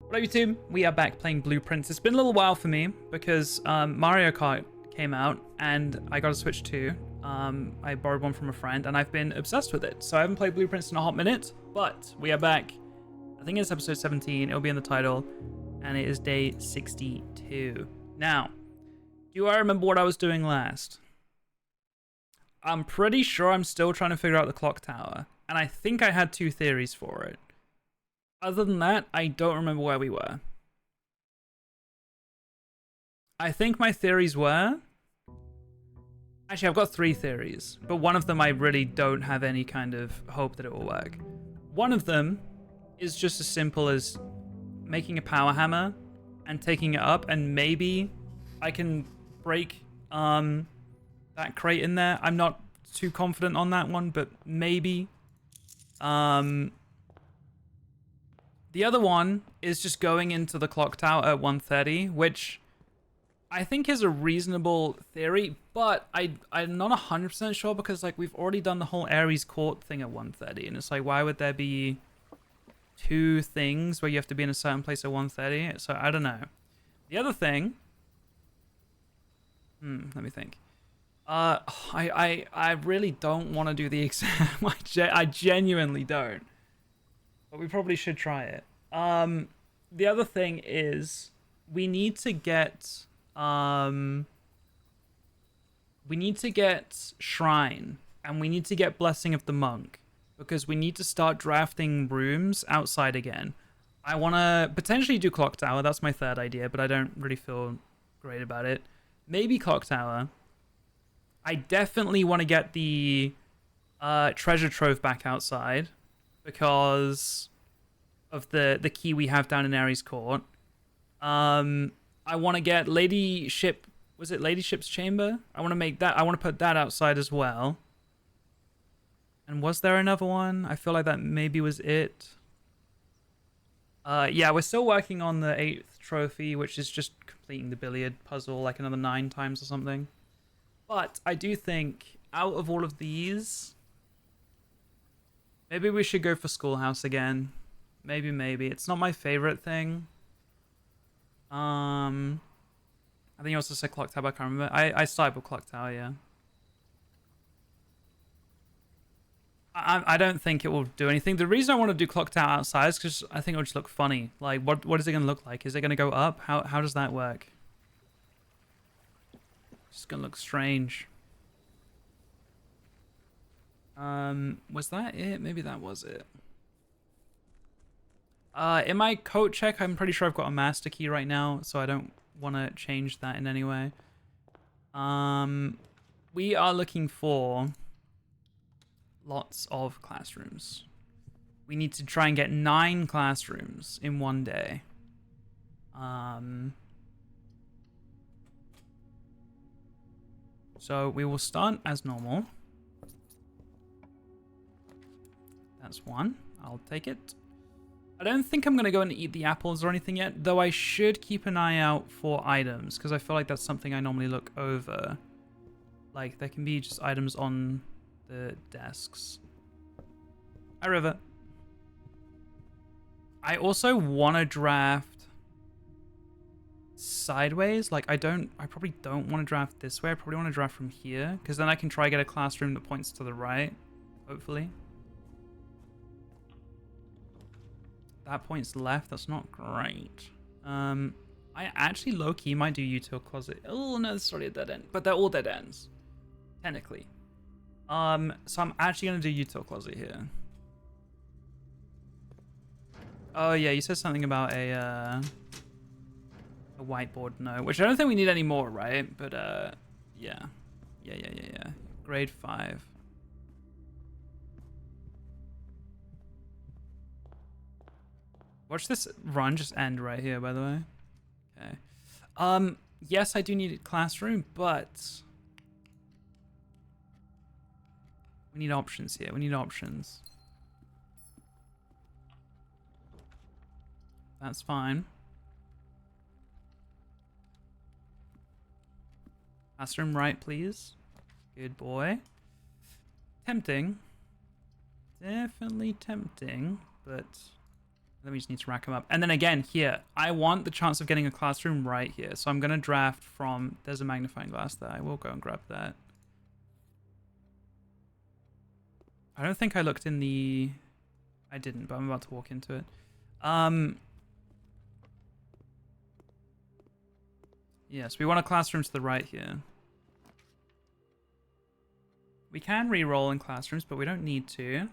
What up, YouTube? We are back playing Blueprints. It's been a little while for me because Mario Kart came out and I got a Switch 2. I borrowed one from a friend and I've been obsessed with it. So I haven't played Blueprints in a hot minute, but we are back. I think it's episode 17. It'll be in the title. And it is day 62. Now, do I remember what I was doing last? I'm pretty sure I'm still trying to figure out the clock tower. And I think I had 2 theories for it. Other than that, I don't remember where we were. I think my theories were... Actually, I've got 3 theories, but one of them I really don't have any kind of hope that it will work. One of them is just as simple as making a power hammer and taking it up, and maybe I can break that crate in there. I'm not too confident on that one, but maybe. The other one is just going into the clock tower at 1:30, which I think is a reasonable theory, but I'm not 100% sure because like we've already done the whole Ares Court thing at 1:30, and it's like, why would there be 2 things where you have to be in a certain place at 1:30? So I don't know. The other thing, let me think. I really don't want to do the exam. I genuinely don't. But we probably should try it. The other thing is we need to get Shrine, and we need to get Blessing of the Monk, because we need to start drafting rooms outside again. I want to potentially do Clock Tower. That's my 3rd idea, but I don't really feel great about it. Maybe Clock Tower. I definitely want to get the treasure trove back outside, because of the key we have down in Ares Court. I want to get Ladyship... Was it Ladyship's Chamber? I want to make that... I want to put that outside as well. And was there another one? I feel like that maybe was it. Yeah, we're still working on the 8th trophy, which is just completing the billiard puzzle like another 9 times or something. But I do think out of all of these... Maybe we should go for Schoolhouse again. Maybe. It's not my favorite thing. I think you also said Clock Tower, I can't remember. I started with Clock Tower, yeah. I don't think it will do anything. The reason I want to do Clock Tower outside is because I think it will just look funny. Like, what is it going to look like? Is it going to go up? How does that work? It's just going to look strange. Was that it? Maybe that was it. In my code check, I'm pretty sure I've got a master key right now, so I don't want to change that in any way. We are looking for lots of classrooms. We need to try and get 9 classrooms in one day. So we will start as normal. That's 1. I'll take it. I don't think I'm going to go and eat the apples or anything yet, though I should keep an eye out for items, because I feel like that's something I normally look over. Like, there can be just items on the desks. Hi, River. I also want to draft sideways. Like, I probably don't want to draft this way. I probably want to draft from here, because then I can try get a classroom that points to the right, hopefully. That points left. That's not great. I actually low-key might do util closet. Oh, no, it's already a dead end. But they're all dead ends, technically. So I'm actually going to do util closet here. Oh, yeah, you said something about a whiteboard. No, which I don't think we need any more, right? But, yeah. Yeah. Grade 5. Watch this run just end right here, by the way. Okay. Yes, I do need a classroom, but we need options here. We need options. That's fine. Classroom right, please. Good boy. Tempting. Definitely tempting, but Then we just need to rack them up. And then again, here, I want the chance of getting a classroom right here. So I'm going to draft from... There's a magnifying glass there. I will go and grab that. I don't think I looked in the... I didn't, but I'm about to walk into it. Yes, we want a classroom to the right here. We can re-roll in classrooms, but we don't need to.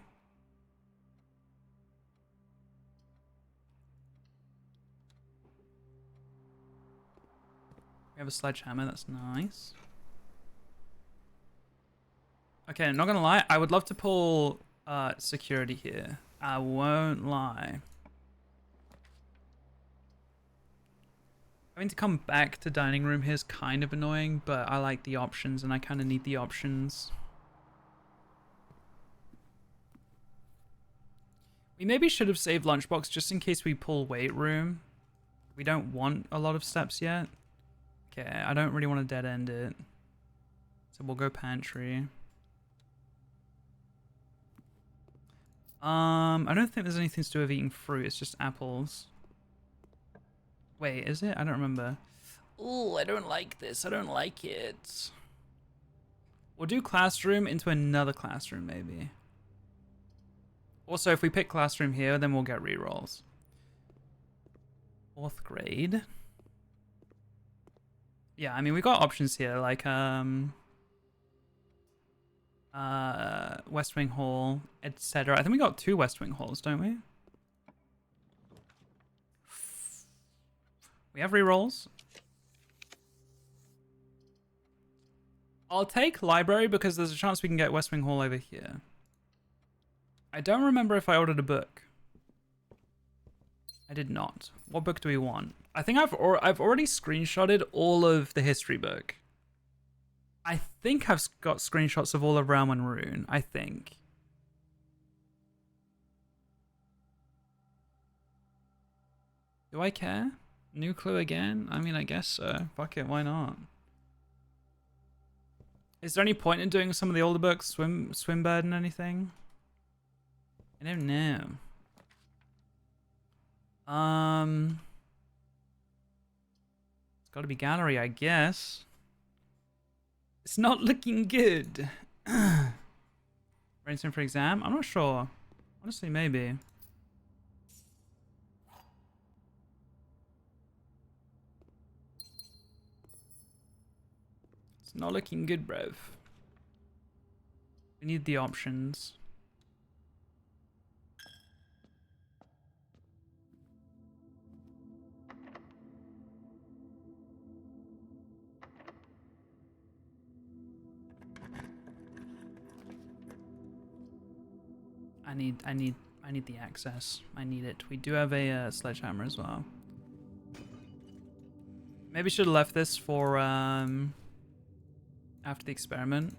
We have a sledgehammer, that's nice. Okay, not gonna lie, I would love to pull security here. I won't lie. Having to come back to dining room here is kind of annoying, but I like the options and I kind of need the options. We maybe should have saved lunchbox just in case we pull weight room. We don't want a lot of steps yet. Okay, I don't really want to dead end it. So we'll go pantry. I don't think there's anything to do with eating fruit. It's just apples. Wait, is it? I don't remember. Oh, I don't like this. I don't like it. We'll do classroom into another classroom, maybe. Also, if we pick classroom here, then we'll get rerolls. 4th grade. Yeah, I mean, we got options here, like, West Wing Hall, etc. I think we got 2 West Wing Halls, don't we? We have rerolls. I'll take library because there's a chance we can get West Wing Hall over here. I don't remember if I ordered a book. I did not. What book do we want? I think I've already screenshotted all of the history book. I think I've got screenshots of all of Realm and Rune. I think. Do I care? New clue again? I mean, I guess so. Fuck it, why not? Is there any point in doing some of the older books? Swimbird and anything? I don't know. It's gotta be gallery, I guess. It's not looking good. Brainstorm for exam? I'm not sure. Honestly, maybe. It's not looking good, bruv. We need the options. I need the access. I need it. We do have a sledgehammer as well. Maybe should have left this for after the experiment.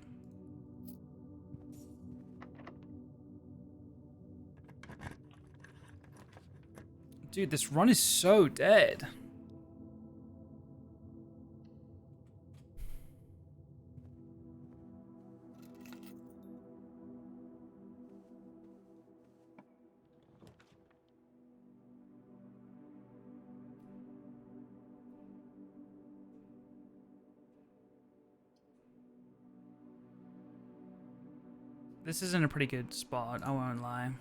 Dude, this run is so dead. This is in a pretty good spot, I won't lie.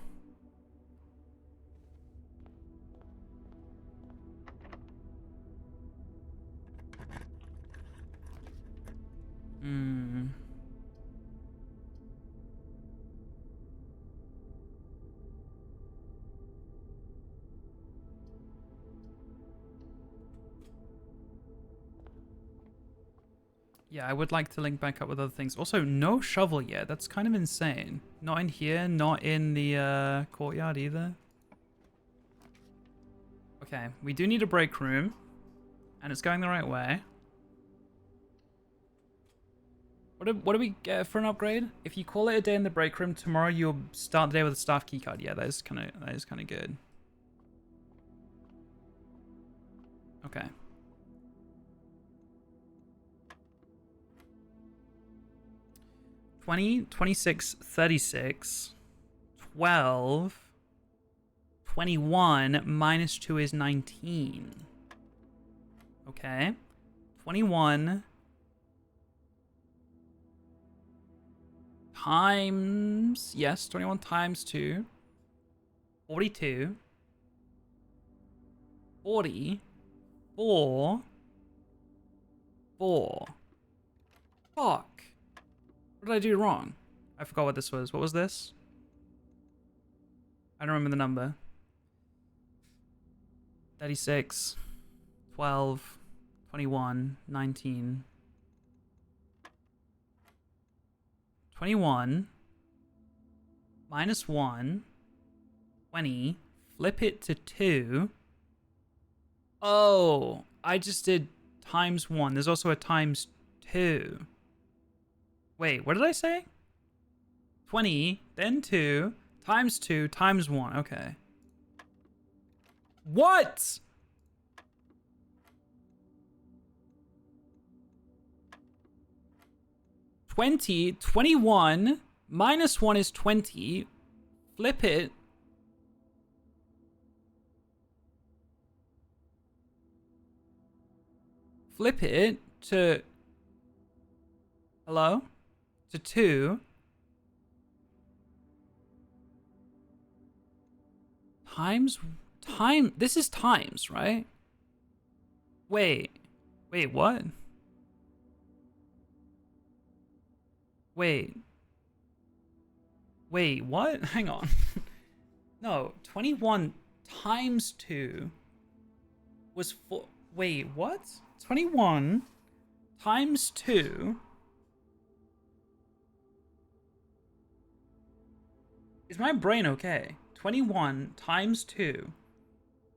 Yeah, I would like to link back up with other things. Also, no shovel yet. That's kind of insane. Not in here, not in the courtyard either. Okay, we do need a break room. And it's going the right way. What do we get for an upgrade? If you call it a day in the break room, tomorrow you'll start the day with a staff keycard. Yeah, that is kind of good. Okay. 20, 26, 36, 12, 21 minus 2 is 19. Okay. 21 times, yes, 21 times 2. 42. 40. 4. 4. Fuck. What did I do wrong? I forgot what this was. What was this? I don't remember the number. 36. 12. 21. 19. 21 minus 1, 20, flip it to 2. Oh, I just did times 1. There's also a times 2. Wait, what did I say? 20, then 2, times 2, times 1. Okay. What? $20, 21 minus 1 is 20. Flip it. Flip it to... Hello? To 2. This is times, right? Wait, what? Wait, what? Hang on. No, 21 times 2 was 4. Wait, what? 21 times 2 is my brain okay? 21 times 2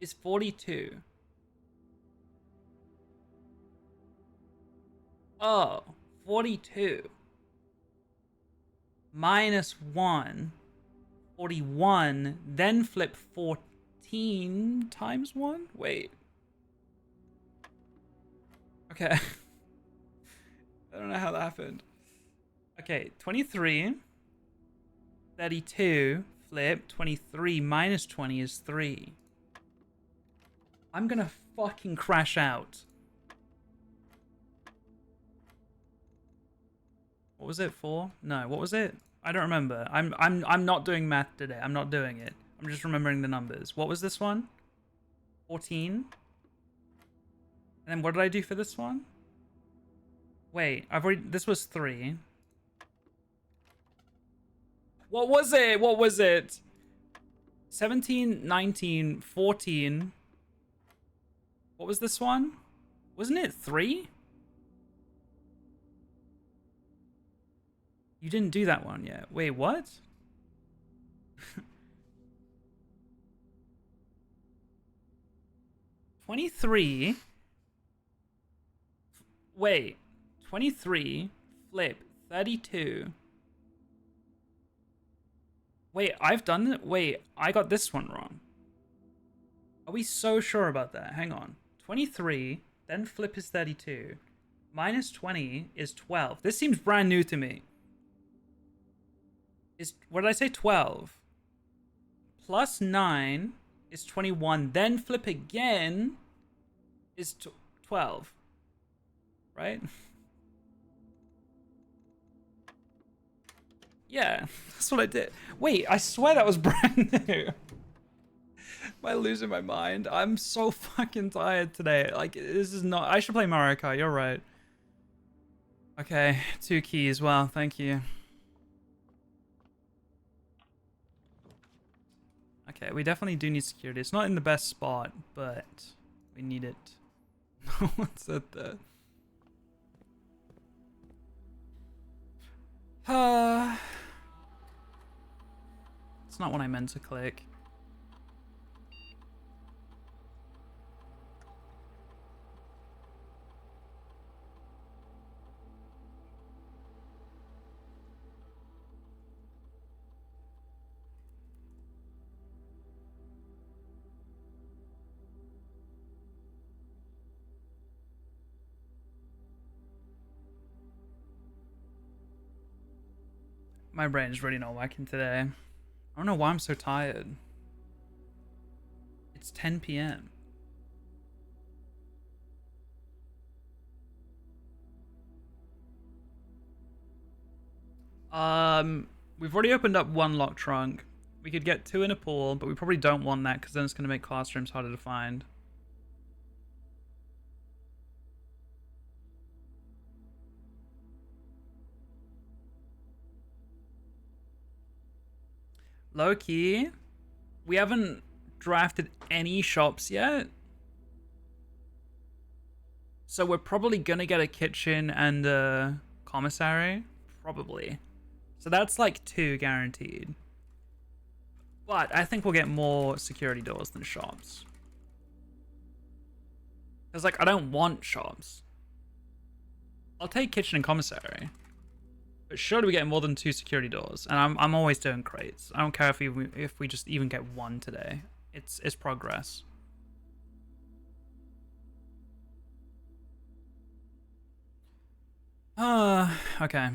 is 42. Oh, 42. Minus 1, 41, then flip 14 times 1? Wait. Okay. I don't know how that happened. Okay, 23, 32, flip, 23 minus 20 is 3. I'm gonna fucking crash out. What was it for? No, what was it? I don't remember. I'm not doing math today. I'm not doing it. I'm just remembering the numbers. What was this one? 14. And then what did I do for this one? Wait, this was 3. What was it? What was it? 17, 19, 14. What was this one? Wasn't it 3? You didn't do that one yet. Wait, what? $23. Wait. 23. Flip. 32. Wait, I've done it? Wait, I got this one wrong. Are we so sure about that? Hang on. 23. Then flip is 32. Minus 20 is 12. This seems brand new to me. What did I say? 12. Plus 9 is 21. Then flip again is 12. Right? Yeah, that's what I did. Wait, I swear that was brand new. Am I losing my mind? I'm so fucking tired today. Like, this is not... I should play Mario Kart. You're right. Okay, 2 keys. Wow, thank you. Okay, we definitely do need security. It's not in the best spot, but we need it. What's that there? It's not what I meant to click. My brain is really not working today. I don't know why I'm so tired. It's 10 p.m. We've already opened up one lock trunk. We could get 2 in a pool, but we probably don't want that because then it's going to make classrooms harder to find. Low key, we haven't drafted any shops yet. So we're probably going to get a kitchen and a commissary. Probably. So that's like 2 guaranteed. But I think we'll get more security doors than shops. Because, like, I don't want shops. I'll take kitchen and commissary. But surely we get more than 2 security doors. And I'm always doing crates. I don't care if we just even get 1 today. It's progress. Okay.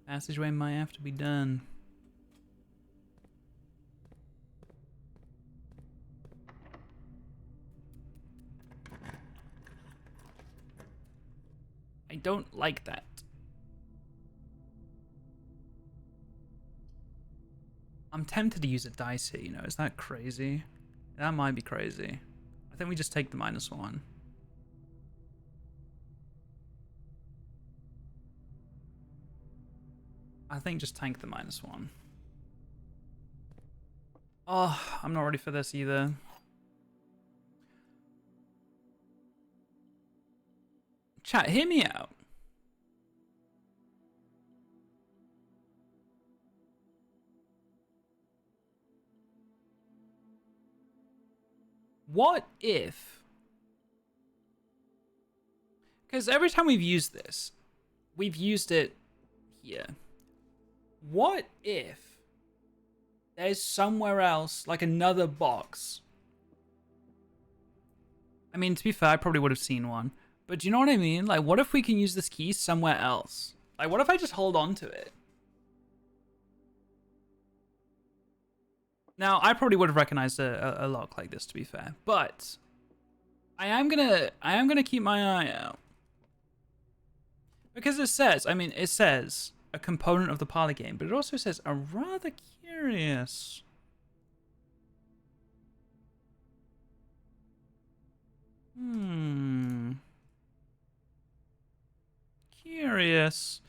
Passageway might have to be done. I don't like that. I'm tempted to use a dice here, you know. Is that crazy? That might be crazy. I think we just take the -1. I think just tank the -1. Oh, I'm not ready for this either. Chat, hear me out. What if... Because every time we've used this, we've used it here. What if there's somewhere else, like another box? I mean, to be fair, I probably would have seen one. But do you know what I mean? Like, what if we can use this key somewhere else? Like, what if I just hold on to it? Now, I probably would have recognized a lock like this, to be fair. But I am gonna keep my eye out. Because it says, I mean, it says a component of the parlor game, but it also says a rather curious. Curious.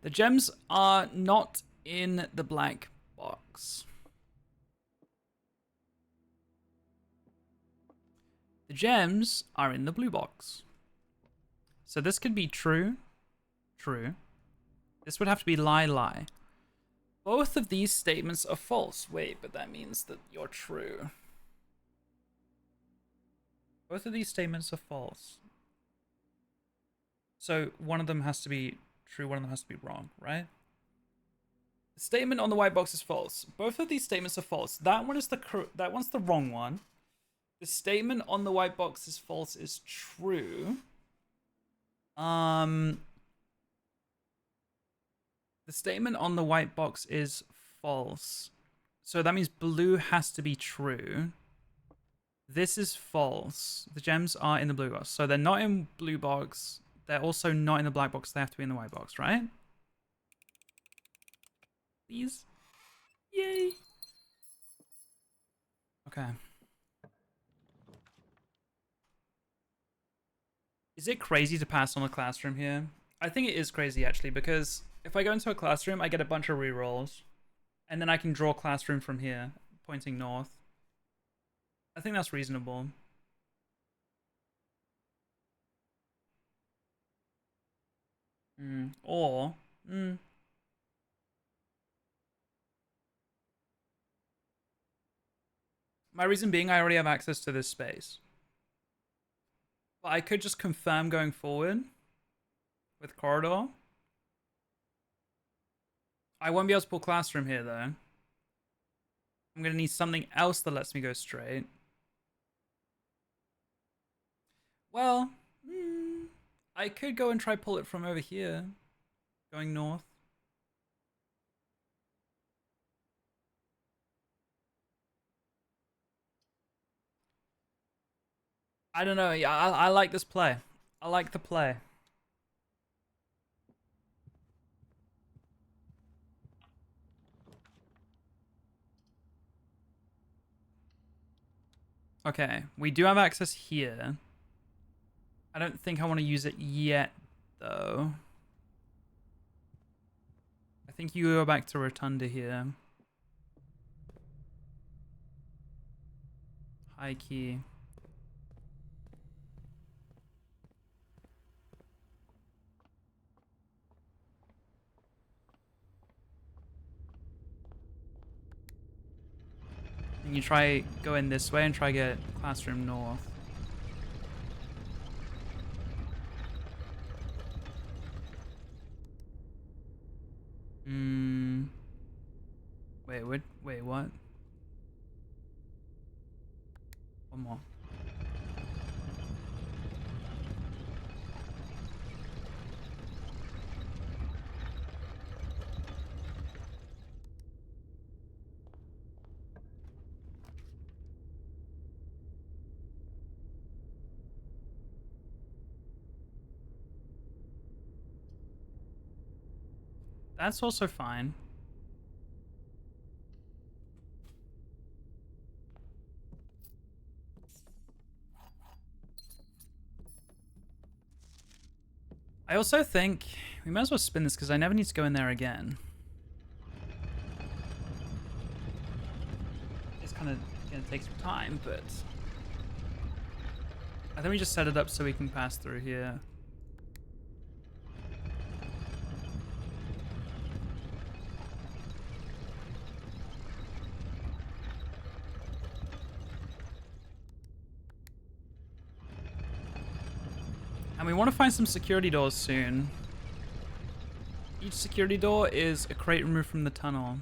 The gems are not in the black box. The gems are in the blue box. So this could be true. True. This would have to be lie, lie. Both of these statements are false. Wait, but that means that you're true. Both of these statements are false. So one of them has to be true, one of them has to be wrong, right? The statement on the white box is false. Both of these statements are false. That one's the wrong one. The statement on the white box is false is true. The statement on the white box is false. So that means blue has to be true. This is false. The gems are in the blue box. So they're not in blue box. They're also not in the black box. They have to be in the white box, right? Please. Yay. Okay. Is it crazy to pass on a classroom here? I think it is crazy, actually, because if I go into a classroom, I get a bunch of rerolls. And then I can draw classroom from here, pointing north. I think that's reasonable. Or... My reason being, I already have access to this space. But I could just confirm going forward with corridor. I won't be able to pull classroom here, though. I'm going to need something else that lets me go straight. Well, I could go and try pull it from over here. Going north. I don't know. Yeah, I like this play. I like the play. Okay, we do have access here. I don't think I want to use it yet, though. I think you go back to Rotunda here. High key. And you try going this way and try get classroom north. Wait, what? One more. That's also fine. I also think we might as well spin this because I never need to go in there again. It's kind of going to take some time, but I think we just set it up so we can pass through here. And we want to find some security doors soon. Each security door is a crate removed from the tunnel.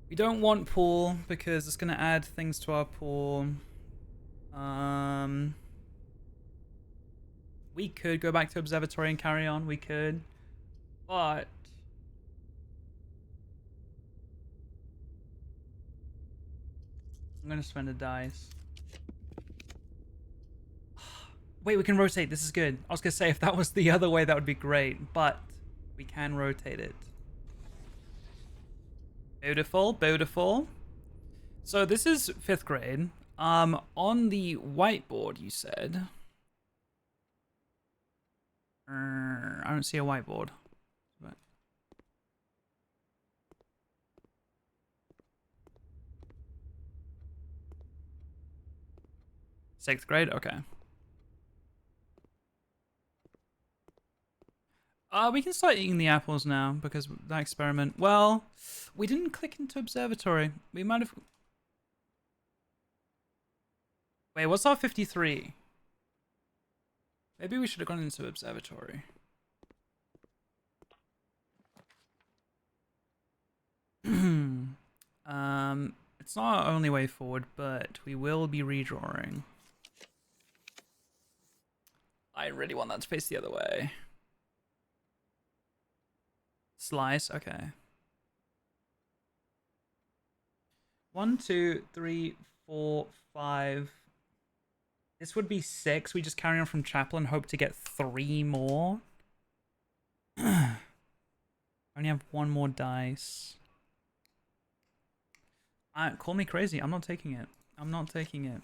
We don't want pool because it's going to add things to our pool. We could go back to observatory and carry on. We could. But I'm going to spend a dice. Wait, we can rotate. This is good. I was going to say if that was the other way, that would be great. But we can rotate it. Beautiful, beautiful. So this is 5th grade. On the whiteboard, you said. I don't see a whiteboard. But... 6th grade? Okay. We can start eating the apples now because that experiment... Well, we didn't click into observatory. We might have... Wait, what's our 53? Maybe we should have gone into observatory. It's not our only way forward, but we will be redrawing. I really want that to face the other way. Slice, okay. 1, 2, 3, 4, 5. This would be 6. We just carry on from chapel and hope to get 3 more. I only have 1 more dice. Call me crazy. I'm not taking it. I'm not taking it.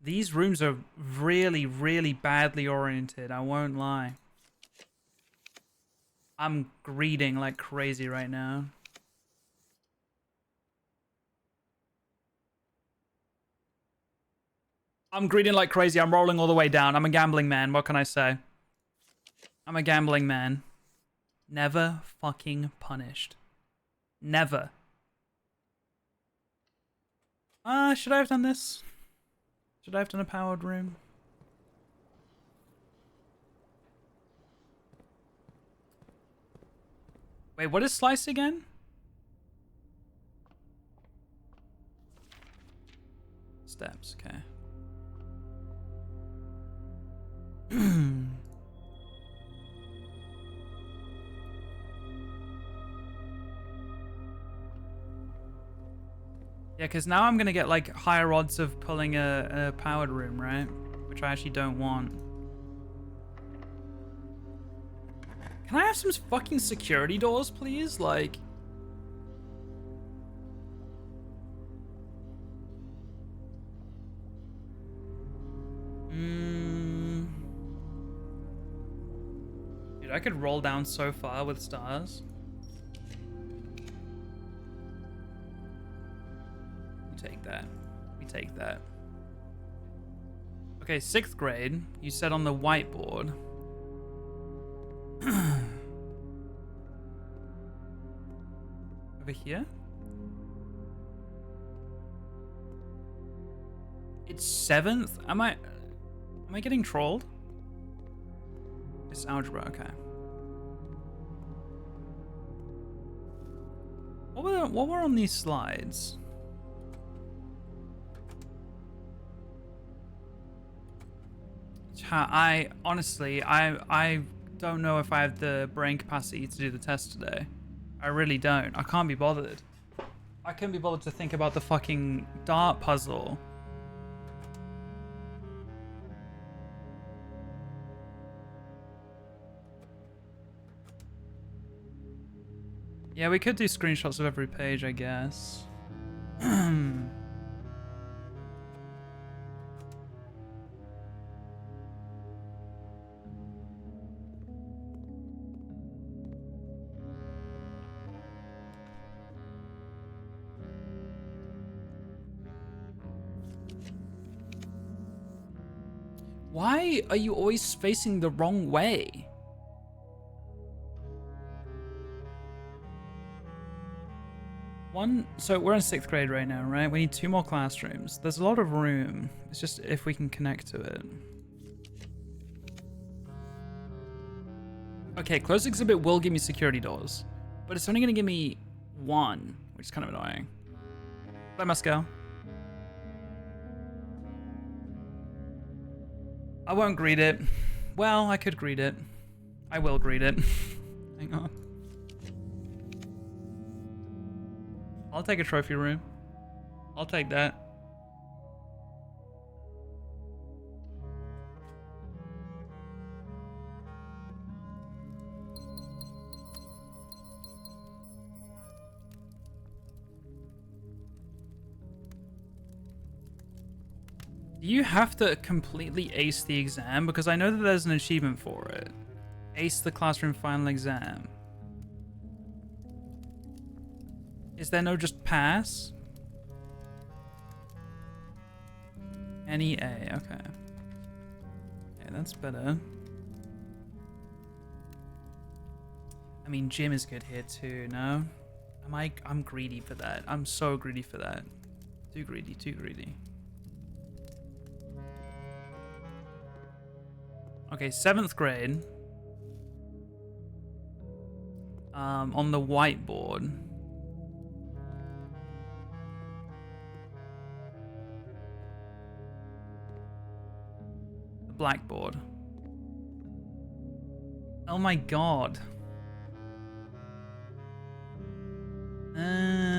These rooms are really, really badly oriented. I won't lie. I'm greeting like crazy right now. I'm greeting like crazy. I'm rolling all the way down. I'm a gambling man. What can I say? I'm a gambling man. Never fucking punished. Never. Should I have done this? Should I have done a powered room? Wait, what is slice again? Steps, okay. Yeah, because now I'm going to get, like, higher odds of pulling a powered room, right? Which I actually don't want. Can I have some fucking security doors, please? Like... Dude, I could roll down so far with stars. We take that. We take that. Okay, 6th grade. You said on the whiteboard. Over here? It's 7th? Am I getting trolled? It's algebra, okay. What were on these slides? I honestly, I don't know if I have the brain capacity to do the test today. I really don't. I can't be bothered. I couldn't be bothered to think about the fucking dart puzzle. Yeah, we could do screenshots of every page, I guess. Why are you always facing the wrong way? So we're in 6th grade right now, right? We need 2 more classrooms. There's a lot of room. It's just if we can connect to it. Okay, closed exhibit will give me security doors, but it's only gonna give me 1, which is kind of annoying. Bye, Moscow. I won't greet it. Well, I could greet it. I will greet it. Hang on. I'll take a trophy room. I'll take that. Do you have to completely ace the exam? Because I know that there's an achievement for it. Ace the classroom final exam. Is there no just pass? Any A, okay. Okay, that's better. I mean, gym is good here too, no? I'm greedy for that. I'm so greedy for that. Too greedy, too greedy. Okay, 7th grade. On the whiteboard. The blackboard. Oh my god. Oh.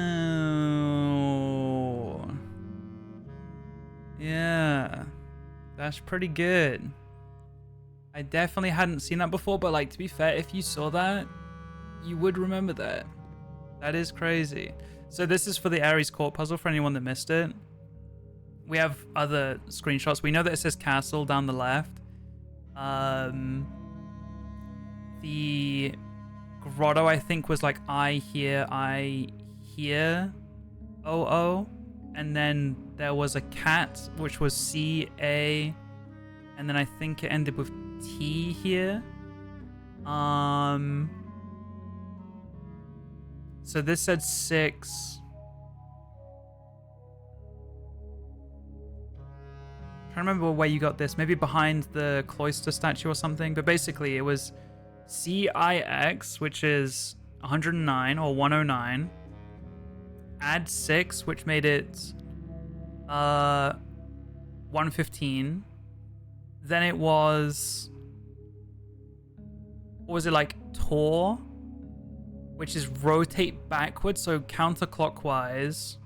Yeah. That's pretty good. I definitely hadn't seen that before, but like, to be fair, if you saw that, you would remember that. That is crazy. So this is for the Ares Court puzzle for anyone that missed it. We have other screenshots. We know that it says castle down the left. The grotto, I think, was like I hear, O. And then there was a cat, which was C-A. And then I think it ended with T here. So this said 6. I'm trying to remember where you got this. Maybe behind the cloister statue or something. But basically it was CIX, which is 109 or 109. Add 6, which made it Uh, 115. Then it was... What was it, like, Tor? Which is rotate backwards, so counterclockwise.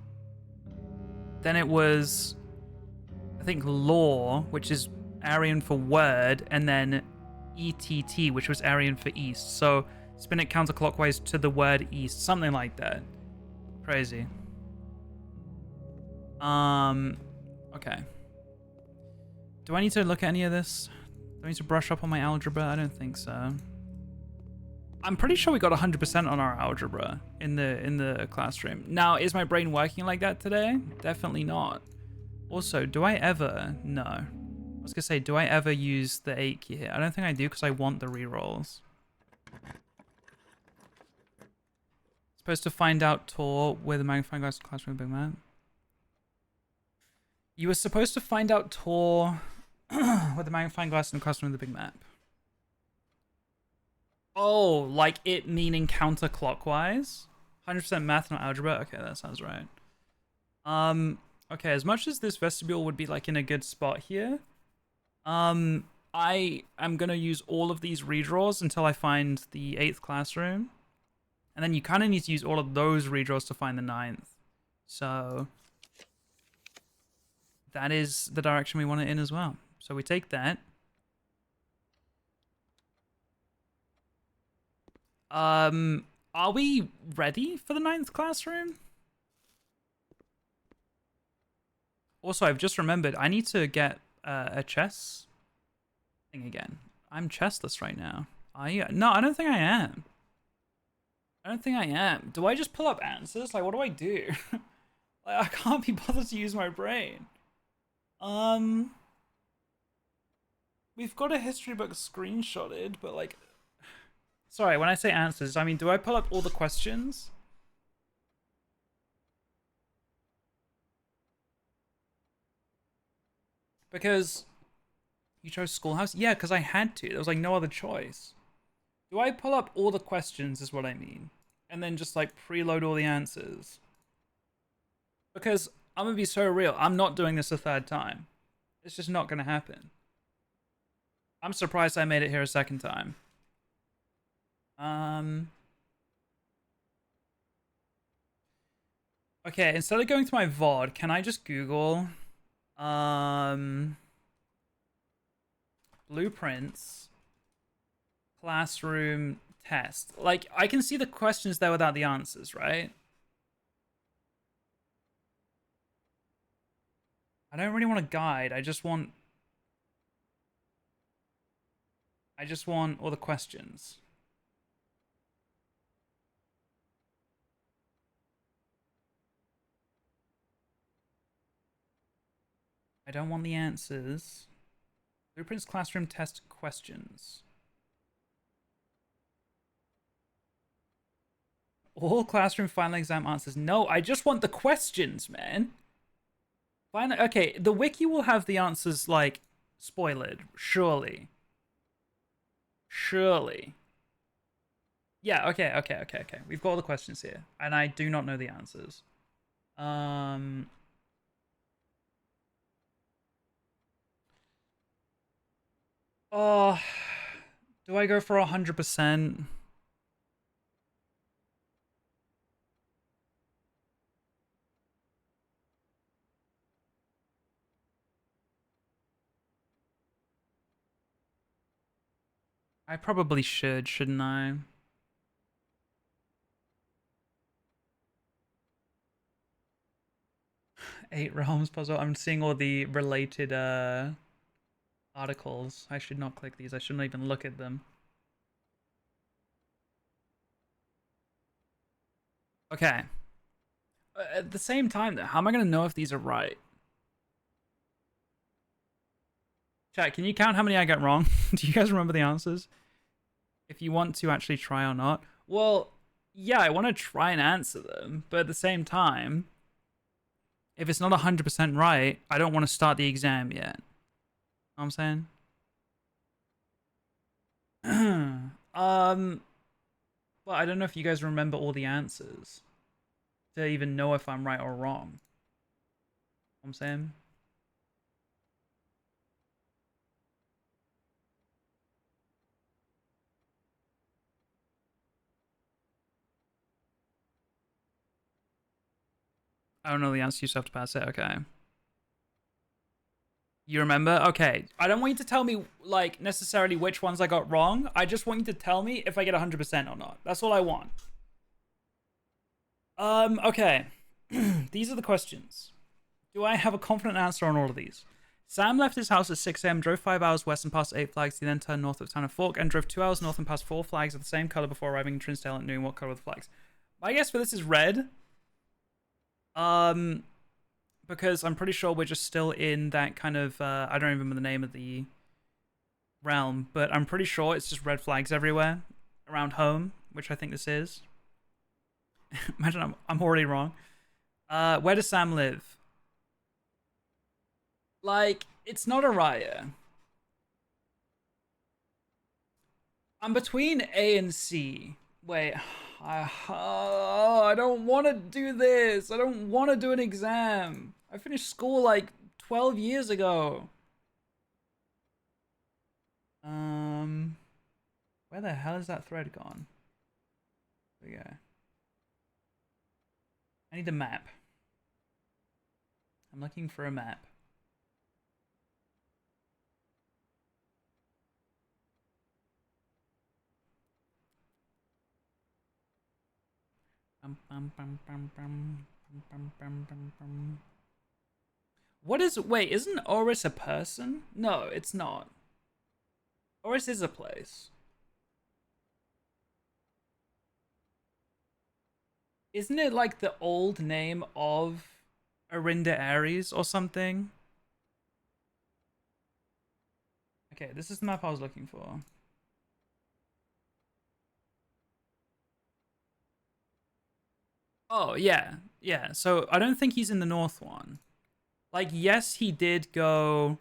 Then it was, I think, Law, which is Aryan for word, and then ETT, which was Aryan for east. So spin it counterclockwise to the word east, something like that. Crazy. Okay. Do I need to look at any of this? Do I need to brush up on my algebra? I don't think so. I'm pretty sure we got 100% on our algebra in the classroom. Now, is my brain working like that today? Definitely not. Also, do I ever... No. I was gonna say, do I ever use the 8 key here? I don't think I do because I want the rerolls. Supposed to find out Tor with a magnifying glass classroom big man. You were supposed to find out Tor with a magnifying glass in the classroom with the big map. Oh, like it meaning counterclockwise? 100% math, not algebra? Okay, that sounds right. Okay, as much as this vestibule would be like in a good spot here, I am gonna use all of these redraws until I find the 8th classroom. And then you kind of need to use all of those redraws to find the 9th. So that is the direction we want it in as well. So we take that. Are we ready for the 9th classroom? Also, I've just remembered I need to get a chess thing again. I'm chessless right now. No, I don't think I am. I don't think I am. Do I just pull up answers? Like, what do I do? Like, I can't be bothered to use my brain. We've got a history book screenshotted, but like... Sorry, when I say answers, I mean, do I pull up all the questions? Because you chose schoolhouse? Yeah, because I had to. There was like no other choice. Do I pull up all the questions is what I mean. And then just like preload all the answers. Because I'm going to be so real. I'm not doing this a third time. It's just not going to happen. I'm surprised I made it here a second time. Okay, instead of going to my VOD, can I just Google blueprints classroom test? Like, I can see the questions there without the answers, right? I don't really want a guide. I just want all the questions. I don't want the answers. Blueprints classroom test questions. All classroom final exam answers. No, I just want the questions, man. Final. Okay, the wiki will have the answers like spoiled, surely. Surely. Yeah, okay. We've got all the questions here, and I do not know the answers. Oh, do I go for 100%? I probably should, shouldn't I? Eight realms puzzle. I'm seeing all the related articles. I should not click these. I shouldn't even look at them. Okay. At the same time, though, how am I going to know if these are right? Chat, can you count how many I got wrong? Do you guys remember the answers? If you want to actually try or not. Well, yeah, I want to try and answer them, but at the same time, if it's not 100% right, I don't want to start the exam yet. Know what I'm saying? But I don't know if you guys remember all the answers to even know if I'm right or wrong. I'm saying. I don't know the answer. You just have to pass it. Okay. You remember? Okay. I don't want you to tell me, like, necessarily which ones I got wrong. I just want you to tell me if I get 100% or not. That's all I want. Okay. These are the questions. Do I have a confident answer on all of these? Sam left his house at 6 a.m., drove 5 hours west and passed 8 flags. He then turned north of Town of Fork and drove 2 hours north and passed 4 flags of the same color before arriving in Trinsdale and knowing what color were the flags. My guess for this is red. Because I'm pretty sure we're just still in that kind of, I don't even remember the name of the realm, but I'm pretty sure it's just red flags everywhere around home, which I think this is. Imagine I'm already wrong. Where does Sam live? Like, it's not Araya. I'm between A and C. Wait, I don't want to do this. I don't want to do an exam. I finished school like 12 years ago. Where the hell is that thread gone? There we go. I need a map. I'm looking for a map. What is... Wait, isn't Oris a person? No, it's not. Oris is a place. Isn't it like the old name of Arinda Ares or something? Okay, this is the map I was looking for. Oh, yeah. Yeah, so I don't think he's in the north one. Like, yes, he did go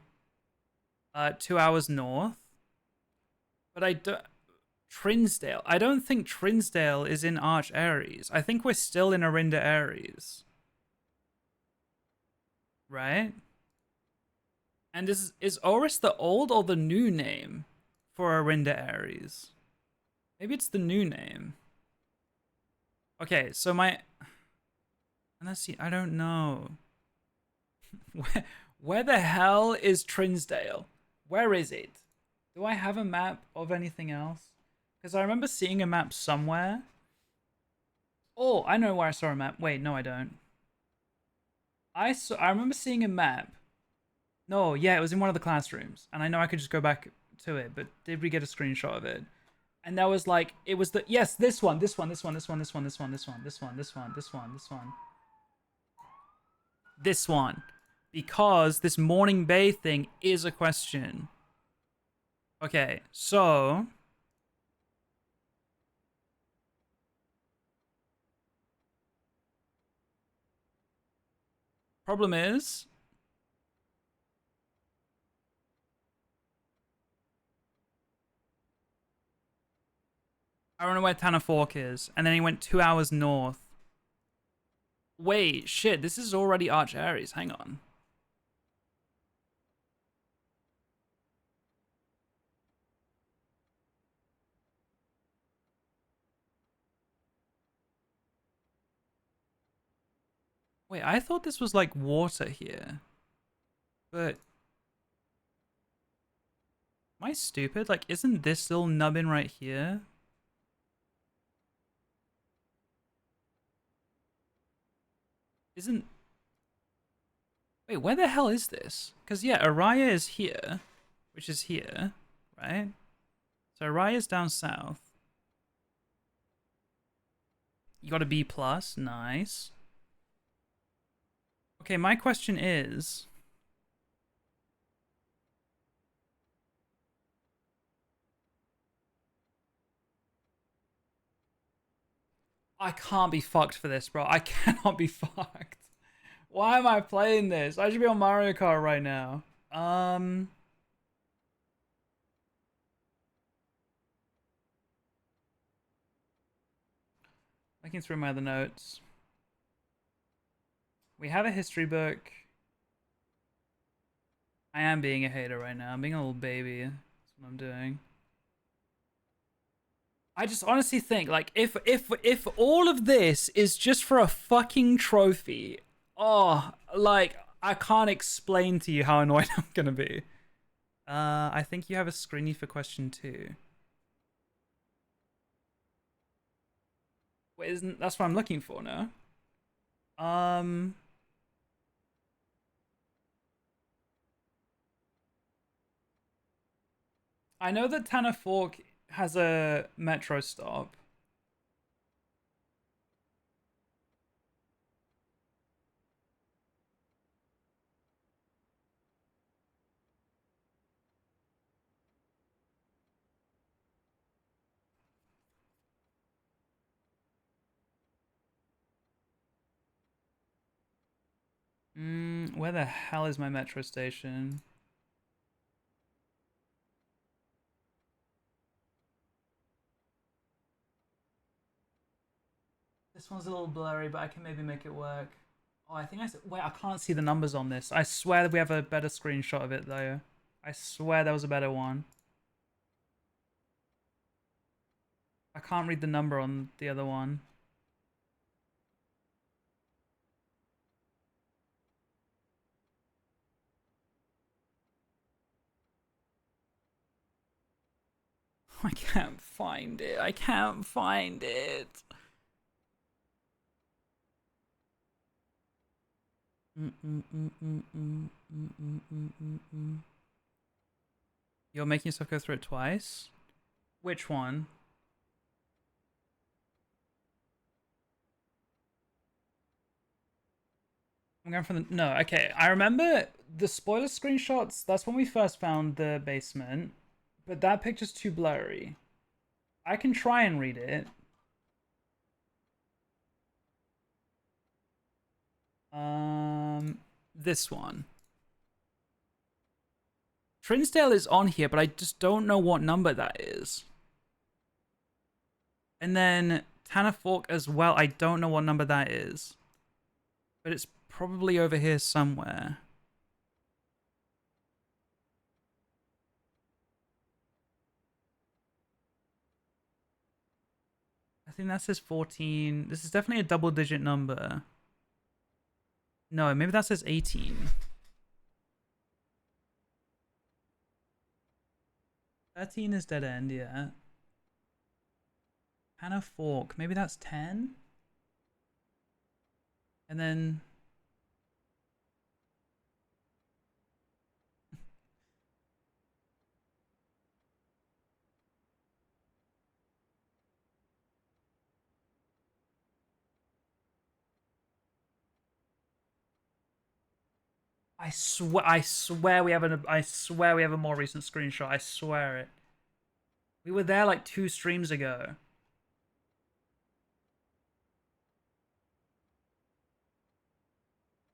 2 hours north. But I don't... Trinsdale. I don't think Trinsdale is in Arch Ares. I think we're still in Arinda Ares. Right? And is Oris the old or the new name for Arinda Ares? Maybe it's the new name. Okay, so my... Let's see, I don't know. Where the hell is Trinsdale? Where is it? Do I have a map of anything else? Because I remember seeing a map somewhere. Oh, I know where I saw a map. Wait, no, I don't. I remember seeing a map. No, yeah, it was in one of the classrooms. And I know I could just go back to it, but did we get a screenshot of it? And that was like, it was the... Yes, this one. This one. Because this Morning Bay thing is a question. Okay, so... Problem is... I don't know where Tanner Fork is. And then he went 2 hours north. Wait, shit, this is already Arch Ares. Hang on. Wait, I thought this was like water here. But... Am I stupid? Like, isn't this little nubbin right here? Isn't... Wait, where the hell is this? Because, yeah, Araya is here, which is here, right? So Araya's down south. You got a B+, nice. Okay, my question is... I can't be fucked for this, bro. I cannot be fucked. Why am I playing this? I should be on Mario Kart right now. Looking through my other notes. We have a history book. I am being a hater right now. I'm being a little baby. That's what I'm doing. I just honestly think like if all of this is just for a fucking trophy, oh, like I can't explain to you how annoyed I'm gonna be. I think you have a screeny for question 2. Wait, isn't that's what I'm looking for now? Um, I know that Tanner Fork has a metro stop. Where the hell is my metro station? This one's a little blurry, but I can maybe make it work. Oh, I think wait, I can't see the numbers on this. I swear that we have a better screenshot of it though. I swear there was a better one. I can't read the number on the other one. I can't find it. I can't find it. You're making yourself go through it twice? Which one? I'm going for the... No, okay. I remember the spoiler screenshots. That's when we first found the basement. But that picture's too blurry. I can try and read it. This one. Trinsdale is on here, but I just don't know what number that is. And then Tanner Fork as well. I don't know what number that is. But it's probably over here somewhere. I think that says 14. This is definitely a double-digit number. No, maybe that says 18. 13 is dead end, yeah. Hannah Fork, maybe that's 10? And then... I swear we have a more recent screenshot. I swear it. We were there like 2 streams ago.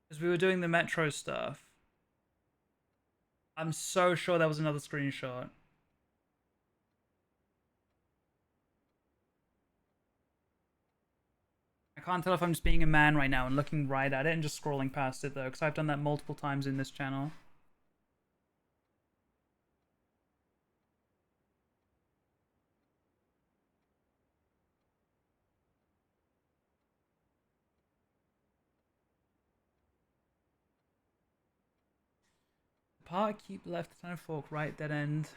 Because we were doing the metro stuff. I'm so sure there was another screenshot. I can't tell if I'm just being a man right now and looking right at it and just scrolling past it though, because I've done that multiple times in this channel. Part keep left, Tanner Fork, right, dead end.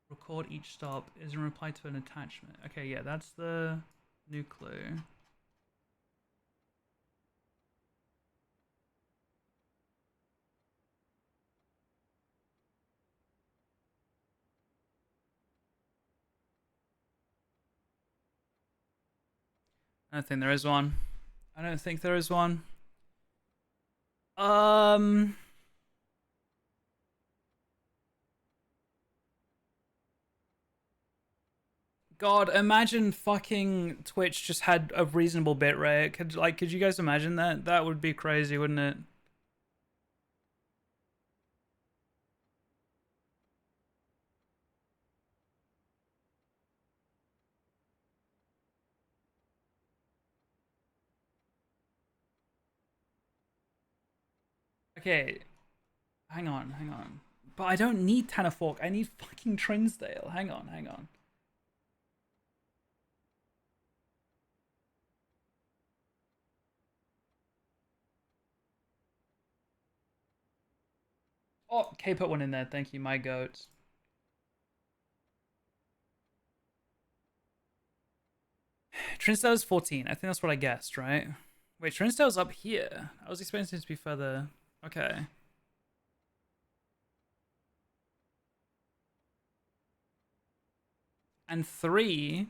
Record each stop is in reply to an attachment. Okay, yeah, that's the new clue. I don't think there is one. I don't think there is one. God, imagine fucking Twitch just had a reasonable bitrate. Could you guys imagine that? That would be crazy, wouldn't it? Okay, Hang on, hang on. But I don't need Tanner Fork. I need fucking Trinsdale. Hang on, hang on. Oh, K put one in there. Thank you, my goat. Trinsdale's 14. I think that's what I guessed, right? Wait, Trinsdale's up here. I was expecting it to be further. Okay. And 3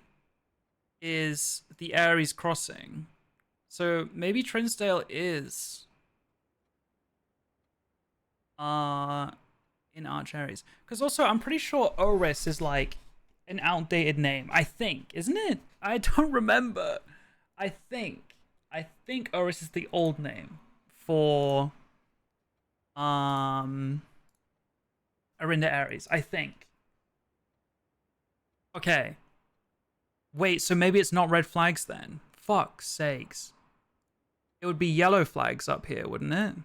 is the Ares crossing. So maybe Trinsdale is in Arch Ares. Because also I'm pretty sure Oris is like an outdated name. I think, isn't it? I don't remember. I think Oris is the old name for Arinda Ares. I think. Okay. Wait, so maybe it's not red flags then? Fuck's sakes. It would be yellow flags up here, wouldn't it?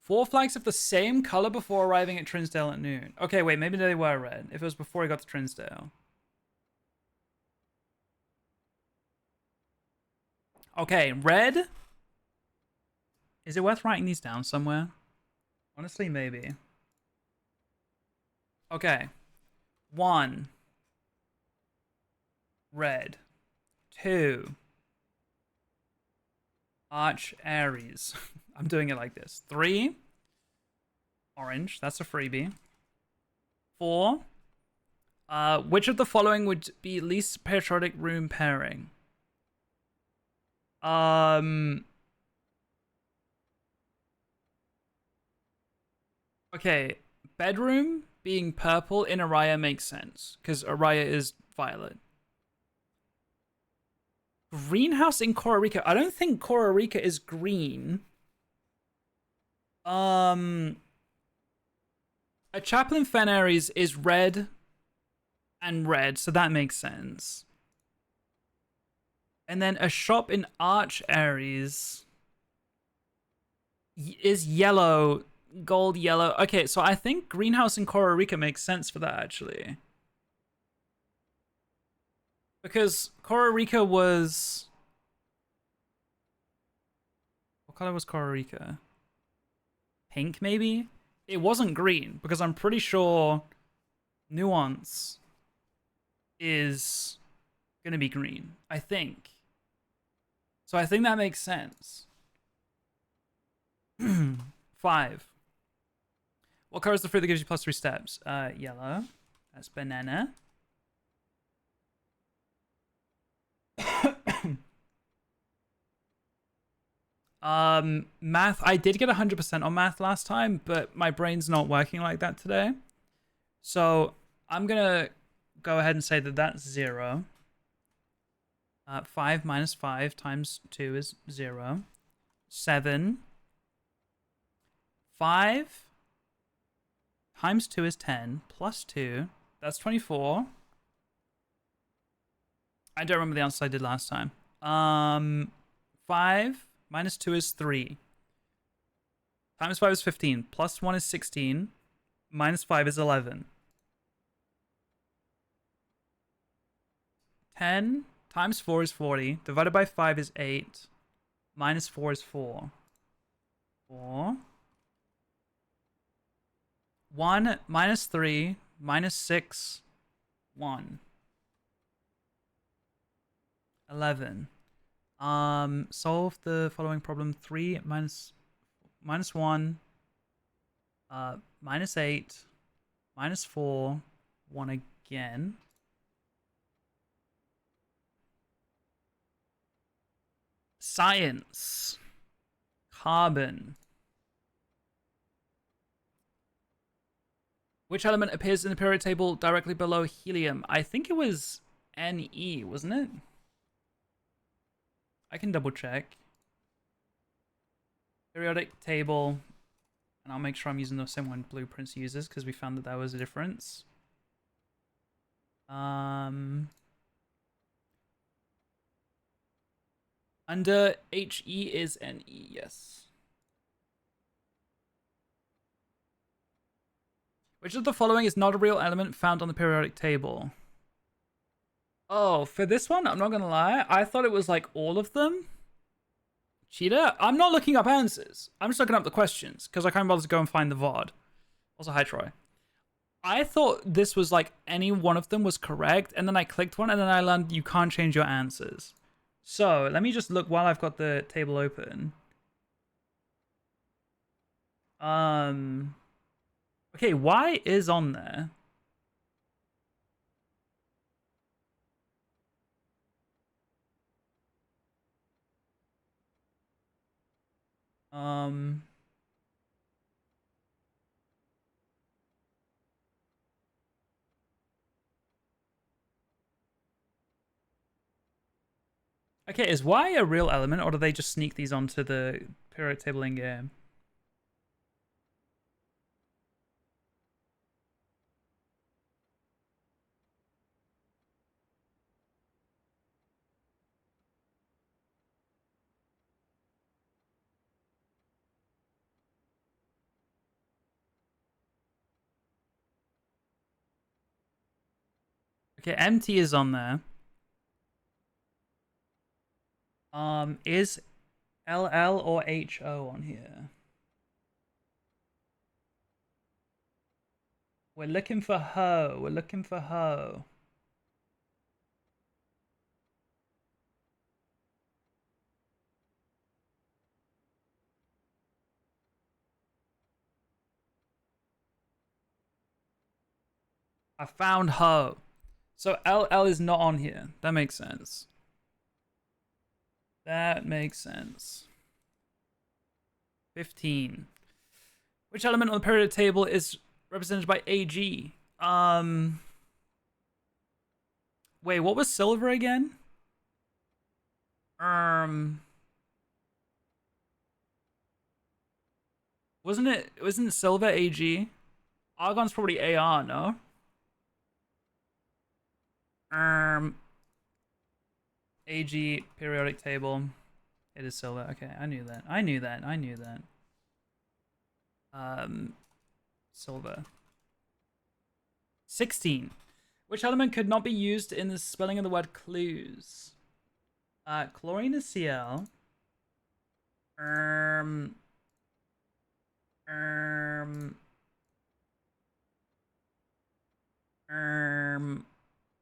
Four flags of the same color before arriving at Trinsdale at noon. Okay, wait, maybe they were red. If it was before he got to Trinsdale. Okay, red. Is it worth writing these down somewhere? Honestly, maybe. Okay. 1. Red. 2. Arch Ares. I'm doing it like this. 3. Orange. That's a freebie. 4. Which of the following would be least patriotic room pairing? Okay. Bedroom being purple in Araya makes sense because Araya is violet. Greenhouse in Kororika. I don't think Kororika is green. A chapel in Fen Ares is red and red, so that makes sense. And then a shop in Arch Ares is yellow, gold yellow. Okay, so I think greenhouse in Kororika makes sense for that actually. Because Kororika was... What color was Kororika? Pink, maybe? It wasn't green, because I'm pretty sure Nuance is going to be green. I think. So I think that makes sense. 5. What color is the fruit that gives you +3 steps? Yellow. That's banana. Math. I did get 100% on math last time, but my brain's not working like that today. So I'm gonna go ahead and say that that's 0. 5 minus 5 times 2 is 0. 7. 5 times 2 is 10. Plus 2. That's 24. I don't remember the answer I did last time. 5 minus 2 is 3. Times 5 is 15. Plus 1 is 16. Minus 5 is 11. 10 times 4 is 40. Divided by 5 is 8. Minus 4 is 4. 4. 1 minus 3 minus 6. 1. 11. Solve the following problem. 3 minus 1. Minus 8. Minus 4. 1 again. Science. Carbon. Which element appears in the periodic table directly below helium? I think it was Ne, wasn't it? I can double check. Periodic table. And I'll make sure I'm using the same one Blueprints uses because we found that was a difference. Under HE is NE, yes. Which of the following is not a real element found on the periodic table? Oh, for this one, I'm not gonna lie, I thought it was like all of them. Cheetah? I'm not looking up answers. I'm just looking up the questions because I can't bother to go and find the VOD. Also, hi, Troy. I thought this was like any one of them was correct, and then I clicked one, and then I learned you can't change your answers. So let me just look while I've got the table open. Okay, Y is on there. Okay, is Y a real element, or do they just sneak these onto the periodic table in game? Okay, MT is on there. Is LL or HO on here? We're looking for Ho. We're looking for Ho. I found Ho. So LL is not on here. That makes sense. That makes sense. 15. Which element on the periodic table is represented by AG? Wait, what was silver again? Wasn't silver AG? Argon's probably AR, no? AG periodic table. It is silver. Okay, I knew that. I knew that. Silver. 16. Which element could not be used in the spelling of the word clues? Chlorine is Cl.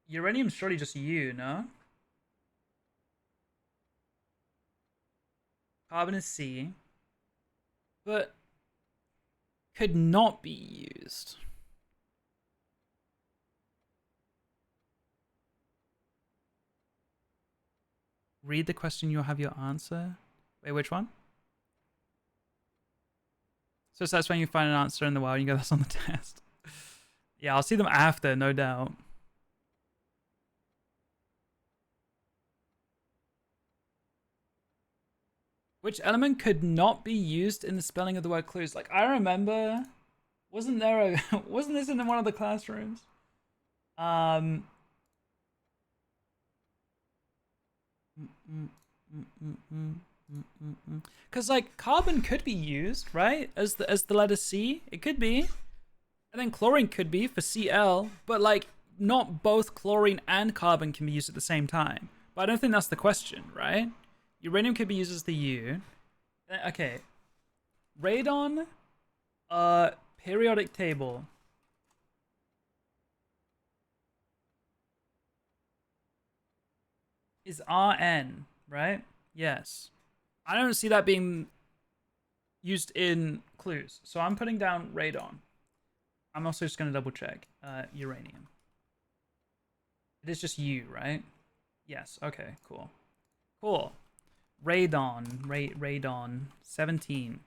Uranium's surely just U, no? Carbon is C. But could not be used. Read the question, you'll have your answer. Wait, which one? So that's when you find an answer in the wild, you go, that's on the test. Yeah, I'll see them after, no doubt. Which element could not be used in the spelling of the word clues? Like, I remember, wasn't this in one of the classrooms? Because like carbon could be used, right? As the letter C, it could be, and then chlorine could be for Cl, but like not both chlorine and carbon can be used at the same time. But I don't think that's the question, right? Uranium could be used as the U. Okay. Radon, periodic table. Is Rn, right? Yes. I don't see that being used in clues. So I'm putting down radon. I'm also just going to double check. Uranium. It is just U, right? Yes. Okay, cool. Cool. Radon. Radon. 17.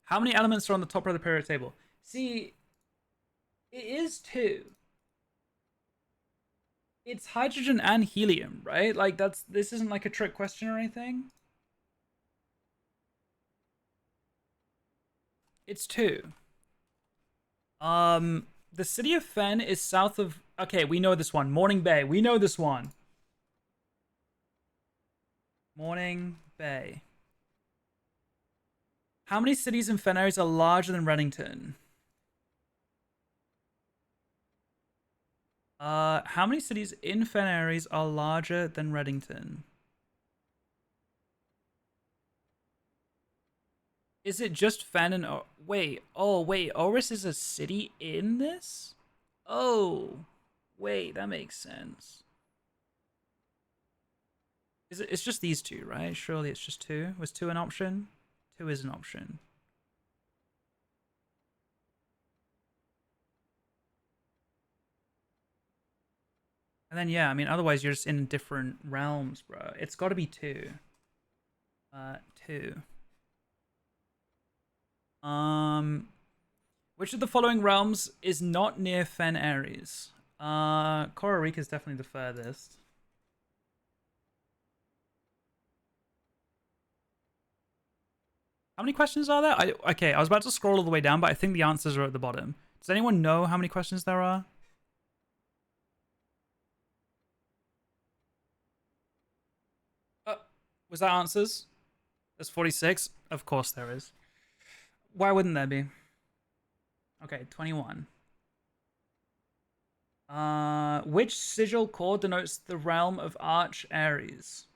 How many elements are on the top of the periodic table? See, it is 2. It's hydrogen and helium, right? Like this isn't like a trick question or anything. It's 2. The city of Fen is south of. Okay, we know this one. Morning Bay. We know this one. Morning Bay. How many cities in Fen areas are larger than Reddington? How many cities in Fen areas are larger than Reddington? Is it just Fen and wait? Oh wait, Oris is a city in this? Oh, wait, that makes sense. Is it? It's just these two, right? Surely it's just two. Was two an option? Two is an option. And then yeah, I mean, otherwise you're just in different realms, bro. It's got to be two. Two. Which of the following realms is not near Fen Ares? Kororika is definitely the furthest. How many questions are there? Okay, I was about to scroll all the way down, but I think the answers are at the bottom. Does anyone know how many questions there are? Was that answers? There's 46? Of course there is. Why wouldn't there be? Okay, 21. Which sigil core denotes the realm of Arch Ares?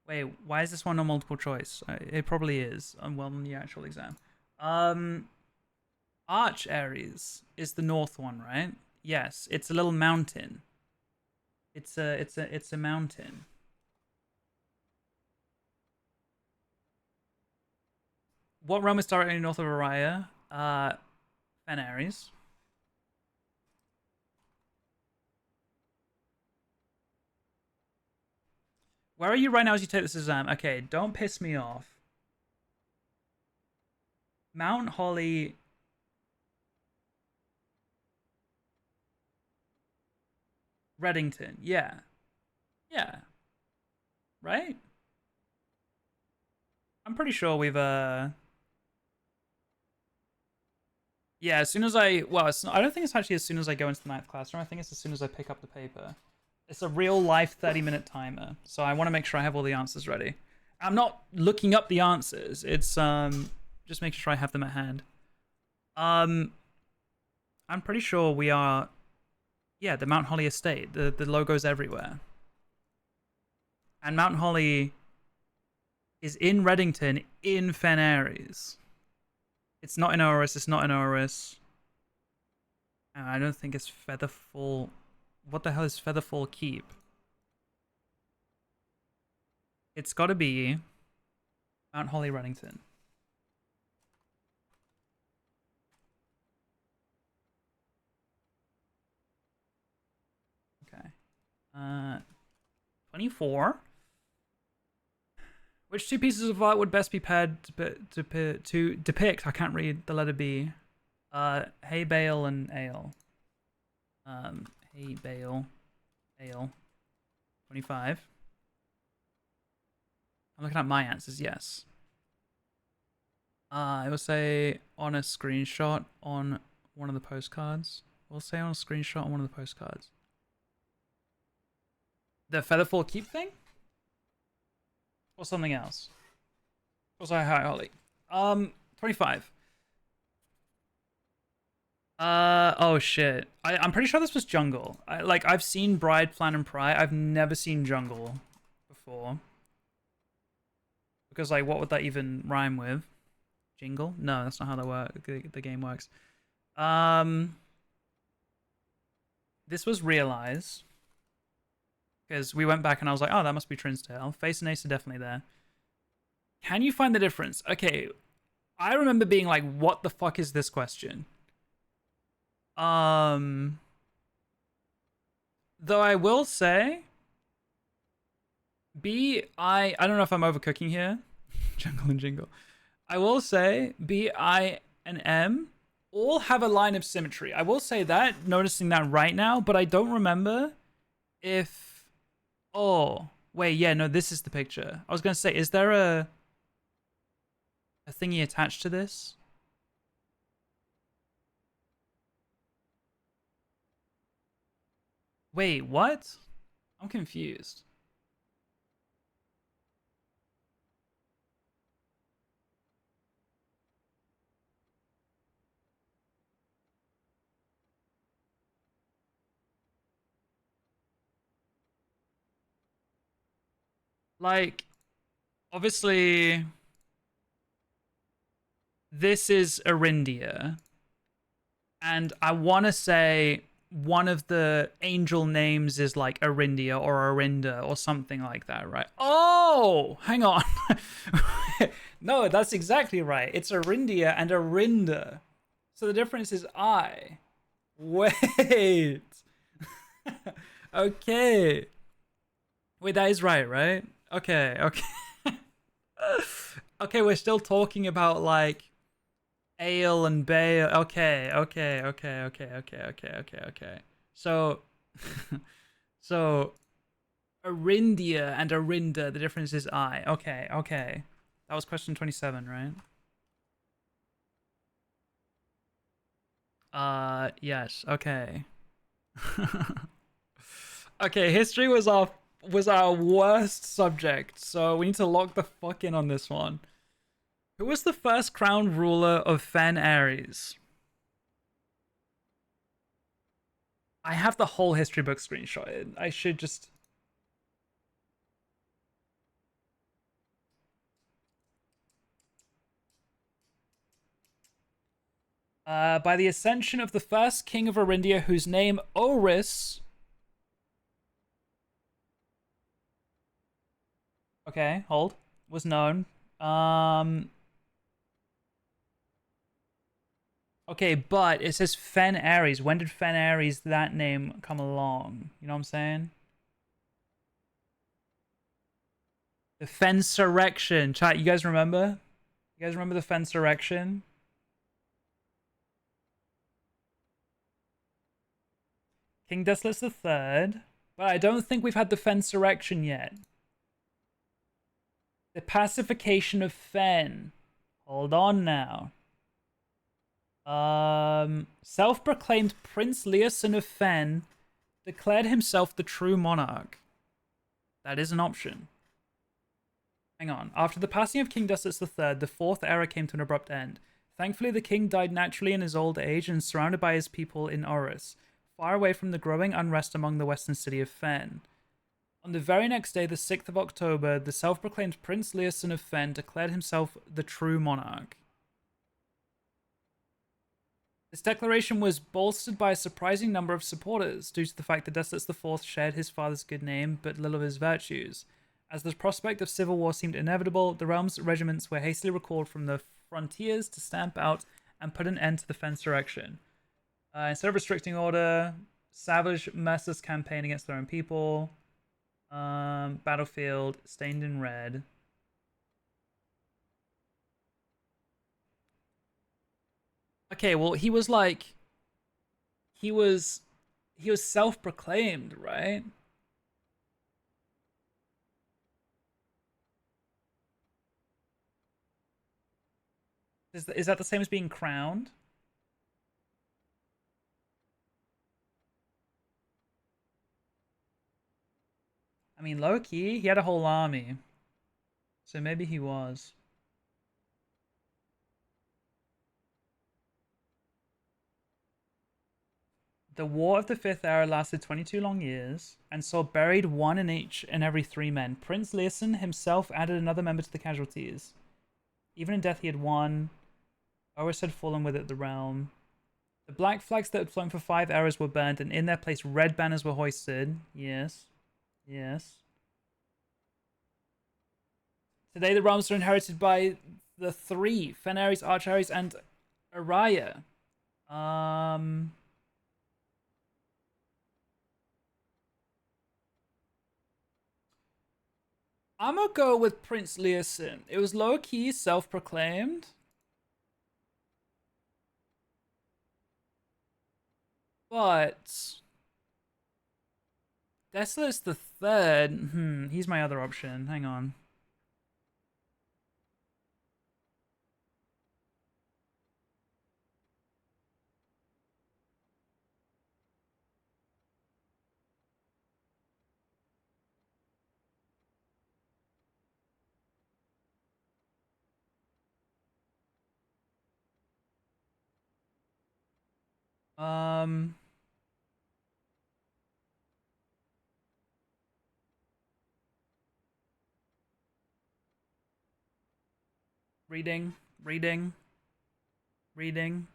Wait, why is this one not multiple choice? It probably is. Well, on the actual exam. Arch Ares is the north one, right? Yes, it's a little mountain. It's a mountain. What realm is directly north of Araya? Fen Ares. Where are you right now as you take this exam? Okay, don't piss me off. Mount Holly. Reddington. Yeah. Yeah. Right? I'm pretty sure we've yeah, as soon as I I don't think it's actually as soon as I go into the ninth classroom. I think it's as soon as I pick up the paper. It's a real life 30-minute timer, so I want to make sure I have all the answers ready. I'm not looking up the answers. It's just making sure I have them at hand. I'm pretty sure we are. Yeah, the Mount Holly estate. The logo's everywhere. And Mount Holly is in Reddington in Fen Ares. It's not in Oris. It's not in Oris. And I don't think it's Featherfall. What the hell is Featherfall Keep? It's got to be Mount Holly, Reddington. Okay. 24. Which two pieces of art would best be paired to depict? I can't read the letter B. Hay bale and ale. Hay bale, ale. 25. I'm looking at my answers. Yes. I will say on a screenshot on one of the postcards. We'll say on a screenshot on one of the postcards. The Featherfall Keep thing? Or something else? Also, hi, Holly. 25. Oh shit. I'm pretty sure this was Jungle. I've seen Bride, Plan, and Pry. I've never seen Jungle before. Because, like, what would that even rhyme with? Jingle? No, that's not how the game works. This was Realize. Because we went back and I was like, oh, that must be Trinsdale. Face and Ace are definitely there. Can you find the difference? Okay, I remember being like, what the fuck is this question? Though I will say, I don't know if I'm overcooking here. Jungle and Jingle. I will say B, I, and M all have a line of symmetry. I will say that, noticing that right now, but I don't remember if... Oh, wait, yeah, no, this is the picture. I was going to say, is there a thingy attached to this? Wait, what? I'm confused. Like, obviously, this is Arindia, and I want to say one of the angel names is like Arindia or Arinda or something like that, right? Oh, hang on. No, that's exactly right. It's Arindia and Arinda. So the difference is I. Wait. Okay. Wait, that is right, right? Okay, okay. Okay, we're still talking about like ale and bale. Okay, okay, okay, okay, okay, okay, okay, okay. So, so Arindia and Arinda, the difference is I. Okay, okay. That was question 27, right? Yes. Okay. Okay, history was our worst subject, so we need to lock the fuck in on this one. Who was the first crowned ruler of Fen Ares? I have the whole history book screenshotted. I should just. By the ascension of the first king of Arindia, whose name Oris. Okay, hold. Was known. Um. Okay, but it says Fen Ares. When did Fen Ares, that name, come along? You know what I'm saying? The Fensurrection. Chat, you guys remember? You guys remember the Fensurrection? King Desolus the Third. But I don't think we've had the Fensurrection yet. The pacification of Fen. Hold on now. Self-proclaimed Prince Leosin of Fen declared himself the true monarch. That is an option. Hang on. After the passing of King Desolus III, the fourth era came to an abrupt end. Thankfully, the king died naturally in his old age and surrounded by his people in Oris, far away from the growing unrest among the western city of Fen. On the very next day, the 6th of October, the self-proclaimed Prince Leosin of Fen declared himself the true monarch. This declaration was bolstered by a surprising number of supporters, due to the fact that Desolus IV shared his father's good name, but little of his virtues. As the prospect of civil war seemed inevitable, the realm's regiments were hastily recalled from the frontiers to stamp out and put an end to the Fensurrection. Instead of restricting order, savage, merciless campaign against their own people. Battlefield, stained in red. Okay, well, he was like, he was, he was self-proclaimed, right? Is that the same as being crowned? I mean, low key, he had a whole army, so maybe he was. The War of the Fifth Era lasted 22 long years and saw buried one in each and every three men. Prince Leosin himself added another member to the casualties. Even in death, he had one. Oris had fallen with it the realm. The black flags that had flown for 5 eras were burned, and in their place, red banners were hoisted. Yes. Yes. Today, the realms are inherited by the three Fen Ares, Arch Ares, and Araya. Um. I'm gonna go with Prince Leosin. It was low key, self proclaimed. But Desolus the Third, he's my other option. Hang on. Um, Reading, reading, reading.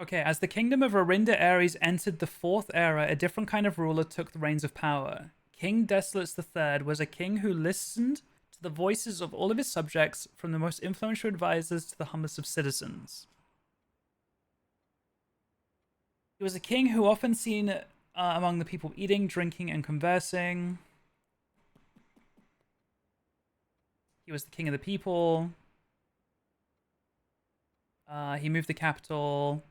Okay, as the kingdom of Orinda Ares entered the fourth era, a different kind of ruler took the reins of power. King Desolates III was a king who listened to the voices of all of his subjects, from the most influential advisors to the humblest of citizens. He was a king who often seen among the people eating, drinking, and conversing. He was the king of the people. He moved the capital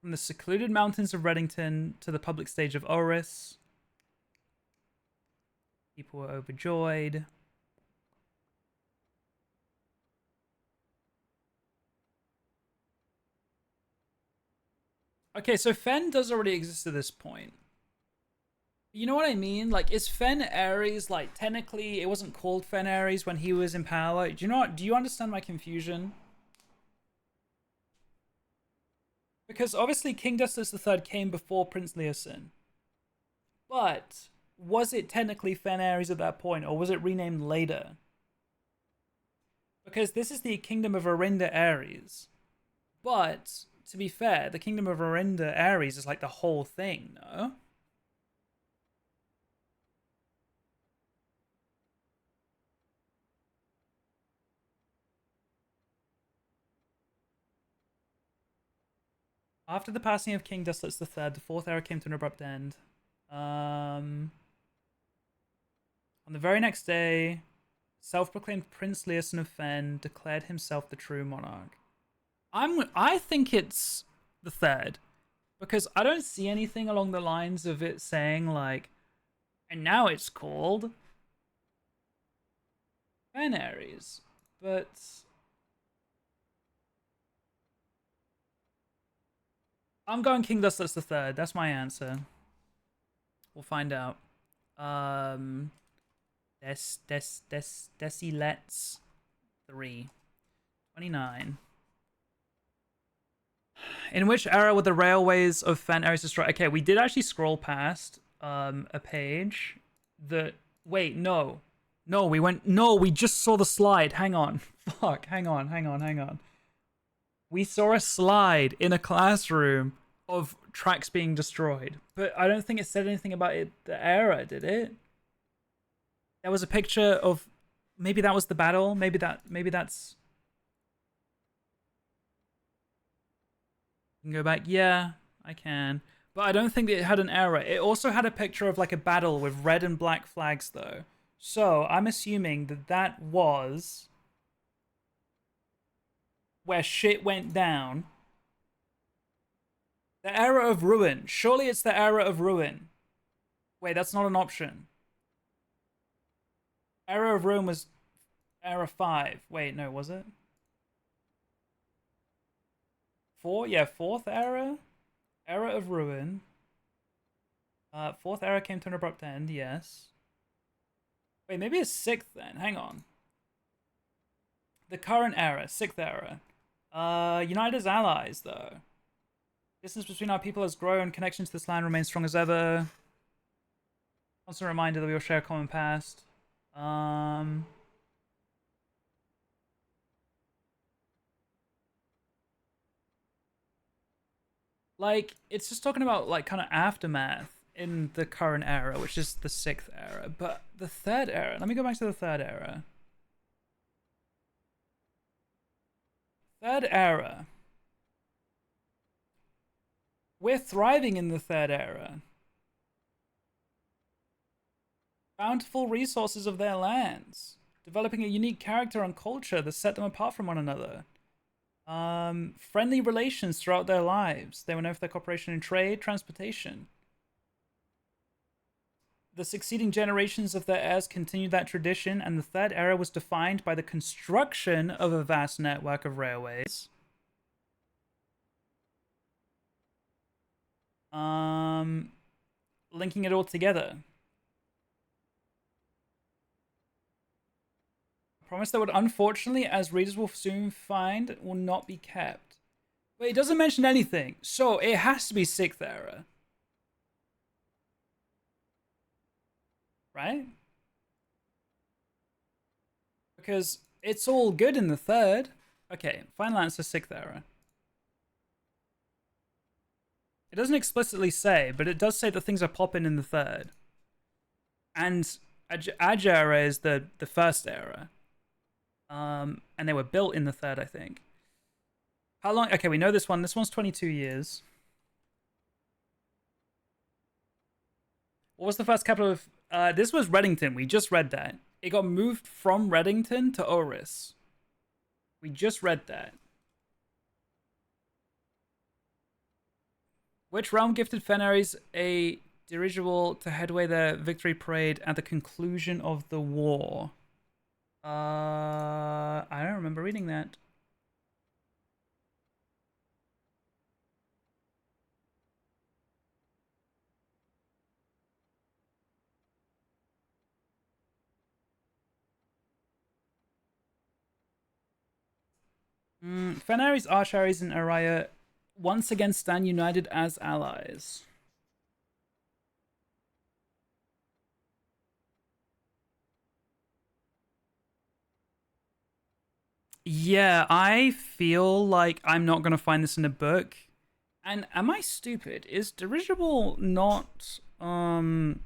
from the secluded mountains of Reddington to the public stage of Oris. People were overjoyed. Okay, so Fen does already exist at this point. You know what I mean? Like, is Fen Ares, like, technically it wasn't called Fen Ares when he was in power? Do you understand my confusion? Because obviously King Desolates III came before Prince Leosin. But was it technically Fen Ares at that point, or was it renamed later? Because this is the Kingdom of Orinda Ares. But, to be fair, the Kingdom of Orinda Ares is like the whole thing, no? After the passing of King Desolates III, the fourth era came to an abrupt end. On the very next day, self-proclaimed Prince Leosin of Fen declared himself the true monarch. I think it's the third, because I don't see anything along the lines of it saying like, and now it's called Fen Ares, but I'm going King Desolates the Third. That's my answer. We'll find out. Desilets 3. 29. In which era were the railways of Fen Ares destroyed? Okay, we did actually scroll past a page that. Wait, no. No, we just saw the slide. Hang on. Fuck, hang on. We saw a slide in a classroom of tracks being destroyed, but I don't think it said anything about it, the era, did it? There was a picture of, maybe that was the battle. Maybe that's. You can go back. Yeah, I can. But I don't think it had an era. It also had a picture of like a battle with red and black flags, though. So I'm assuming that was where shit went down. The era of ruin. Surely it's the era of ruin. Wait, that's not an option. Era of ruin was era 5. Wait, no, was it? 4? Yeah, 4th era. Era of ruin. 4th era came to an abrupt end, yes. Wait, maybe it's 6th then. Hang on. The current era, 6th era. United as allies, though. Distance between our people has grown. Connection to this land remains strong as ever. Constant reminder that we all share a common past. Like, it's just talking about, like, kind of aftermath in the current era, which is the 6th era. But the 3rd era, let me go back to the 3rd era. 3rd era. We're thriving in the 3rd era. Bountiful resources of their lands. Developing a unique character and culture that set them apart from one another. Friendly relations throughout their lives. They were known for their cooperation in trade, transportation. The succeeding generations of their heirs continued that tradition, and the 3rd era was defined by the construction of a vast network of railways. Linking it all together. A promise that would, unfortunately, as readers will soon find, will not be kept. But it doesn't mention anything, so it has to be 6th era. Right? Because it's all good in the 3rd. Okay, final answer, 6th era. It doesn't explicitly say, but it does say that things are popping in the 3rd. And Adj era is the 1st era. And they were built in the 3rd, I think. How long? Okay, we know this one. This one's 22 years. What was the first capital of... this was Reddington. We just read that. It got moved from Reddington to Oris. We just read that. Which realm gifted Fenaries a dirigible to headway their victory parade at the conclusion of the war? I don't remember reading that. Fenaries, Archaries, and Araya once again stand united as allies. Yeah, I feel like I'm not going to find this in a book. And am I stupid? Is dirigible not that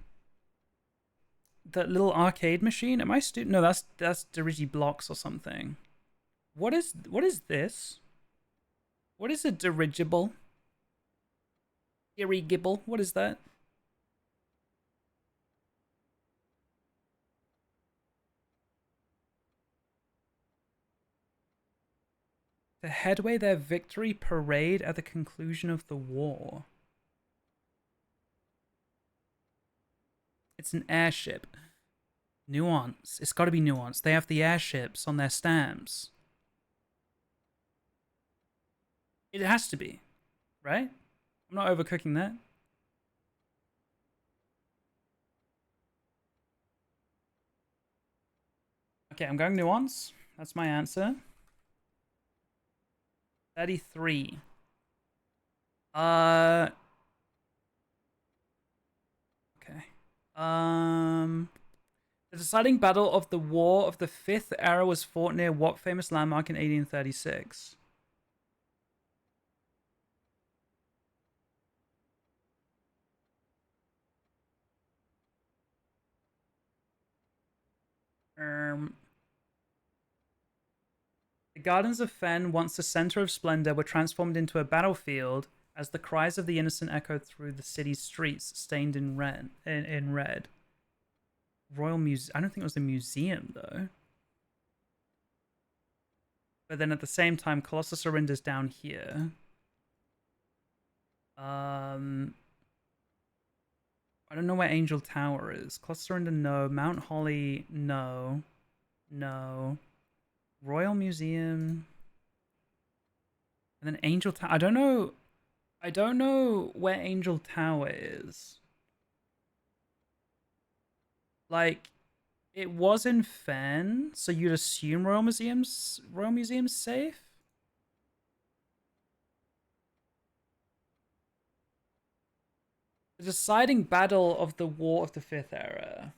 little arcade machine? Am I stupid? No, that's Dirigiblocks or something. What is this? What is a dirigible? Dirigible? What is that? To headway their victory parade at the conclusion of the war. It's an airship. Nuance. It's got to be nuance. They have the airships on their stamps. It has to be, right? I'm not overcooking that. Okay, I'm going nuance. That's my answer. 33. Okay. The deciding battle of the War of the 5th Era was fought near what famous landmark in 1836? The Gardens of Fen, once the center of splendor, were transformed into a battlefield as the cries of the innocent echoed through the city's streets, stained in red. Royal Museum. I don't think it was a museum though. But then at the same time, Colossus Orinda's down here. I don't know where Angel Tower is. Colossus Orinda, no. Mount Holly, no. No. Royal Museum. And then Angel Tower. I don't know where Angel Tower is. Like, it was in Fen, so you'd assume Royal Museum's safe. The deciding battle of the War of the 5th Era.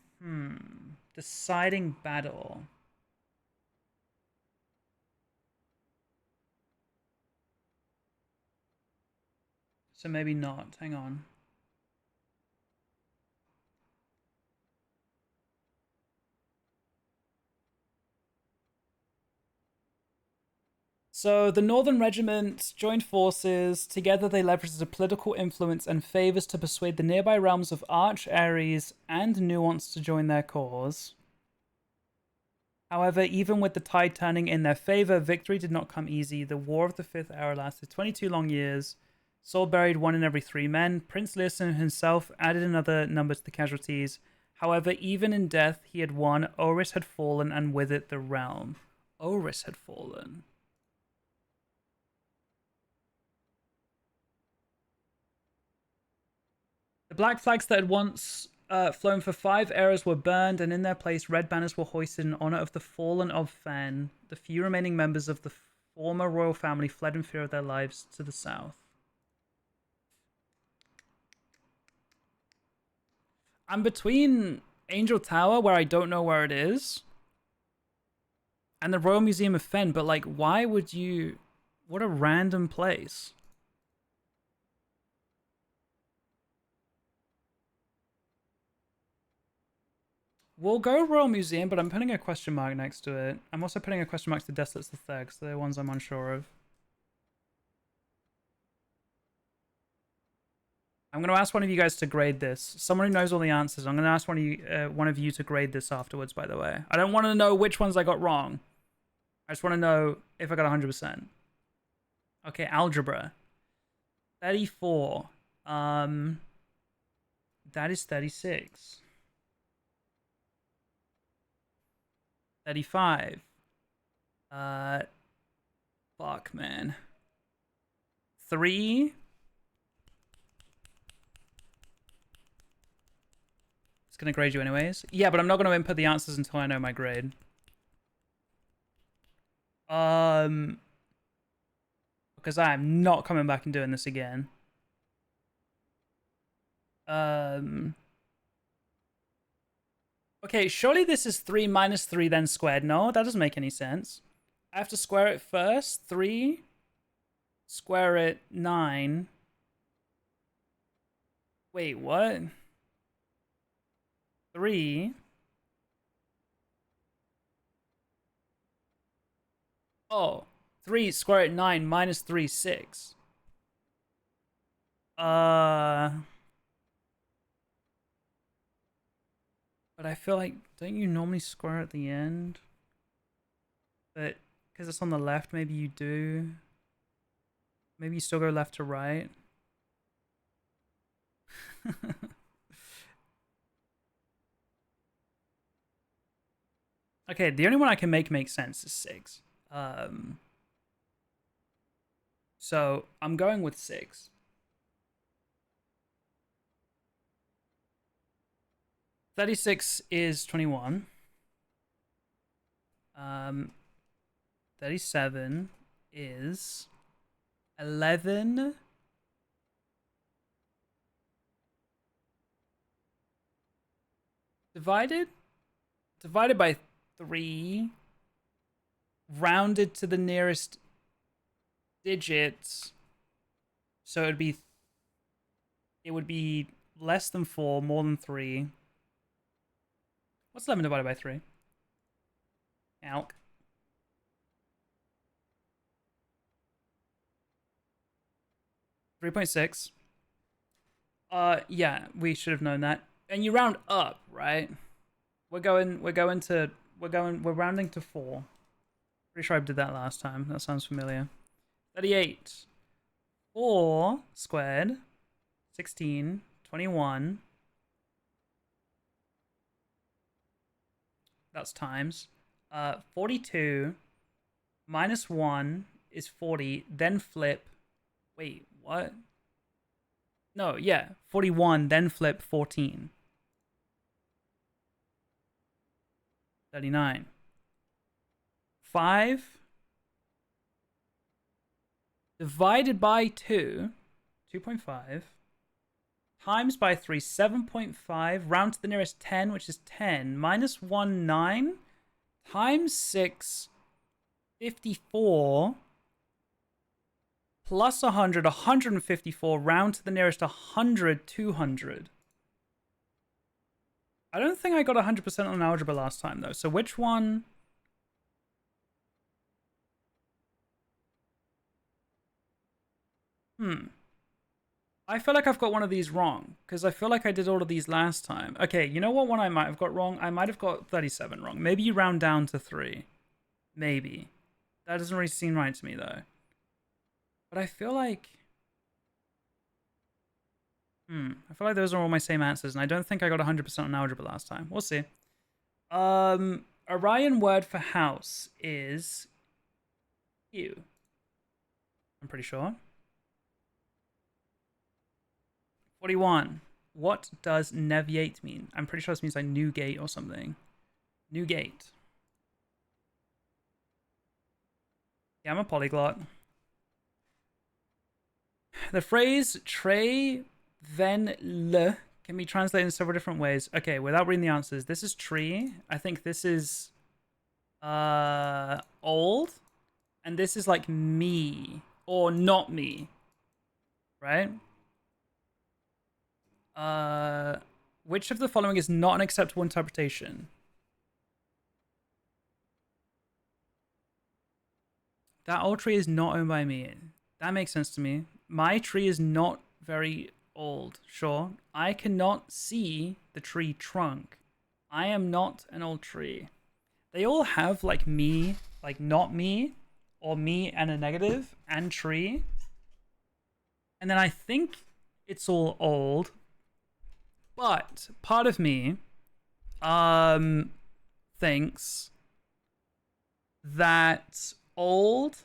Deciding battle. So maybe not. Hang on. So the Northern Regiment joined forces. Together they leveraged their political influence and favors to persuade the nearby realms of Arch, Ares, and Nuance to join their cause. However, even with the tide turning in their favor, victory did not come easy. The War of the 5th Era lasted 22 long years. Saul buried 1 in every 3 men. Prince Learson himself added another number to the casualties. However, even in death, he had won. Oris had fallen, and with it, the realm. Oris had fallen. The black flags that had once flown for 5 eras were burned, and in their place, red banners were hoisted in honor of the fallen of Fen, the few remaining members of the former royal family fled in fear of their lives to the south. I'm between Angel Tower, where I don't know where it is, and the Royal Museum of Fen, but like, why would you... What a random place. We'll go Royal Museum, but I'm putting a question mark next to it. I'm also putting a question mark to Desolate's the Third, because they're the ones I'm unsure of. I'm going to ask one of you guys to grade this. Someone who knows all the answers. I'm going to ask one of you to grade this afterwards, by the way. I don't want to know which ones I got wrong. I just want to know if I got 100%. Okay, algebra. 34. That is 36. 35. Fuck, man. 3. It's going to grade you anyways. Yeah, but I'm not going to input the answers until I know my grade. Because I am not coming back and doing this again. Okay, surely this is 3 minus 3 then squared. No, that doesn't make any sense. I have to square it first. 3. Square it 9. Wait, what? 3. Oh, 3 square it 9 minus 3, 6. But I feel like, don't you normally square at the end? But because it's on the left, maybe you do. Maybe you still go left to right. Okay, the only one I can make sense is 6. So I'm going with 6. 36 is 21. 37 is 11. Divided by 3. Rounded to the nearest digits. So it would be less than 4, more than 3. What's 11 divided by 3? Alk. 3.6. Yeah, we should have known that. And you round up, right? We're rounding to 4. Pretty sure I did that last time. That sounds familiar. 38. 4 squared. 16. 21. That's times. 42 minus 1 is 40. Then flip. Wait, what? No, yeah. 41, then flip 14. 39. 5 divided by 2, 2.5, times by 3, 7.5, round to the nearest 10, which is 10, minus 1, 9, times 6, 54, plus 100, 154, round to the nearest 100, 200. I don't think I got 100% on algebra last time, though. So which one? I feel like I've got one of these wrong, because I feel like I did all of these last time. Okay, you know what one I might have got wrong? I might have got 37 wrong. Maybe you round down to 3. Maybe. That doesn't really seem right to me, though. But I feel like... I feel like those are all my same answers, and I don't think I got 100% on algebra last time. We'll see. Orion word for house is... Q. I'm pretty sure. 41. What does neviate mean? I'm pretty sure this means like new gate or something. New gate. Yeah, I'm a polyglot. The phrase tray then le can be translated in several different ways. Okay, without reading the answers, this is tree. I think this is old, and this is like me or not me, right? Which of the following is not an acceptable interpretation? That old tree is not owned by me. That makes sense to me. My tree is not very old, sure. I cannot see the tree trunk. I am not an old tree. They all have like me, like not me, or me and a negative, and tree. And then I think it's all old. But part of me thinks that old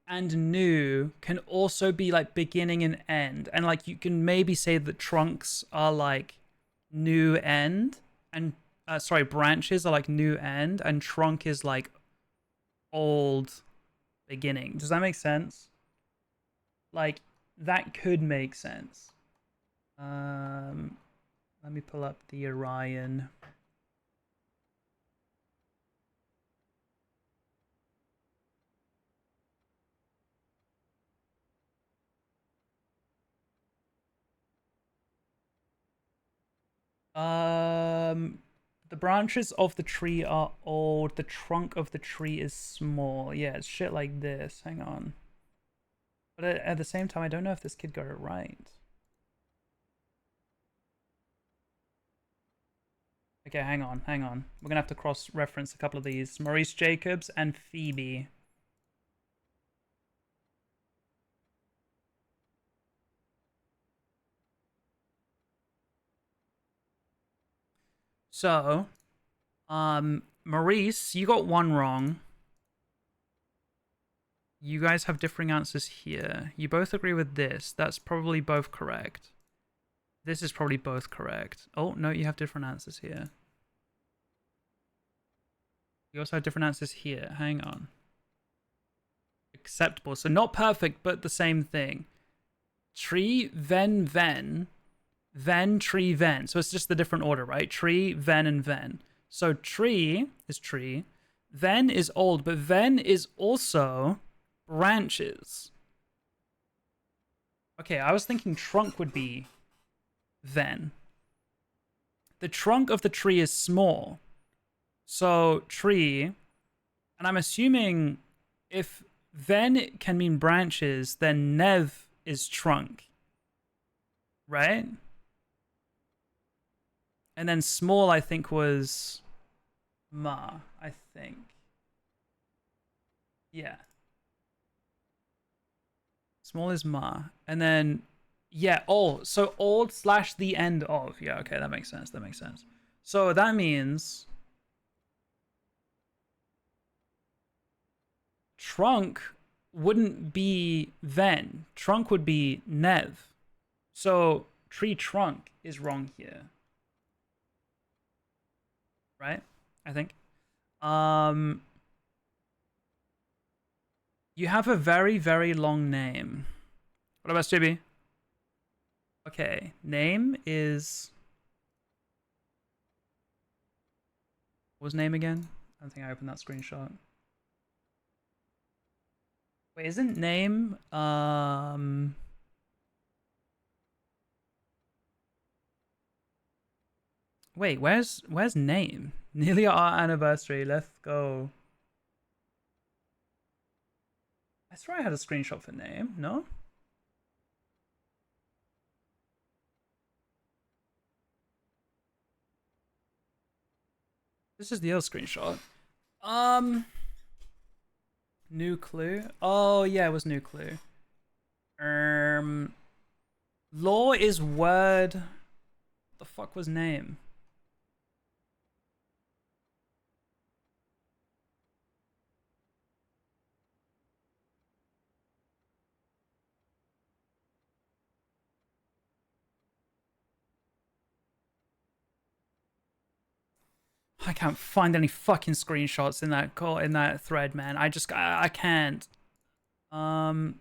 and new can also be like beginning and end, and like you can maybe say that trunks are like new end, and sorry, branches are like new end, and trunk is like old beginning. Does that make sense? Like that could make sense. Let me pull up the Orion. The branches of the tree are old. The trunk of the tree is small. Yeah, it's shit like this. Hang on. But at the same time, I don't know if this kid got it right. Okay, hang on. We're gonna have to cross-reference a couple of these. Maurice Jacobs and Phoebe. So, Maurice, you got one wrong. You guys have differing answers here. You both agree with this. That's probably both correct. This is probably both correct. Oh, no, you have different answers here. You also have different answers here. Hang on. Acceptable. So not perfect, but the same thing. Tree, ven, tree, ven. So it's just the different order, right? Tree, ven, and ven. So tree is tree. Ven is old, but ven is also branches. Okay, I was thinking trunk would be ven. The trunk of the tree is small. So tree, and I'm assuming if ven can mean branches, then nev is trunk, right? And then small, I think, was ma, I think. Yeah. Small is ma. And then, yeah, oh, so old slash the end of. Yeah, okay, that makes sense. So that means trunk wouldn't be ven. Trunk would be nev. So tree trunk is wrong here. Right? I think. You have a very, very long name. What about Stubby? Okay, name is... What was name again? I don't think I opened that screenshot. Wait, isn't name... Wait, where's name? Nearly our anniversary. Let's go. I swear I had a screenshot for name. No? This is the other screenshot. New clue. Oh yeah, it was new clue. Law is word. What the fuck was name? I can't find any fucking screenshots in that thread, man. I can't. Oh,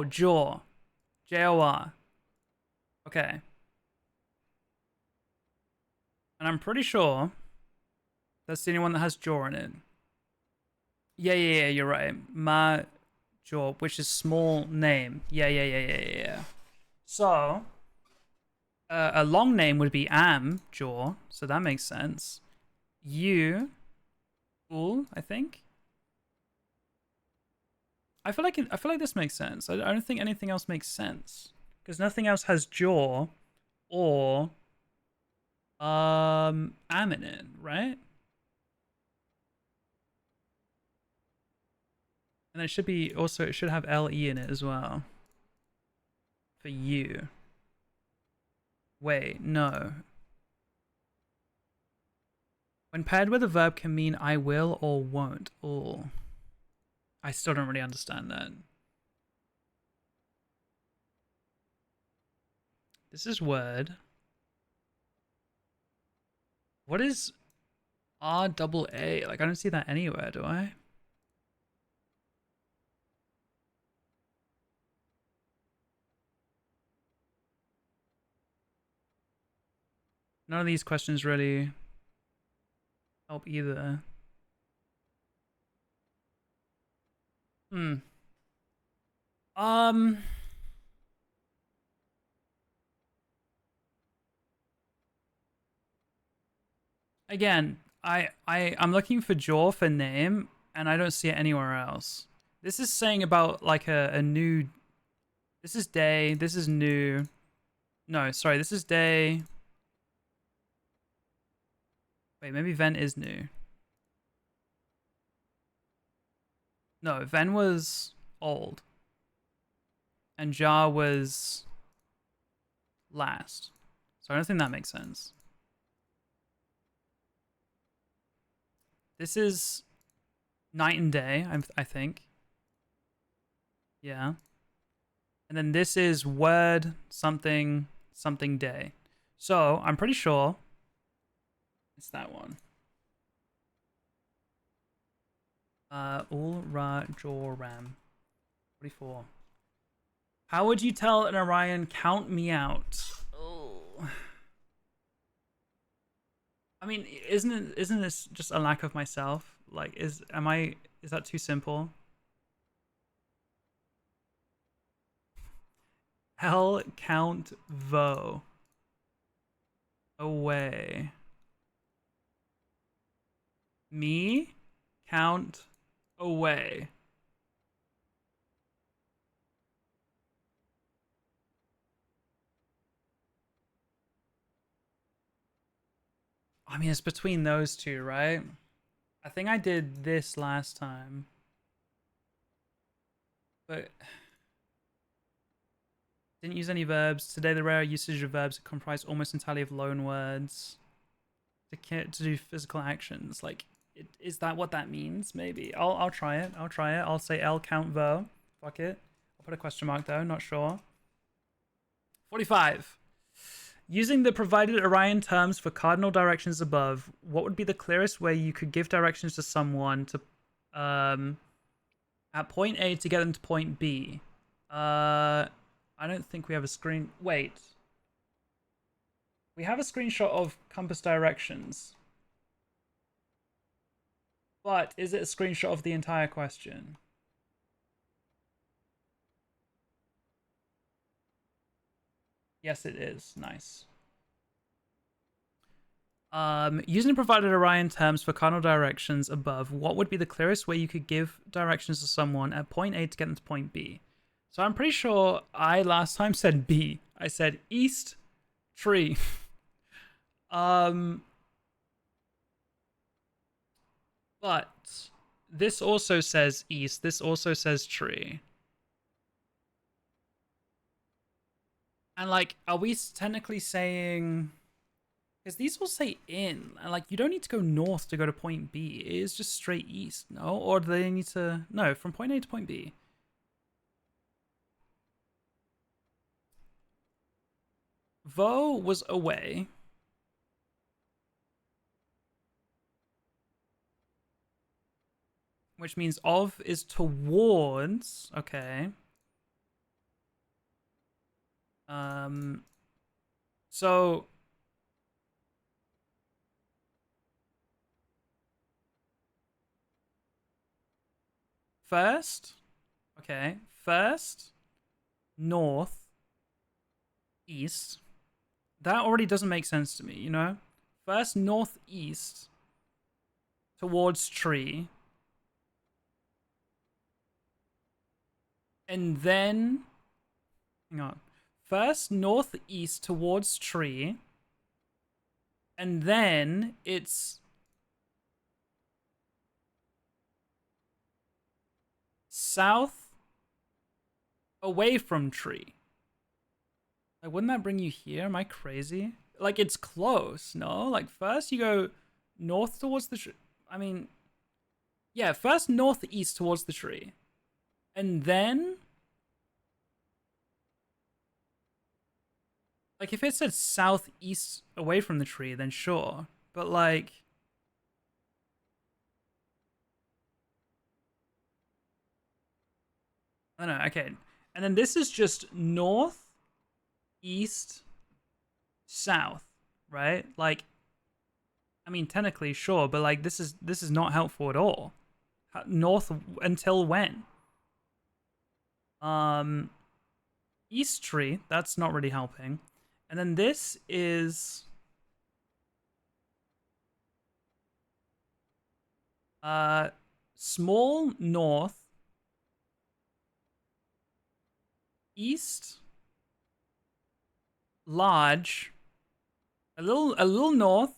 jaw. J-O-R. Okay. And I'm pretty sure that's the only one that has jaw in it. Yeah, you're right. Ma jaw, which is small name. Yeah. So, a long name would be am jaw, so that makes sense. You, ul, I think. I feel like this makes sense. I don't think anything else makes sense because nothing else has jaw or am in it, right? And it should be also it should have le in it as well for you. Wait, no. When paired with a verb can mean I will or won't. Oh, I still don't really understand that. This is word. What is RAA? Like, I don't see that anywhere, do I? None of these questions really help either. Hmm. Um. Again, I'm looking for jaw for name, and I don't see it anywhere else. This is saying about like a new. This is day. This is new. No, sorry. This is day. Wait, maybe Ven is new. No, Ven was old, and Jar was last. So I don't think that makes sense. This is night and day, I think. Yeah. And then this is word something something day. So I'm pretty sure it's that one. Ul Ra Joram. 44. How would you tell an Orion count me out? Oh. I mean, isn't this just a lack of myself? Like, is that too simple? Hell count vo away. Me count away. I mean, it's between those two, right? I think I did this last time. But didn't use any verbs. Today, the rare usage of verbs comprise almost entirely of loan words to do physical actions. Like, is that what that means? Maybe. I'll try it. I'll say L count vo. Fuck it. I'll put a question mark though. Not sure. 45. Using the provided Orion terms for cardinal directions above, what would be the clearest way you could give directions to someone to at point A to get them to point B? I don't think we have a screen. Wait. We have a screenshot of compass directions. But is it a screenshot of the entire question? Yes, it is. Nice. Using the provided Orion terms for cardinal directions above, what would be the clearest way you could give directions to someone at point A to get them to point B? So I'm pretty sure I last time said B. I said east tree. But this also says east. This also says tree. And like, are we technically saying? Because these all say in, and like, you don't need to go north to go to point B. It is just straight east, no? Or do they need to? No, from point A to point B. Vo was away. which means of is towards. Okay. So first, okay, first north east. That already doesn't make sense to me, you know? First northeast towards tree. And then hang on. First northeast towards tree. And then it's south away from tree. Like, wouldn't that bring you here? Am I crazy? Like, it's close, no? Like, first you go north towards the tree. I mean, yeah, first northeast towards the tree. And then, like, if it said southeast away from the tree, then sure. But, like, I don't know. Okay. And then this is just north, east, south, right? Like, I mean, technically, sure, but like this is not helpful at all. North until when? East tree, that's not really helping. And then this is small north, east, large, a little north,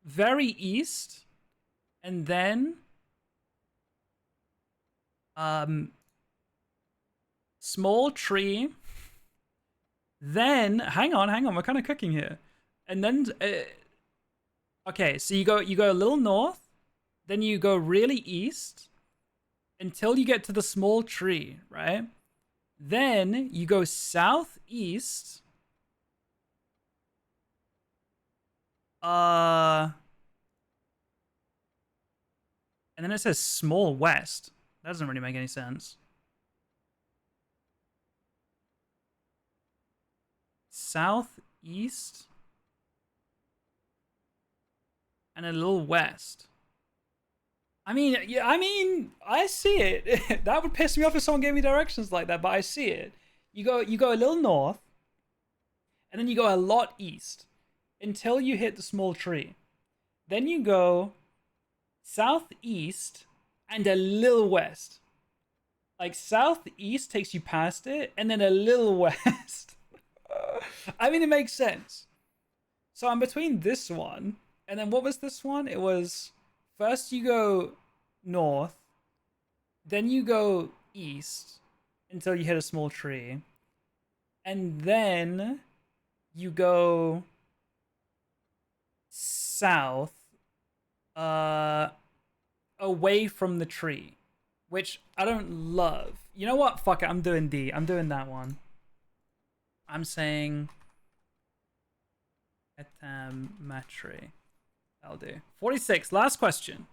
very east, and then small tree. Then hang on, we're kind of cooking here. And then okay, so you go a little north, then you go really east until you get to the small tree, right? Then you go southeast. And then it says small west. That doesn't really make any sense. Southeast and a little west. I mean, yeah, I see it. That would piss me off if someone gave me directions like that, but I see it. You go a little north, and then you go a lot east until you hit the small tree. Then you go southeast and a little west. Like southeast takes you past it, and then a little west. I mean, it makes sense. So I'm between this one, and then what was this one? It was first you go north, then you go east until you hit a small tree, and then you go south away from the tree, which I don't love. You know what? Fuck it. I'm doing D. I'm doing that one. I'm saying etametry. That'll do. 46. Last question.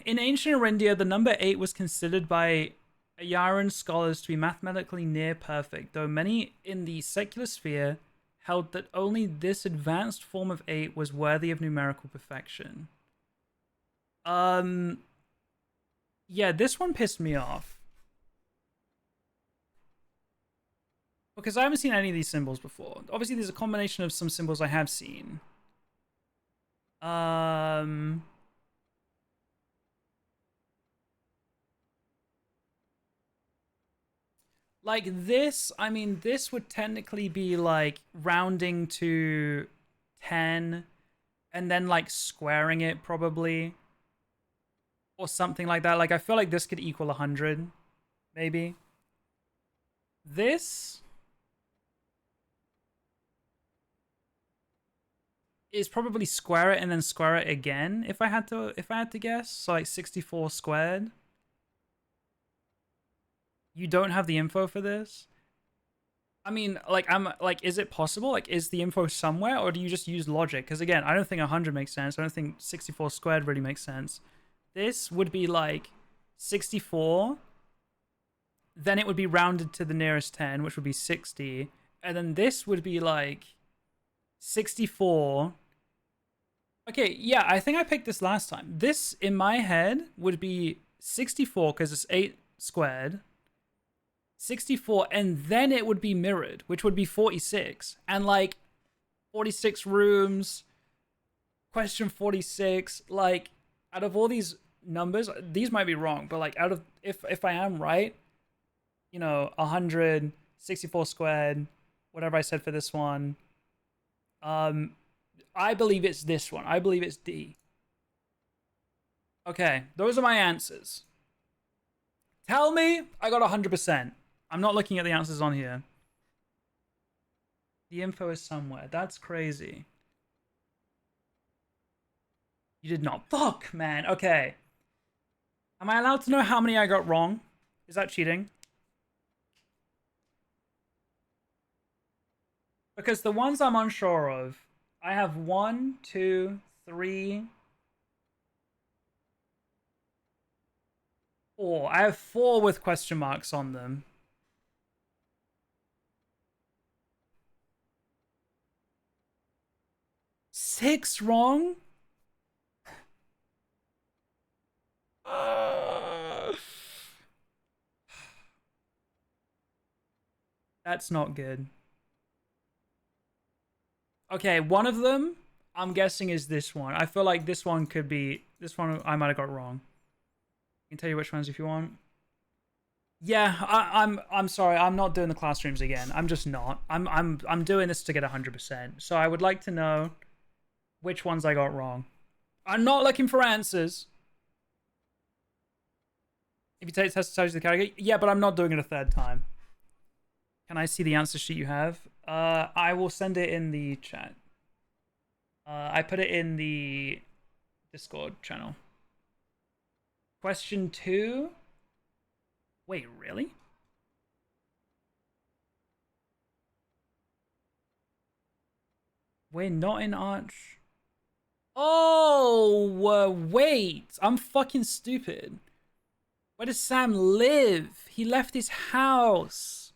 In ancient Arindia, the number 8 was considered by Ayaran scholars to be mathematically near perfect, though many in the secular sphere held that only this advanced form of 8 was worthy of numerical perfection. Yeah, this one pissed me off. Because I haven't seen any of these symbols before. Obviously, there's a combination of some symbols I have seen. Like this, I mean, this would technically be like rounding to 10 and then like squaring it probably. Or something like that. Like, I feel like this could equal 100, maybe. This is probably square it and then square it again if I had to guess. So like 64 squared. You don't have the info for this? I mean, like, is it possible? Like, is the info somewhere, or do you just use logic? Because again, I don't think 100 makes sense. I don't think 64 squared really makes sense. this would be like 64. Then it would be rounded to the nearest 10, which would be 60. And then this would be like 64. Okay, yeah, I think I picked this last time. This, in my head, would be 64 because it's 8 squared. 64, and then it would be mirrored, which would be 46. And like 46 rooms, question 46, like out of all these numbers, these might be wrong, but like out of if I am right, you know, 164 squared, whatever I said for this one, I believe it's this one. I believe it's D. Okay, those are my answers. Tell me I got 100%. I'm not looking at the answers on here. The info is somewhere. That's crazy. You did not. Fuck, man. Okay. Am I allowed to know how many I got wrong? Is that cheating? Because the ones I'm unsure of, I have 1, 2, 3, 4. I have 4 with question marks on them. 6 wrong? That's not good. Okay, one of them I'm guessing is this one. I feel like this one could be this one. I might have got wrong. I can tell you which ones if you want. Yeah, I'm sorry. I'm not doing the classrooms again. I'm just not. I'm doing this to get 100%. So I would like to know which ones I got wrong. I'm not looking for answers. If you take the test, it tells you the category. Yeah, but I'm not doing it a third time. Can I see the answer sheet you have? I will send it in the chat. I put it in the Discord channel. Question 2. Wait, really? We're not in Arch. Oh, wait. I'm fucking stupid. Where does Sam live? He left his house.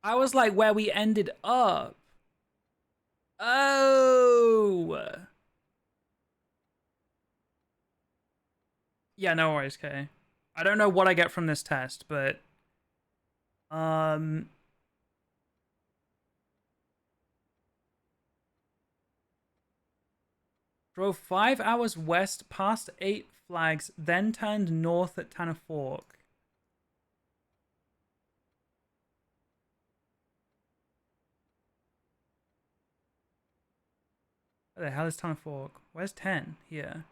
I was like where we ended up. Oh. Yeah, no worries, Kay. I don't know what I get from this test, but drove 5 hours west past 8 flags, then turned north at Tanner Fork. Where the hell is Tanner Fork? Where's 10? Here.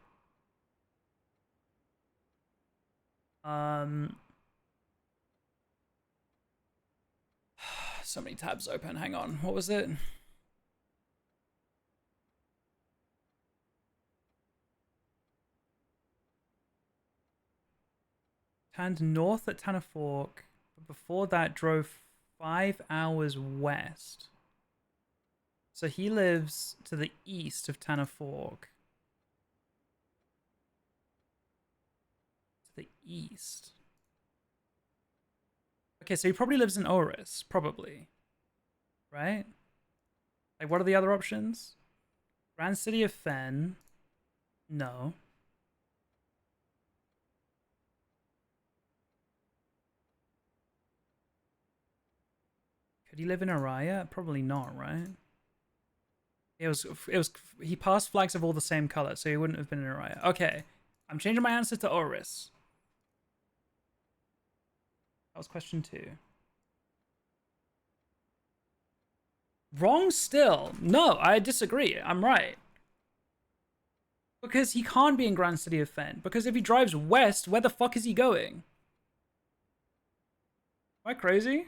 So many tabs open. Hang on. What was it? Turned north at Tanner Fork, but before that drove 5 hours west. So he lives to the east of Tanner Fork. To the east. Okay, so he probably lives in Oris, probably. Right? Like, what are the other options? Grand City of Fen. No. Could he live in Araya? Probably not, right? He passed flags of all the same color, so he wouldn't have been in Araya. Okay. I'm changing my answer to Oris. That was question 2. Wrong still. No, I disagree. I'm right. Because he can't be in Grand City of Fen. Because if he drives west, where the fuck is he going? Am I crazy?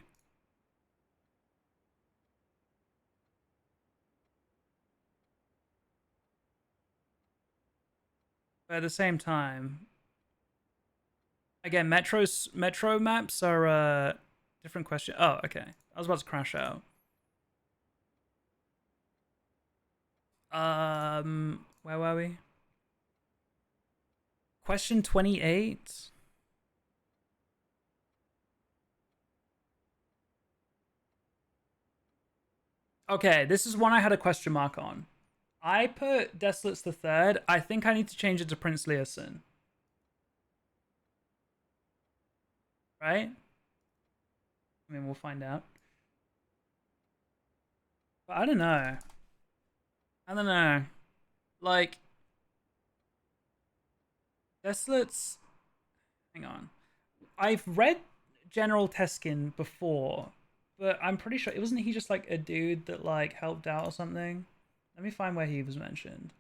But at the same time, again, metro maps are a different question. Oh, okay. I was about to crash out. Where were we? Question 28. Okay, this is one I had a question mark on. I put Desolates the Third. I think I need to change it to Prince Leosin. Right? I mean, we'll find out. But I don't know. I don't know. Like, Desolates. Hang on. I've read General Teskin before, but I'm pretty sure it wasn't he just like a dude that like helped out or something. Let me find where he was mentioned.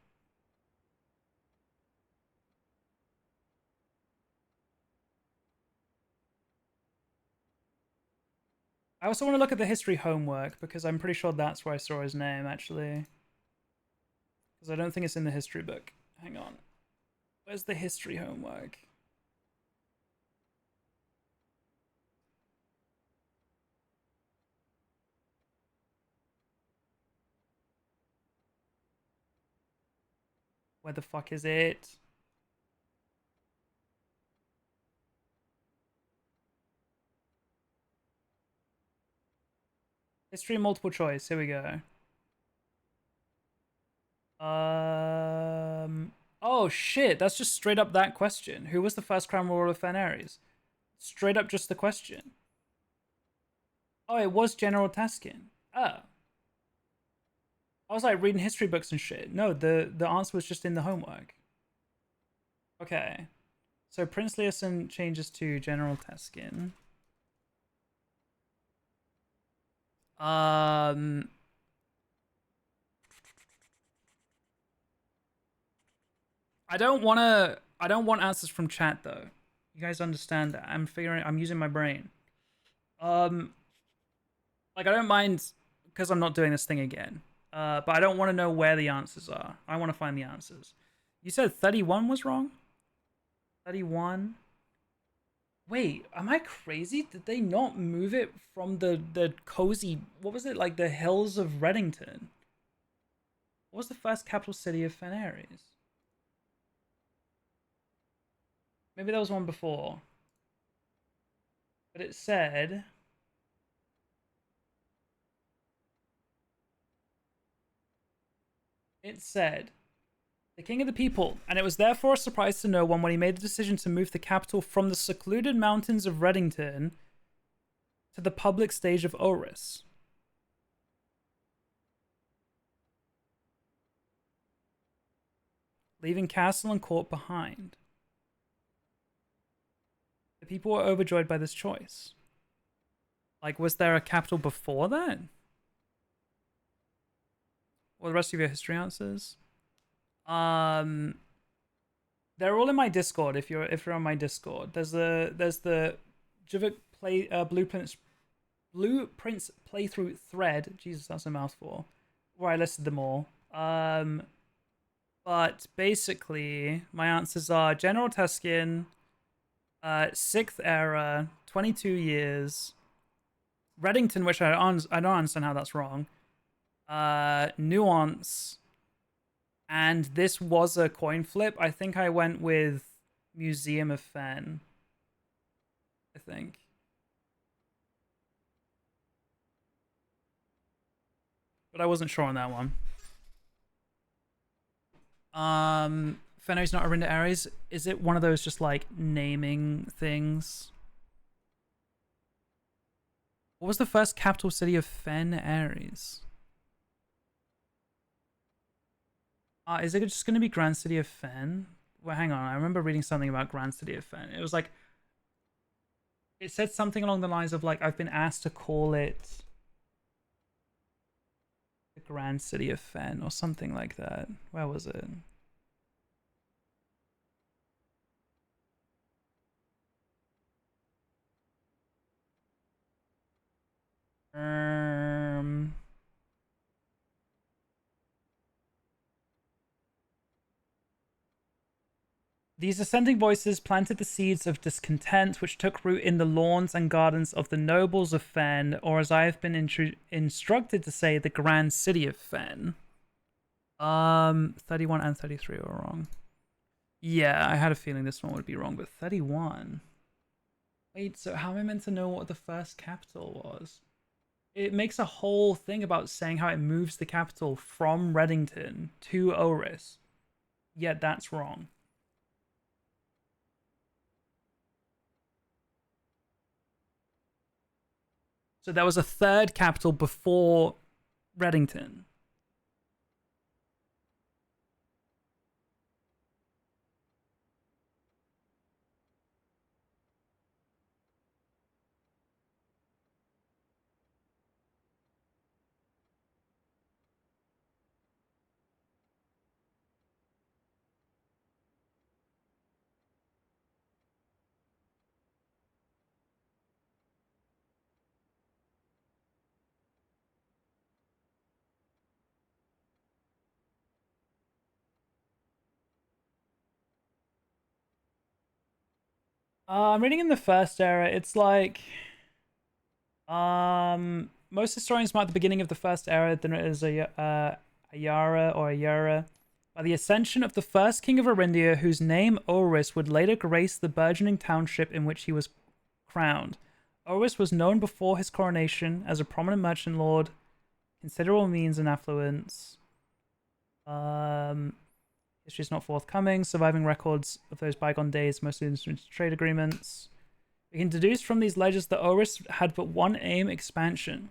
I also want to look at the history homework because I'm pretty sure that's where I saw his name actually. Because I don't think it's in the history book. Hang on. Where's the history homework? Where the fuck is it? History multiple choice. Here we go. Oh shit, that's just straight up that question. Who was the first crown ruler of Fenares? Straight up just the question. Oh, it was General Taskin. Oh. I was like reading history books and shit. No, the answer was just in the homework. Okay. So Prince Leosin changes to General Taskin. I don't want answers from chat though. You guys understand that. I'm using my brain. Like I don't mind because I'm not doing this thing again. But I don't want to know where the answers are. I want to find the answers. You said 31 was wrong? 31? Wait, am I crazy? Did they not move it from the cozy, what was it, like the hills of Reddington? What was the first capital city of Fenares? Maybe there was one before. But it said... It said... The king of the people, and it was therefore a surprise to no one when he made the decision to move the capital from the secluded mountains of Reddington to the public stage of Oris. Leaving castle and court behind. The people were overjoyed by this choice. Like, was there a capital before that? Or the rest of your history answers? They're all in my Discord. If you're on my Discord, there's the jvckk blueprints playthrough thread. Jesus, that's a mouthful. Where I listed them all. But basically, my answers are General Tuskin, 6th era, 22 years, Reddington, which I don't understand how that's wrong. Nuance. And this was a coin flip. I think I went with Museum of Fen. I think. But I wasn't sure on that one. Fenno's not Arinda Ares. Is it one of those just like naming things? What was the first capital city of Fen Ares? Is it just going to be Grand City of Fen? Well, hang on. I remember reading something about Grand City of Fen. It was like... It said something along the lines of, like, I've been asked to call it... the Grand City of Fen, or something like that. Where was it? These ascending voices planted the seeds of discontent which took root in the lawns and gardens of the nobles of Fen, or as I have been instructed to say, the grand city of Fen. 31 and 33 were wrong. Yeah, I had a feeling this one would be wrong, but 31. Wait, so how am I meant to know what the first capital was? It makes a whole thing about saying how it moves the capital from Reddington to Oris. Yet that's wrong. So there was a third capital before Reddington. I'm reading in the first era. It's like most historians mark the beginning of the first era than it is a Yara or a Yara by the ascension of the first king of Arindia, whose name Oris would later grace the burgeoning township in which he was crowned. Oris was known before his coronation as a prominent merchant lord, considerable means and affluence. History is not forthcoming. Surviving records of those bygone days, mostly in trade agreements. We can deduce from these ledgers that Oris had but one aim: expansion.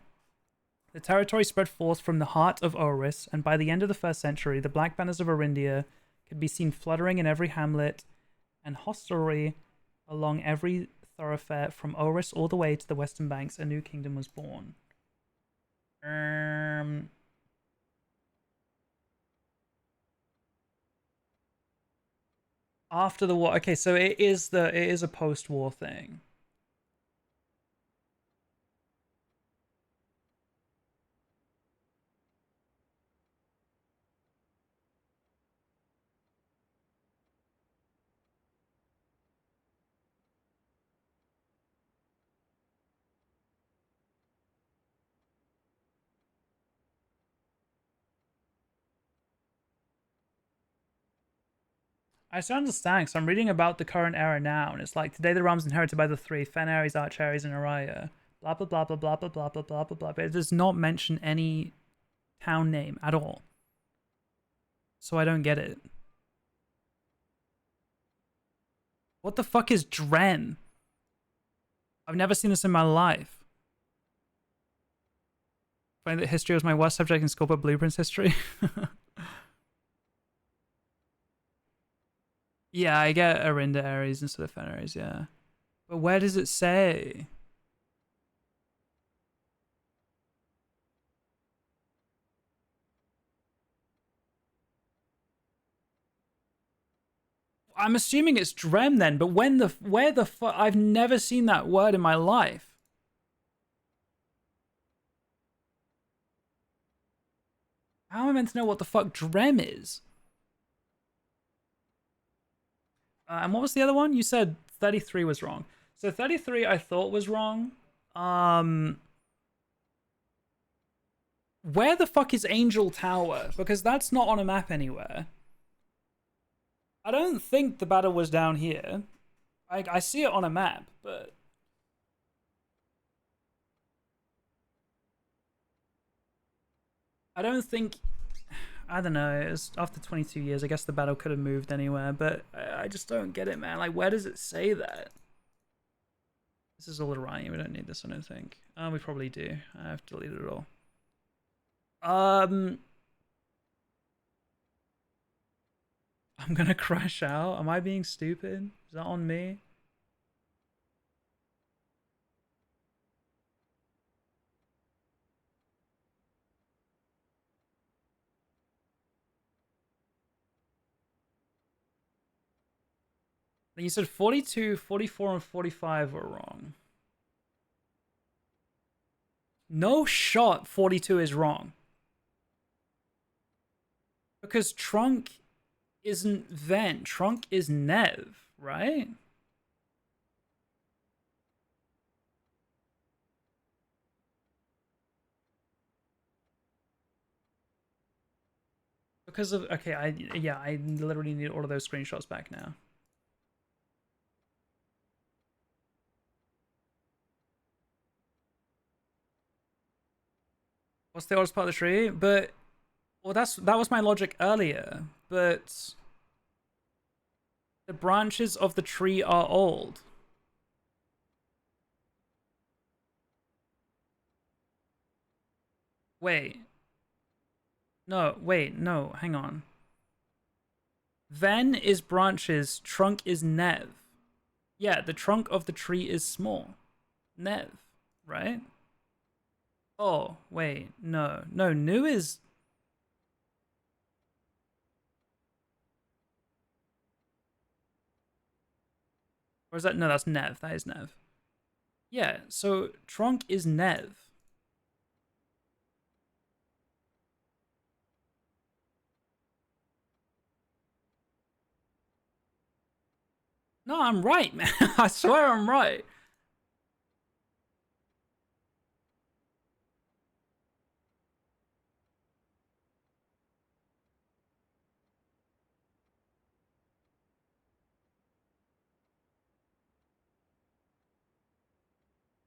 The territory spread forth from the heart of Oris, and by the end of the first century, the black banners of Arindia could be seen fluttering in every hamlet and hostelry along every thoroughfare from Oris all the way to the western banks. A new kingdom was born. After the war. Okay, so it is a post-war thing. I still understand because I'm reading about the current era now, and it's like today the realms inherited by the three Fen Ares, Arch Ares, and Araya. Blah blah blah blah blah blah blah blah blah blah blah. But it does not mention any town name at all, so I don't get it. What the fuck is Dren? I've never seen this in my life. I find that history was my worst subject in school, but blueprints history. Yeah, I get Arinda Ares instead of Fen Ares, yeah. But where does it say? I'm assuming it's Drem then, but where the fuck? I've never seen that word in my life. How am I meant to know what the fuck Drem is? And what was the other one? You said 33 was wrong. So 33 I thought was wrong. Where the fuck is Angel Tower? Because that's not on a map anywhere. I don't think the battle was down here. I see it on a map, but I don't think. I don't know. It's after 22 years. I guess the battle could have moved anywhere, but I just don't get it, man. Like, where does it say that? This is all Orion. We don't need this, I don't think. We probably do. I have deleted it all. I'm gonna crash out. Am I being stupid? Is that on me? Then you said 42, 44, and 45 were wrong. No shot 42 is wrong. Because Trunk isn't Ven. Trunk is Nev, right? Because of, okay, I literally need all of those screenshots back now. What's the oldest part of the tree? But, well, that was my logic earlier. But the branches of the tree are old. Wait. No, hang on. Ven is branches, trunk is nev. Yeah, the trunk of the tree is small. Nev, right? Oh, wait, no. No, new is... Or is that... No, that's nev. That is nev. Yeah, so trunk is nev. No, I'm right, man. I swear I'm right.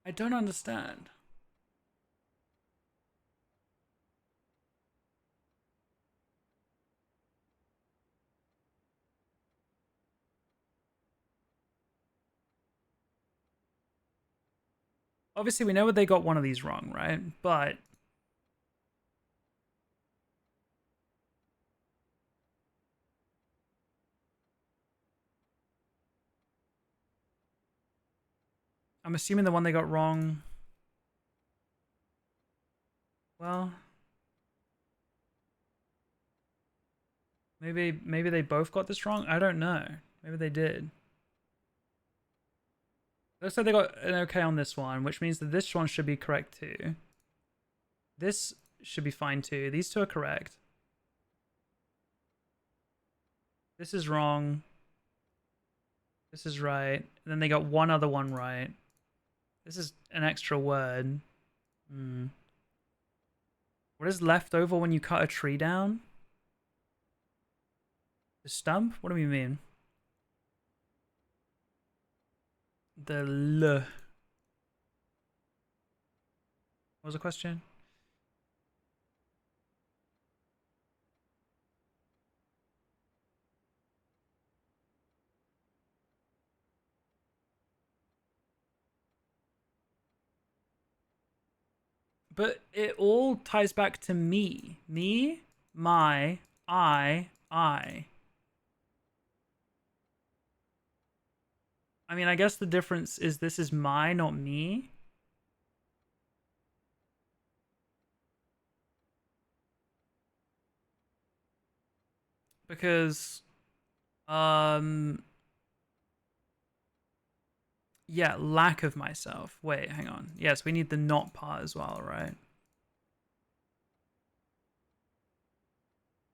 I don't understand. Obviously, we know they got one of these wrong, right? But I'm assuming the one they got wrong... Well... Maybe they both got this wrong? I don't know. Maybe they did. Looks like they got an okay on this one, which means that this one should be correct too. This should be fine too. These two are correct. This is wrong. This is right. And then they got one other one right. This is an extra word. What is left over when you cut a tree down? The stump? What do we mean? The L. What was the question? But it all ties back to me. Me, my, I. I mean, I guess the difference is this is my, not me. Because, yeah, lack of myself. Wait, hang on. Yes, we need the not part as well, right?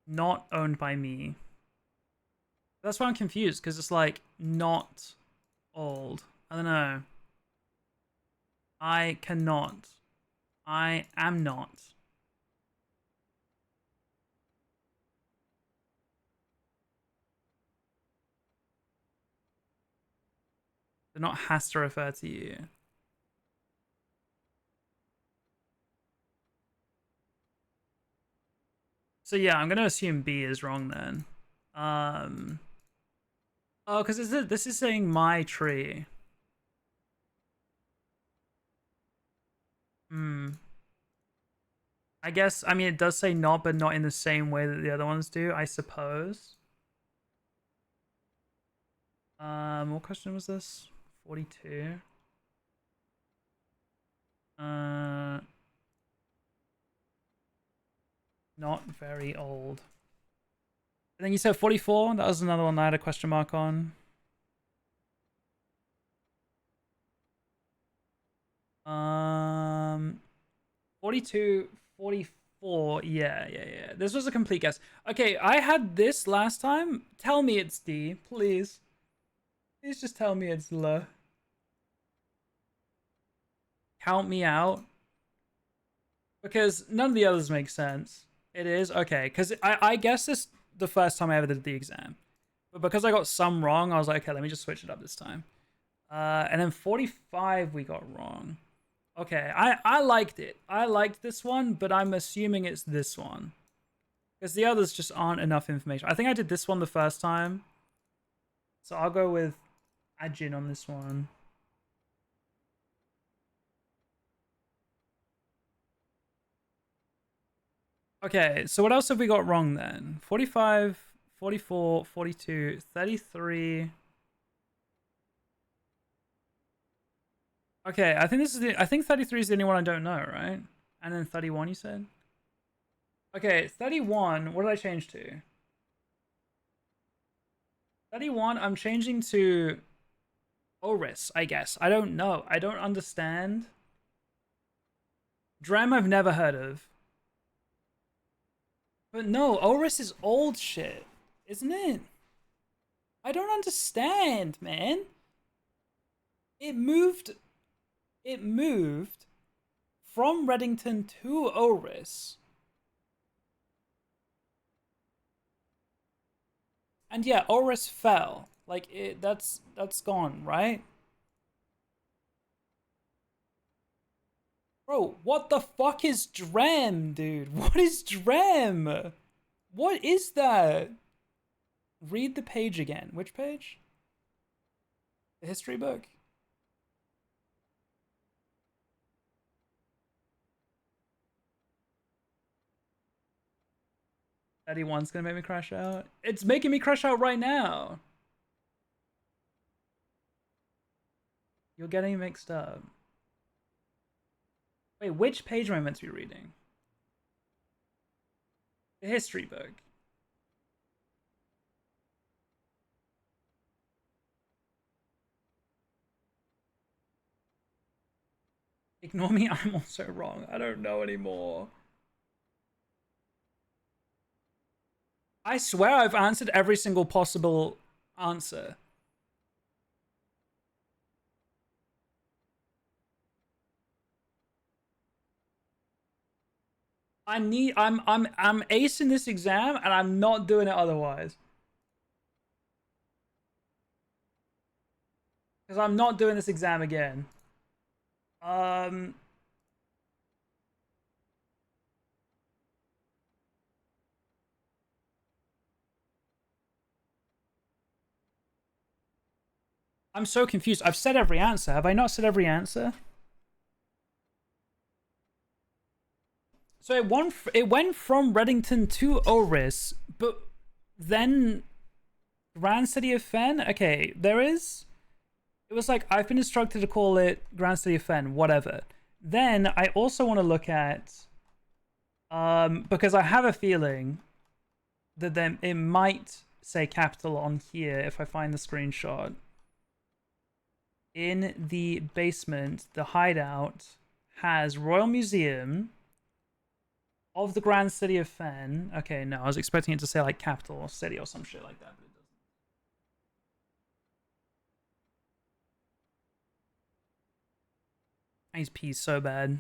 Not owned by me. That's why I'm confused, because it's like, not old. I don't know. I cannot. I am not. The not has to refer to you. So yeah, I'm gonna assume B is wrong then. Oh, because this is saying my tree. I guess, I mean, it does say not, but not in the same way that the other ones do, I suppose. What question was this? 42. Not very old. And then you said 44. That was another one I had a question mark on. 42, 44. Yeah. This was a complete guess. Okay, I had this last time. Tell me it's D, please. Please just tell me it's L. Count me out. Because none of the others make sense. It is? Okay, because I guess this the first time I ever did the exam. But because I got some wrong, I was like, okay, let me just switch it up this time. And then 45 we got wrong. Okay, I liked it. I liked this one, but I'm assuming it's this one. Because the others just aren't enough information. I think I did this one the first time. So I'll go with acnh on this one. Okay, so what else have we got wrong then? 45, 44, 42, 33. Okay, I think this is I think 33 is the only one I don't know, right? And then 31 you said? Okay, 31, what did I change to? 31, I'm changing to Oris, I guess. I don't know. I don't understand. Drem I've never heard of. But no, Oris is old shit, isn't it? I don't understand, man. It moved from Reddington to Oris. And yeah, Oris fell. Like that's gone, right? Bro, what the fuck is Drem, dude? What is Drem? What is that? Read the page again. Which page? The history book? One's gonna make me crash out. It's making me crash out right now. You're getting mixed up. Wait, which page am I meant to be reading? The history book. Ignore me, I'm also wrong. I don't know anymore. I swear I've answered every single possible answer. I'm acing this exam and I'm not doing it otherwise. Because I'm not doing this exam again. I'm so confused. I've said every answer. Have I not said every answer? So it went from Reddington to Oris, but then Grand City of Fen? Okay, there is. It was like, I've been instructed to call it Grand City of Fen, whatever. Then I also want to look at, because I have a feeling that then it might say capital on here if I find the screenshot. In the basement, the hideout has Royal Museum of the Grand City of Fen. Okay, no, I was expecting it to say like capital or city or some shit like that, but it doesn't. He's peas so bad.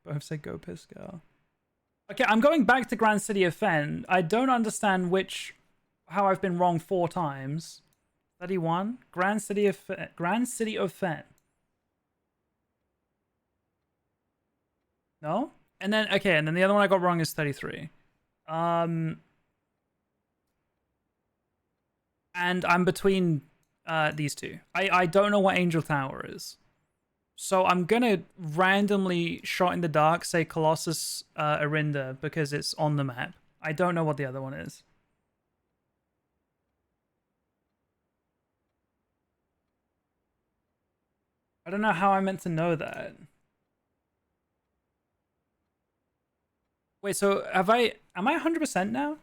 Both said go piss girl. Okay, I'm going back to Grand City of Fen. I don't understand how I've been wrong 4 times. 31? Grand City of Fen. No? And then, okay, and then the other one I got wrong is 33. And I'm between these two. I don't know what Angel Tower is. So I'm gonna randomly shot in the dark say Colossus Arinda because it's on the map. I don't know what the other one is. I don't know how I'm meant to know that. Wait, so am I 100% now?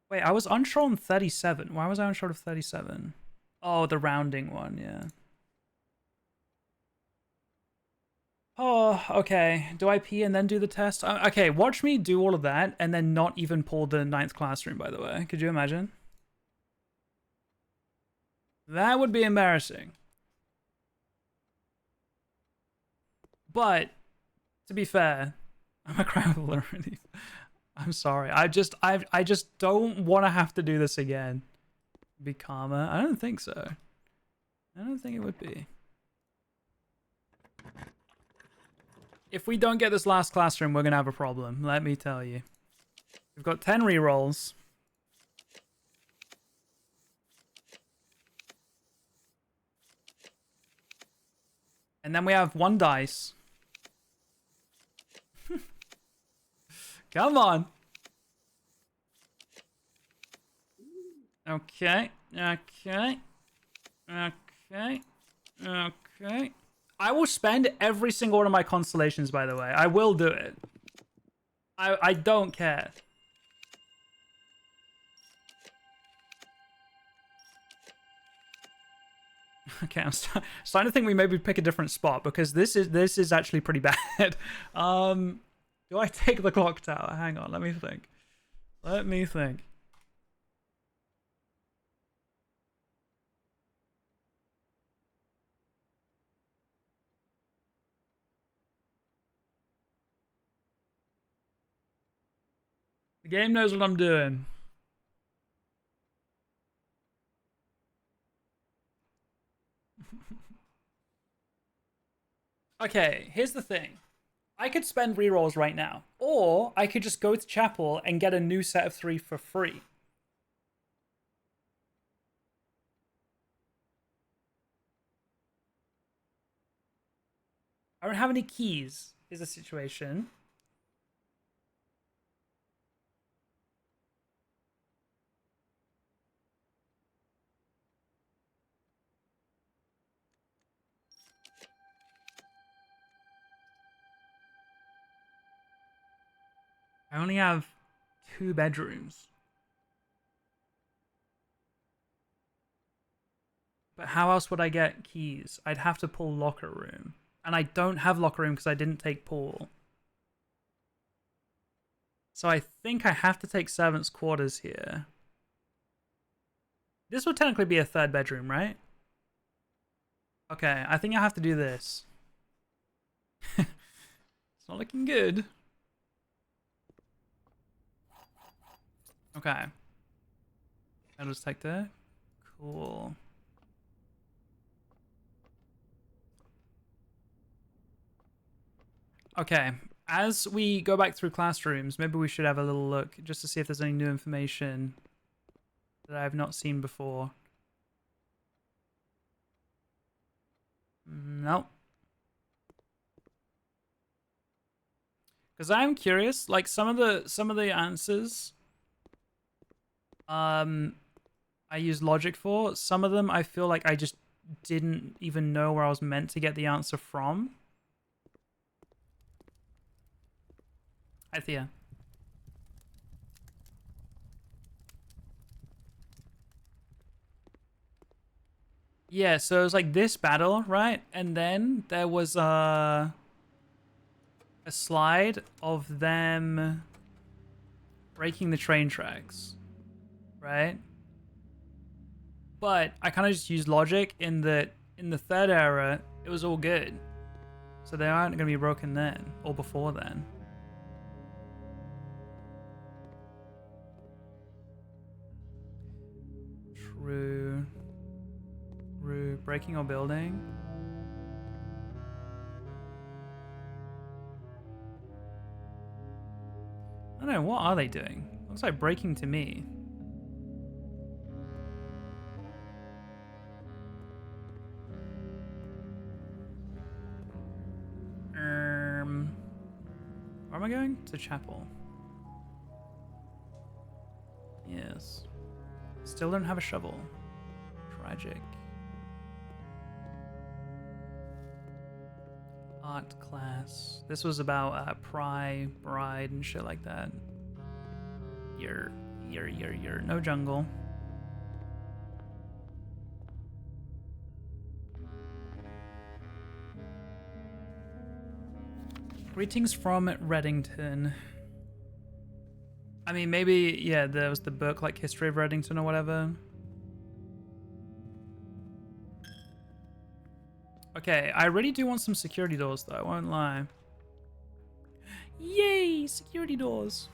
Wait, I was unsure on 37. Why was I unsure of 37? Oh, the rounding one, yeah. Oh, okay. Do I pee and then do the test? Okay, watch me do all of that and then not even pull the 9th classroom, by the way. Could you imagine? That would be embarrassing. But, to be fair, I'm a crowd already. I'm sorry. I just don't want to have to do this again. Be calmer? I don't think so. I don't think it would be. If we don't get this last classroom, we're going to have a problem. Let me tell you. We've got 10 rerolls. And then we have 1 dice. Come on. Okay. Okay. Okay. Okay. I will spend every single one of my constellations, by the way. I will do it. I don't care. Okay, I'm starting to think we maybe pick a different spot because this is actually pretty bad. Do I take the clock tower? Hang on, let me think. Let me think. The game knows what I'm doing. Okay, here's the thing. I could spend rerolls right now, or I could just go to chapel and get a new set of 3 for free. I don't have any keys, is the situation. I only have 2 bedrooms. But how else would I get keys? I'd have to pull locker room. And I don't have locker room because I didn't take pool. So I think I have to take servants' quarters here. This would technically be a 3rd bedroom, right? Okay, I think I have to do this. It's not looking good. Okay. Metal detector. Cool. Okay, as we go back through classrooms, maybe we should have a little look just to see if there's any new information that I've not seen before. Nope. Because I'm curious, like some of the answers, I use logic for. Some of them I feel like I just didn't even know where I was meant to get the answer from. Hi, Thea. Yeah, so it was like this battle, right? And then there was a slide of them breaking the train tracks, right? But I kind of just used logic in that in the 3rd era, it was all good. So they aren't going to be broken then or before then. True. True. Breaking or building. I don't know, what are they doing? Looks like breaking to me. Where am I going? To chapel. Yes. Still don't have a shovel. Tragic. Art class. This was about bride, and shit like that. You're. No jungle. Greetings from Reddington. I mean, maybe, yeah, there was the book, like History of Reddington or whatever. Okay, I really do want some security doors, though, I won't lie. Yay, security doors.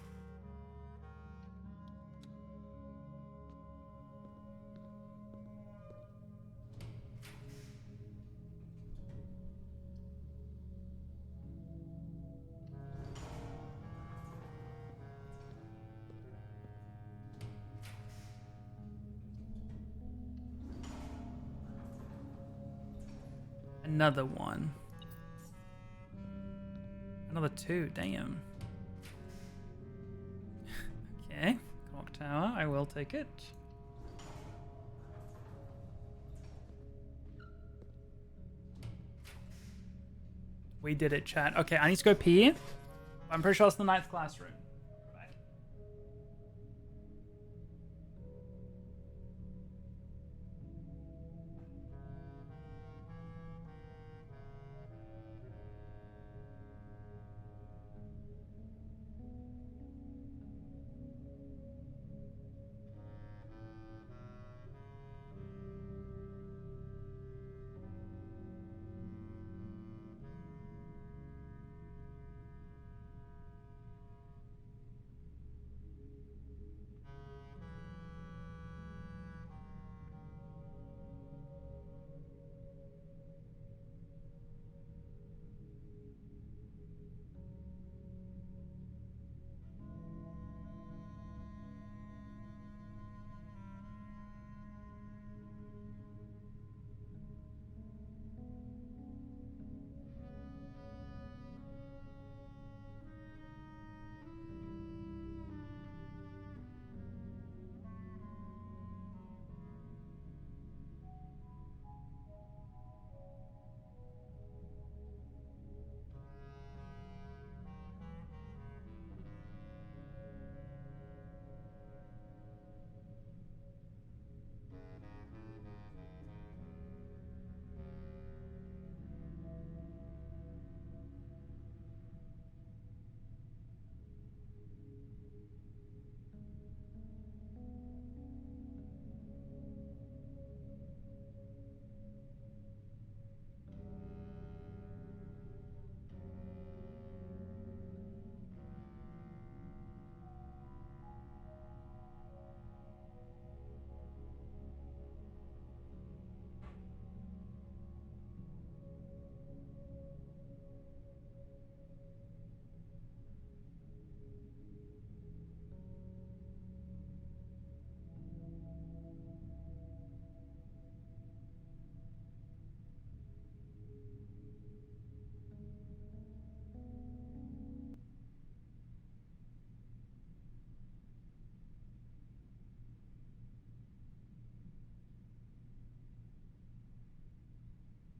Another one. Another two, damn. Okay, clock tower, I will take it. We did it, chat. Okay, I need to go pee. I'm pretty sure it's the 9th classroom.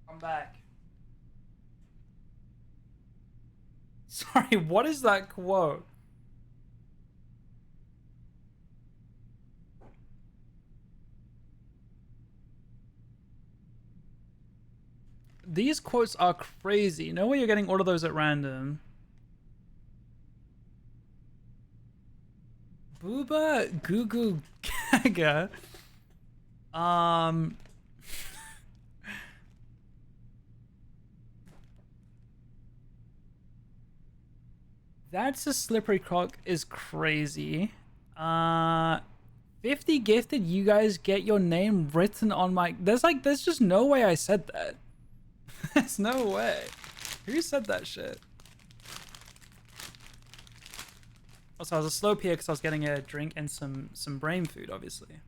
I'm back. Sorry, what is that quote? These quotes are crazy. No way you're getting all of those at random. Booba Goo Goo Gaga. That's a slippery crock is crazy. 50 gifted, you guys get your name written on my... There's just no way I said that. There's no way. Who said that shit? Also, I was a slow peer because I was getting a drink and some brain food, obviously.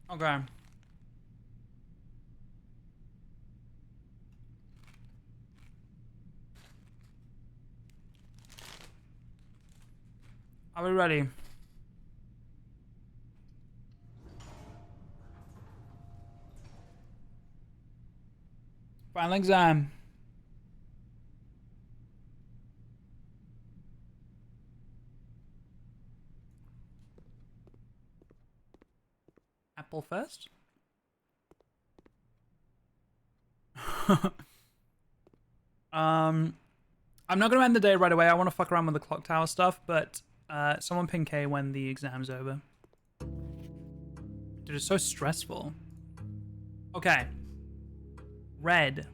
Okay. we ready? Final exam. Apple first. I'm not gonna end the day right away. I want to fuck around with the clock tower stuff, but someone ping K when the exam's over. Dude, it's so stressful. Okay. Red.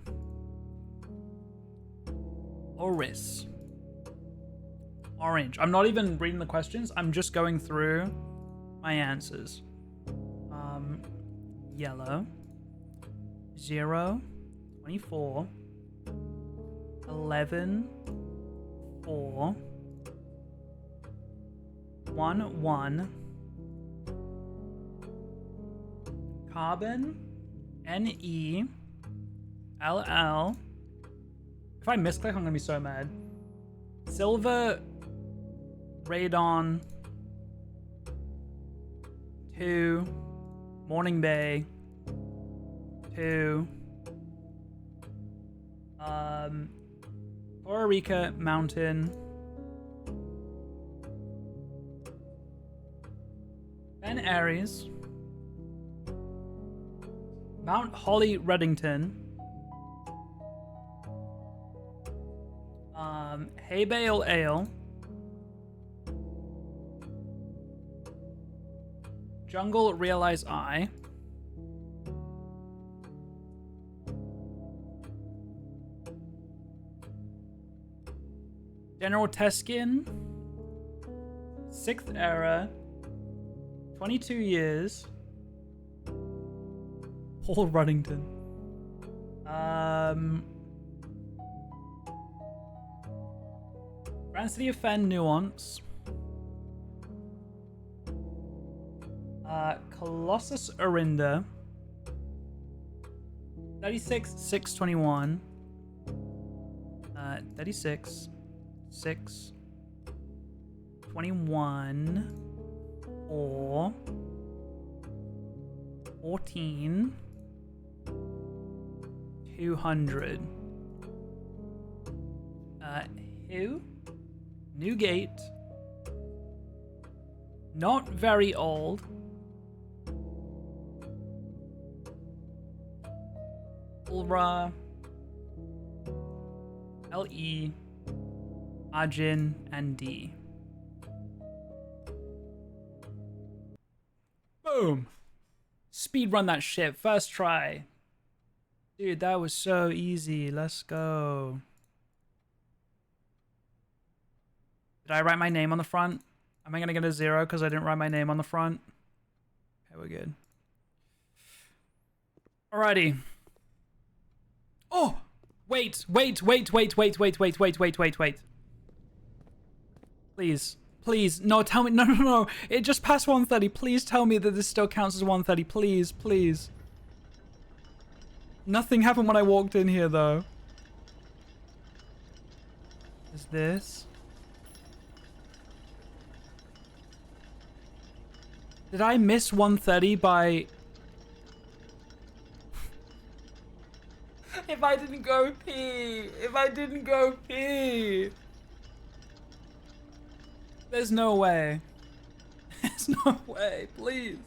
Oris. Orange. I'm not even reading the questions. I'm just going through my answers. Yellow. 0. 24. 11. 4. 1. 1. Carbon. NE. LL. If I misclick, I'm gonna be so mad. Silver. Radon. 2. Morning Bay. 2. Puerto Rico Mountain. Ben Aries. Mount Holly Reddington. Hay Bale Ale. Jungle Realize I. General Teskin. 6th Era. 22 years. Paul Ruddington. Grand City of Fen Nuance. Colossus Arinda. 36 621. 36 6 21 or 14 200. Who? Newgate. Not very old. Ulra. LE. Ajin and D. Boom. Speed run that shit. First try. Dude, that was so easy. Let's go. Did I write my name on the front? Am I going to get a 0 because I didn't write my name on the front? Okay, we're good. Alrighty. Oh! Wait. Please. Please. No, tell me. No. It just passed 130. Please tell me that this still counts as 130. Please. Nothing happened when I walked in here, though. Is this? Did I miss 130 by... If I didn't go pee. There's no way. There's no way, please.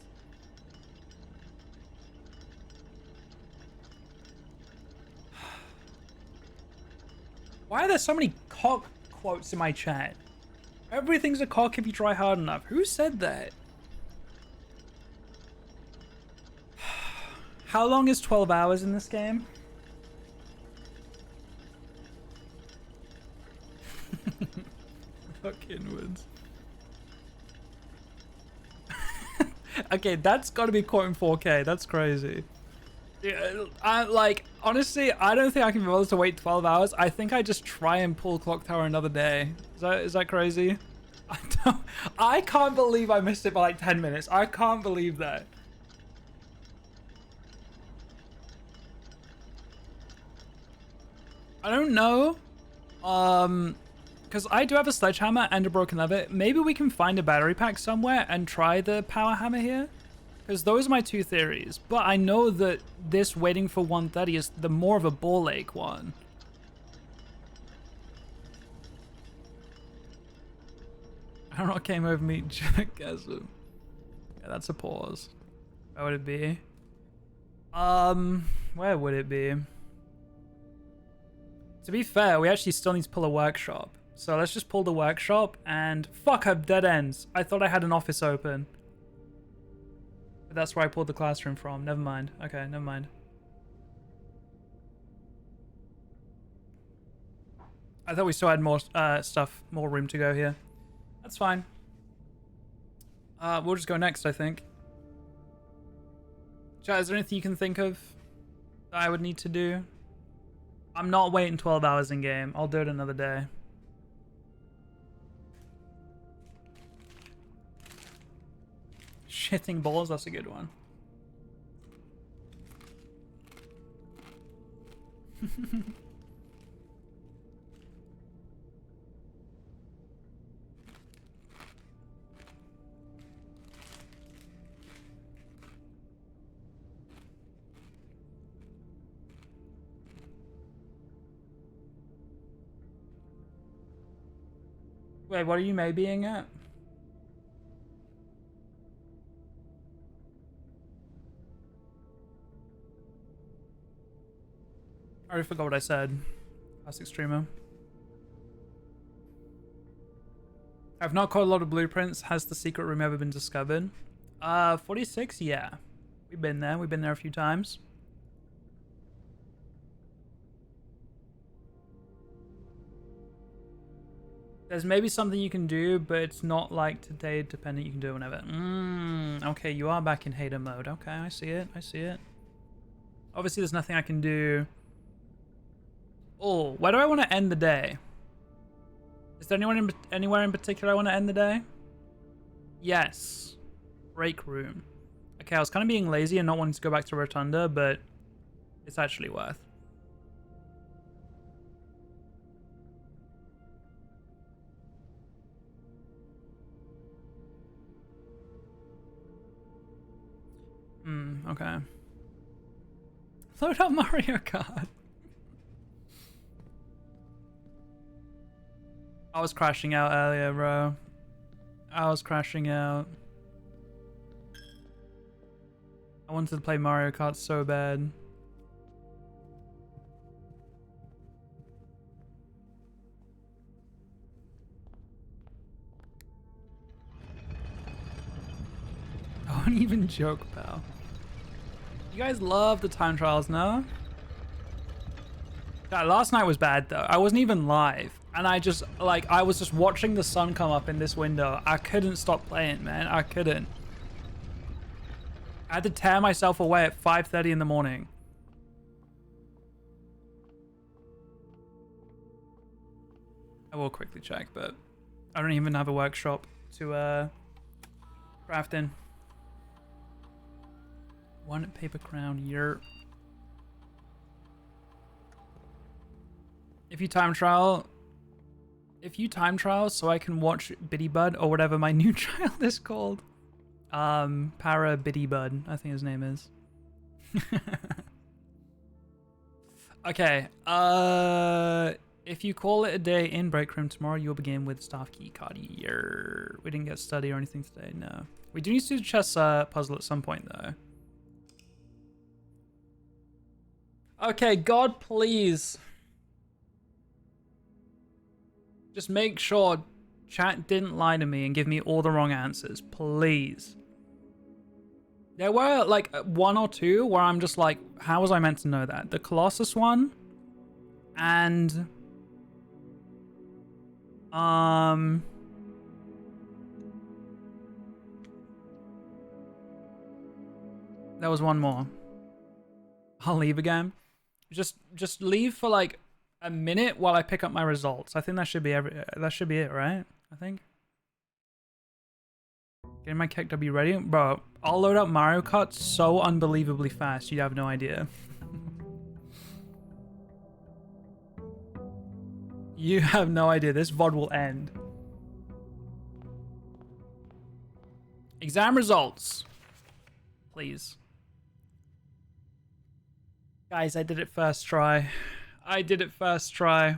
Why are there so many cock quotes in my chat? Everything's a cock if you try hard enough. Who said that? How long is 12 hours in this game? Fuck inwards. Okay, that's gotta be caught in 4K. That's crazy. Yeah, honestly, I don't think I can be able to wait 12 hours. I think I just try and pull Clock Tower another day. Is that crazy? I can't believe I missed it by like 10 minutes. I can't believe that. I don't know. Because I do have a sledgehammer and a broken lever. Maybe we can find a battery pack somewhere and try the power hammer here. Because those are my two theories. But I know that this waiting for 130 is the more of a ball ache one. I don't know what came over me. Geoguessr. Yeah, that's a pause. Where would it be? Where would it be? To be fair, we actually still need to pull a workshop. So let's just pull the workshop and fuck up dead ends. I thought I had an office open. But that's where I pulled the classroom from. Never mind. Okay, never mind. I thought we still had more stuff, more room to go here. That's fine. We'll just go next, I think. Chat, is there anything you can think of that I would need to do? I'm not waiting 12 hours in game. I'll do it another day. Shitting balls, that's a good one. Wait, what are you maybeing at? I already forgot what I said. Classic streamer. I've not caught a lot of blueprints. Has the secret room ever been discovered? 46, yeah. We've been there. We've been there a few times. There's maybe something you can do, but it's not like today dependent. You can do it whenever. Okay, you are back in hater mode. Okay, I see it. I see it. Obviously, there's nothing I can do. Oh, where do I want to end the day? Is there anywhere in particular I want to end the day? Yes. Break room. Okay, I was kind of being lazy and not wanting to go back to Rotunda, but it's actually worth. Okay. Load up Mario Kart. I was crashing out earlier, bro. I was crashing out. I wanted to play Mario Kart so bad. I won't even joke, pal. You guys love the time trials, no? Yeah, last night was bad though. I wasn't even live. And I just, like, I was just watching the sun come up in this window. I couldn't stop playing, man. I couldn't. I had to tear myself away at 5:30 in the morning. I will quickly check, but I don't even have a workshop to craft in. One paper crown, year. If you time trial so I can watch Biddy Bud or whatever my new child is called. Para Biddy Bud, I think his name is. Okay, if you call it a day in break room tomorrow, you'll begin with staff key card. Year. We didn't get study or anything today, no. We do need to do the chess puzzle at some point though. Okay, God, please. Just make sure chat didn't lie to me and give me all the wrong answers, please. There were like one or two where I'm just like, how was I meant to know that? The Colossus one and there was one more. I'll leave again. Just leave for like a minute while I pick up my results. I think that should be it, right? I think. Getting my KW ready. Bro, I'll load up Mario Kart so unbelievably fast, you have no idea. You have no idea. This VOD will end. Exam results. Please. Guys, I did it first try. I did it first try.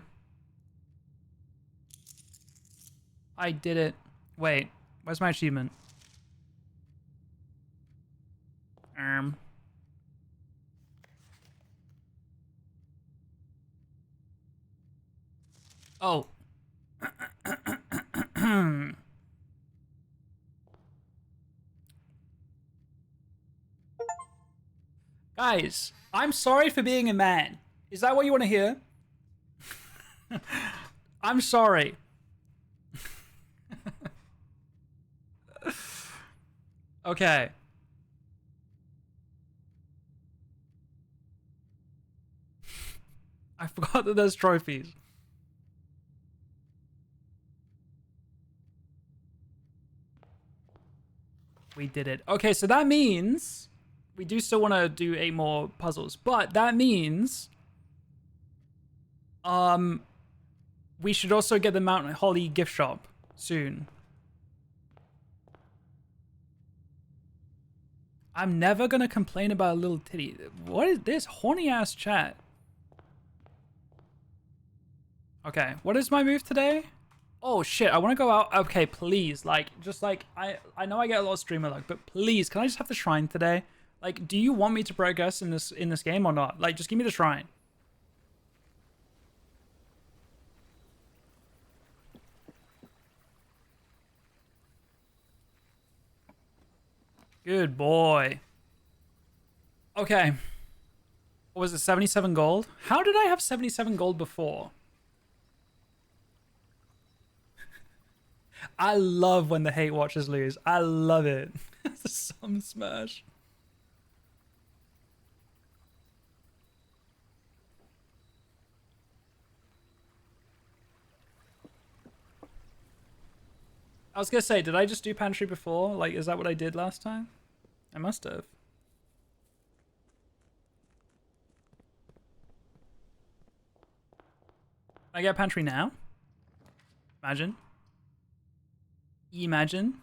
I did it. Wait, where's my achievement? Oh. Guys, I'm sorry for being a man. Is that what you want to hear? I'm sorry. Okay. I forgot that there's trophies. We did it. Okay, so that means we do still want to do 8 more puzzles, but that means we should also get the Mount Holly gift shop soon. I'm never gonna complain about a little titty. What is this horny ass chat? Okay, what is my move today? Oh shit, I want to go out. Okay, please, like, just like, I know I get a lot of streamer luck, but please, can I just have the shrine today? Like, do you want me to progress in this game or not? Like, just give me the shrine. Good boy. Okay. What was it, 77 gold? How did I have 77 gold before? I love when the hate watchers lose. I love it. Some smash. I was gonna say, did I just do pantry before? Like, is that what I did last time? I must have. I get pantry now? Imagine. Imagine.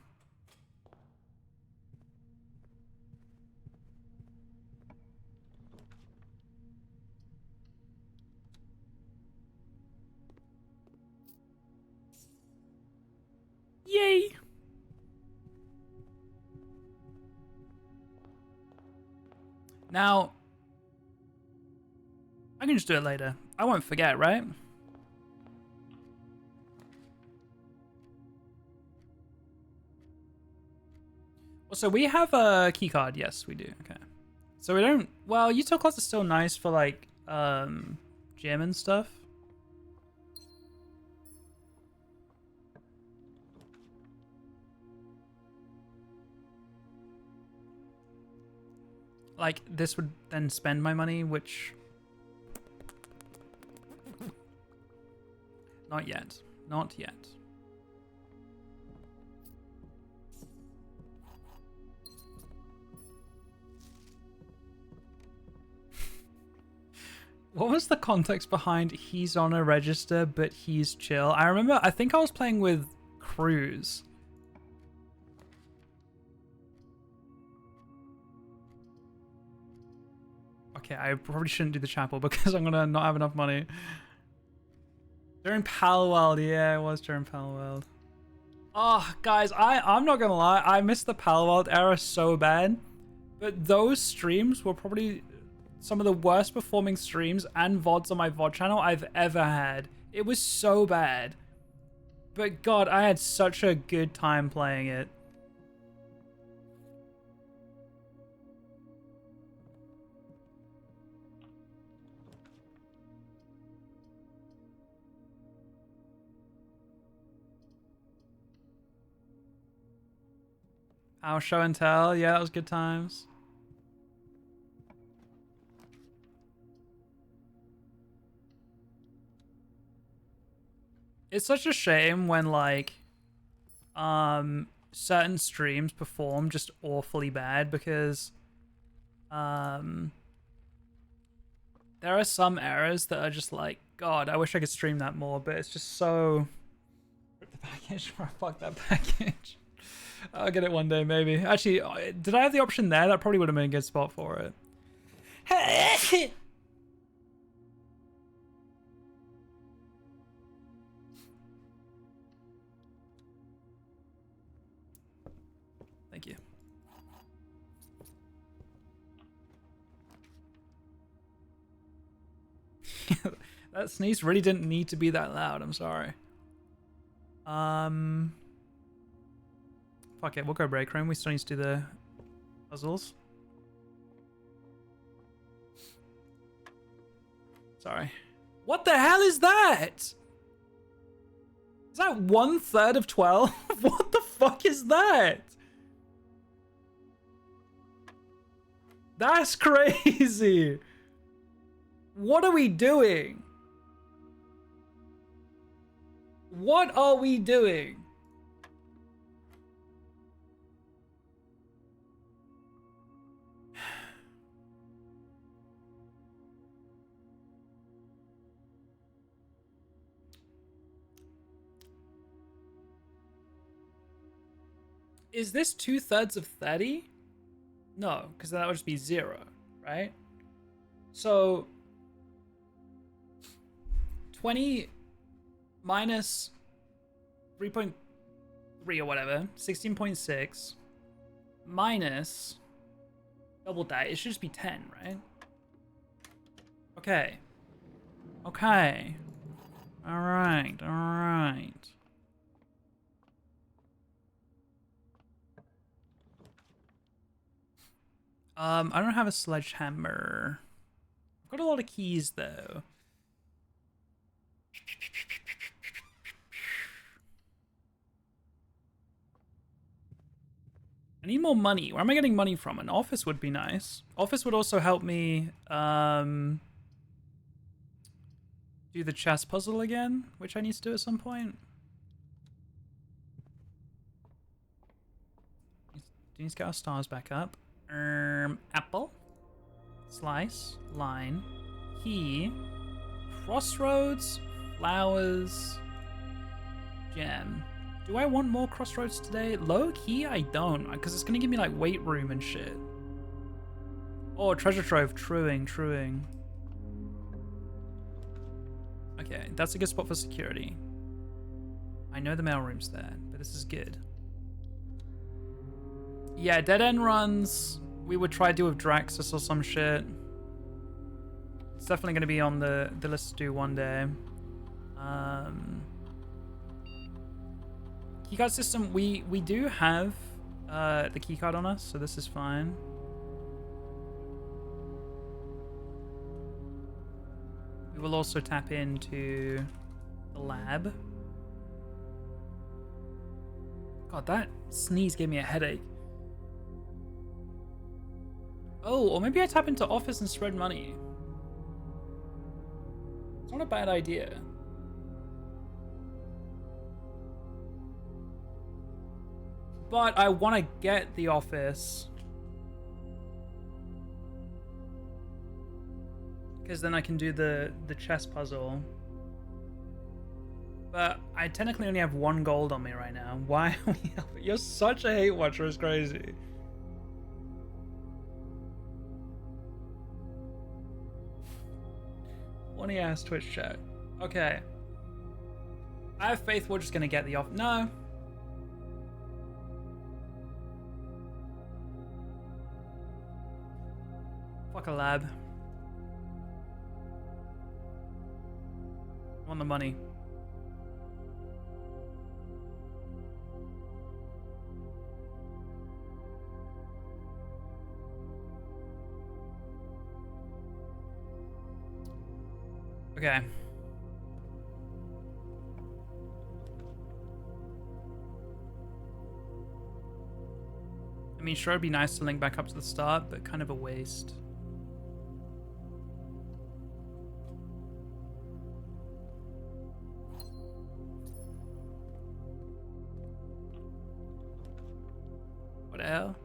Yay! Now, I can just do it later. I won't forget, right? So we have a key card. Yes, we do. Okay. So we don't... Well, util class is still nice for, like, gym and stuff. Like, this would then spend my money, which... Not yet. Not yet. What was the context behind he's on a register, but he's chill? I remember, I think I was playing with Cruz. Okay, I probably shouldn't do the chapel because I'm gonna not have enough money. During palworld, yeah, it was during palworld. Oh, guys, I'm not gonna lie, I missed the palworld era so bad. But those streams were probably some of the worst performing streams and VODs on my VOD channel I've ever had. It was so bad. But God, I had such a good time playing it. Our show and tell, yeah, that was good times. It's such a shame when, like, certain streams perform just awfully bad because there are some errors that are just like God, I wish I could stream that more, but it's just so... Rip the package. Fuck that package. I'll get it one day, maybe. Actually, did I have the option there? That probably would have been a good spot for it. Thank you. That sneeze really didn't need to be that loud. I'm sorry. Fuck it, we'll go break room. We still need to do the puzzles. Sorry. What the hell is that? Is that 1/3 of 12? What the fuck is that? That's crazy. What are we doing? What are we doing? Is this 2/3 of 30? No, because that would just be 0, right? So 20 minus 3.3 or whatever, 16.6 minus double that, it should just be 10, right? Okay. Okay. Alright, alright. I don't have a sledgehammer. I've got a lot of keys though. I need more money. Where am I getting money from? An office would be nice. Office would also help me do the chess puzzle again, which I need to do at some point. Do need to get our stars back up. Apple, slice, line, key, crossroads, flowers, gem. Do I want more crossroads today? Low key, I don't, because it's gonna give me like weight room and shit. Oh, treasure trove, truing. Okay, that's a good spot for security. I know the mailroom's there, but this is good. Yeah, dead end runs. We would try to do with Draxus or some shit. It's definitely going to be on the list to do one day. Keycard system, we do have the keycard on us, so this is fine. We will also tap into the lab. God, that sneeze gave me a headache. Oh, or maybe I tap into office and spread money. It's not a bad idea. But I want to get the office. Because then I can do the chess puzzle. But I technically only have 1 gold on me right now. Why are we helping? You're such a hate watcher, it's crazy. Funny ass Twitch chat. Okay. I have faith we're just gonna get the off. No. Fuck a lab. I want the money. Okay. I mean, sure, it'd be nice to link back up to the start, but kind of a waste. What the hell?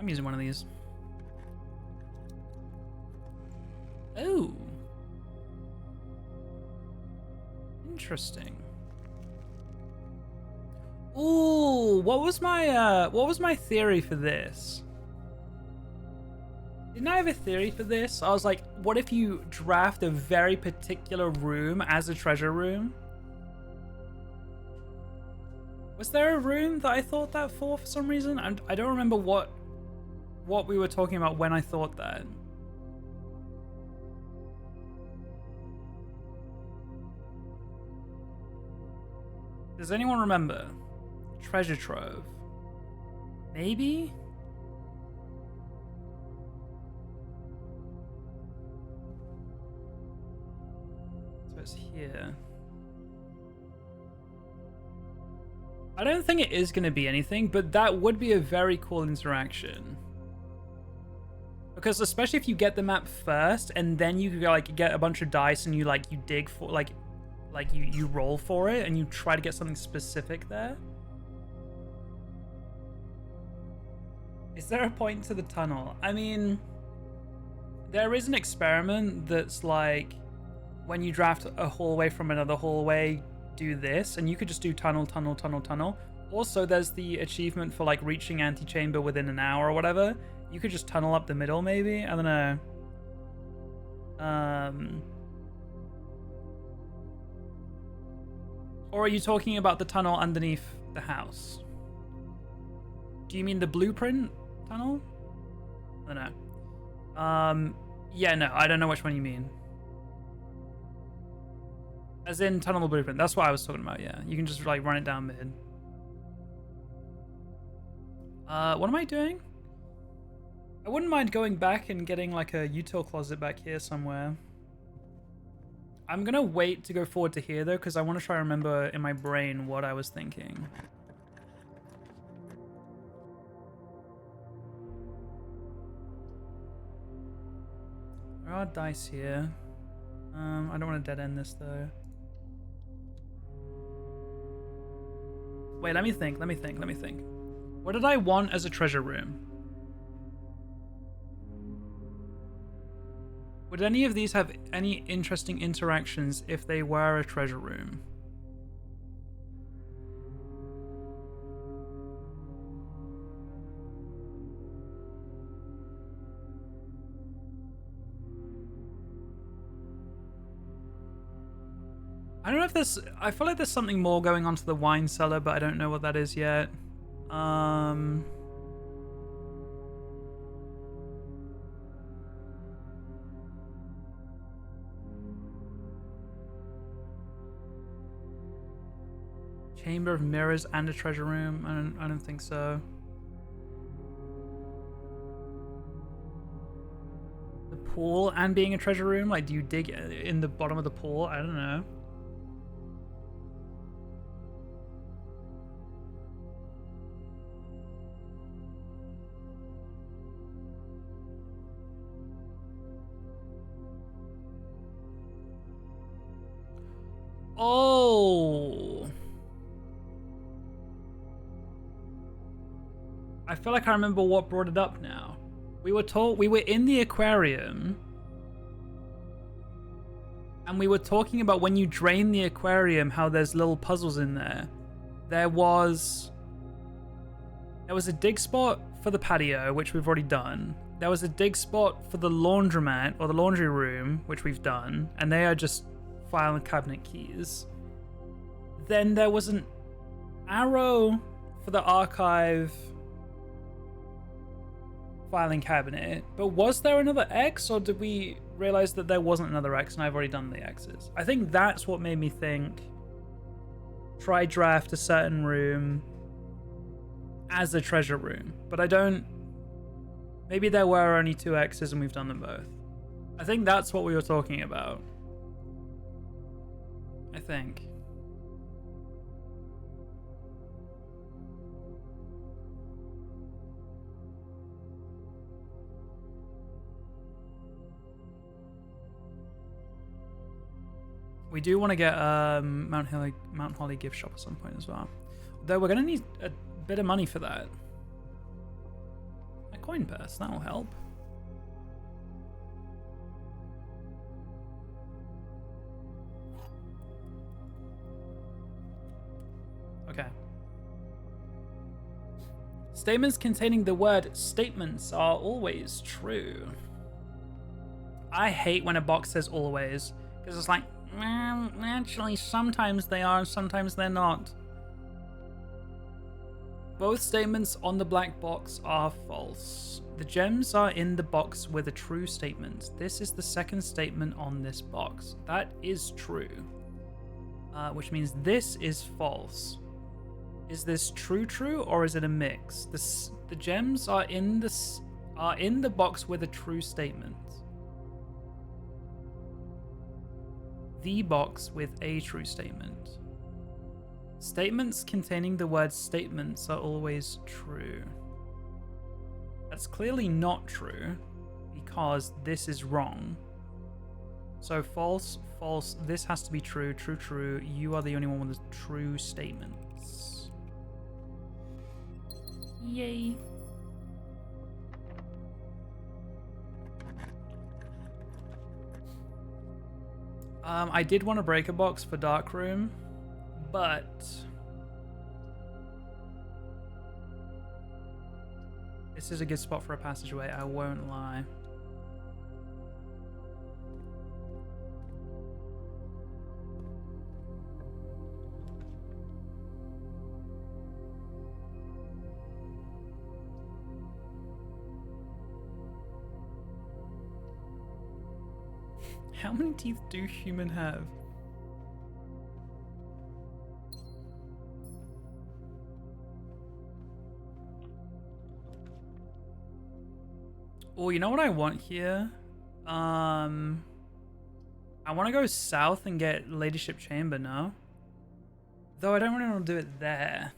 I'm using one of these. Oh. Interesting. Ooh, what was my theory for this? Didn't I have a theory for this? I was like, what if you draft a very particular room as a treasure room? Was there a room that I thought that for some reason? I don't remember what we were talking about when I thought that. Does anyone remember? Treasure trove. Maybe? So it's here. I don't think it is going to be anything, but that would be a very cool interaction. Because especially if you get the map first, and then you like get a bunch of dice and you dig for like you roll for it and you try to get something specific there. Is there a point to the tunnel? I mean, there is an experiment that's like when you draft a hallway from another hallway, do this, and you could just do tunnel, tunnel, tunnel, tunnel. Also, there's the achievement for like reaching antechamber within an hour or whatever. You could just tunnel up the middle, maybe. I don't know. Or are you talking about the tunnel underneath the house? Do you mean the blueprint tunnel? I don't know. Yeah, no, I don't know which one you mean. As in tunnel the blueprint. That's what I was talking about, yeah. You can just like run it down mid. What am I doing? I wouldn't mind going back and getting like a util closet back here somewhere. I'm gonna wait to go forward to here though, because I want to try to remember in my brain what I was thinking. There are dice here. I don't want to dead end this though. Wait, let me think. What did I want as a treasure room? Would any of these have any interesting interactions if they were a treasure room? I don't know if there's... I feel like there's something more going on to the wine cellar, but I don't know what that is yet. Chamber of mirrors and a treasure room? I don't think so. The pool and being a treasure room? Like, do you dig in the bottom of the pool? I don't know. Oh, I feel like I remember what brought it up now. We were in the aquarium and we were talking about when you drain the aquarium, how there's little puzzles in there. There was a dig spot for the patio, which we've already done. There was a dig spot for the laundromat or the laundry room, which we've done, and they are just file and cabinet keys. Then there was an arrow for the archive filing cabinet, but was there another X, or did we realize that there wasn't another X and I've already done the X's? I think that's what made me think try draft a certain room as a treasure room, but I don't... Maybe there were only 2 X's and we've done them both. I think that's what we were talking about. I think. We do want to get Mount Holly gift shop at some point as well. Though we're going to need a bit of money for that. coin purse. That'll help. Okay. Statements containing the word statements are always true. I hate when a box says always, because it's like, actually, sometimes they are, sometimes they're not. Both statements on the black box are false. The gems are in the box with a true statement. This is the second statement on this box. That is true. Which means this is false. Is this true, or is it a mix? The gems are in the box with a true statement. The box with a true statement. Statements containing the word statements are always true. That's clearly not true because this is wrong. So false, false, this has to be true, true, true. You are the only one with the true statements. Yay. I did want to break a box for Dark Room, but this is a good spot for a passageway, I won't lie. How many teeth do humans have? Oh, you know what I want here? I want to go south and get Ladyship Chamber now. Though I don't really want to do it there.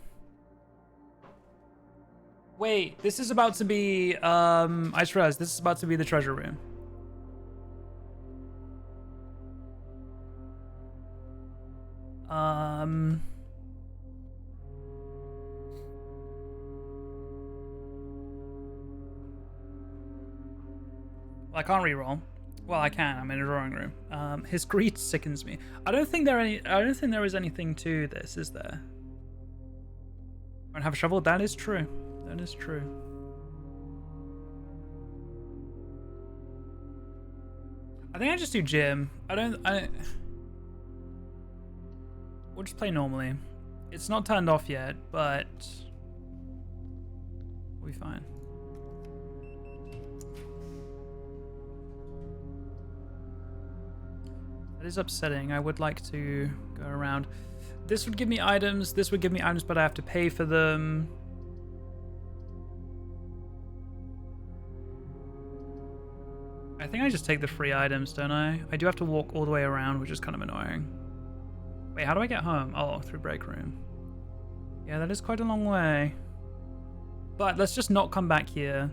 Wait, this is about to be, I just realized this is about to be the treasure room. Well, I can't reroll. Well, I can. I'm in a drawing room. His greed sickens me. I don't think there is anything to this, is there? I don't have a shovel. That is true. That is true. I think I just do gym. I don't. We'll just play normally. It's not turned off yet, but we'll be fine. That is upsetting. I would like to go around. This would give me items. This would give me items, but I have to pay for them. I think I just take the free items, don't I? I do have to walk all the way around, which is kind of annoying. Wait, how do I get home? Oh, through break room. Yeah, that is quite a long way. But let's just not come back here.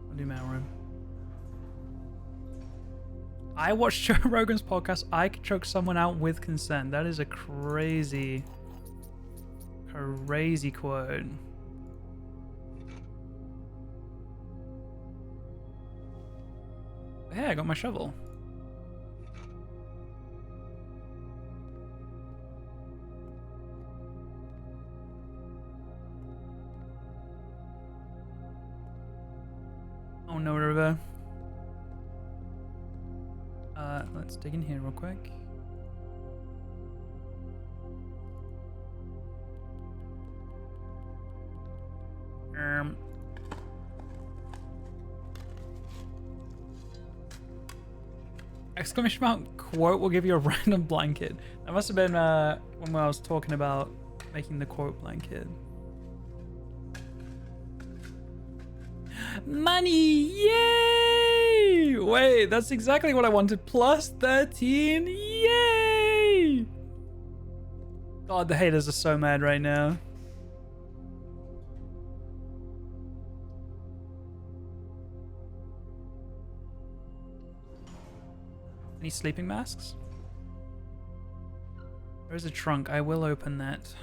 I'll do mail room. I watched Joe Rogan's podcast. I could choke someone out with consent. That is a crazy, crazy quote. Hey, I got my shovel. Oh no, river. Let's dig in here real quick. Exclamation mark quote will give you a random blanket. That must have been when I was talking about making the quote blanket. Money! Yay! Wait, that's exactly what I wanted. Plus 13! Yay! God, the haters are so mad right now. Any sleeping masks? There's a trunk. I will open that.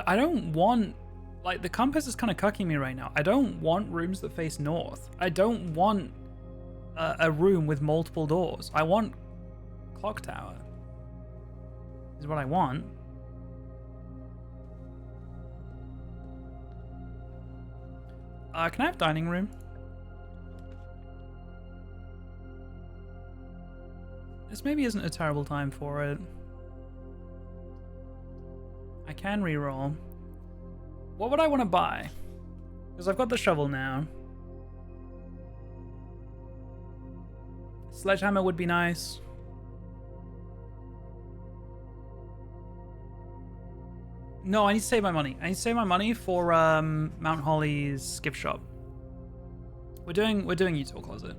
I don't want... Like, the compass is kind of cucking me right now. I don't want rooms that face north. I don't want a room with multiple doors. I want clock tower. Is what I want. Can I have dining room? This maybe isn't a terrible time for it. I can reroll. What would I want to buy? Because I've got the shovel now. Sledgehammer would be nice. No, I need to save my money. I need to save my money for Mount Holly's gift shop. We're doing util closet.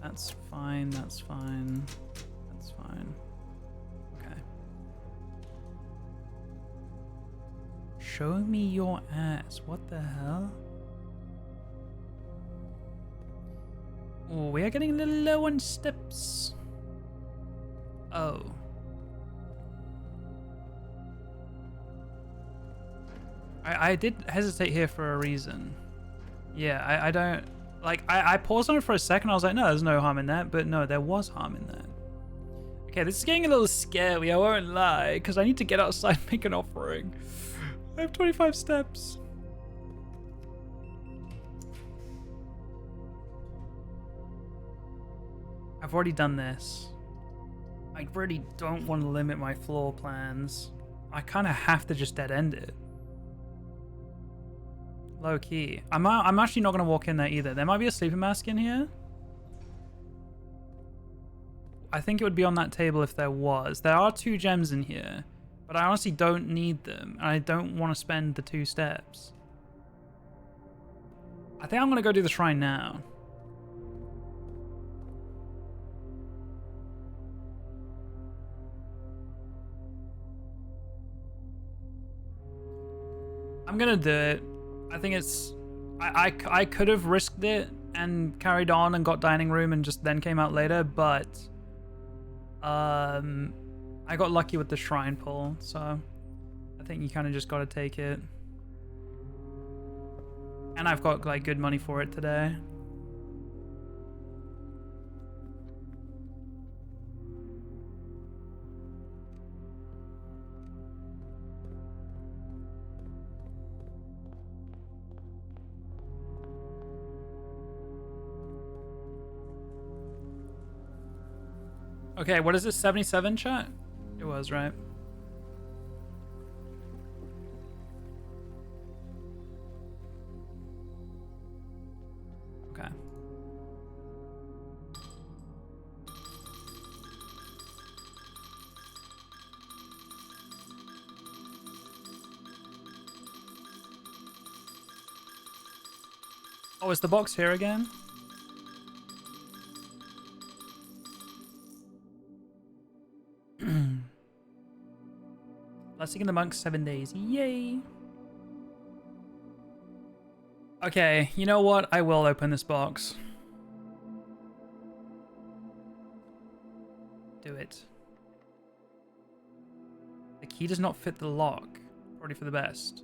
That's fine. That's fine. That's fine. Okay. Show me your ass. What the hell? Oh, we are getting a little low on steps. Oh. I did hesitate here for a reason. Yeah, I don't... Like, I paused on it for a second. I was like, no, there's no harm in that. But no, there was harm in that. Okay, this is getting a little scary, I won't lie. Because I need to get outside and make an offering. I have 25 steps. I've already done this. I really don't want to limit my floor plans. I kind of have to just dead end it. Low key. I'm actually not going to walk in there either. There might be a sleeping mask in here. I think it would be on that table if there was. There are 2 gems in here, but I honestly don't need them. And I don't want to spend the 2 steps. I think I'm going to go do the shrine now. I'm going to do it. I think it's... I could have risked it and carried on and got dining room and just then came out later, but... I got lucky with the shrine pull, so... I think you kind of just got to take it. And I've got, like, good money for it today. Okay, what is this, 77 chat? It was, right? Okay. Oh, is the box here again? Blessing in the monks 7 days. Yay! Okay, you know what? I will open this box. Do it. The key does not fit the lock. Probably for the best.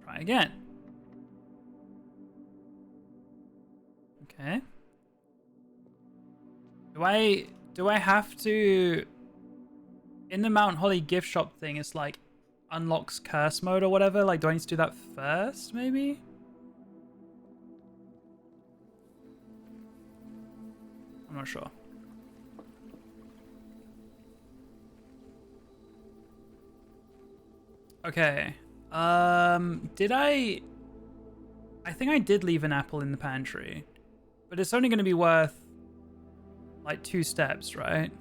Try again. Okay. Do I have to... In the Mount Holly gift shop thing, it's like unlocks curse mode or whatever. Like, do I need to do that first, maybe? I'm not sure. Okay. Did I think I did leave an apple in the pantry. But it's only going to be worth like 2 steps, right?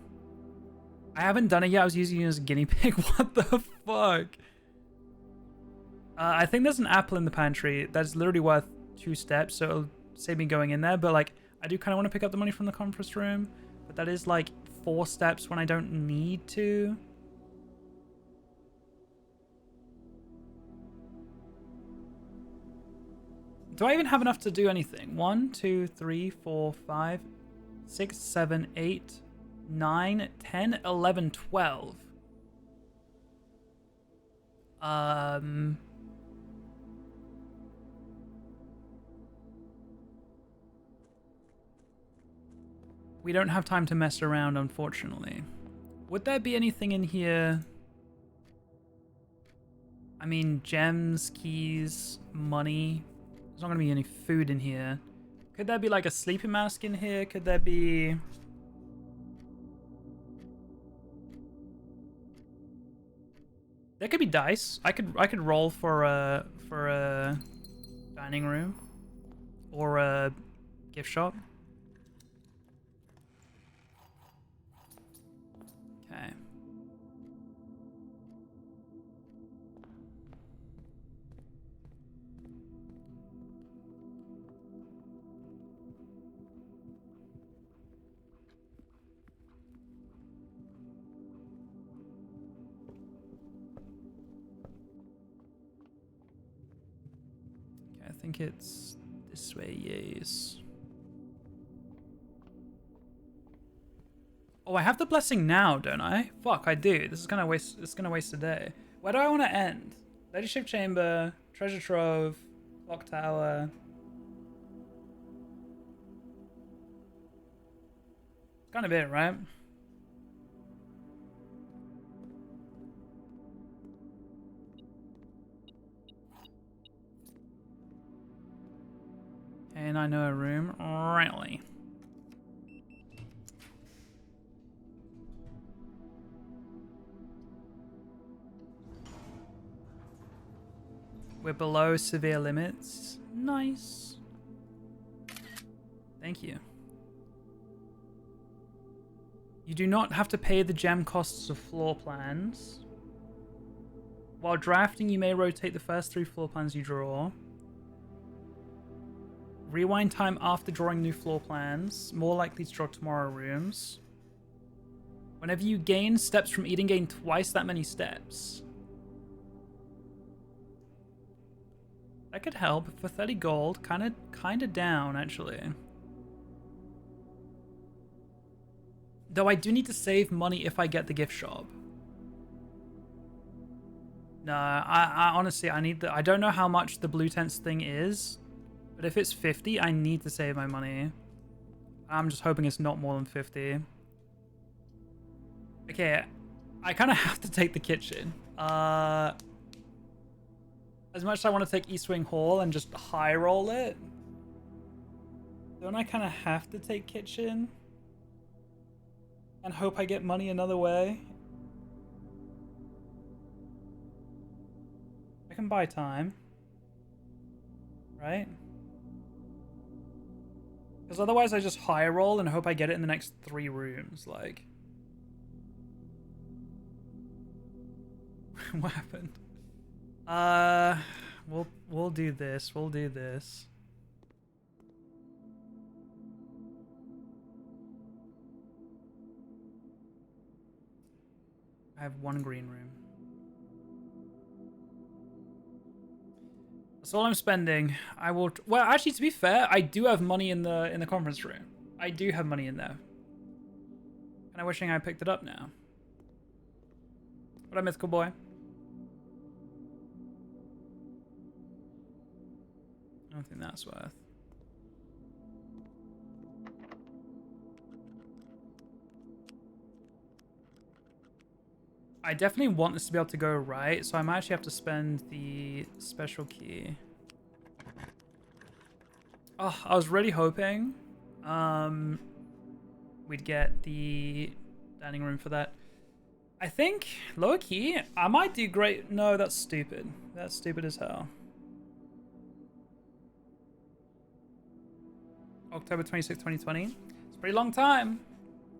I haven't done it yet. I was using it as a guinea pig. What the fuck? I think there's an apple in the pantry that's literally worth 2 steps, so it'll save me going in there. But like, I do kind of want to pick up the money from the conference room, but that is like 4 steps when I don't need to. Do I even have enough to do anything? 1, 2, 3, 4, 5, 6, 7, 8, 9, 10, 11, 12. We don't have time to mess around, unfortunately. Would there be anything in here? I mean, gems, keys, money. There's not going to be any food in here. Could there be like a sleeping mask in here? Could there be... There could be dice. I could roll for a dining room or a gift shop. Okay. I think it's this way, yes. Oh, I have the blessing now, don't I? Fuck, I do. This is gonna waste. It's gonna waste a day. Where do I want to end? Leadership chamber, treasure trove, clock tower. It's kind of it, right? And I know a room. Really? We're below severe limits. Nice. Thank you. You do not have to pay the gem costs of floor plans. While drafting, you may rotate the first 3 floor plans you draw. Rewind time after drawing new floor plans. More likely to draw tomorrow rooms. Whenever you gain steps from eating, gain twice that many steps. That could help for 30 gold. Kinda down, actually. Though I do need to save money if I get the gift shop. No, I honestly, I need the... I don't know how much the blue tents thing is. But if it's 50, I need to save my money. I'm just hoping it's not more than 50. Okay, I kind of have to take the kitchen. As much as I want to take East Wing Hall and just high roll it, don't I kind of have to take kitchen? And hope I get money another way? I can buy time. Right? Because otherwise I just high roll and hope I get it in the next 3 rooms, like. What happened? We'll do this. We'll do this. I have 1 green room. That's all I'm spending. I will. Well, actually, to be fair, I do have money in the conference room. I do have money in there. Kind of wishing I picked it up now. What up, mythical boy? I don't think that's worth. I definitely want this to be able to go right, so I might actually have to spend the special key. Oh, I was really hoping we'd get the dining room for that. I think, low key, I might do great. No, that's stupid. That's stupid as hell. October 26, 2020. It's a pretty long time.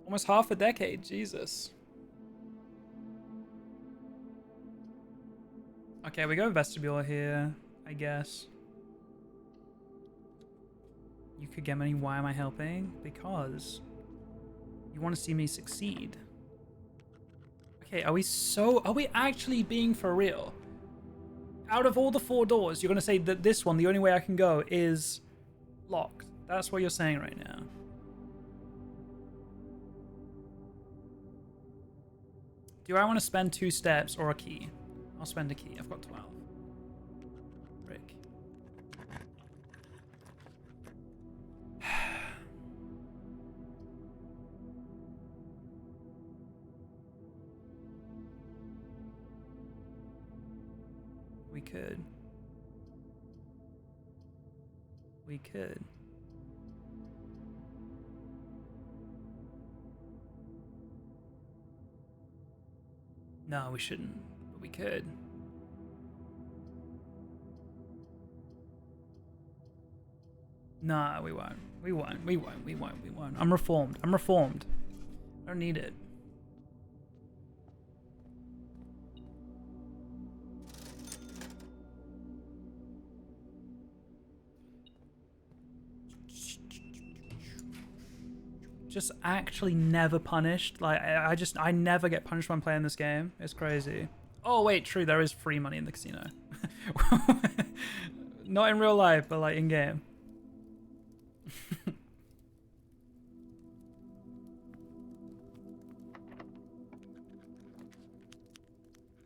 Almost half a decade, Jesus. Okay, we go vestibule here, I guess. You could get money. Why am I helping? Because you want to see me succeed. Okay, are we actually being for real? Out of all the 4 doors, you're going to say that this one, the only way I can go, is locked. That's what you're saying right now. Do I want to spend 2 steps or a key? I'll spend a key. I've got 12. Frick. We could. We could. No, we shouldn't, but we could. Nah, we won't. We won't. We won't. We won't. We won't. I'm reformed. I'm reformed. I don't need it. Just actually never punished. Like, I never get punished when playing this game. It's crazy. Oh, wait, true. There is free money in the casino. Not in real life, but like in game.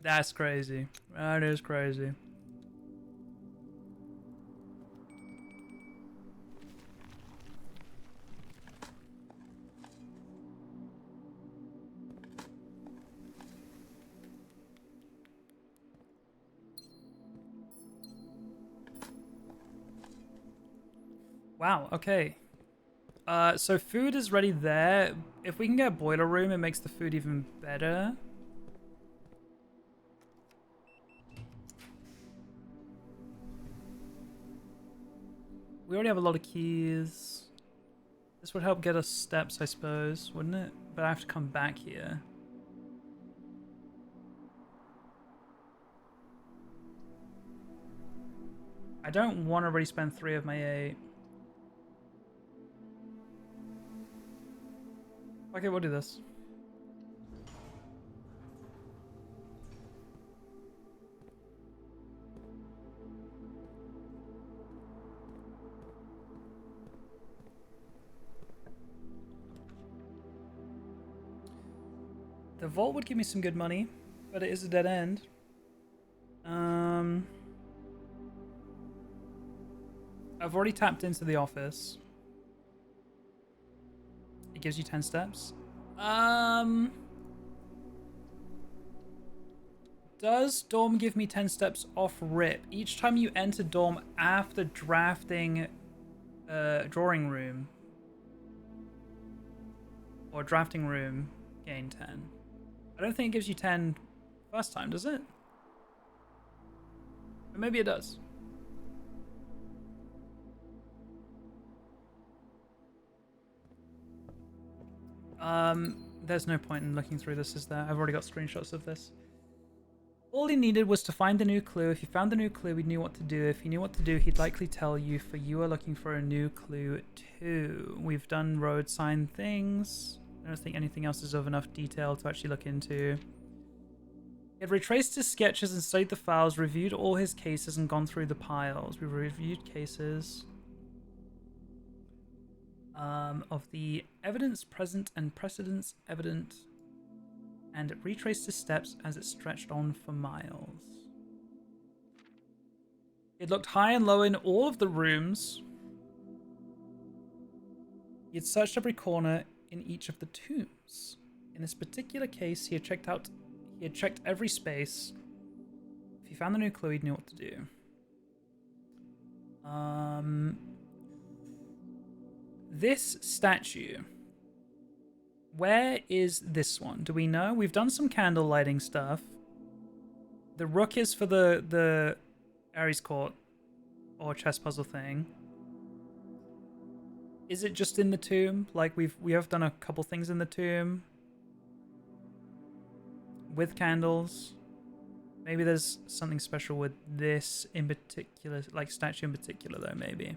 That's crazy. That is crazy. Wow, okay. So food is ready there. If we can get a boiler room, it makes the food even better. We already have a lot of keys. This would help get us steps, I suppose, wouldn't it? But I have to come back here. I don't want to really spend 3 of my 8. Okay, we'll do this. The vault would give me some good money, but it is a dead end. I've already tapped into the office. It gives you 10 steps. Does Dorm give me 10 steps off rip? Each time you enter Dorm after drafting drawing room or drafting room, gain 10. I don't think it gives you 10 first time, does it? But maybe it does. There's no point in looking through this, is there? I've already got screenshots of this. All he needed was to find the new clue. If he found the new clue, we knew what to do. If he knew what to do, he'd likely tell you, for you are looking for a new clue too. We've done road sign things. I don't think anything else is of enough detail to actually look into. He had retraced his sketches and studied the files, reviewed all his cases, and gone through the piles. We reviewed cases of the evidence present and precedents evident, and it retraced his steps as it stretched on for miles. It looked high and low in all of the rooms. He had searched every corner in each of the tombs. In this particular case, he had checked every space. If he found the new clue, he knew what to do. This statue. Where is this one? Do we know? We've done some candle lighting stuff. The rook is for the Ares Court or chess puzzle thing. Is it just in the tomb? Like we have done a couple things in the tomb with candles. Maybe there's something special with this in particular, like statue in particular though, maybe.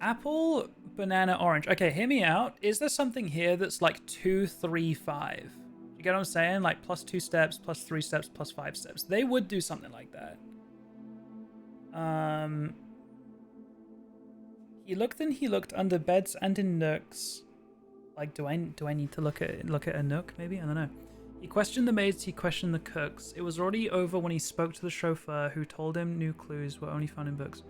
Apple, banana, orange. Okay, hear me out. Is there something here that's like 2, 3, 5? Do You get what I'm saying? Like plus 2 steps, plus 3 steps, plus 5 steps. They would do something like that. He looked and he looked under beds and in nooks. Like, do I need to look at a nook? Maybe, I don't know. He questioned the maids. He questioned the cooks. It was already over when he spoke to the chauffeur, who told him new clues were only found in books.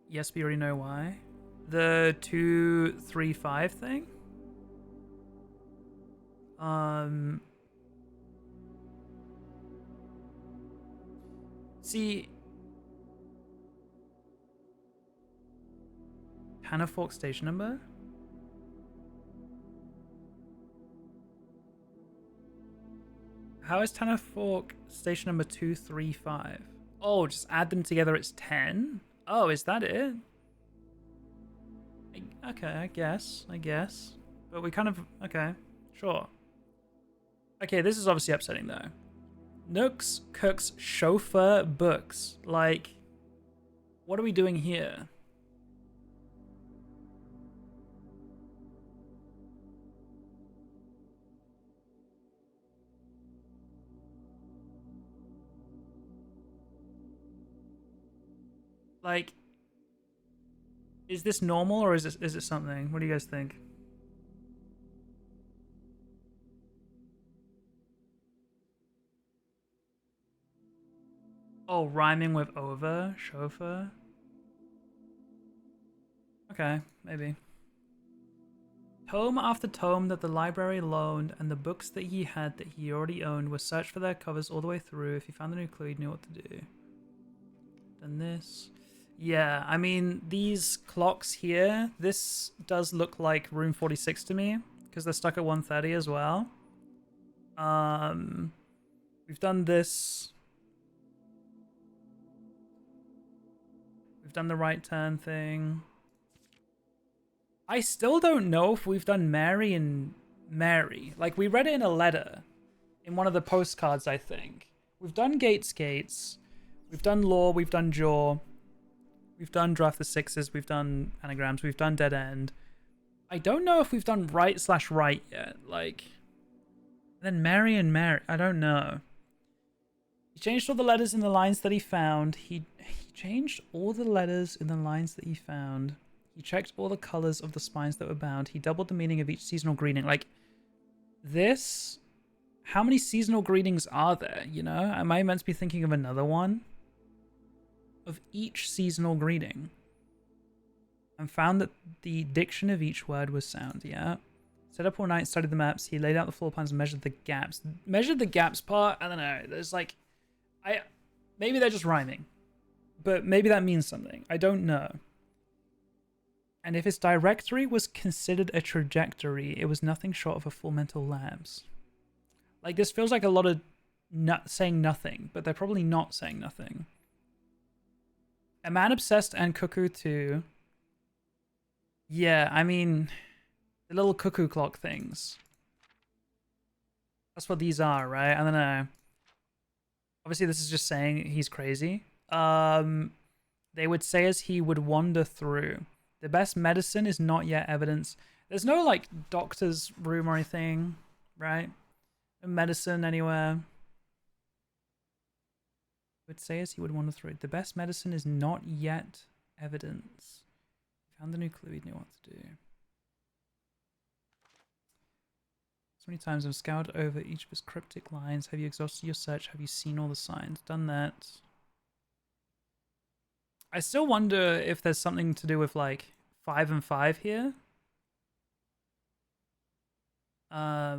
Yes, we already know why. The 2, 3, 5 thing. See, Hannah Fork station number. How is Tanner Fork station number 235? Oh, just add them together, it's 10? Oh, is that it? Okay, I guess. But we kind of... Okay, sure. Okay, this is obviously upsetting, though. Nooks, cooks, chauffeur, books. Like, what are we doing here? Like, is this normal or is it something? What do you guys think? Oh, rhyming with over, chauffeur. Okay, maybe. Tome after tome that the library loaned, and the books that he had that he already owned were searched for their covers all the way through. If he found a new clue, he knew what to do. Then this. Yeah, I mean, these clocks here, this does look like room 46 to me, because they're stuck at 1:30 as well. We've done this. We've done the right turn thing. I still don't know if we've done Mary and Mary. Like, we read it in a letter in one of the postcards, I think. We've done Gates. We've done Law. We've done Jaw. We've done Draft the Sixes. We've done Anagrams. We've done Dead End. I don't know if we've done right/right yet. Like, then Mary and Mary. I don't know. He changed all the letters in the lines that he found. He changed all the letters in the lines that he found. He checked all the colors of the spines that were bound. He doubled the meaning of each seasonal greeting. Like, this... How many seasonal greetings are there, you know? Am I meant to be thinking of another one? Of each seasonal greeting. And found that the diction of each word was sound, yeah? Set up all night, studied the maps. He laid out the floor plans and measured the gaps. Measured the gaps part? I don't know. There's like... Maybe they're just rhyming. But maybe that means something. I don't know. And if his directory was considered a trajectory, it was nothing short of a full mental lapse. Like, this feels like a lot of saying nothing, but they're probably not saying nothing. A man obsessed and cuckoo too. Yeah, I mean, the little cuckoo clock things. That's what these are, right? I don't know. Obviously, this is just saying he's crazy. They would say as he would wander through. The best medicine is not yet evidence. There's no, like, doctor's room or anything, right? No medicine anywhere. Would say as he would wander through. The best medicine is not yet evidence. Found the new clue, he knew what to do. So many times I've scoured over each of his cryptic lines. Have you exhausted your search? Have you seen all the signs? Done that. I still wonder if there's something to do with, like, 5 and 5 here. I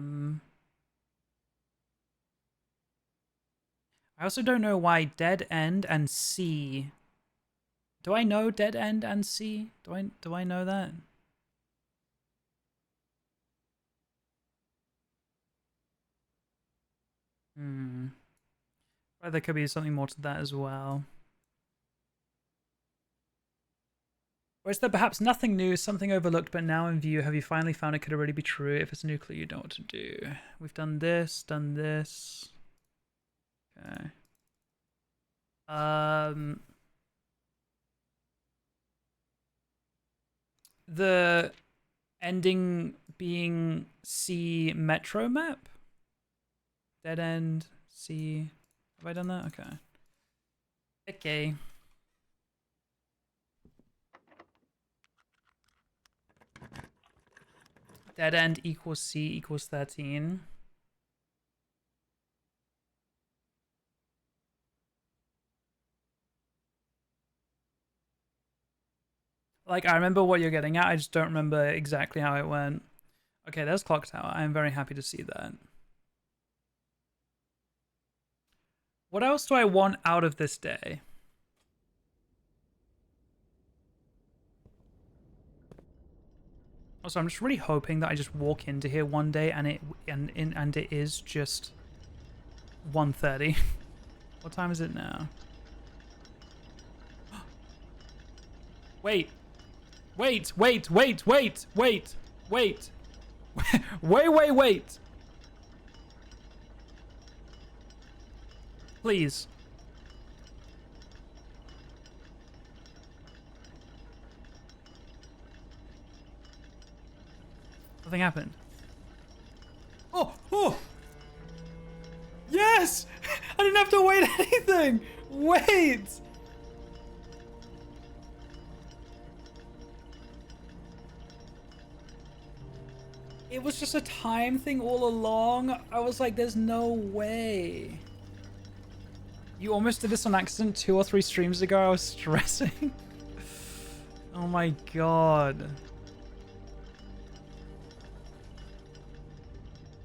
also don't know why Dead End and C. Do I know Dead End and C? Do I know that? Well, there could be something more to that as well. Or is there perhaps nothing new, something overlooked, but now in view? Have you finally found it could already be true? If it's a new clue, you know what to do. We've done this, done this. Okay. The ending being C metro map? Dead end C. Have I done that? Okay. Okay. Dead end equals C equals 13. Like, I remember what you're getting at. I just don't remember exactly how it went. Okay, there's clock tower. I'm very happy to see that. What else do I want out of this day? Also, I'm just really hoping that I just walk into here one day and it is just 1:30. What time is it now? Wait. Wait. Wait. Wait. Wait. Wait. Wait. Wait. Please. Nothing happened. Oh! Yes! I didn't have to wait anything! Wait! It was just a time thing all along. I was like, there's no way. You almost did this on accident 2 or 3 streams ago. I was stressing. Oh my god.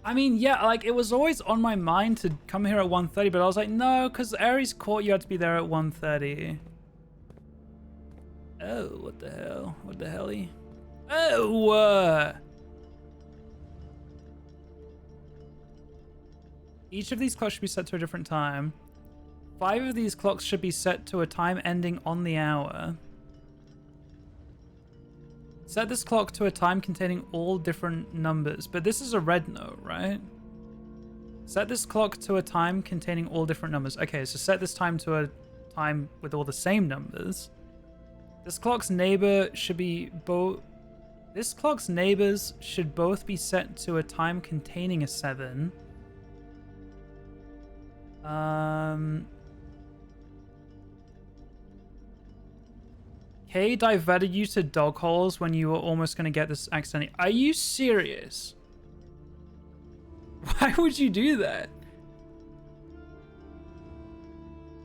I mean, yeah, like, it was always on my mind to come here at 1:30, but I was like, no, because Ares Court, you had to be there at 1:30. Oh, what the hell? What the helly? Oh! Each of these clocks should be set to a different time. 5 of these clocks should be set to a time ending on the hour. Set this clock to a time containing all different numbers. But this is a red note, right? Set this clock to a time containing all different numbers. Okay, so set this time to a time with all the same numbers. This clock's neighbor should be both... This clock's neighbors should both be set to a time containing a 7. Kay diverted you to dog holes when you were almost going to get this accidentally. Are you serious? Why would you do that?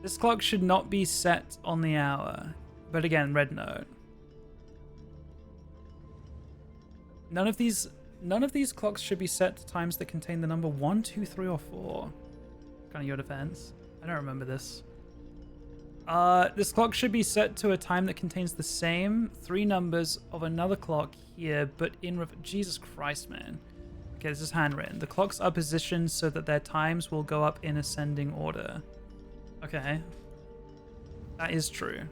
This clock should not be set on the hour. But again, red note. None of these clocks should be set to times that contain the number 1, 2, 3, or 4. Kind of your defense. I don't remember this. This clock should be set to a time that contains the same 3 numbers of another clock here, but in Jesus Christ, man. Okay, this is handwritten. The clocks are positioned so that their times will go up in ascending order. Okay. That is true.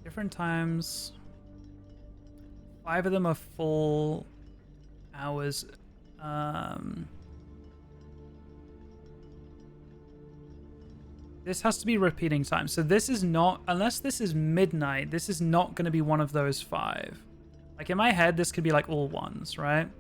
Different times. 5 of them are full hours. This has to be repeating time. So this is not, unless this is midnight, this is not going to be one of those 5. Like in my head, this could be like all ones, right?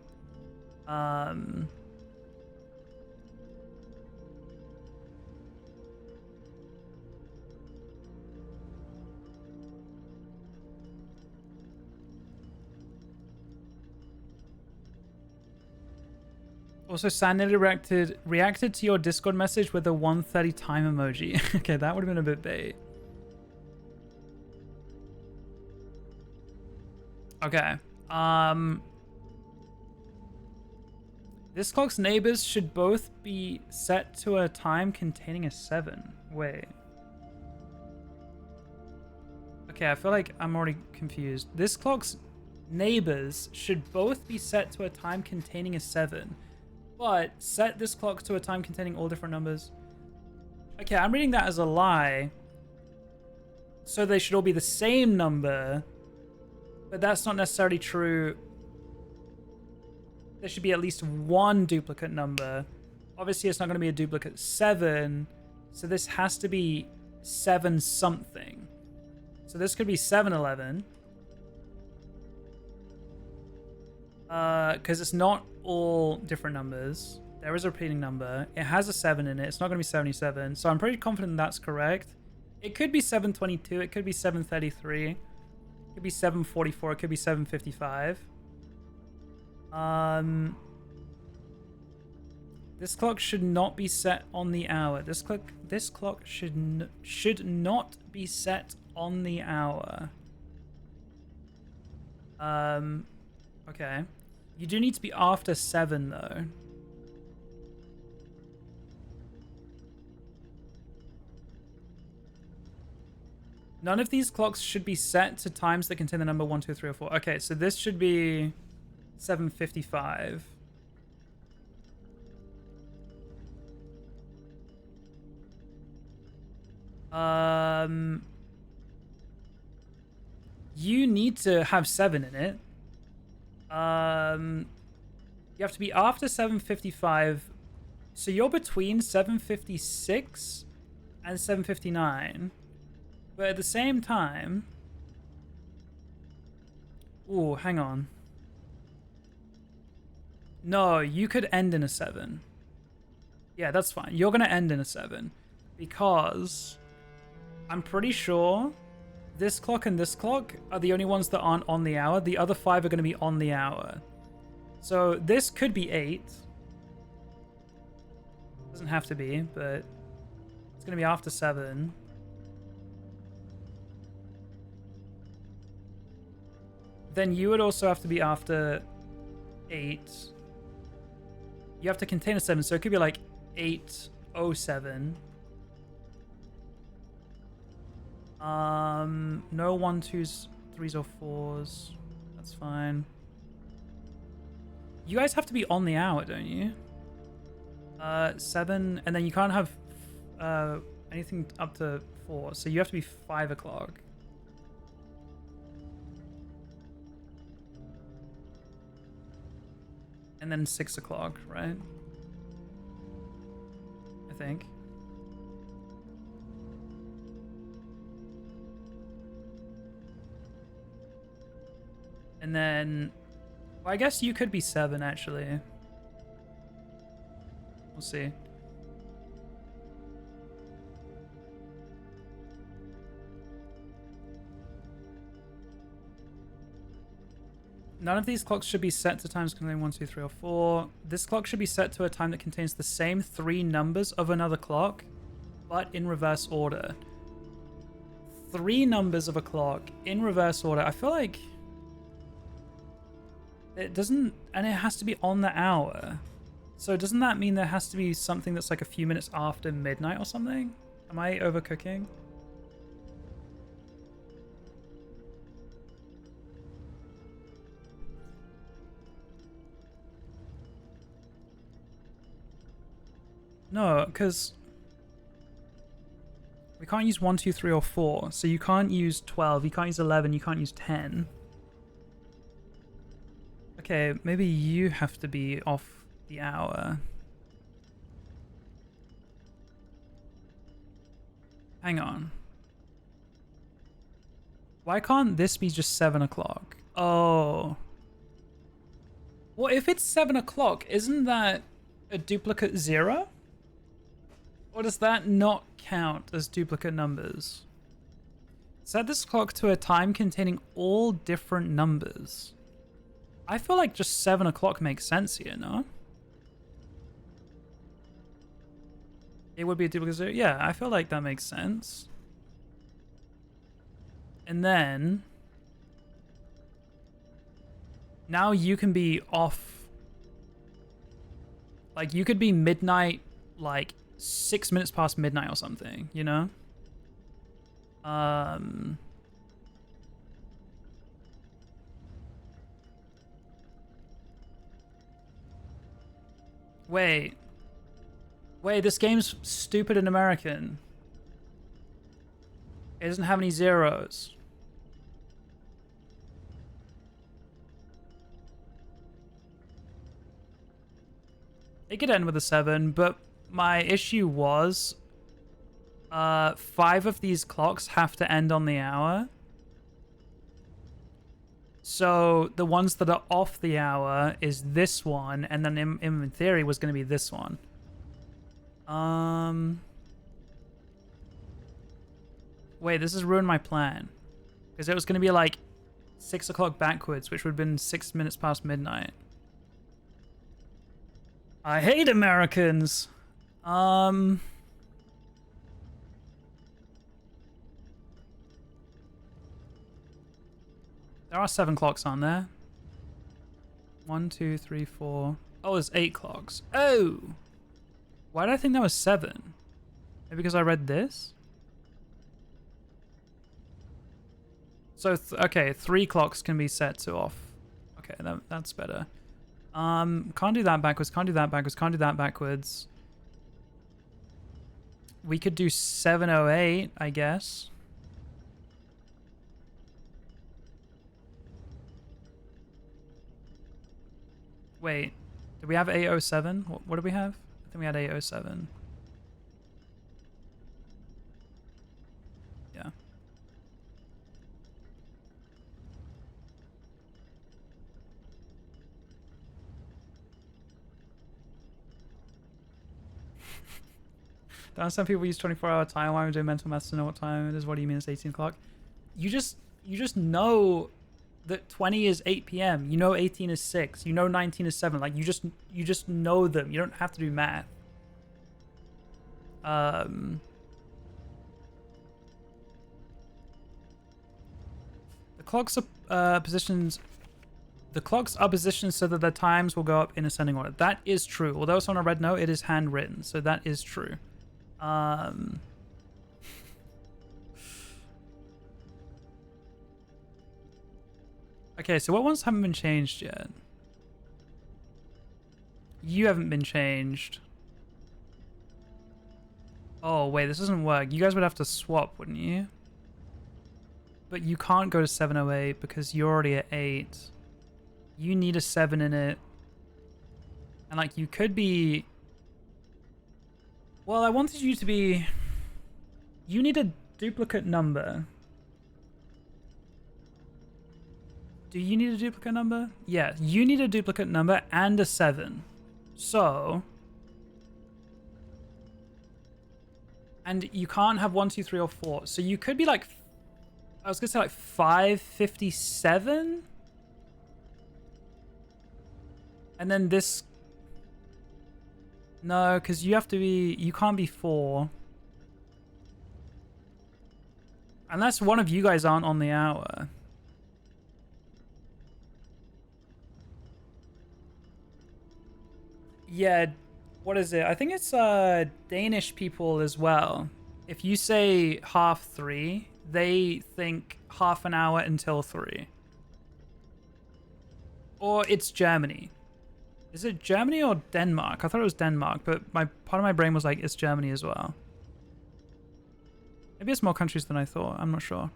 Also, Sanity reacted to your Discord message with a 1:30 time emoji. Okay, that would have been a bit bait. Okay. This clock's neighbors should both be set to a time containing a 7. Wait. Okay, I feel like I'm already confused. This clock's neighbors should both be set to a time containing a 7. But set this clock to a time containing all different numbers. Okay, I'm reading that as a lie. So they should all be the same number. But that's not necessarily true. There should be at least 1 duplicate number. Obviously, it's not going to be a duplicate 7. So this has to be 7 something. So this could be 7-11. Because it's not all different numbers. There is a repeating number. It has a 7 in it. It's not going to be 77. So I'm pretty confident that's correct. It could be 722. It could be 733. It could be 744. It could be 755. This clock should not be set on the hour. This clock should not be set on the hour. Okay. You do need to be after 7 though. None of these clocks should be set to times that contain the number 1, 2, 3, or 4. Okay, so this should be 7:55. You need to have 7 in it. You have to be after 7:55. So you're between 7:56 and 7:59. But at the same time... Ooh, hang on. No, you could end in a 7. Yeah, that's fine. You're going to end in a 7. Because I'm pretty sure this clock and this clock are the only ones that aren't on the hour. The other 5 are going to be on the hour. So this could be 8. Doesn't have to be, but it's going to be after 7. Then you would also have to be after 8. You have to contain a 7, so it could be like 8:07. No 1, 2s, 3s, or 4s. That's fine. You guys have to be on the hour, don't you? 7, and then you can't have anything up to 4, so you have to be 5 o'clock. And then 6 o'clock, right? I think. And then... Well, I guess you could be 7, actually. We'll see. None of these clocks should be set to times containing 1, 2, 3, or 4. This clock should be set to a time that contains the same 3 numbers of another clock, but in reverse order. 3 numbers of a clock in reverse order. I feel like it doesn't, and it has to be on the hour. So doesn't that mean there has to be something that's like a few minutes after midnight or something? Am I overcooking? No, because we can't use 1, 2, 3, or 4. So you can't use 12, you can't use 11, you can't use 10. Okay, maybe you have to be off the hour. Hang on. Why can't this be just 7 o'clock? Oh. Well, if it's 7 o'clock, isn't that a duplicate 0? Or does that not count as duplicate numbers? Set this clock to a time containing all different numbers. I feel like just 7 o'clock makes sense here, no? It would be a duplicate 0? Yeah, I feel like that makes sense. And then... now you can be off... like, you could be midnight, like... 6 minutes past midnight or something, you know? Wait, this game's stupid and American. It doesn't have any zeros. It could end with a 7, but my issue was 5 of these clocks have to end on the hour. So the ones that are off the hour is this one, and then in theory was going to be this one. Wait, this has ruined my plan. Because it was going to be like 6 o'clock backwards, which would have been 6 minutes past midnight. I hate Americans. There are 7 clocks on there. 1, 2, 3, 4. Oh, there's 8 clocks. Oh! Why did I think that was 7? Maybe because I read this? So, okay, 3 clocks can be set to off. Okay, that's better. Can't do that backwards, can't do that backwards, can't do that backwards. We could do 7:08, I guess. Wait, did we have 8:07? What did we have? I think we had 8:07. Yeah. Don't some people use 24-hour time. Why am I doing mental maths to know what time it is? What do you mean it's 18 o'clock? You just know that 20 is 8 p.m. You know 18 is 6. You know 19 is 7. Like you just know them. You don't have to do math. The clocks are positions. The clocks are positioned so that their times will go up in ascending order. That is true. Although it's on a red note, it is handwritten, so that is true. Okay, so what ones haven't been changed yet? You haven't been changed. Oh, wait, this doesn't work. You guys would have to swap, wouldn't you? But you can't go to 7:08 because you're already at 8. You need a 7 in it. And, like, you could be... Well, I wanted you to be... You need a duplicate number. Do you need a duplicate number? Yeah, you need a duplicate number and a 7. So... And you can't have 1, 2, 3, or 4. So you could be like... I was going to say like 557? And then this... No, because you have to be... You can't be 4. Unless one of you guys aren't on the hour. Yeah, what is it? I think it's Danish people as well. If you say 3:30, they think half an hour until 3. Or it's Germany. Is it Germany or Denmark? I thought it was Denmark, but part of my brain was like, it's Germany as well. Maybe it's more countries than I thought. I'm not sure.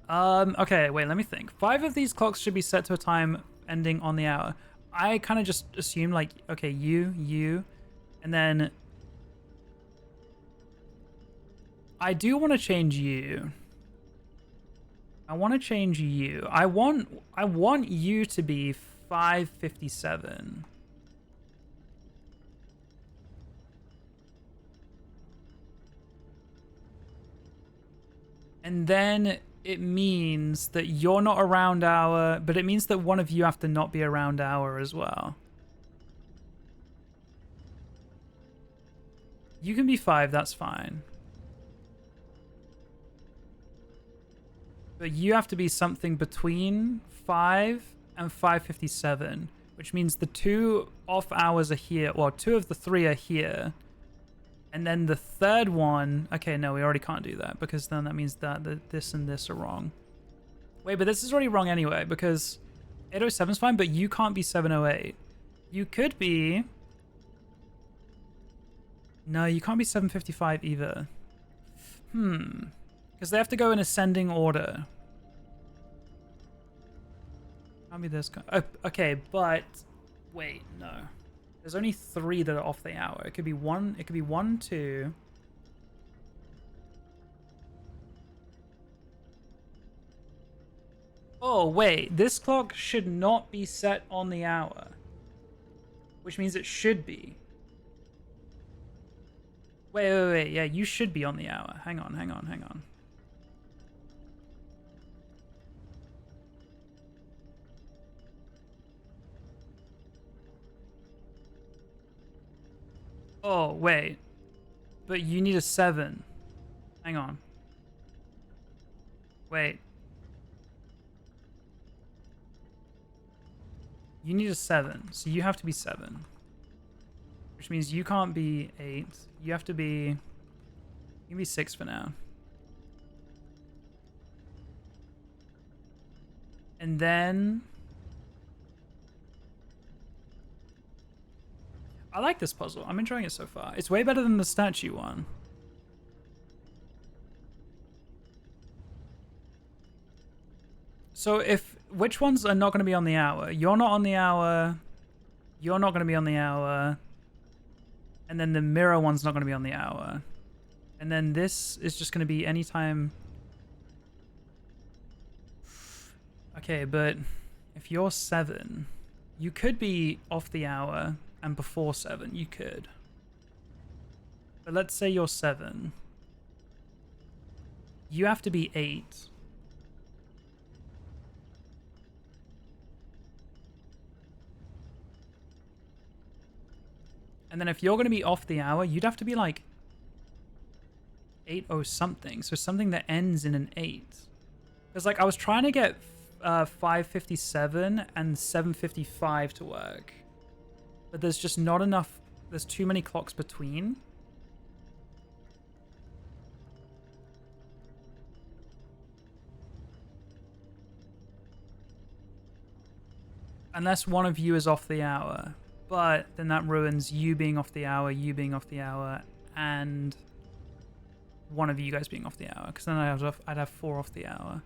Okay, wait, let me think. 5 of these clocks should be set to a time ending on the hour. I kind of just assumed like, okay, you, and then I do want to change you. I want to change you. I want you to be 5:57. And then it means that you're not around hour, but it means that one of you have to not be around hour as well. You can be 5, that's fine. But you have to be something between 5 and 5:57, which means the 2 off hours are here. Well, 2 of the 3 are here. And then the third one... Okay, no, we already can't do that, because then that means that this and this are wrong. Wait, but this is already wrong anyway, because 8:07 is fine, but you can't be 7:08. You could be... No, you can't be 7:55 either. Because they have to go in ascending order. Can't be this guy. Oh, okay, but... Wait, no. There's only 3 that are off the hour. It could be 1. It could be 1, 2. Oh, wait. This clock should not be set on the hour. Which means it should be. Wait. Yeah, you should be on the hour. Hang on. Oh, wait. But you need a 7. Hang on. Wait. You need a 7, so you have to be 7. Which means you can't be 8. You have to be... You can be 6 for now. And then... I like this puzzle. I'm enjoying it so far. It's way better than the statue one. So if... Which ones are not going to be on the hour? You're not on the hour. You're not going to be on the hour. And then the mirror one's not going to be on the hour. And then this is just going to be anytime... Okay, but if you're 7, you could be off the hour and before 7. You could. But let's say you're 7. You have to be 8. And then if you're going to be off the hour, you'd have to be like 8 something. So something that ends in an 8. Because like I was trying to get 5:57 and 7:55 to work. But there's just not enough. There's too many clocks between. Unless one of you is off the hour. But then that ruins you being off the hour, you being off the hour, and one of you guys being off the hour. Because then I'd have 4 off the hour.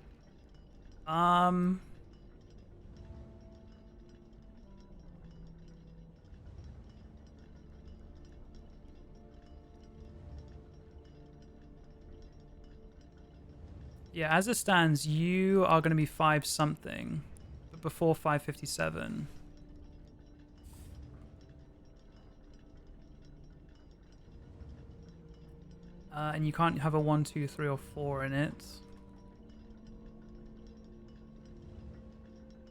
Yeah, as it stands, you are going to be 5 something, but before 5:57. And you can't have a 1, 2, 3, or 4 in it.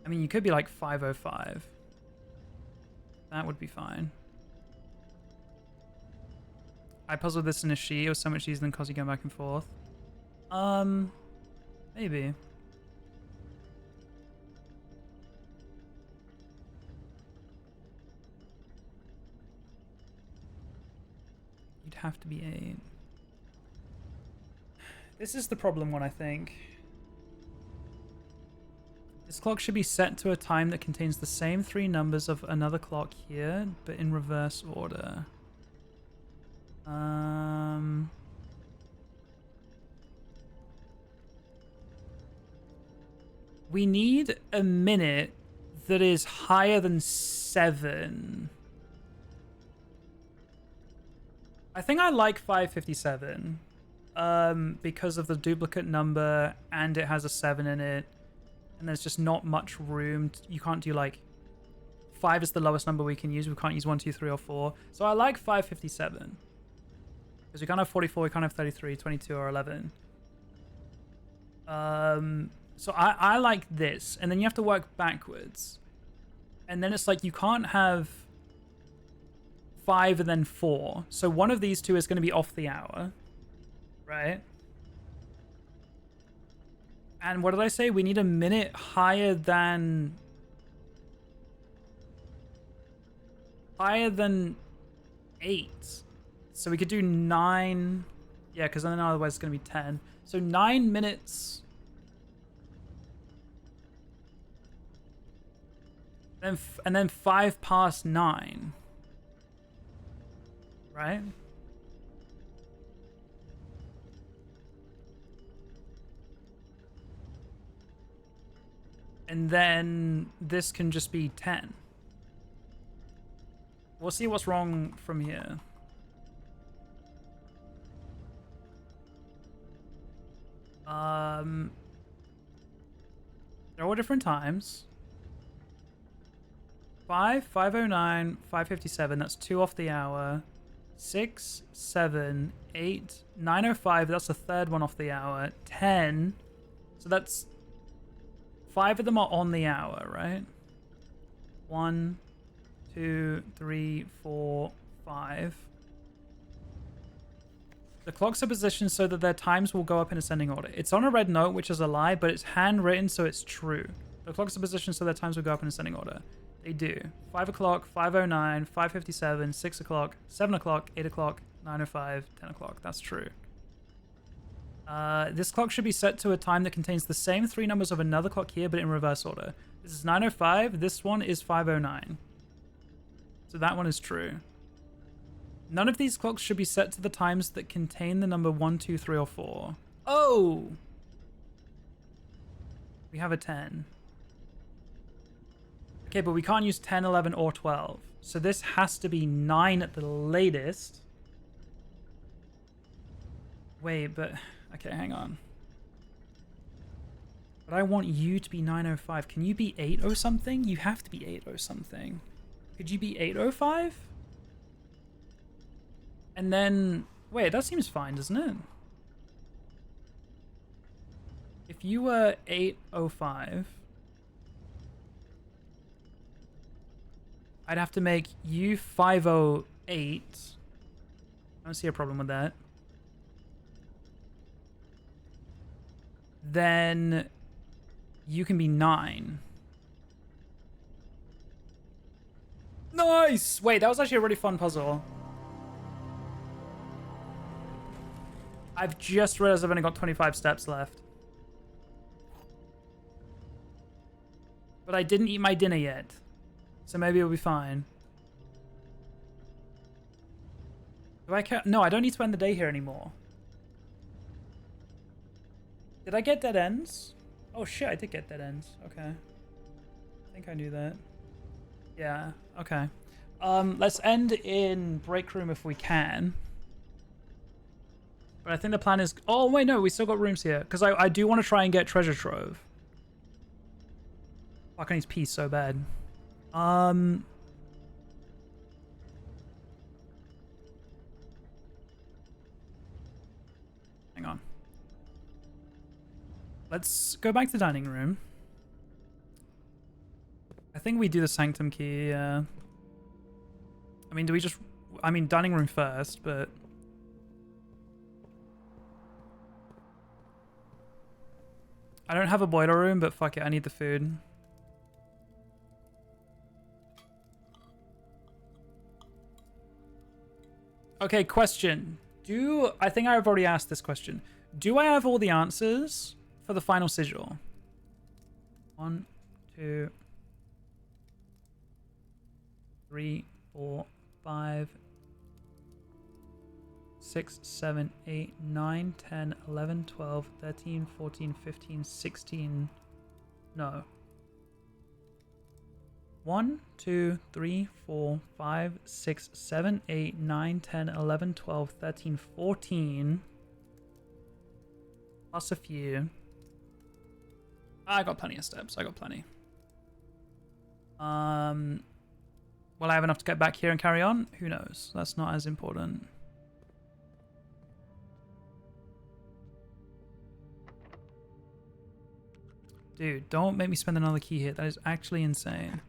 I mean, you could be like 5:05. That would be fine. I puzzled this in a she. It was so much easier than Cosy going back and forth. Maybe. You'd have to be 8. This is the problem one, I think. This clock should be set to a time that contains the same 3 numbers of another clock here, but in reverse order. We need a minute that is higher than 7. I think I like 5:57 because of the duplicate number and it has a 7 in it. And there's just not much room. You can't do like 5 is the lowest number we can use. We can't use 1, 2, 3, or 4. So I like 5:57 because we can't have 44, we can't have 33, 22, or 11. So I like this, and then you have to work backwards, and then it's like you can't have 5 and then 4. So one of these two is going to be off the hour, right? And what did I say? We need a minute higher than 8. So we could do 9. Yeah, because then otherwise it's going to be 10. So 9 minutes. And then 5 past 9. Right? And then this can just be 10. We'll see what's wrong from here. They're all different times. 5:09, 5:57. That's 2 off the hour. 6, 7, 8, 9:05. That's the third one off the hour. 10. So that's 5 of them are on the hour, right? 1, 2, 3, 4, 5. The clocks are positioned so that their times will go up in ascending order. It's on a red note, which is a lie, but it's handwritten, so it's true. The clocks are positioned so their times will go up in ascending order. They do. 5 o'clock, 5:09, 5:57, 6 o'clock, 7 o'clock, 8 o'clock, 9:05, 10 o'clock. That's true. This clock should be set to a time that contains the same 3 numbers of another clock here, but in reverse order. This is 9:05. This one is 5:09. So that one is true. None of these clocks should be set to the times that contain the number 1, 2, 3, or 4. Oh! We have a 10. Okay, but we can't use 10, 11, or 12. So this has to be 9 at the latest. Wait, but... Okay, hang on. But I want you to be 9:05. Can you be 8 or something? You have to be 8 or something. Could you be 8:05? And then... Wait, that seems fine, doesn't it? If you were 8:05... I'd have to make you 5:08. I don't see a problem with that. Then you can be 9. Nice! Wait, that was actually a really fun puzzle. I've just realized I've only got 25 steps left. But I didn't eat my dinner yet. So maybe it'll be fine. Do I care? No, I don't need to end the day here anymore. Did I get dead ends? Oh shit, I did get dead ends. Okay. I think I knew that. Yeah, okay. Let's end in break room if we can. But I think the plan is... Oh, wait, no, we still got rooms here. Because I do want to try and get treasure trove. Fuck, I need to pee so bad. Hang on. Let's go back to the dining room. I think we do the sanctum key, I mean, do we just... I mean, dining room first, but... I don't have a boiler room, but fuck it, I need the food. Okay, question. I think I've already asked this question. Do I have all the answers for the final sigil? 1, 2, 3, 4, 5, 6, 7, 8, 9, 10, 11, 12, 13, 14, 15, 16. No. 1, 2, 3, 4, 5, 6, 7, 8, 9, 10, 11, 12, 13, 14. Plus a few. I got plenty of steps. I got plenty. Will I have enough to get back here and carry on? Who knows? That's not as important. Dude, don't make me spend another key hit. That is actually insane.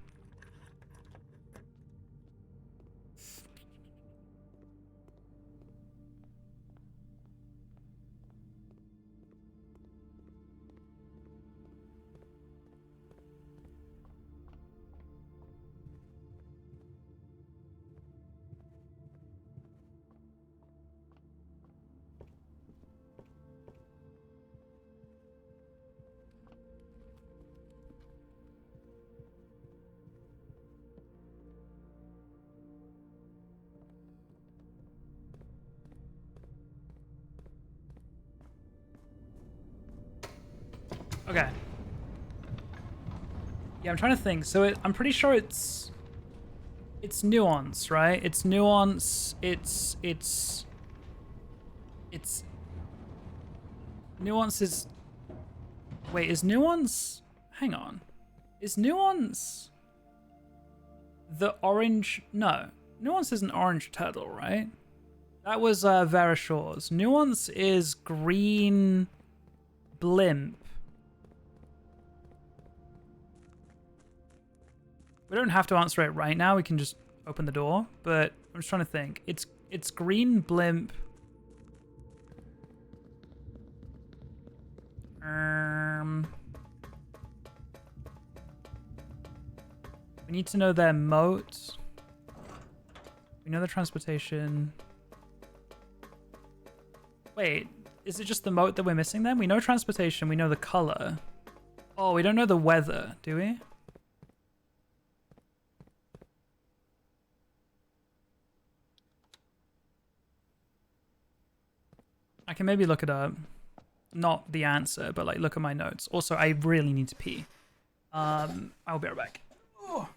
Okay. Yeah, I'm trying to think. So I'm pretty sure it's nuance, right? It's nuance. It's nuance is... Wait, is nuance hang on. Is nuance the orange? No. Nuance is an orange turtle, right? That was Vera Shaw's. Nuance is green blimp. We don't have to answer it right now. We can just open the door. But I'm just trying to think. It's green blimp. We need to know their moat. We know the transportation. Wait, is it just the moat that we're missing then? We know transportation, we know the color. Oh, we don't know the weather, do we? I can maybe look it up. Not the answer, but like look at my notes. Also, I really need to pee. I'll be right back. Oh.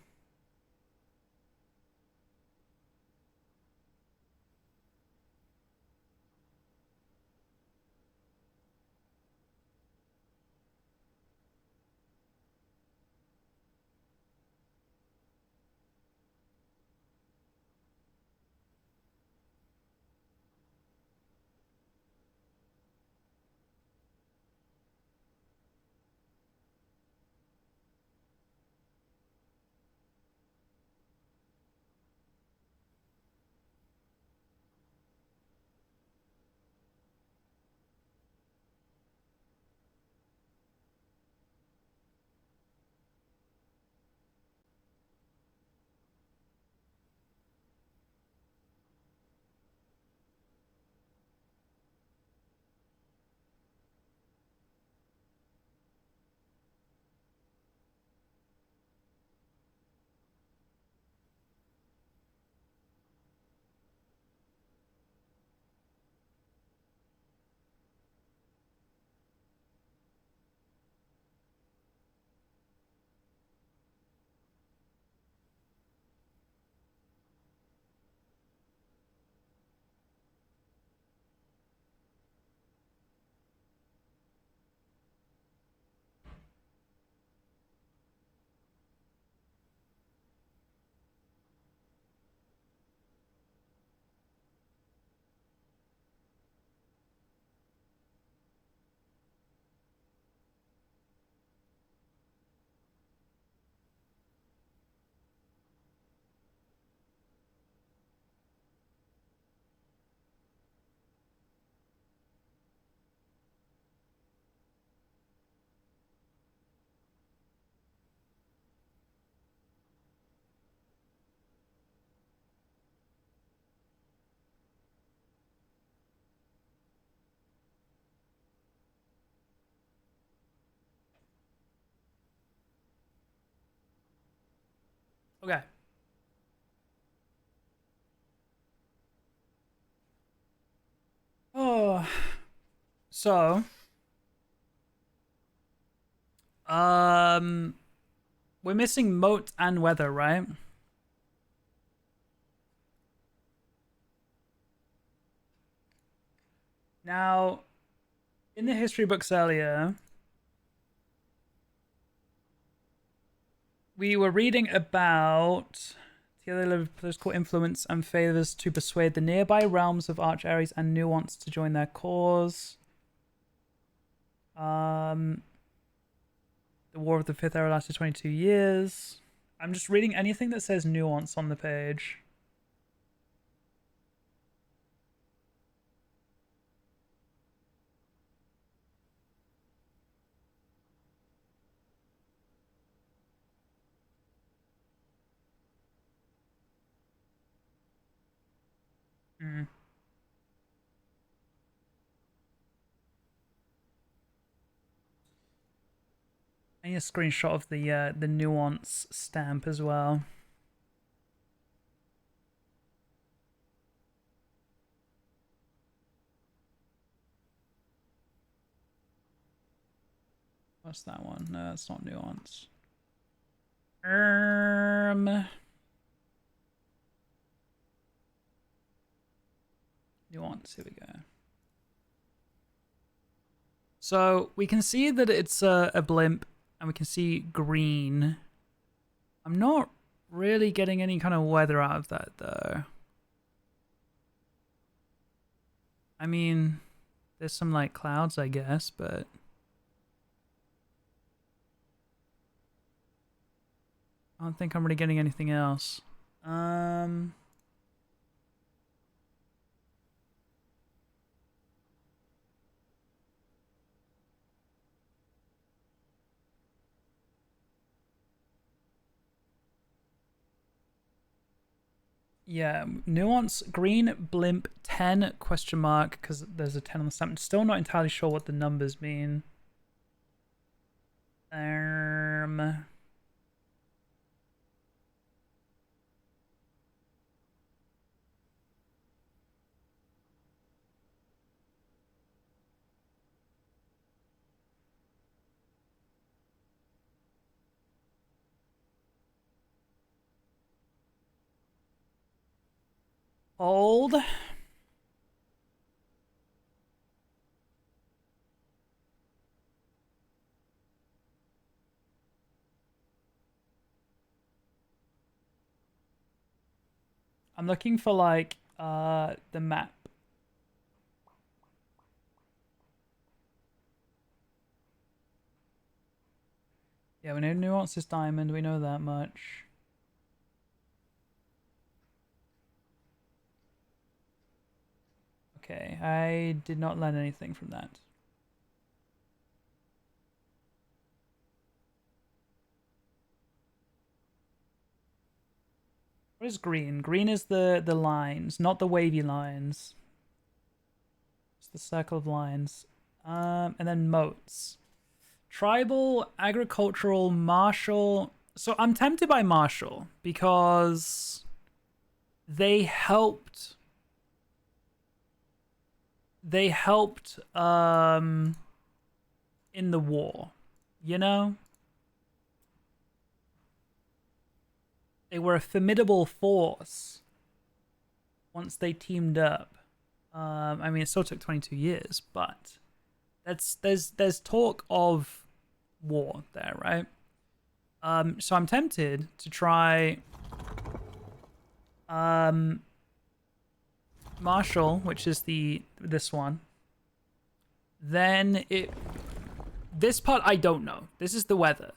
Okay. Oh. So. We're missing moat and weather, right? Now, in the history books earlier, we were reading about political influence and favors to persuade the nearby realms of Arch Ares and Nuance to join their cause. The War of the Fifth Era lasted 22 years. I'm just reading anything that says Nuance on the page. Mm. I need a screenshot of the Nuance stamp as well. What's that one? No, that's not Nuance. Nuance, here we go. So we can see that it's a blimp and we can see green. I'm not really getting any kind of weather out of that, though. I mean, there's some, like, clouds, I guess, but... I don't think I'm really getting anything else. Yeah, nuance green blimp 10 question mark because there's a 10 on the stamp. Still not entirely sure what the numbers mean. Old. I'm looking for like the map. Yeah, we know nuance is diamond, we know that much. Okay, I did not learn anything from that. What is green? Green is the lines, not the wavy lines. It's the circle of lines. And then moats. Tribal, agricultural, martial. So I'm tempted by martial because they helped in the war, you know? They were a formidable force once they teamed up. I mean, it still took 22 years, but there's talk of war there, right? So I'm tempted to try Marshall, which is this one. Then this part I don't know. This is the weather.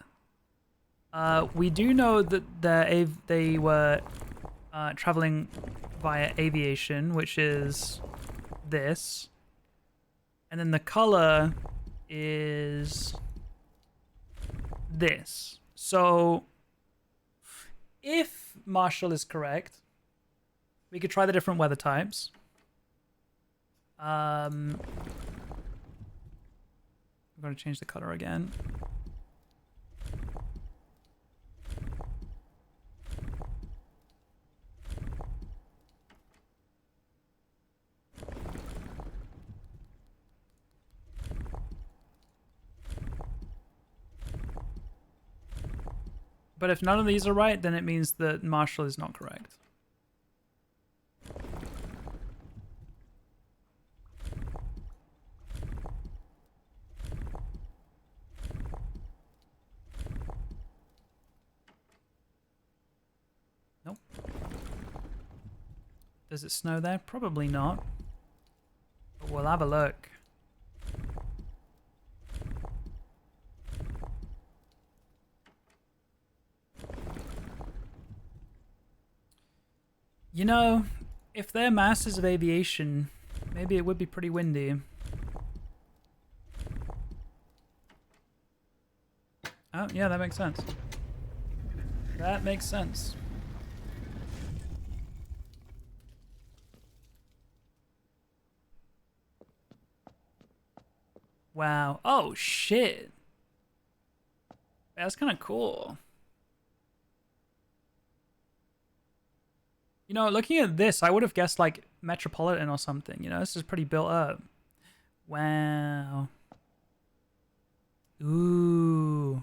We do know that they were traveling via aviation, which is this. And then the color is this. So if Marshall is correct, we could try the different weather types. I'm going to change the color again. But if none of these are right, then it means that Marshall is not correct. Nope. Does it snow there? Probably not. But we'll have a look. You know, if they're masters of aviation, maybe it would be pretty windy. Oh, yeah, that makes sense. That makes sense. Wow. Oh, shit. That's kind of cool. You know, looking at this, I would have guessed, like, Metropolitan or something. You know, this is pretty built up. Wow. Ooh.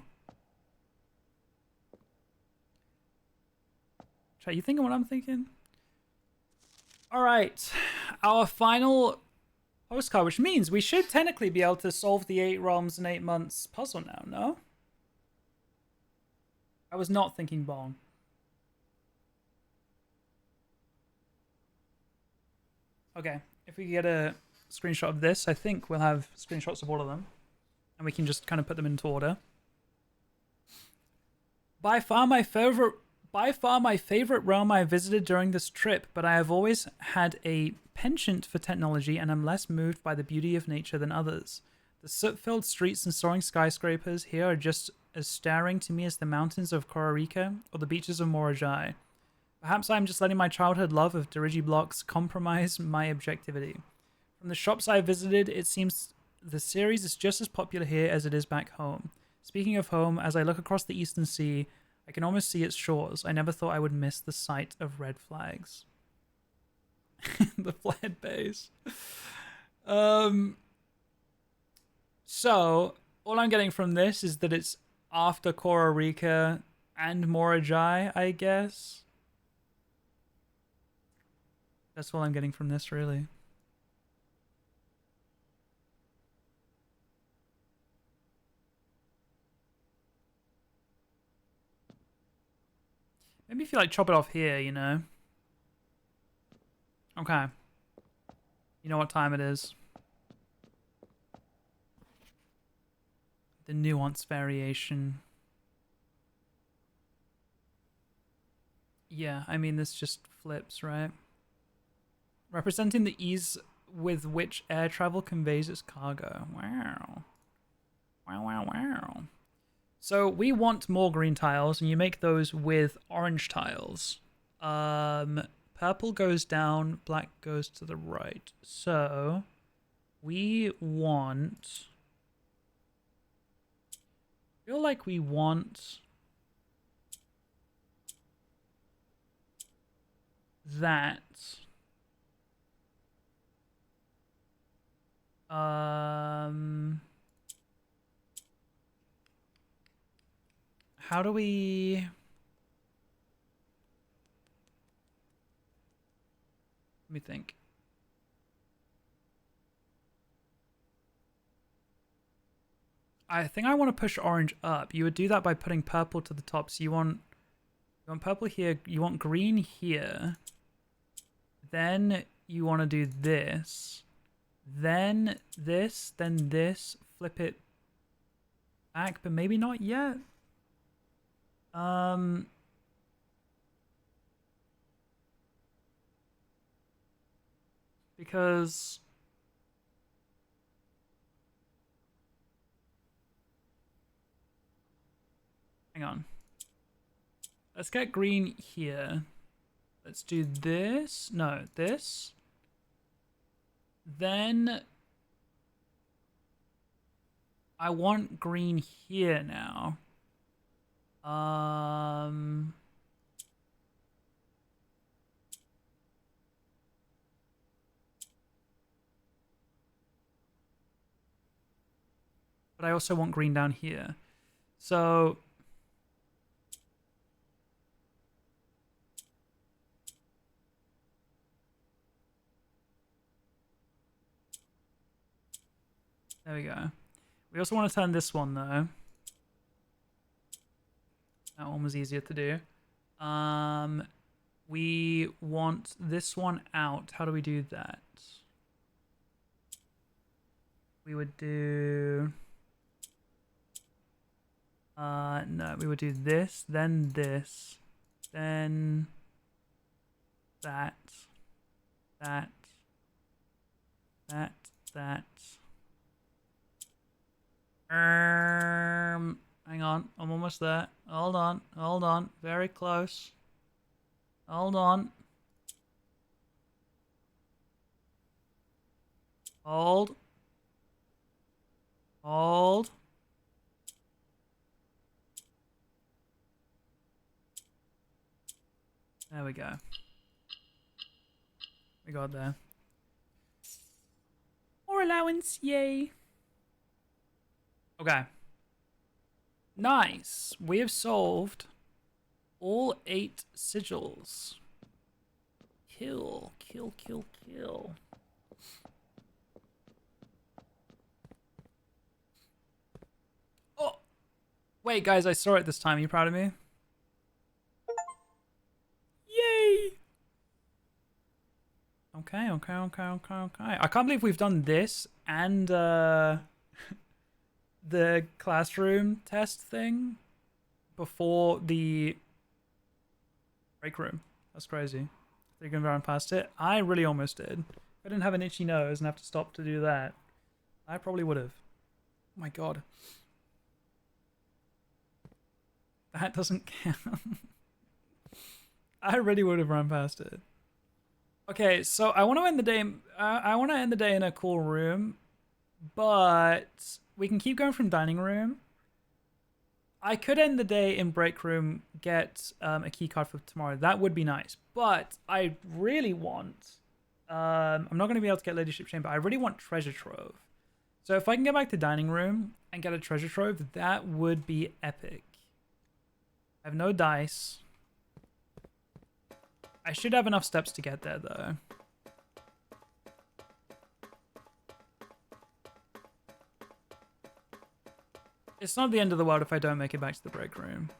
Chat, you thinking what I'm thinking? All right. Our final postcard, which means we should technically be able to solve the 8 realms in 8 months puzzle now, no? I was not thinking bong. Okay, if we get a screenshot of this, I think we'll have screenshots of all of them. And we can just kind of put them into order. By far my favorite realm I visited during this trip, but I have always had a penchant for technology and am less moved by the beauty of nature than others. The soot-filled streets and soaring skyscrapers here are just as staring to me as the mountains of Kororika or the beaches of Morejvckk. Perhaps I am just letting my childhood love of dirigiblocks compromise my objectivity. From the shops I visited, it seems the series is just as popular here as it is back home. Speaking of home, as I look across the eastern sea, I can almost see its shores. I never thought I would miss the sight of red flags. The flared base. So, all I'm getting from this is that it's after Kororika and Morejvckk, I guess. That's all I'm getting from this, really. Maybe if you like chop it off here, you know. Okay. You know what time it is. The nuance variation. Yeah, I mean, this just flips, right? Representing the ease with which air travel conveys its cargo. Wow. Wow, wow, wow. So we want more green tiles, and you make those with orange tiles. Purple goes down, black goes to the right. So we want... I feel like we want that. How do we... Let me think. I think I want to push orange up. You would do that by putting purple to the top. So you want purple here. You want green here. Then you want to do this. Then this. Then this. Flip it back, but maybe not yet. Because... Hang on. Let's get green here. Let's do this. No, this. Then I want green here now. But I also want green down here. So there we go. We also want to turn this one though. That one was easier to do. We want this one out. How do we do that? We would do... no, we would do this, then that, that. Hang on, I'm almost there. Hold on, very close. Hold on. Hold. There we go. We got there. More allowance, yay. Okay. Nice. We have solved all 8 sigils. Kill. Oh! Wait, guys, I saw it this time. Are you proud of me? Okay. I can't believe we've done this and the classroom test thing before the break room. That's crazy. They're going to run past it. I really almost did. If I didn't have an itchy nose and have to stop to do that, I probably would have. Oh my god. That doesn't count. I really would have run past it. Okay, so I want to end the day. I want to end the day in a cool room, but we can keep going from dining room. I could end the day in break room, get a key card for tomorrow. That would be nice, but I really want. I'm not going to be able to get Ladyship Chain, but I really want treasure trove. So if I can get back to dining room and get a treasure trove, that would be epic. I have no dice. I should have enough steps to get there, though. It's not the end of the world if I don't make it back to the break room.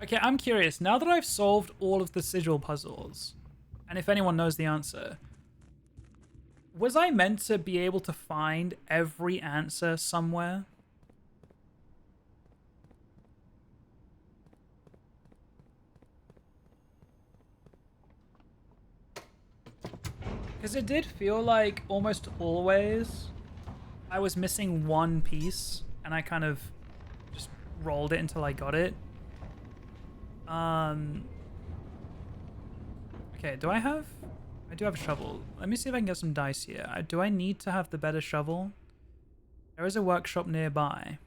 Okay, I'm curious. Now that I've solved all of the sigil puzzles, and if anyone knows the answer, was I meant to be able to find every answer somewhere? Because it did feel like almost always I was missing one piece and I kind of just rolled it until I got it. Okay, do I have... I do have a shovel. Let me see if I can get some dice here. Do I need to have the better shovel? There is a workshop nearby.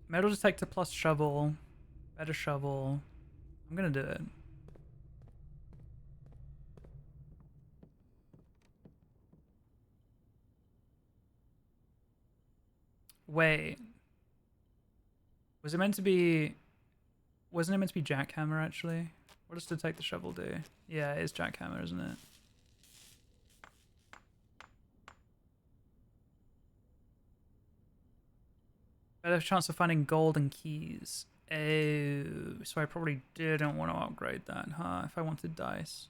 Metal detector plus shovel. Better shovel. I'm gonna do it. Wait. Was it meant to be... Wasn't it meant to be jackhammer, actually? What does detect the shovel do? Yeah, it is jackhammer, isn't it? Better chance of finding gold and keys. Oh, so I probably didn't want to upgrade that, huh? If I wanted dice.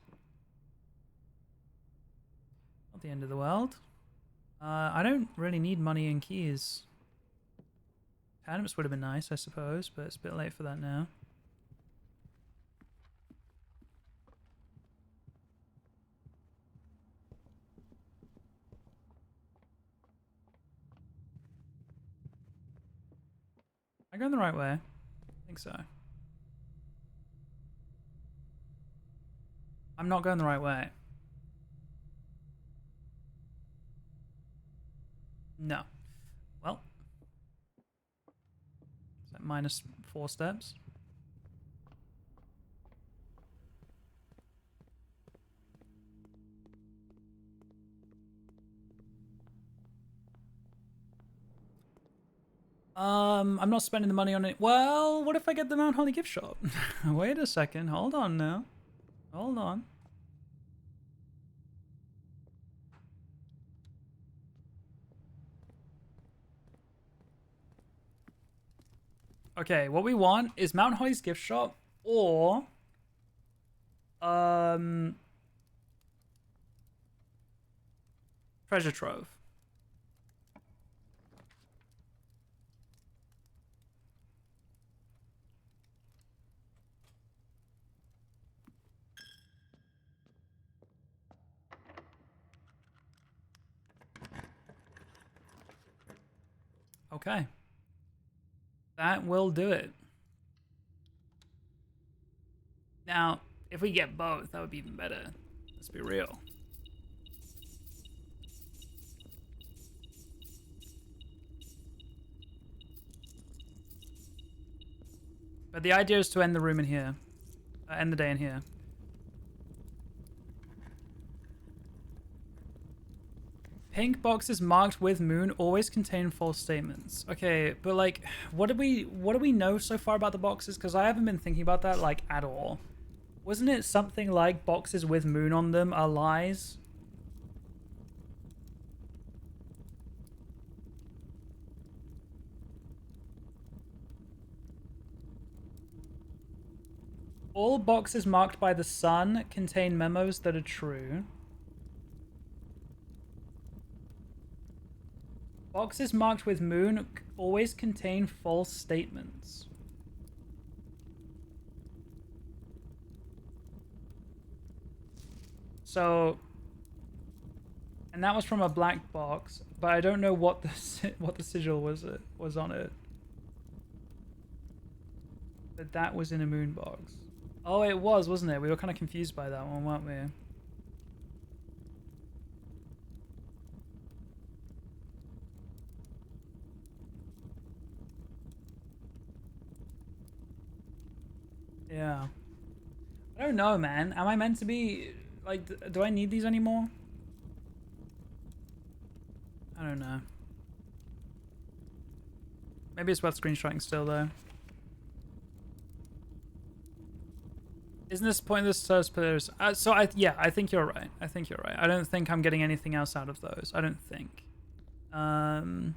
Not the end of the world. I don't really need money and keys. Cannabis would have been nice, I suppose, but it's a bit late for that now. Am I going the right way? I think so. I'm not going the right way. No. Well. Is that minus 4 steps? I'm not spending the money on it. Well, what if I get the Mount Holly gift shop? Wait a second. Hold on now. Hold on. Okay, what we want is Mount Holly's gift shop or treasure trove. Okay. That will do it. Now, if we get both, that would be even better. Let's be real. But the idea is to end the room in here. End the day in here. Pink boxes marked with moon always contain false statements. Okay, but like, what do we know so far about the boxes? Because I haven't been thinking about that like at all. Wasn't it something like boxes with moon on them are lies? All boxes marked by the sun contain memos that are true. Boxes marked with moon always contain false statements. So, and that was from a black box, but I don't know what the sigil was on it. But that was in a moon box. Oh, it was, wasn't it? We were kind of confused by that one, weren't we? Yeah. I don't know, man. Am I meant to be... Like, do I need these anymore? I don't know. Maybe it's worth screenshotting still, though. Isn't this pointless to players? Yeah, I think you're right. I think you're right. I don't think I'm getting anything else out of those. I don't think. Yeah,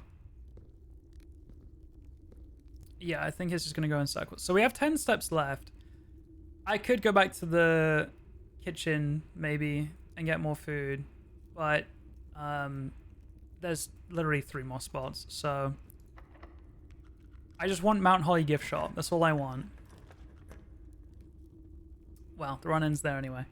I think it's just going to go in circles. So we have 10 steps left. I could go back to the kitchen, maybe, and get more food. But there's literally 3 more spots. So I just want Mount Holly gift shop. That's all I want. Well, the run ends there anyway.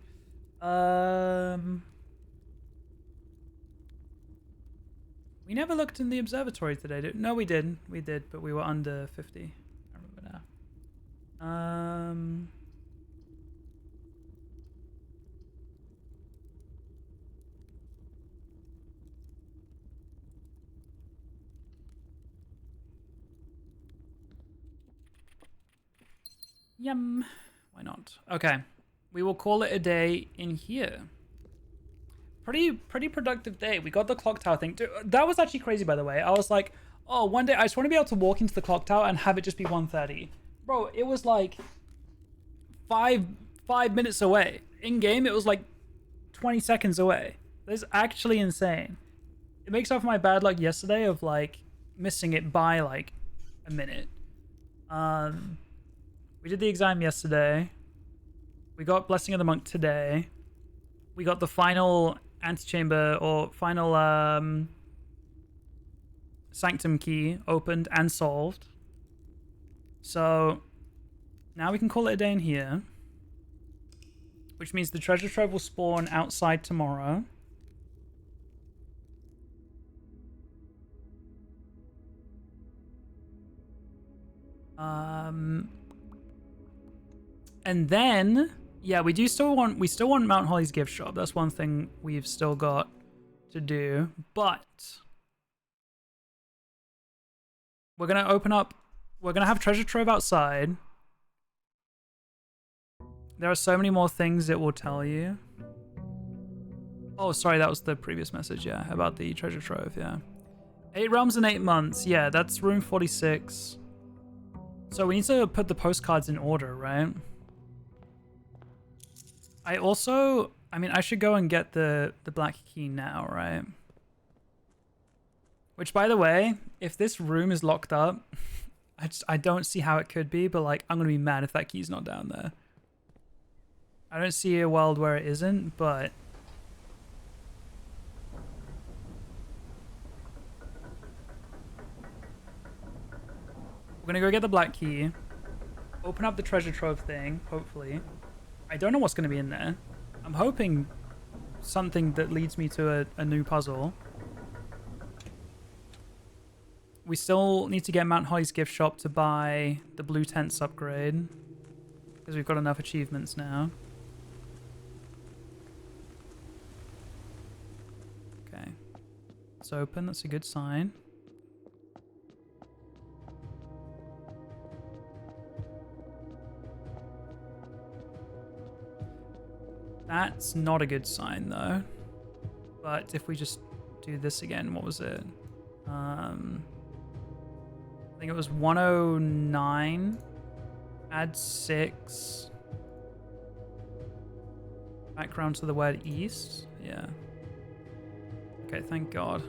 We never looked in the observatory today. No, we did. We did, but we were under 50. I remember now. Yum. Why not? Okay. We will call it a day in here. Pretty productive day. We got the clock tower thing. Dude, that was actually crazy, by the way. I was like, oh, one day I just want to be able to walk into the clock tower and have it just be 1:30. Bro, it was like five minutes away. In game, it was like 20 seconds away. That's actually insane. It makes up for my bad luck yesterday of like missing it by like a minute. We did the exam yesterday. We got Blessing of the Monk today. We got the final antechamber or final sanctum key opened and solved. So now we can call it a day in here, which means the treasure trove will spawn outside tomorrow. And then, yeah, we still want Mount Holly's gift shop. That's one thing we've still got to do. But we're gonna open up. We're gonna have treasure trove outside. There are so many more things it will tell you. Oh, sorry, that was the previous message. Yeah, about the treasure trove. Yeah, 8 realms in 8 months. Yeah, that's room 46. So we need to put the postcards in order, right? I mean, I should go and get the black key now, right? Which, by the way, if this room is locked up, I don't see how it could be, but like, I'm gonna be mad if that key's not down there. I don't see a world where it isn't, but we're gonna go get the black key, open up the treasure trove thing, hopefully. I don't know what's going to be in there. I'm hoping something that leads me to a new puzzle. We still need to get Mount Holly's gift shop to buy the blue tents upgrade, because we've got enough achievements now. Okay. It's open. That's a good sign. That's not a good sign, though. But if we just do this again, what was it? I think it was 109. Add 6. Background to the word east. Yeah. Okay, thank God.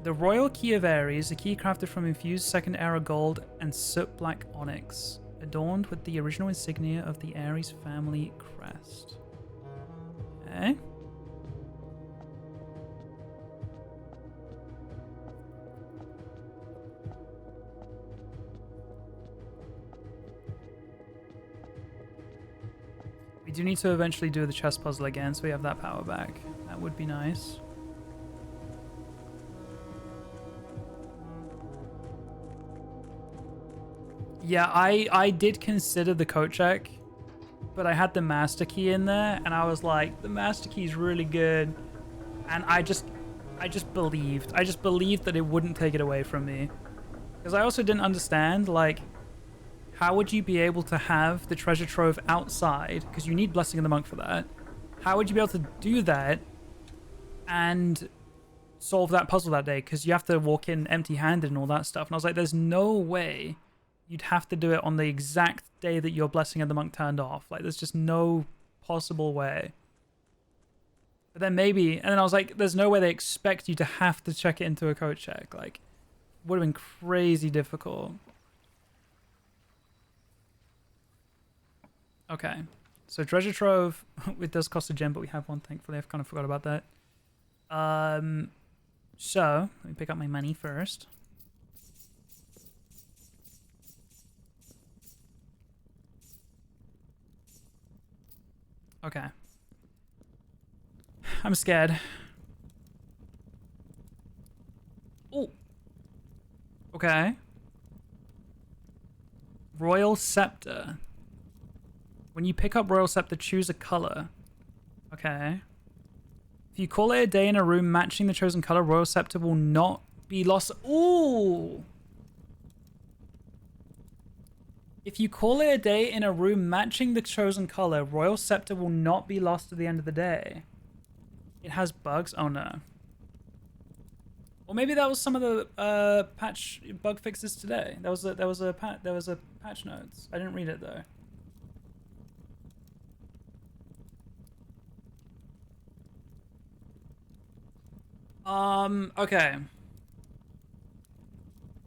The Royal Key of Aries, a key crafted from infused second era gold and soot black onyx, adorned with the original insignia of the Aries family crest. Okay. We do need to eventually do the chess puzzle again, so we have that power back. That would be nice. Yeah, I did consider the coat check, but I had the master key in there, and I was like, the master key is really good, and I just believed. I just believed that it wouldn't take it away from me, because I also didn't understand, like, how would you be able to have the treasure trove outside, because you need Blessing of the Monk for that. How would you be able to do that and solve that puzzle that day? Because you have to walk in empty-handed and all that stuff. And I was like, there's no way you'd have to do it on the exact day that your Blessing of the Monk turned off. Like, there's just no possible way. But then maybe, and then I was like, there's no way they expect you to have to check it into a code check. Like, would have been crazy difficult. Okay, so treasure trove, it does cost a gem, but we have one, thankfully. I've kind of forgot about that. So, let me pick up my money first. Okay. I'm scared. Oh. Okay. Royal Scepter. When you pick up Royal Scepter, choose a color. Okay. If you call it a day in a room matching the chosen color, Royal Scepter will not be lost. Ooh! If you call it a day in a room matching the chosen color, Royal Scepter will not be lost at the end of the day. It has bugs? Oh no. Or maybe that was some of the patch bug fixes today. There was a patch notes. I didn't read it though. Okay.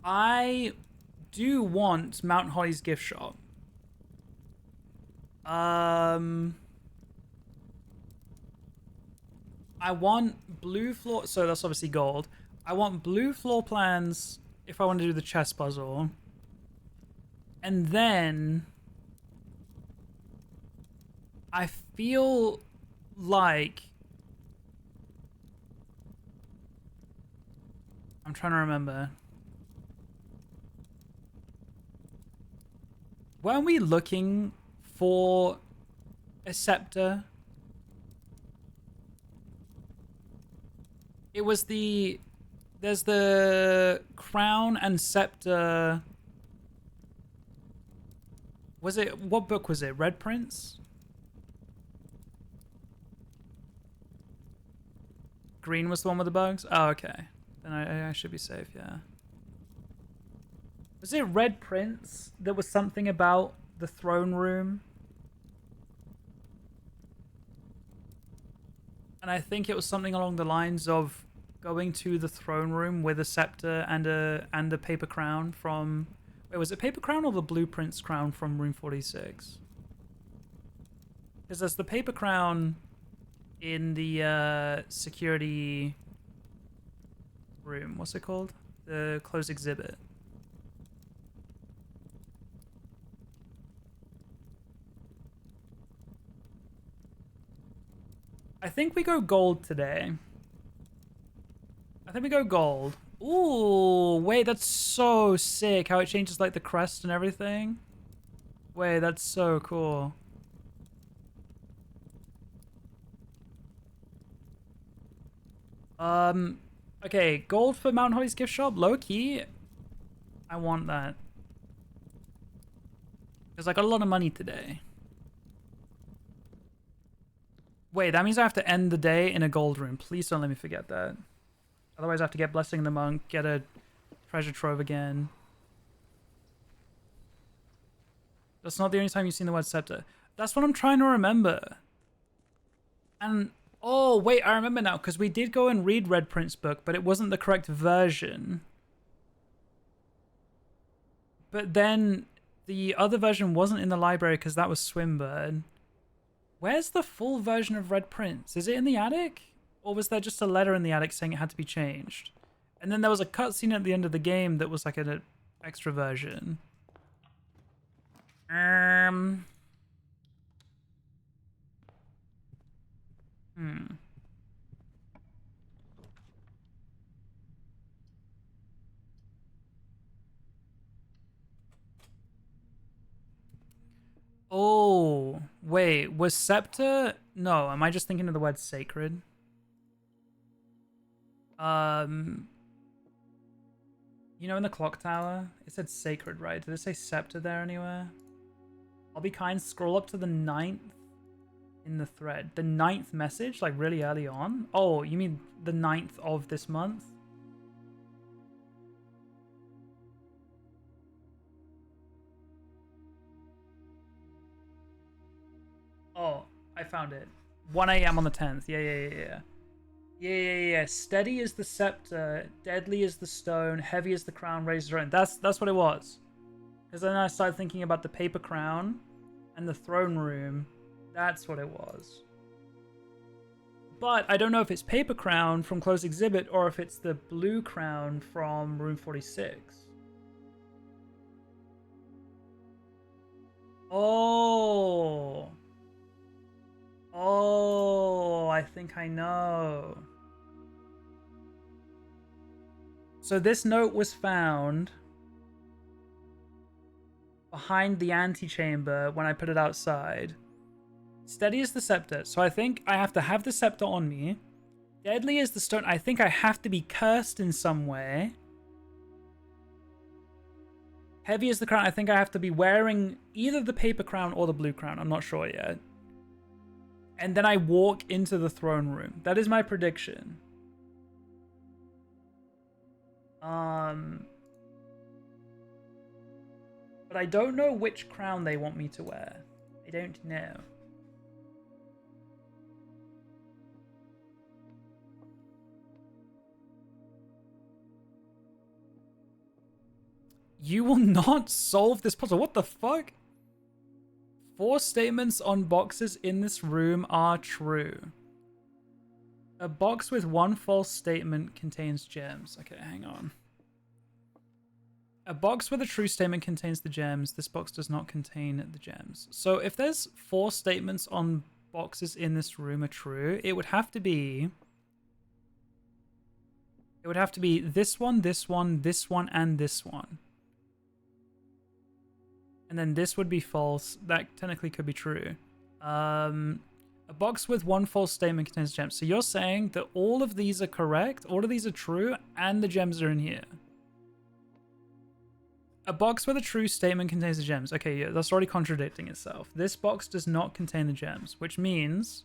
I do want Mount Holly's gift shop. I want blue floor, so that's obviously gold. I want blue floor plans if I want to do the chess puzzle. And then I feel like I'm trying to remember. Weren't we looking for a scepter? It was the... There's the crown and scepter... Was it... What book was it? Red Prince? Green was the one with the bugs? Oh, okay. Then I should be safe, yeah. Was it Red Prince? There was something about the throne room. And I think it was something along the lines of going to the throne room with a scepter and a paper crown from... Wait, was it paper crown or the blueprints crown from room 46? Because there's the paper crown in the security room. What's it called? The closed exhibit. I think we go gold today. I think we go gold. Ooh, wait, that's so sick how it changes like the crest and everything. Wait, that's so cool. Okay, gold for Mount Holly's gift shop. Low key, I want that. Because I got a lot of money today. Wait, that means I have to end the day in a gold room. Please don't let me forget that. Otherwise, I have to get Blessing of the Monk, get a treasure trove again. That's not the only time you've seen the word scepter. That's what I'm trying to remember. And Oh, wait, I remember now, because we did go and read Red Prince's book, but it wasn't the correct version. But then the other version wasn't in the library because that was Swinburne. Where's the full version of Red Prince? Is it in the attic? Or was there just a letter in the attic saying it had to be changed? And then there was a cutscene at the end of the game that was like an extra version. Oh, wait, was scepter? No, am I just thinking of the word sacred? You know, in the clock tower, it said sacred, right? Did it say scepter there anywhere? I'll be kind, scroll up to the 9th in the thread. The 9th message, like really early on? Oh, you mean the 9th of this month? Oh, I found it. 1 a.m. on the 10th. Yeah. Steady is the scepter, deadly is the stone, heavy is the crown, raised throne. That's what it was. Because then I started thinking about the paper crown and the throne room. That's what it was. But I don't know if it's paper crown from closed exhibit or if it's the blue crown from room 46. Oh, I think I know. So this note was found behind the antechamber when I put it outside. Steady is the scepter, so I think I have to have the scepter on me. Deadly is the stone. I think I have to be cursed in some way. Heavy is the crown. I think I have to be wearing either the paper crown or the blue crown. I'm not sure yet. And then I walk into the throne room. That is my prediction. But I don't know which crown they want me to wear. I don't know. You will not solve this puzzle. What the fuck? 4 statements on boxes in this room are true. A box with 1 false statement contains gems. Okay, hang on. A box with a true statement contains the gems. This box does not contain the gems. So if there's 4 statements on boxes in this room are true, it would have to be... It would have to be this one, this one, this one, and this one. And then this would be false. That technically could be true. A box with 1 false statement contains gems. So you're saying that all of these are correct, all of these are true, and the gems are in here. A box with a true statement contains the gems. Okay, yeah, that's already contradicting itself. This box does not contain the gems, which means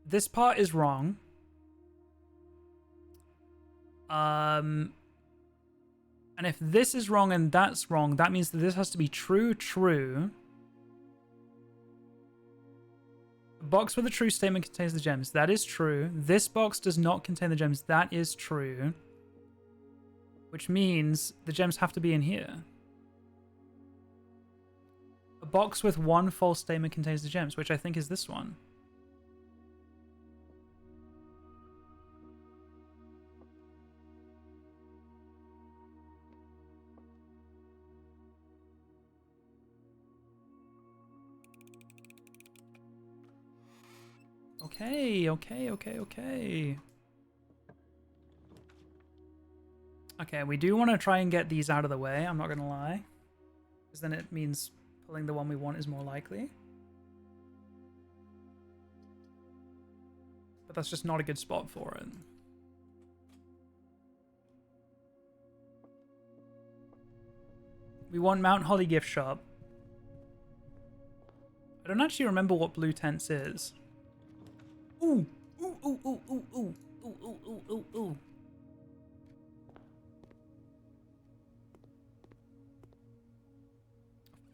this part is wrong. And if this is wrong and that's wrong, that means that this has to be true, true. A box with a true statement contains the gems. That is true. This box does not contain the gems. That is true. Which means the gems have to be in here. A box with 1 false statement contains the gems, which I think is this one. Okay. Okay, we do want to try and get these out of the way, I'm not going to lie. Because then it means pulling the one we want is more likely. But that's just not a good spot for it. We want Mount Holly gift shop. I don't actually remember what blue tents is. Ooh.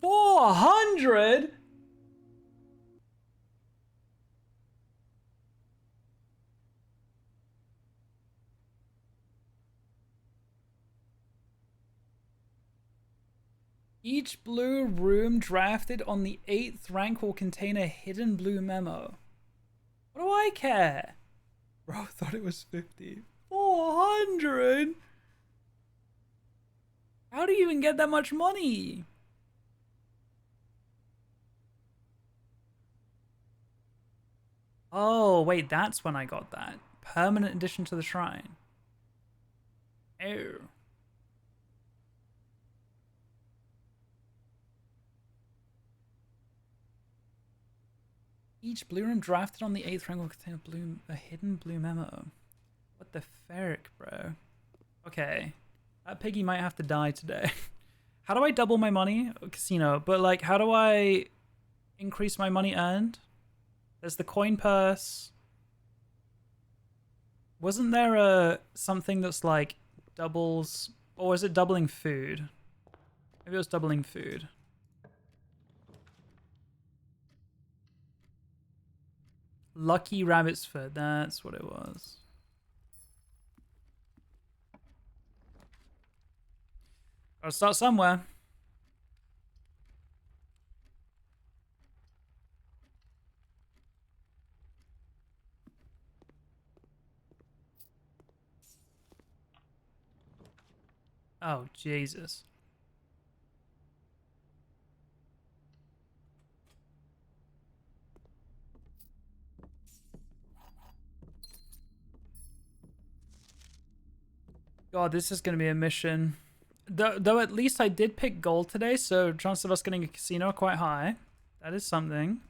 400? Each blue room drafted on the 8th rank will contain a hidden blue memo. What do I care? Bro, I thought it was 50. 400? How do you even get that much money? Oh, wait, that's when I got that. Permanent addition to the shrine. Oh. Each blue room drafted on the 8th rank will contain a hidden blue memo. What the ferric, bro? Okay. That piggy might have to die today. How do I double my money? Casino. But, like, how do I increase my money earned? There's the coin purse. Wasn't there something that's, like, doubles... Or is it doubling food? Maybe it was doubling food. Lucky rabbit's foot. That's what it was. Gotta start somewhere. Oh, Jesus. God, this is going to be a mission. Though at least I did pick gold today, so chance of us getting a casino quite high. That is something.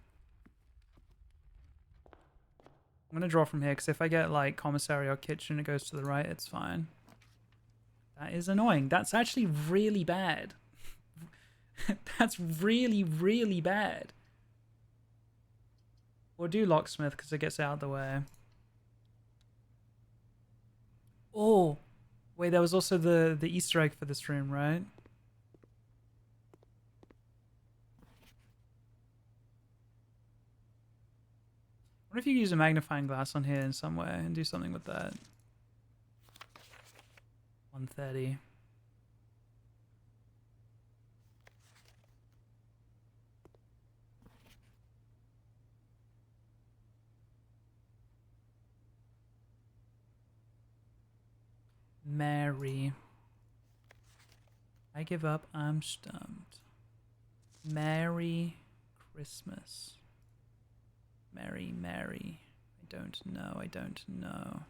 I'm going to draw from here, because if I get, like, commissary or kitchen, it goes to the right, it's fine. That is annoying. That's actually really bad. That's really, really bad. We'll do locksmith, because it gets out of the way. Oh! Wait, there was also the Easter egg for this room, right? What if you use a magnifying glass on here in some way and do something with that? 130. Mary. I give up, I'm stumped. Merry Christmas. Mary. I don't know.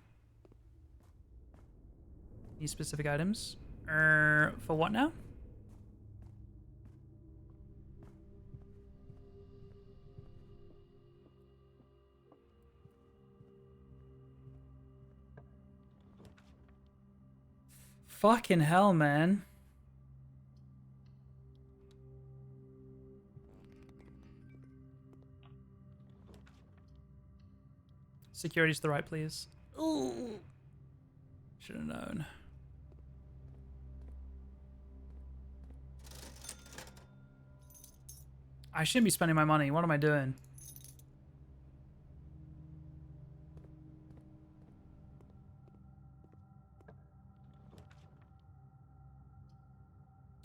These specific items? For what now? Fucking hell, man. Security's the right, please. Ooh. Should have known. I shouldn't be spending my money. What am I doing?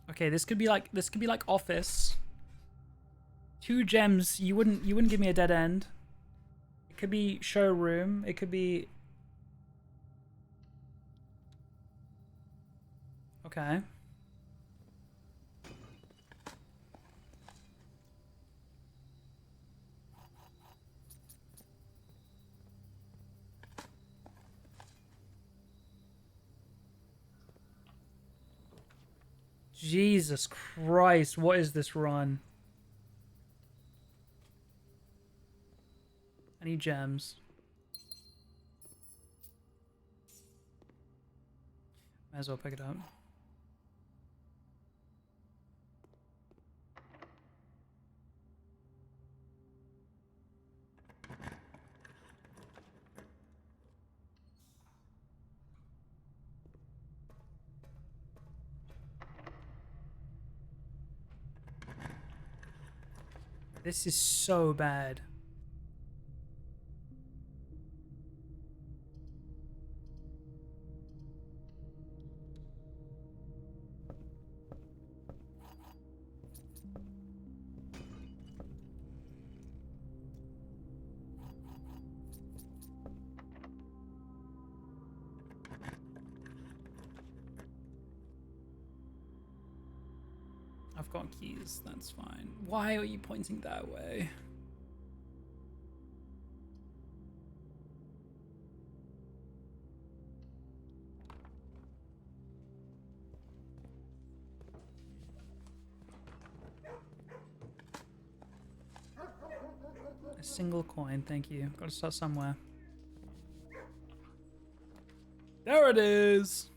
Okay, this could be like office. 2 gems. You wouldn't give me a dead end. It could be showroom. It could be... Okay. Jesus Christ, what is this run? I need gems. Might as well pick it up. This is so bad. I've got keys, that's fine. Why are you pointing that way? A single coin, thank you. Gotta start somewhere. There it is!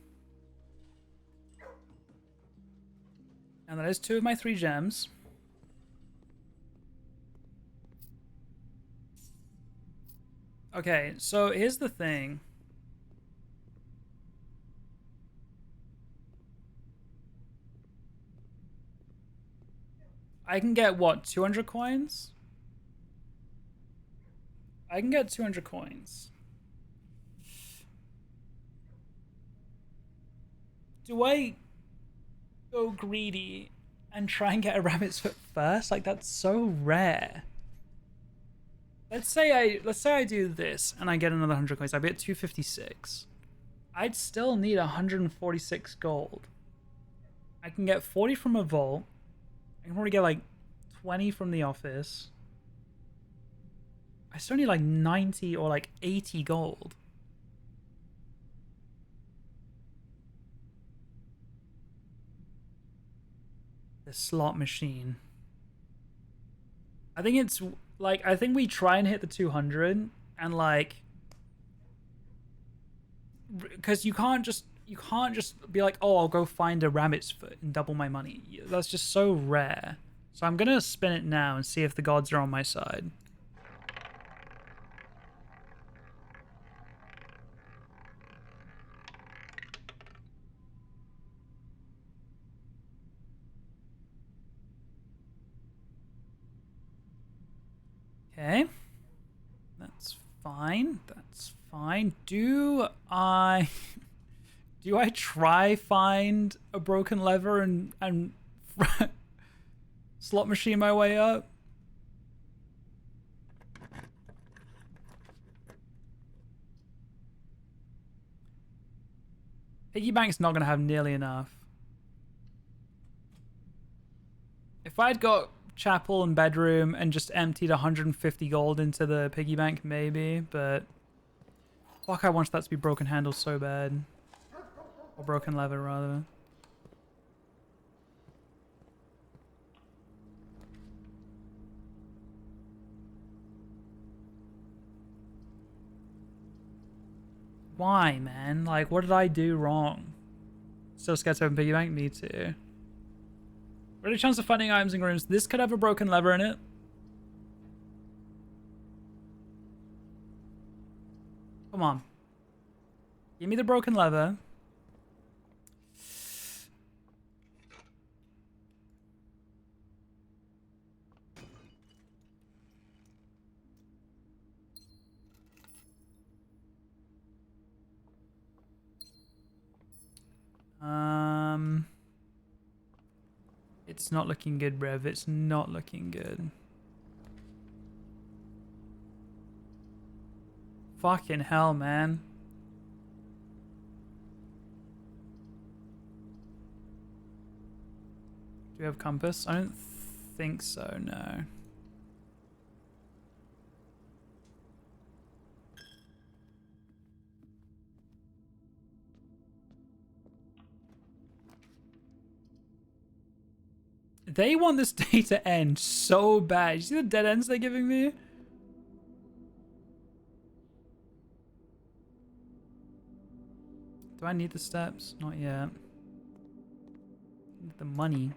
And that is 2 of my 3 gems. Okay, so here's the thing. I can get, what, 200 coins? I can get 200 coins. Do I go greedy and try and get a rabbit's foot first? Like, that's so rare. Let's say I do this and I get another 100 coins. I get 256. I'd still need 146 gold. I can get 40 from a vault. I can probably get like 20 from the office. I still need like 90 or like 80 gold. The slot machine. I think it's like, I think we try and hit the 200 and like, because you can't just be like, oh, I'll go find a rabbit's foot and double my money. That's just so rare. So I'm gonna spin it now and see if the gods are on my side. Okay. That's fine. That's fine. Do I try find a broken lever and slot machine my way up? Piggy bank's not gonna have nearly enough. If I'd got chapel and bedroom and just emptied 150 gold into the piggy bank, maybe, but fuck, I want that to be broken handle so bad. Or broken lever, rather. Why, man? Like, what did I do wrong? Still scared to open piggy bank? Me too. Really chance of finding items in rooms. This could have a broken lever in it. Come on. Give me the broken lever. It's not looking good, Rev. It's not looking good. Fucking hell, man. Do we have compass? I don't think so, no. They want this day to end so bad. You see the dead ends they're giving me? Do I need the steps? Not yet. Need the money.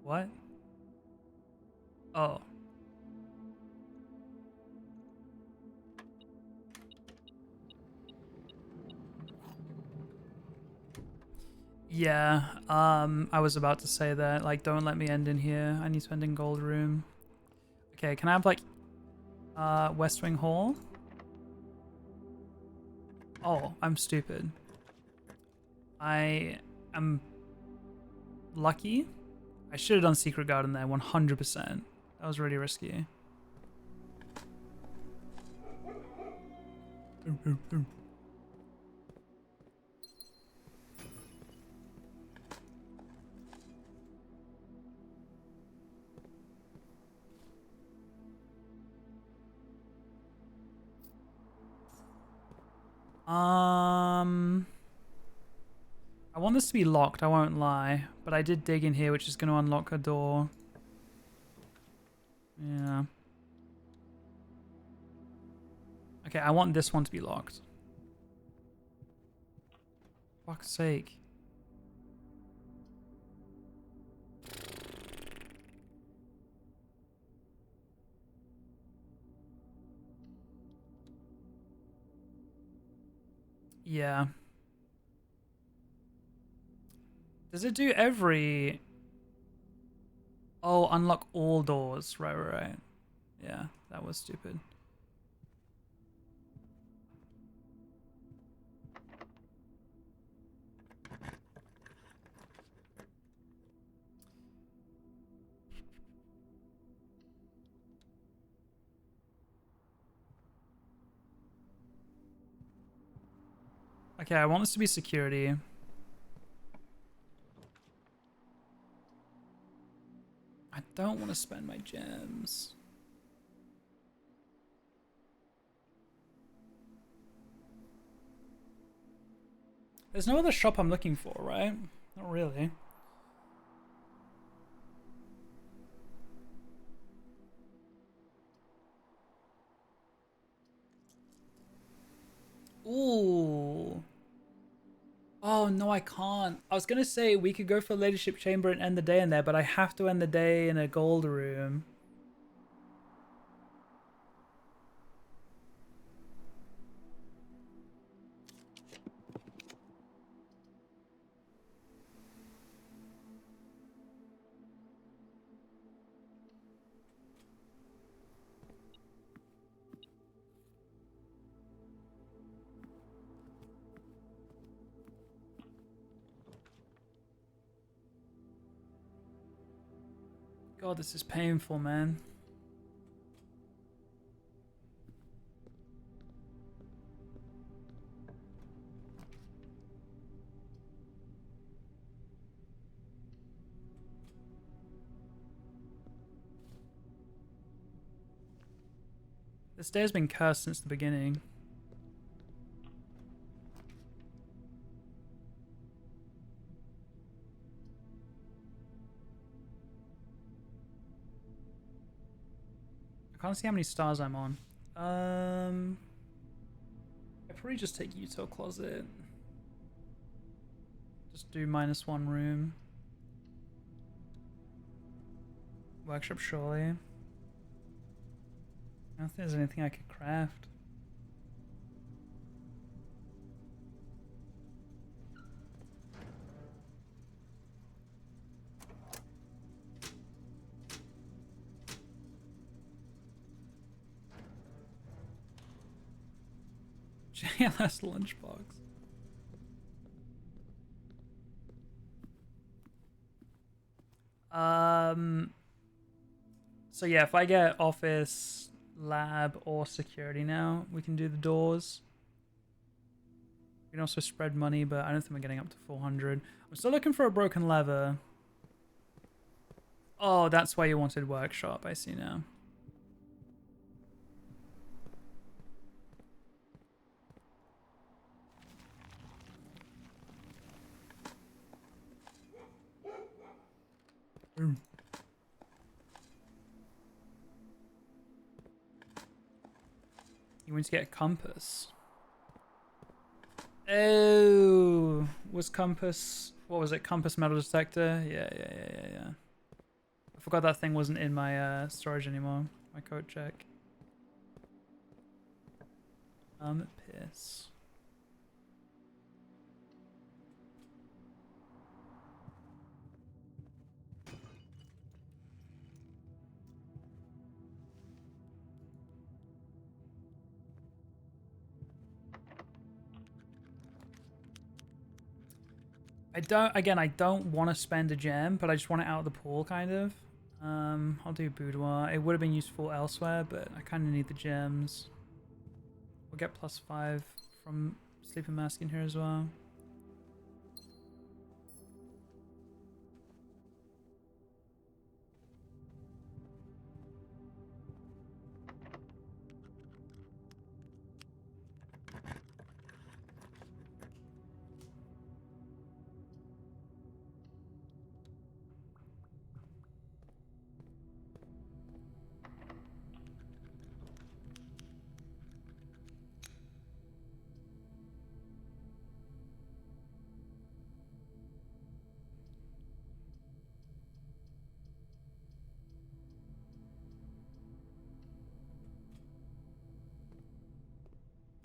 What? Oh. Yeah, I was about to say that. Like, don't let me end in here. I need to end in gold room. Okay, can I have, like, West Wing Hall? Oh, I'm stupid. I am lucky. I should have done Secret Garden there, 100%. That was really risky. I want this to be locked, I won't lie. But I did dig in here, which is going to unlock a door. Yeah. Okay, I want this one to be locked. Fuck's sake. Yeah. Does it do every... Oh, unlock all doors. Right. Yeah, that was stupid. Okay, I want this to be security. I don't want to spend my gems. There's no other shop I'm looking for, right? Not really. Ooh. Oh, no, I can't. I was going to say we could go for Leadership Chamber and end the day in there, but I have to end the day in a gold room. God, this is painful, man. This day has been cursed since the beginning. I can't see how many stars I'm on. I'd probably just take Util Closet. Just do -1 room. Workshop, surely. I don't think there's anything I could craft. JLS lunchbox. So yeah, if I get office, lab, or security now, we can do the doors. We can also spread money, but I don't think we're getting up to 400. I'm still looking for a broken lever. Oh, that's why you wanted workshop. I see now. You want to get a compass. Oh, was compass... What was it? Compass metal detector? Yeah. I forgot that thing wasn't in my storage anymore. My code check. Piss. I don't want to spend a gem, but I just want it out of the pool, kind of. I'll do boudoir. It would have been useful elsewhere, but I kind of need the gems. We'll get +5 from sleeping mask in here as well.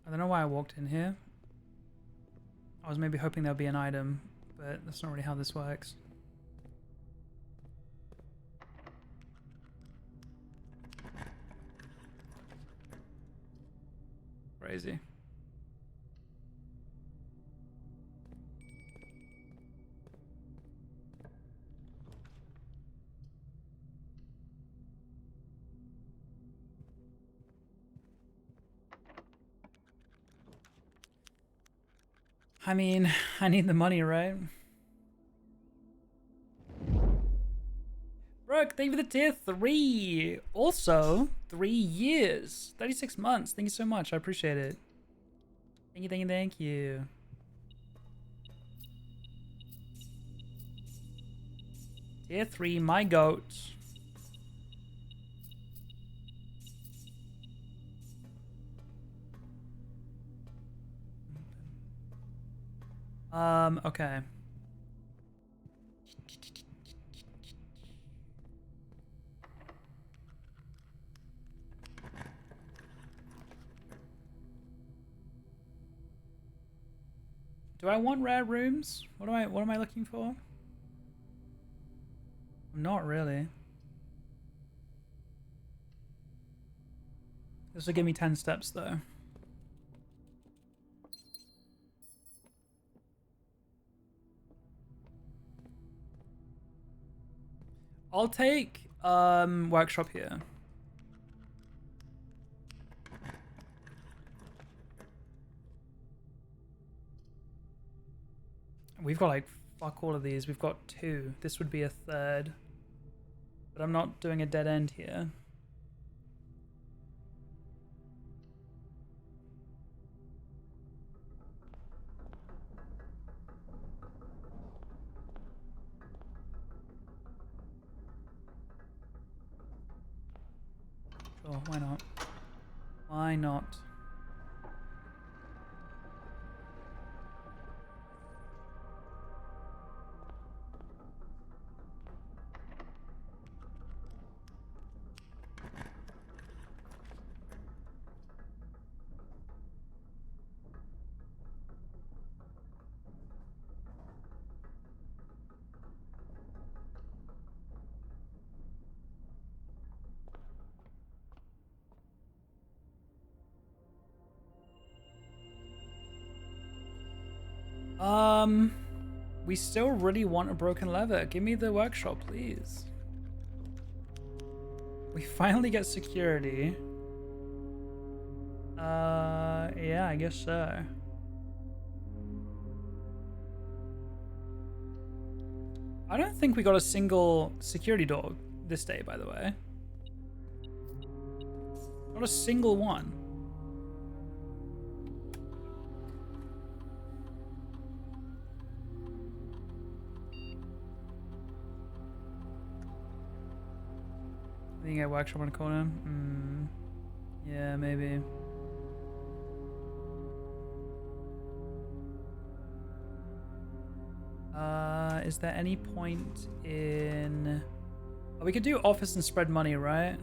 I don't know why I walked in here. I was maybe hoping there'll be an item, but that's not really how this works. Crazy. I mean, I need the money, right? Brooke, thank you for the tier 3. Also, 3 years, 36 months. Thank you so much. I appreciate it. Thank you, thank you, thank you. Tier 3, my goat. Okay. Do I want rare rooms? What am I looking for? Not really. This will give me 10 steps though. I'll take workshop here. We've got like fuck all of these. We've got 2. This would be a 3rd. But I'm not doing a dead end here. Sure, why not? Why not? We still really want a broken lever. Give me the workshop, please. We finally get security. Yeah, I guess so. I don't think we got a single security door this day, by the way. Not a single one. I think I workshop on a corner. Yeah, maybe. Is there any point in... Oh, we could do office and spread money, right?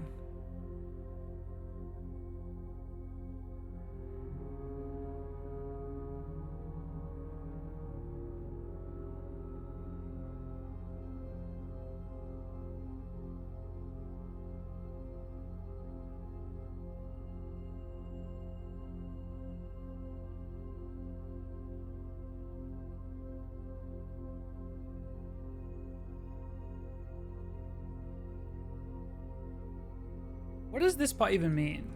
What does this part even mean?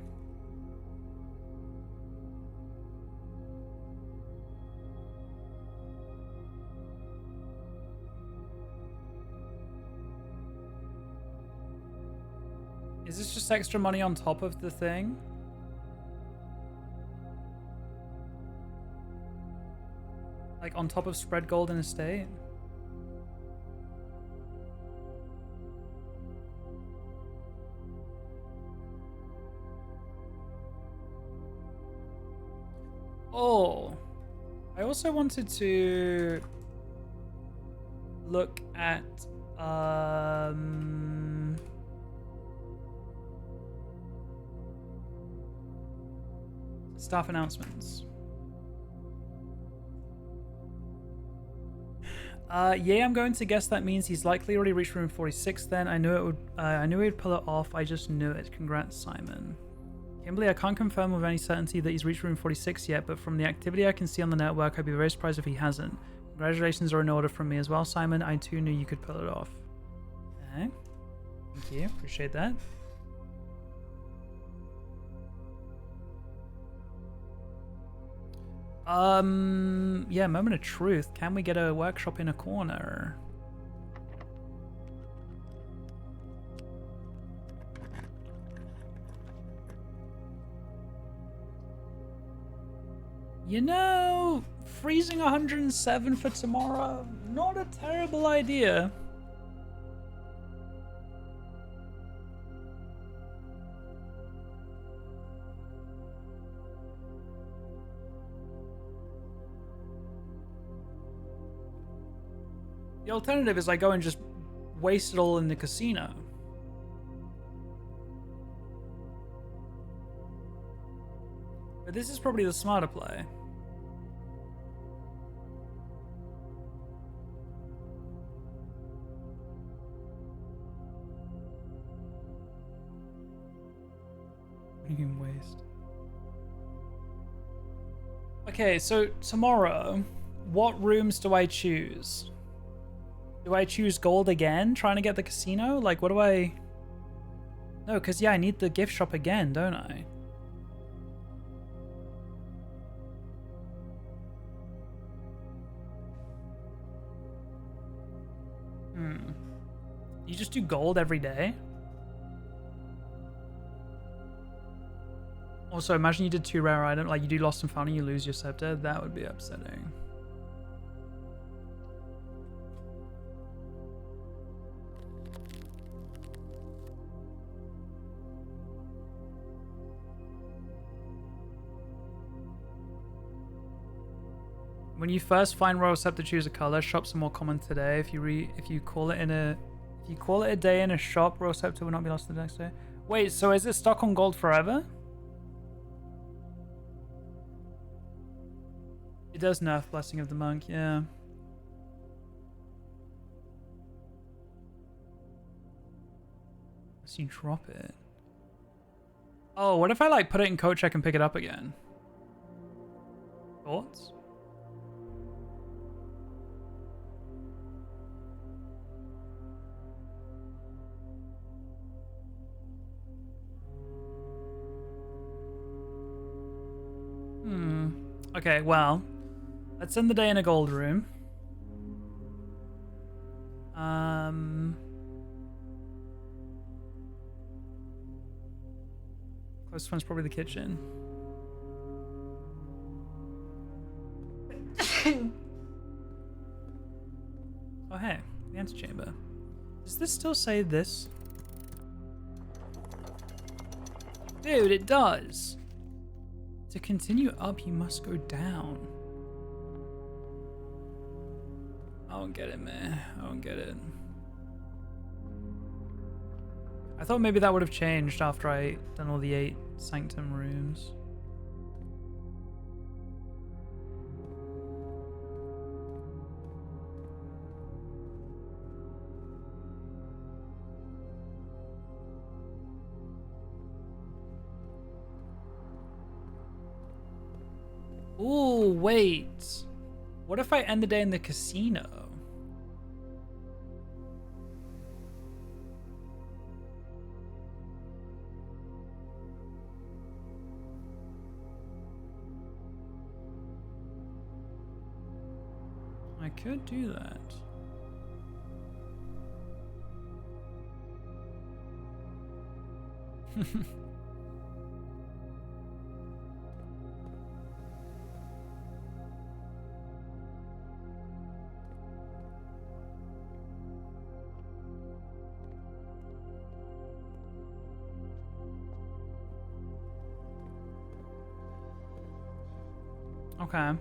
Is this just extra money on top of the thing? Like on top of spread gold and estate? Oh, I also wanted to look at staff announcements. Yeah, I'm going to guess that means he's likely already reached room 46 then. I knew it would I knew he'd pull it off. I just knew it. Congrats, Simon. Kimberly, I can't confirm with any certainty that he's reached room 46 yet, but from the activity I can see on the network, I'd be very surprised if he hasn't. Congratulations are in order from me as well, Simon. I too knew you could pull it off. Okay. Thank you. Appreciate that. Yeah, moment of truth. Can we get a workshop in a corner? You know, freezing 107 for tomorrow, not a terrible idea. The alternative is I go and just waste it all in the casino. But this is probably the smarter play. You can waste. Okay, so tomorrow, what rooms do I choose? Do I choose gold again, trying to get the casino? Like, what do I... No, because, yeah, I need the gift shop again, don't I? You just do gold every day? Also, imagine you did 2 rare items, like you do lost and found and you lose your scepter. That would be upsetting. When you first find Royal Scepter, choose a color. Shops are more common today. If you call it a day in a shop, Royal Scepter will not be lost the next day. Wait, so is it stuck on gold forever? It does nerf Blessing of the Monk, yeah. Unless you drop it. Oh, what if I like put it in code check and pick it up again? Thoughts? Okay, well, let's end the day in a gold room. Closest one's probably the kitchen. Oh, hey, the antechamber. Does this still say this? Dude, it does. To continue up, you must go down. I don't get it, man. I don't get it. I thought maybe that would have changed after I done all the 8 sanctum rooms. Ooh, wait. What if I end the day in the casino? I could do that. Okay.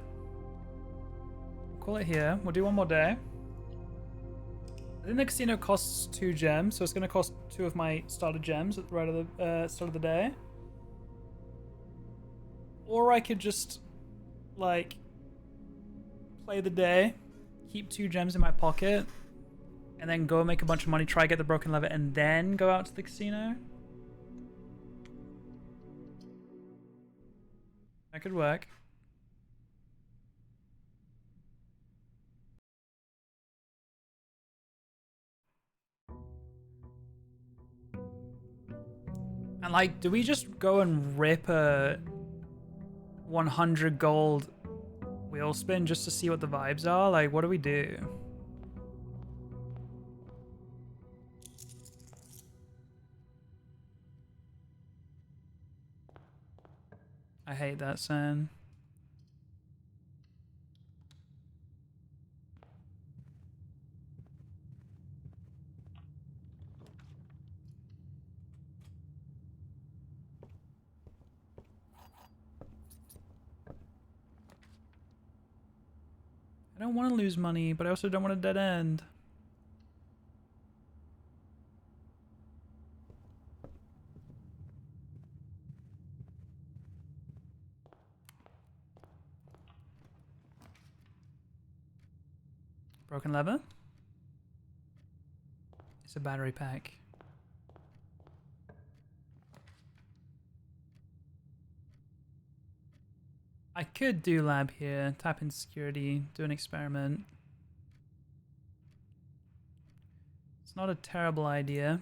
We'll call it here. We'll do one more day. I think the casino costs 2 gems, so it's going to cost 2 of my starter gems at the right of the start of the day. Or I could just, like, play the day, keep 2 gems in my pocket, and then go make a bunch of money, try get the broken lever, and then go out to the casino. That could work. And, like, do we just go and rip a 100 gold wheel spin just to see what the vibes are? Like, what do we do? I hate that sound. I don't want to lose money, but I also don't want a dead end. Broken lever? It's a battery pack. I could do lab here, tap in security, do an experiment. It's not a terrible idea.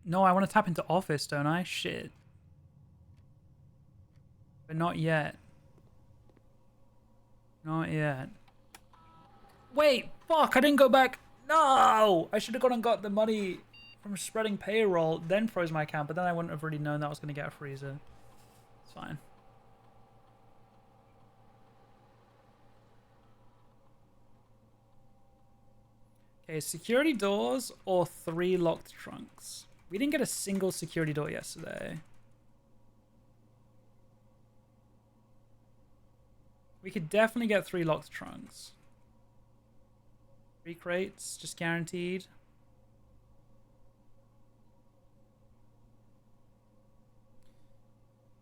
No, I want to tap into office, don't I? Shit. But not yet. Not yet. Wait, fuck, I didn't go back. No! I should have gone and got the money from spreading payroll, then froze my account, but then I wouldn't have really known that I was going to get a freezer. It's fine. Okay, security doors or 3 locked trunks? We didn't get a single security door yesterday. We could definitely get 3 locked trunks. 3 crates, just guaranteed.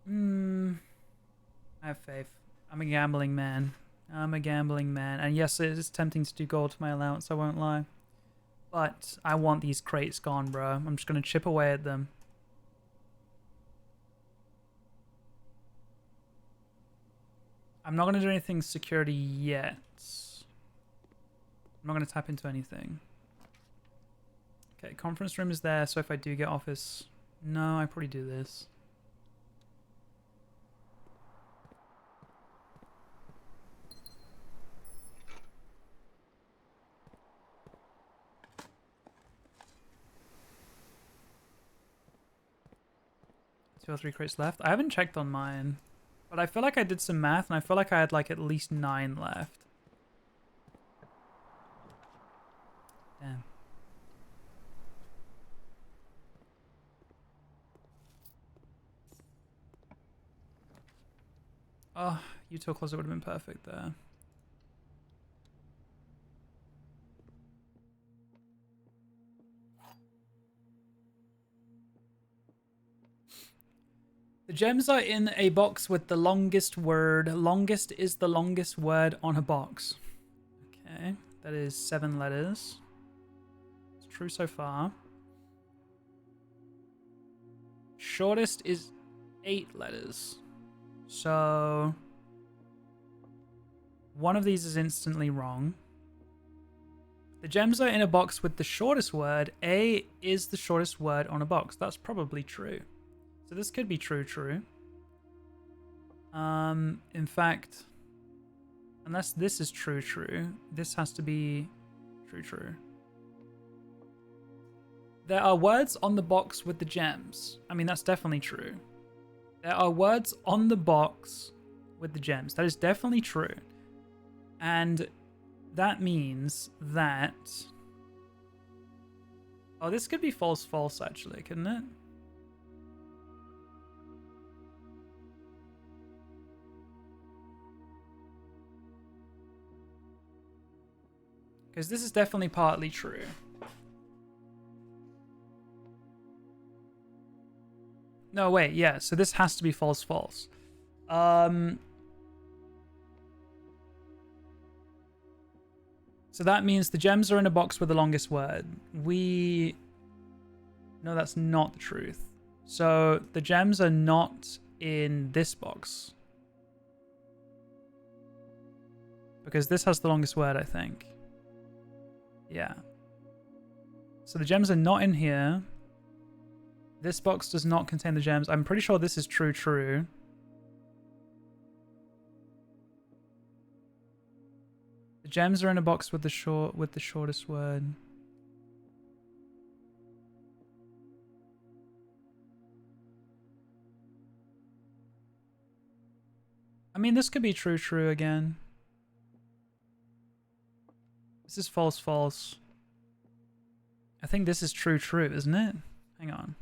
I have faith. I'm a gambling man. I'm a gambling man. And yes, it is tempting to do gold for my allowance, I won't lie. But I want these crates gone, bro. I'm just going to chip away at them. I'm not going to do anything security yet. I'm not going to tap into anything. Okay, conference room is there, so if I do get office... No, I probably do this. Two or 3 crates left. I haven't checked on mine, but I feel like I did some math, and I feel like I had like at least 9 left. Damn. Oh, util closet would have been perfect there. The gems are in a box with the longest word. Longest is the longest word on a box. Okay, that is 7 letters. It's true so far. Shortest is 8 letters. So one of these is instantly wrong. The gems are in a box with the shortest word. A is the shortest word on a box. That's probably true. So this could be true. In fact, Unless this is true. This has to be true. There are words on the box with the gems. I mean, that's definitely true. There are words on the box with the gems. That is definitely true. And that means that... Oh, this could be false, actually, couldn't it? Because this is definitely partly true. No, wait, yeah, so this has to be false. So that means the gems are in a box with the longest word. No, that's not the truth. So the gems are not in this box. Because this has the longest word, I think. Yeah. So the gems are not in here. This box does not contain the gems. I'm pretty sure this is true. The gems are in a box with the shortest word. I mean, this could be true again. This is false. I think this is true, isn't it? Hang on.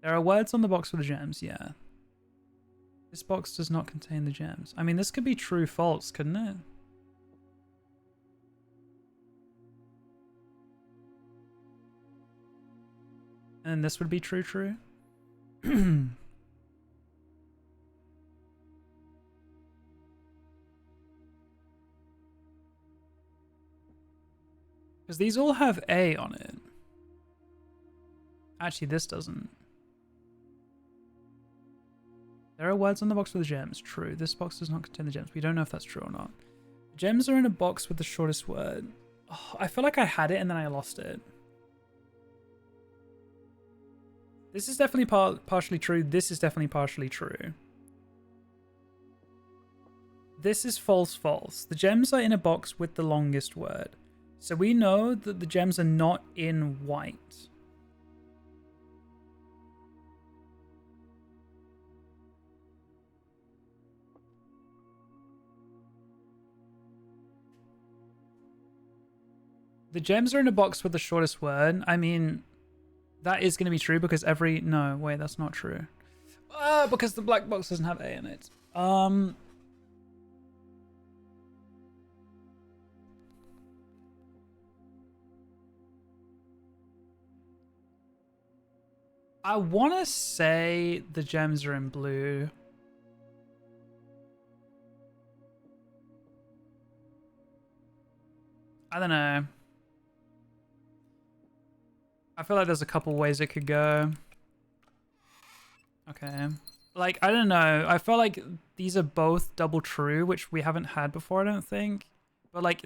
There are words on the box with the gems, yeah. This box does not contain the gems. I mean, this could be true, false, couldn't it? And this would be true. Because these all have A on it. Actually, this doesn't. There are words on the box with the gems. True. This box does not contain the gems. We don't know if that's true or not. Gems are in a box with the shortest word. Oh, I feel like I had it and then I lost it. This is definitely partially true. This is definitely partially true. This is false. The gems are in a box with the longest word. So we know that the gems are not in white. The gems are in a box with the shortest word. I mean, that is going to be true because every... No, wait, that's not true. Because the black box doesn't have A in it. I want to say the gems are in blue. I don't know. I feel like there's a couple ways it could go. Okay. Like, I don't know. I feel like these are both double true, which we haven't had before, I don't think. But, like,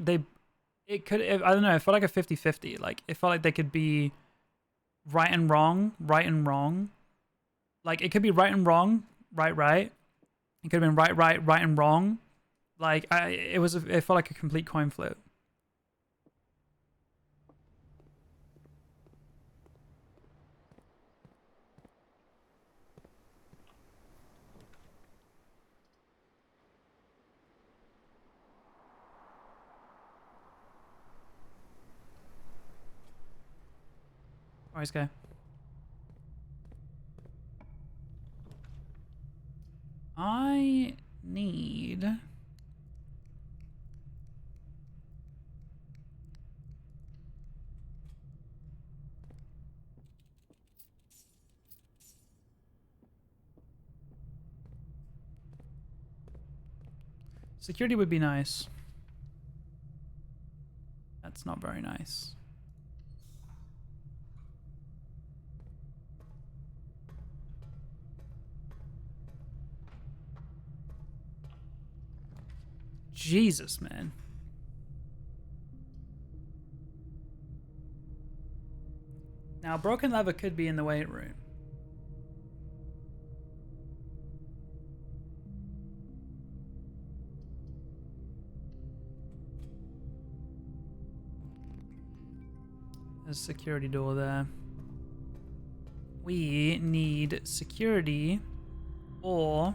it could... I don't know. It felt like a 50-50. Like, it felt like they could be right and wrong. Like, it could be right and wrong. Right. It could have been right and wrong. Like, it felt like a complete coin flip. Alright, go. I need... Security would be nice. That's not very nice. Jesus, man. Now, broken lever could be in the weight room. There's a security door there. We need security or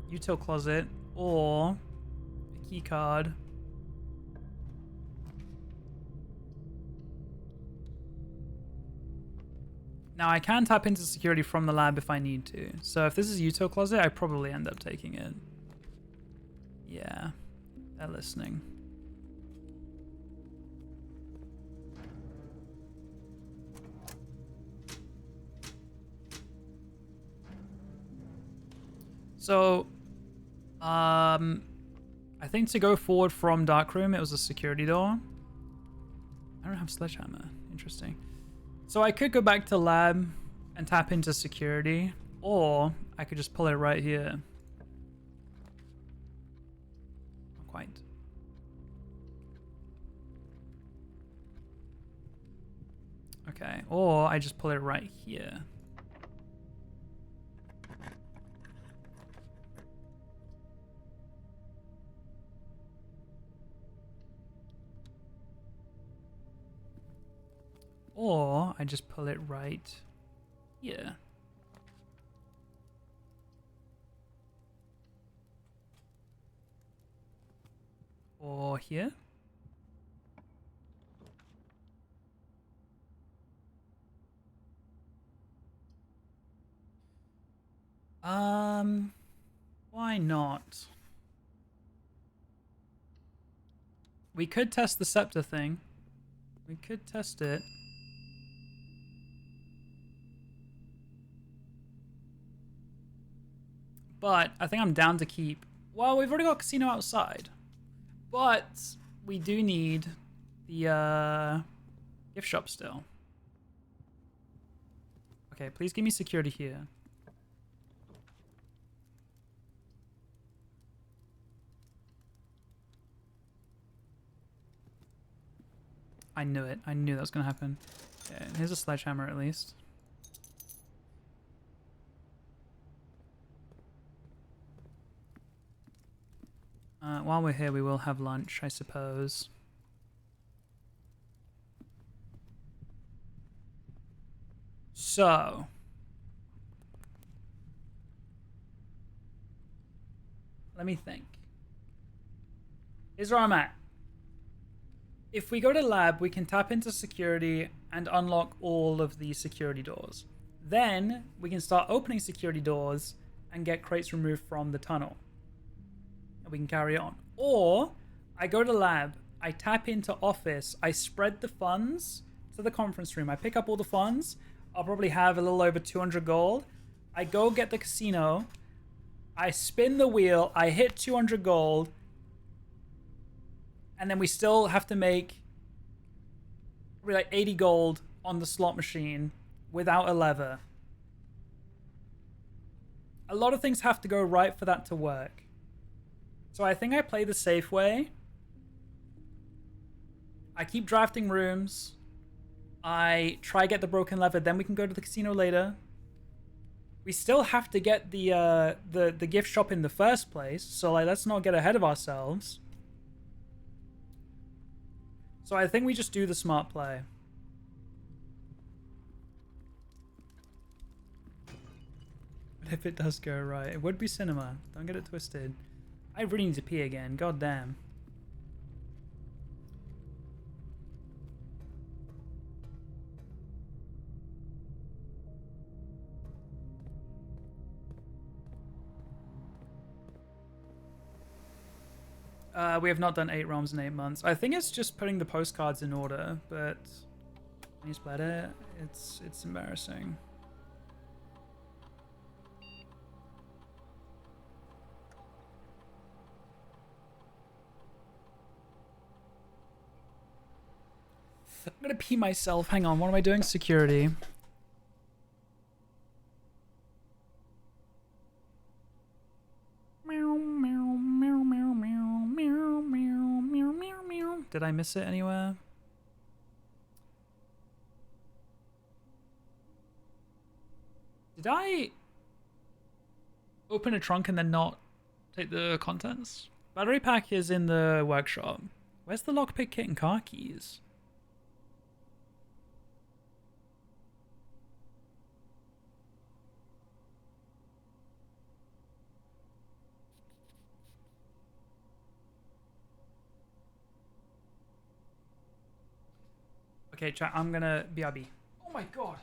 util closet or a key card. Now I can tap into security from the lab if I need to. So if this is util closet, I probably end up taking it. Yeah, they're listening. So, I think to go forward from Darkroom, it was a security door. I don't have sledgehammer. Interesting. So I could go back to lab and tap into security, or I could just pull it right here. Not quite. Okay, or I just pull it right here. Or I just pull it right here. Or here. Why not? We could test the scepter thing. We could test it. But I think I'm down to keep... Well, we've already got a casino outside. But we do need the gift shop still. Okay, please give me security here. I knew it. I knew that was going to happen. Okay, here's a sledgehammer at least. While we're here, we will have lunch, I suppose. So. Let me think. Here's where I'm at. If we go to lab, we can tap into security and unlock all of the security doors. Then we can start opening security doors and get crates removed from the tunnel. And we can carry on. Or I go to lab, I tap into office, I spread the funds to the conference room. I pick up all the funds. I'll probably have a little over 200 gold. I go get the casino. I spin the wheel. I hit 200 gold. And then we still have to make probably like 80 gold on the slot machine without a lever. A lot of things have to go right for that to work. So I think I play the safe way. I keep drafting rooms. I try get the broken lever, then we can go to the casino later. We still have to get the gift shop in the first place, so like let's not get ahead of ourselves. So I think we just do the smart play. But if it does go right, it would be cinema. Don't get it twisted. I really need to pee again. God damn. We have not done 8 realms in 8 months. I think it's just putting the postcards in order, but when you split it, it's embarrassing. I'm gonna pee myself. Hang on, what am I doing? Security. Did I miss it anywhere? Did I open a trunk and then not take the contents? Battery pack is in the workshop. Where's the lockpick kit and car keys? Okay, chat, I'm gonna BRB. Oh my god.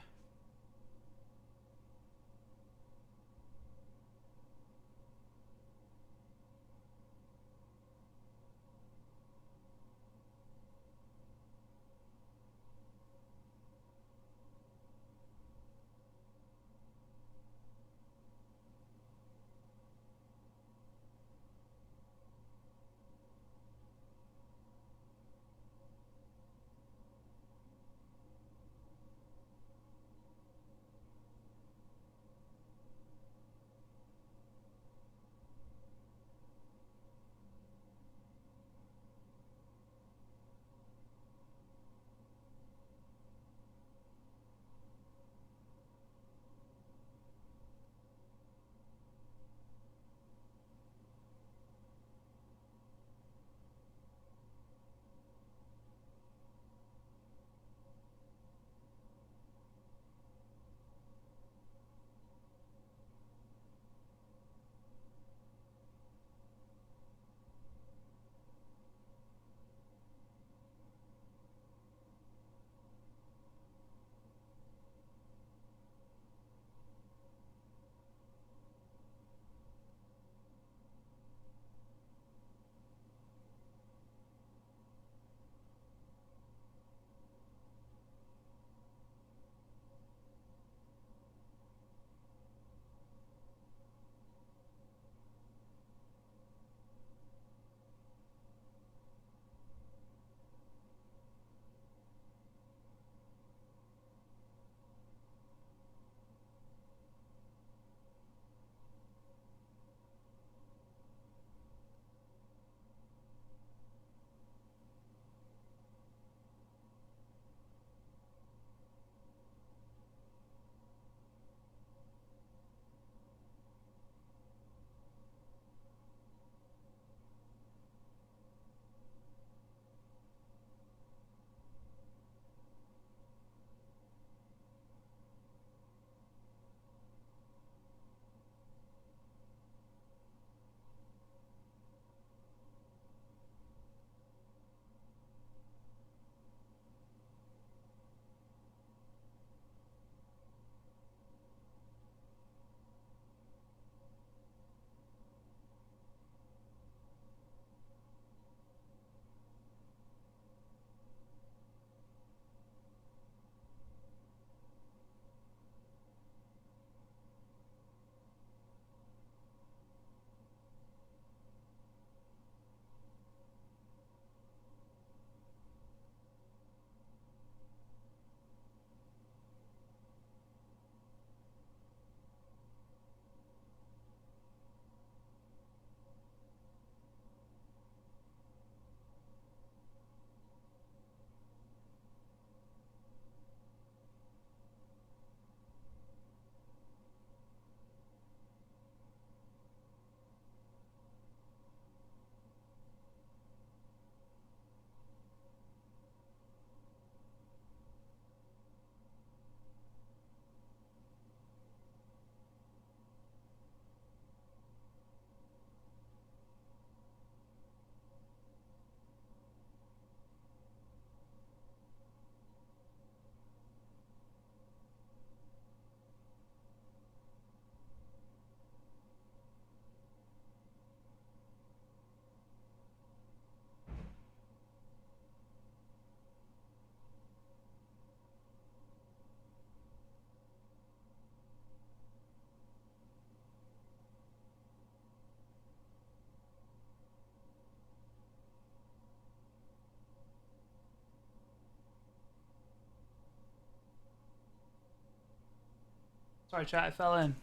Sorry, chat, I fell in.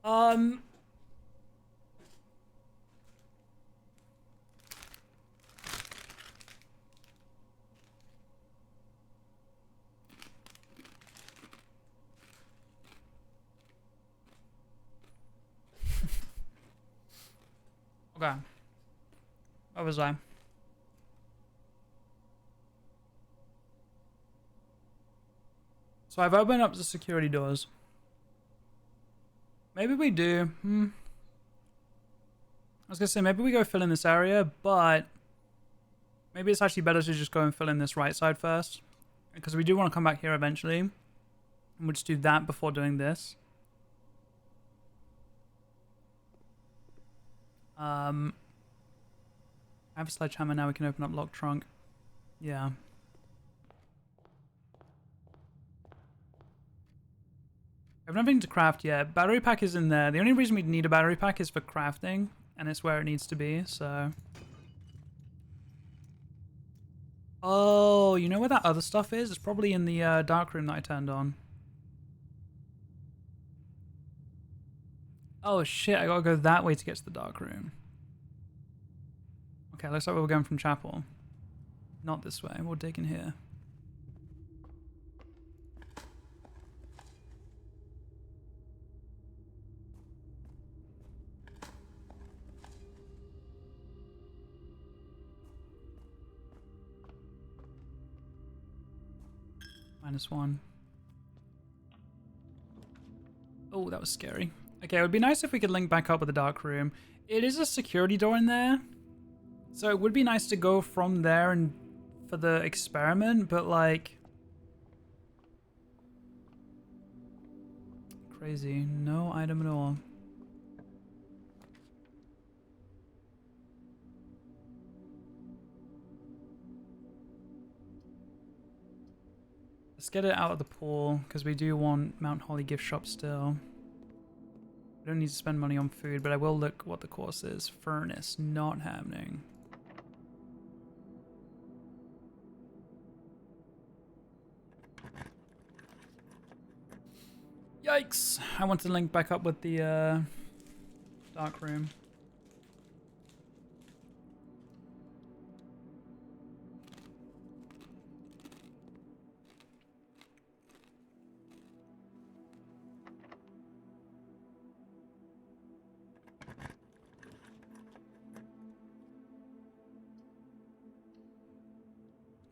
Um, okay. Where was I? So I've opened up the security doors. Maybe we do. I was gonna say maybe we go fill in this area, but Maybe it's actually better to just go and fill in this right side first. Because we do want to come back here eventually. And we'll just do that before doing this. I have a sledgehammer now. We can open up lock trunk. Yeah. I have nothing to craft yet. Battery pack is in there. The only reason we need a battery pack is for crafting. And it's where it needs to be, so... Oh, you know where that other stuff is? It's probably in the dark room that I turned on. Oh shit, I gotta go that way to get to the dark room. Okay, looks like we're going from chapel. Not this way, we'll dig in here. -1. Oh, that was scary. Okay, it would be nice if we could link back up with the dark room. It is a security door in there. So it would be nice to go from there and for the experiment, but like... Crazy. No item at all. Let's get it out of the pool, because we do want Mount Holly gift shop still. I don't need to spend money on food, but I will look what the course is. Furnace, not happening. Yikes! I want to link back up with the dark room.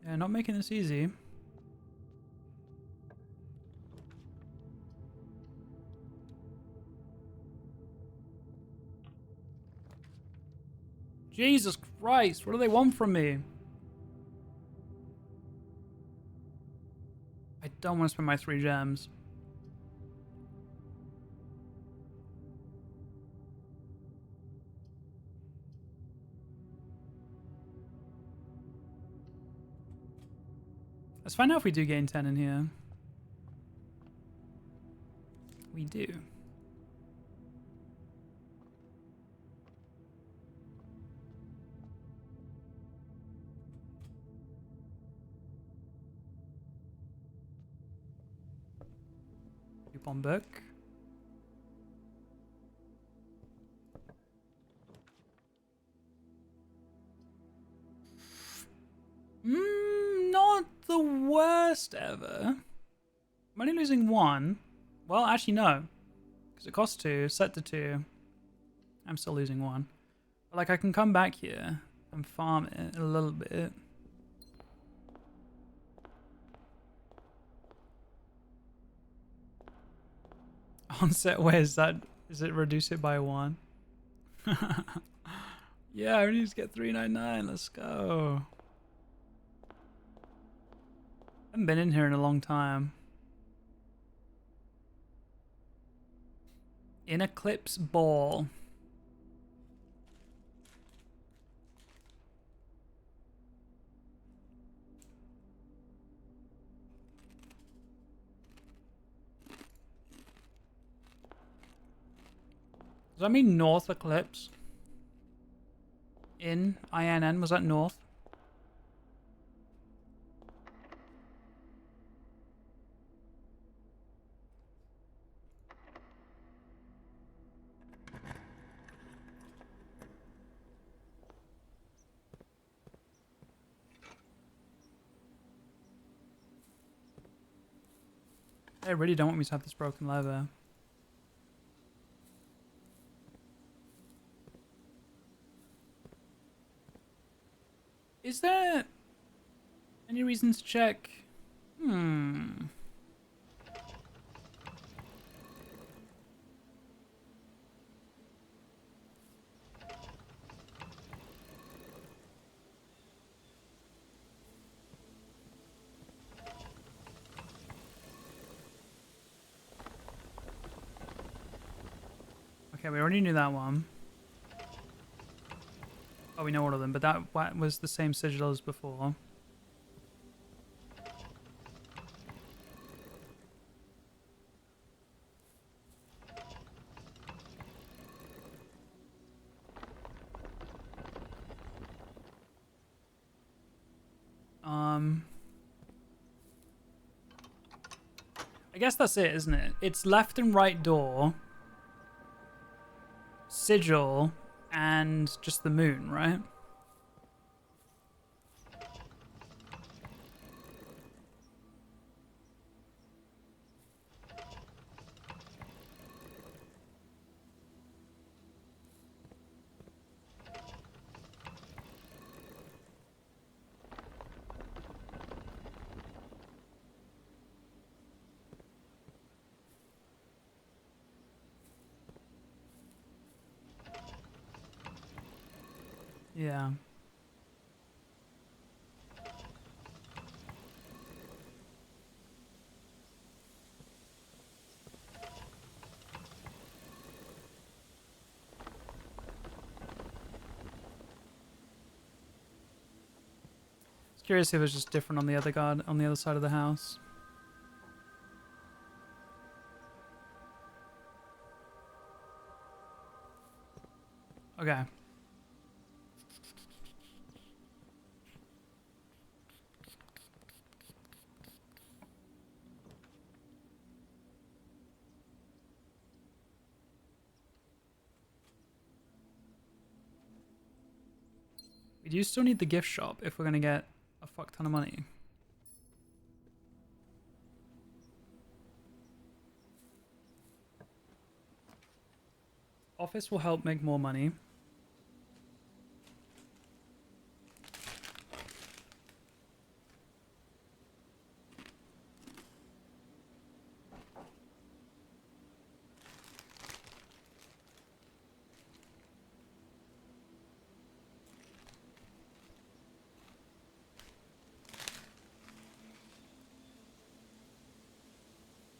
Yeah, not making this easy. Jesus Christ, what do they want from me? I don't want to spend my 3 gems. Let's find out if we do gain 10 in here. We do. Coupon book. Not the worst ever. I'm only losing 1. Well, actually, no. Because it costs 2, set to 2. I'm still losing 1. But, like, I can come back here and farm it a little bit. Onset, where is that? Is it reduce it by 1? Yeah, I only need to get 399. Let's go. I haven't been in here in a long time. In Eclipse Ball. Does that mean North Eclipse? In INN, was that North? They really don't want me to have this broken lever. Is there any reason to check? Okay, we already knew that one. Oh, we know all of them, but that was the same sigil as before. I guess that's it, isn't it? It's left and right door, sigil, and just the moon, right? Yeah. Curious if it was just different on the other guard on the other side of the house. Okay. We do still need the gift shop if we're gonna get a fuck ton of money. Office will help make more money.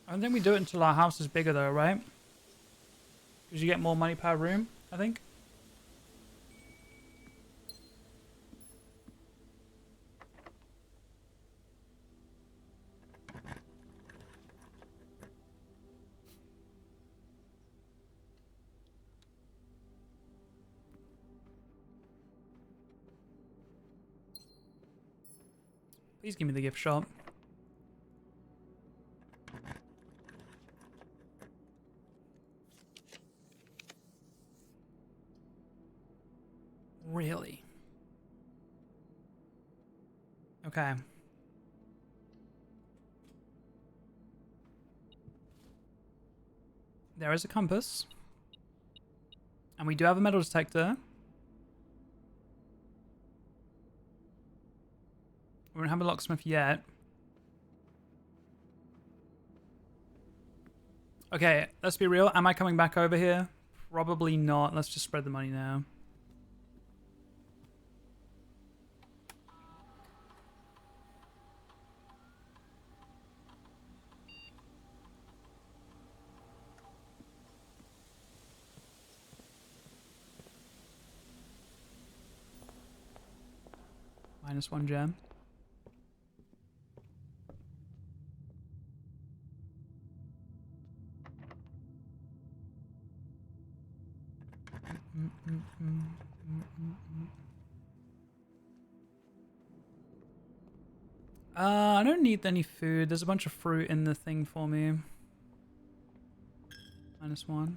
I don't think we do it until our house is bigger though, right? Because you get more money per room, I think. Please give me the gift shop. Really? Okay. There is a compass. And we do have a metal detector. We don't have a locksmith yet. Okay, let's be real. Am I coming back over here? Probably not. Let's just spread the money now. -1 gem. I don't need any food. There's a bunch of fruit in the thing for me. -1.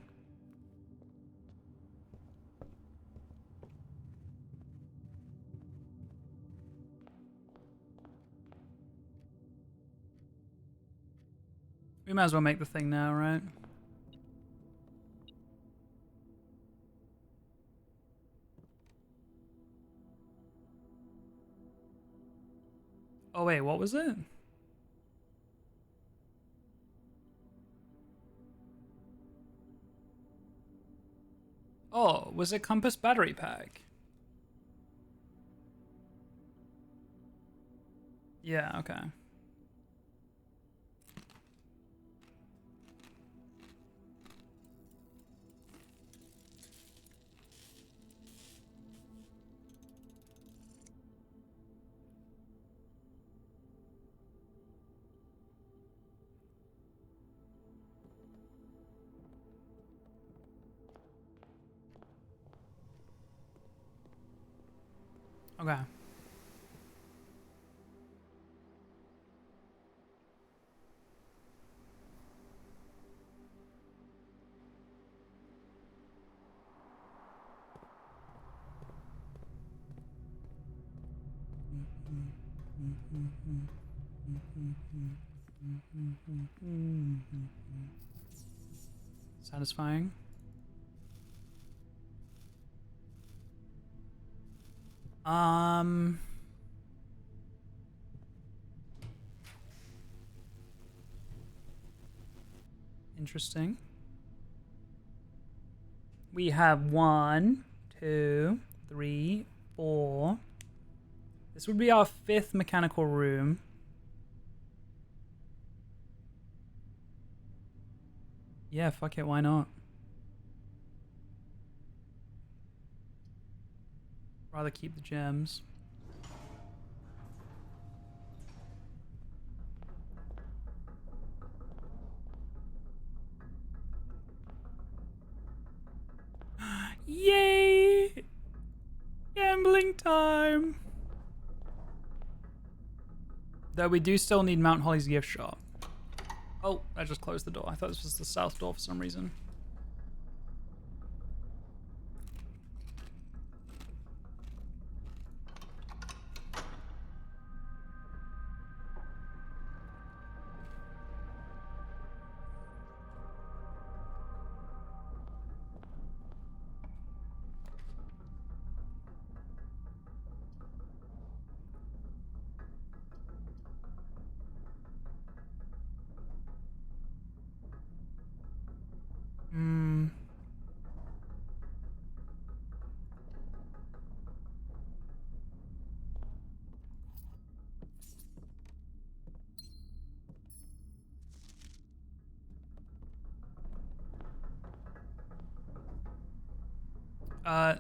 We might as well make the thing now, right? Oh wait, what was it? Oh, was it compass battery pack? Yeah, okay. Okay. Satisfying. Interesting. We have 1, 2, 3, 4. This would be our 5th mechanical room. Yeah, fuck it, why not? Rather keep the gems. Yay! Gambling time! Though we do still need Mount Holly's gift shop. Oh, I just closed the door. I thought this was the south door for some reason.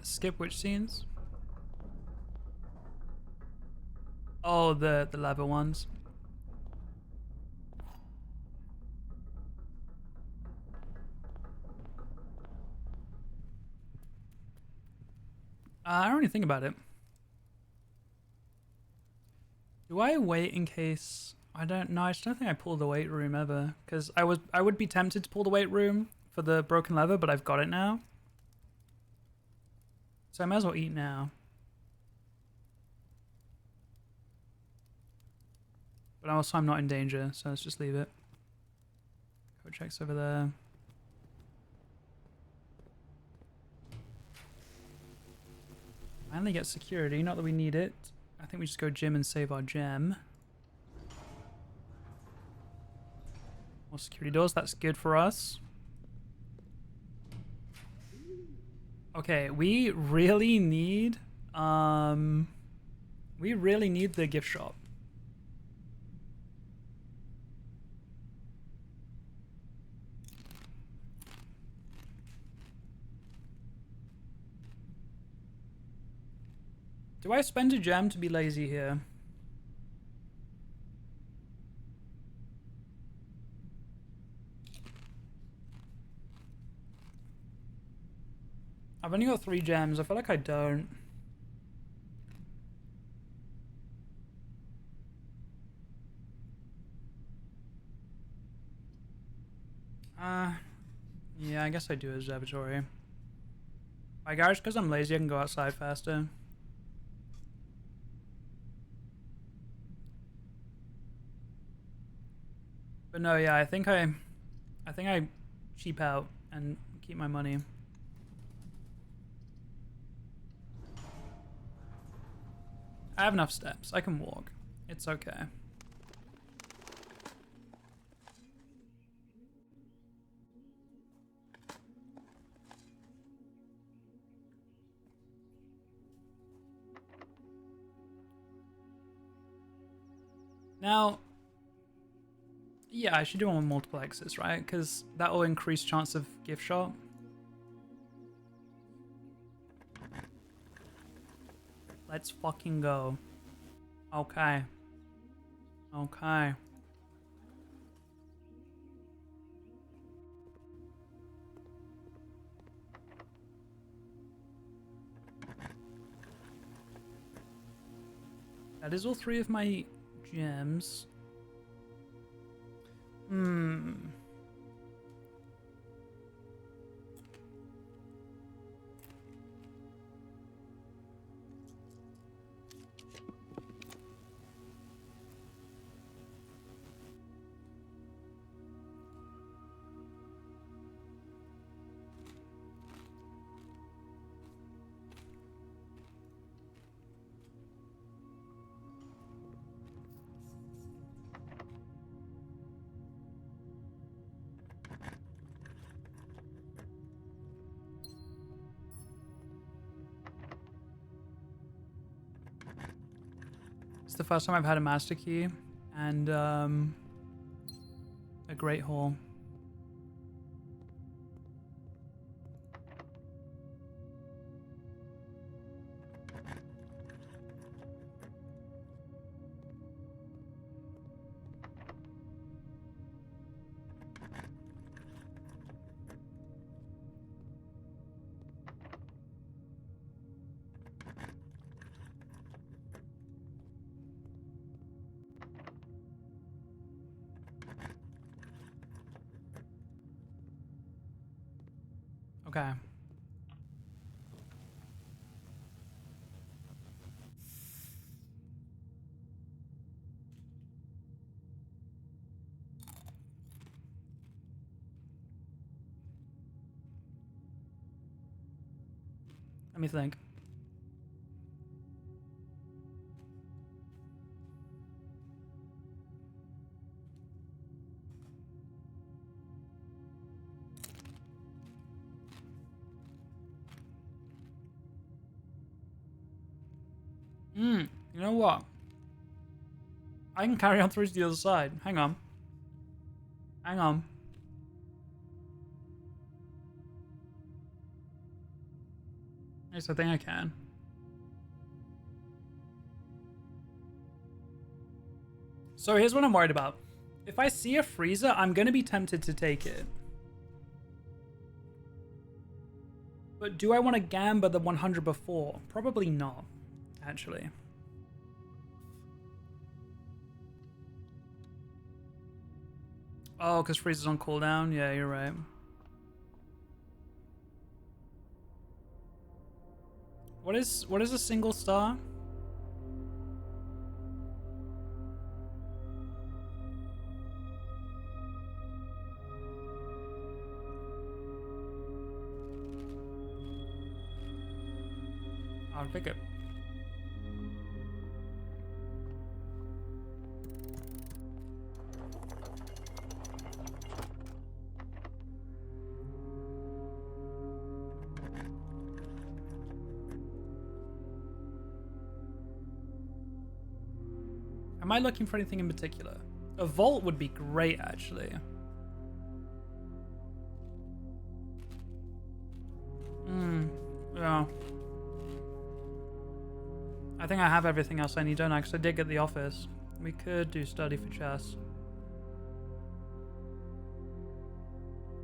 Skip which scenes? Oh, the lava ones. I don't really think about it. Do I wait in case... I don't know. I just don't think I pulled the weight room ever. Because I would be tempted to pull the weight room for the broken lever, but I've got it now. So I might as well eat now. But also I'm not in danger, so let's just leave it. Code check's over there. Finally get security, not that we need it. I think we just go gym and save our gem. More security doors, that's good for us. Okay, we really need the gift shop. Do I spend a gem to be lazy here? I've only got 3 gems. I feel like I don't. Yeah, I guess I do observatory. My gosh, because I'm lazy, I can go outside faster. But no, yeah, I think I cheap out and keep my money. I have enough steps. I can walk. It's okay. Now, yeah, I should do one with multiple exits, right? Because that will increase chance of gift shop. Let's fucking go. Okay. Okay. That is all 3 of my gems. It's the first time I've had a master key and a great haul. Okay. Let me think. You know what? I can carry on through to the other side. Hang on. Hang on. Yes, I think I can. So here's what I'm worried about. If I see a freezer, I'm going to be tempted to take it. But do I want to gamba the 100 before? Probably not, actually. Oh, because freezer's on cooldown? Yeah, you're right. What is a single star? I'll pick it. Am I looking for anything in particular? A vault would be great, actually. Yeah. I think I have everything else I need, don't I? Because I did get the office. We could do study for chess.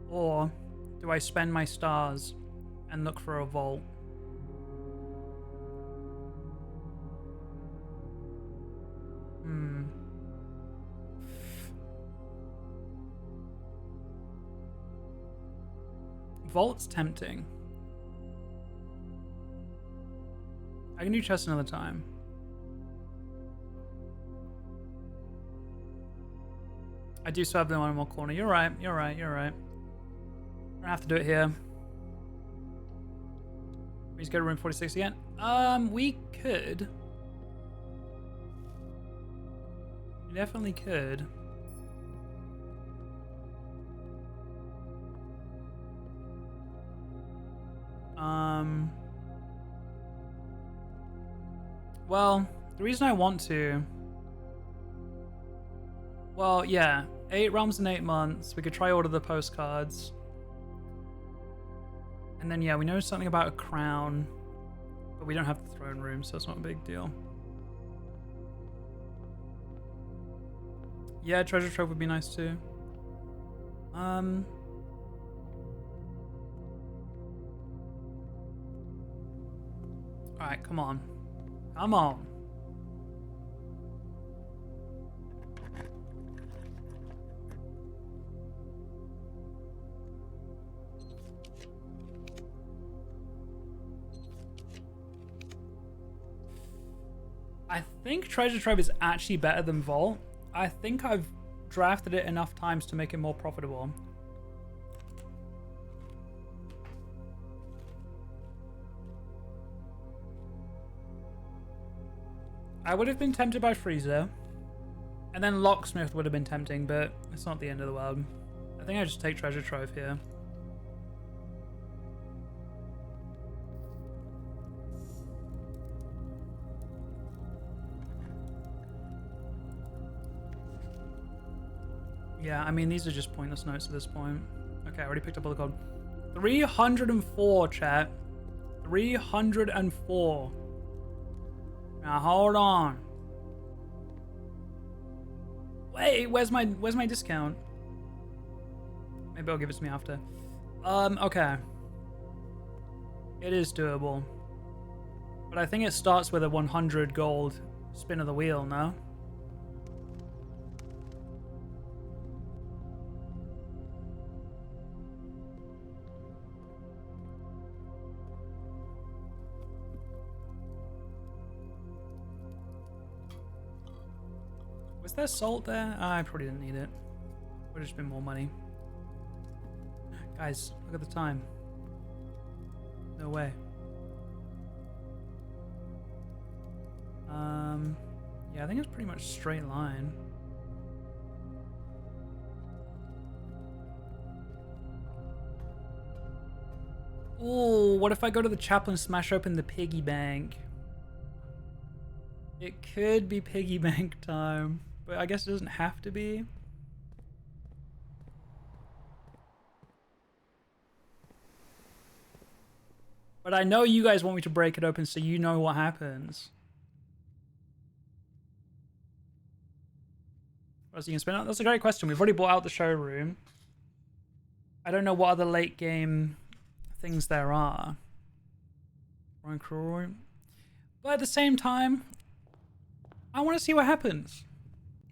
Or do I spend my stars and look for a vault? Vault's tempting. I can do chess another time. I do still have the one more corner. You're right. You're right. You're right. I don't have to do it here. We just go to room 46 again. We could. We definitely could. Well, the reason I want to... Well, yeah. 8 realms in 8 months. We could try order the postcards. And then, yeah, we know something about a crown. But we don't have the throne room, so it's not a big deal. Yeah, treasure trove would be nice too. Alright, come on. Come on. I think Treasure Trove is actually better than Vault. I think I've drafted it enough times to make it more profitable. I would have been tempted by Freezer. And then Locksmith would have been tempting, but it's not the end of the world. I think I just take Treasure Trove here. Yeah, I mean, these are just pointless notes at this point. Okay, I already picked up all the gold. 304, chat. 304. Now, hold on. Wait, where's my discount? Maybe I'll give it to me after. Okay. It is doable. But I think it starts with a 100 gold spin of the wheel, no? Was there salt there? I probably didn't need it. Would have just been more money. Guys, look at the time. No way. Yeah, I think it's pretty much straight line. Oh, what if I go to the chapel and smash open the piggy bank? It could be piggy bank time, but I guess it doesn't have to be. But I know you guys want me to break it open so you know what happens. What else are you gonna spin out? That's a great question. We've already bought out the showroom. I don't know what other late game things there are. But at the same time, I want to see what happens.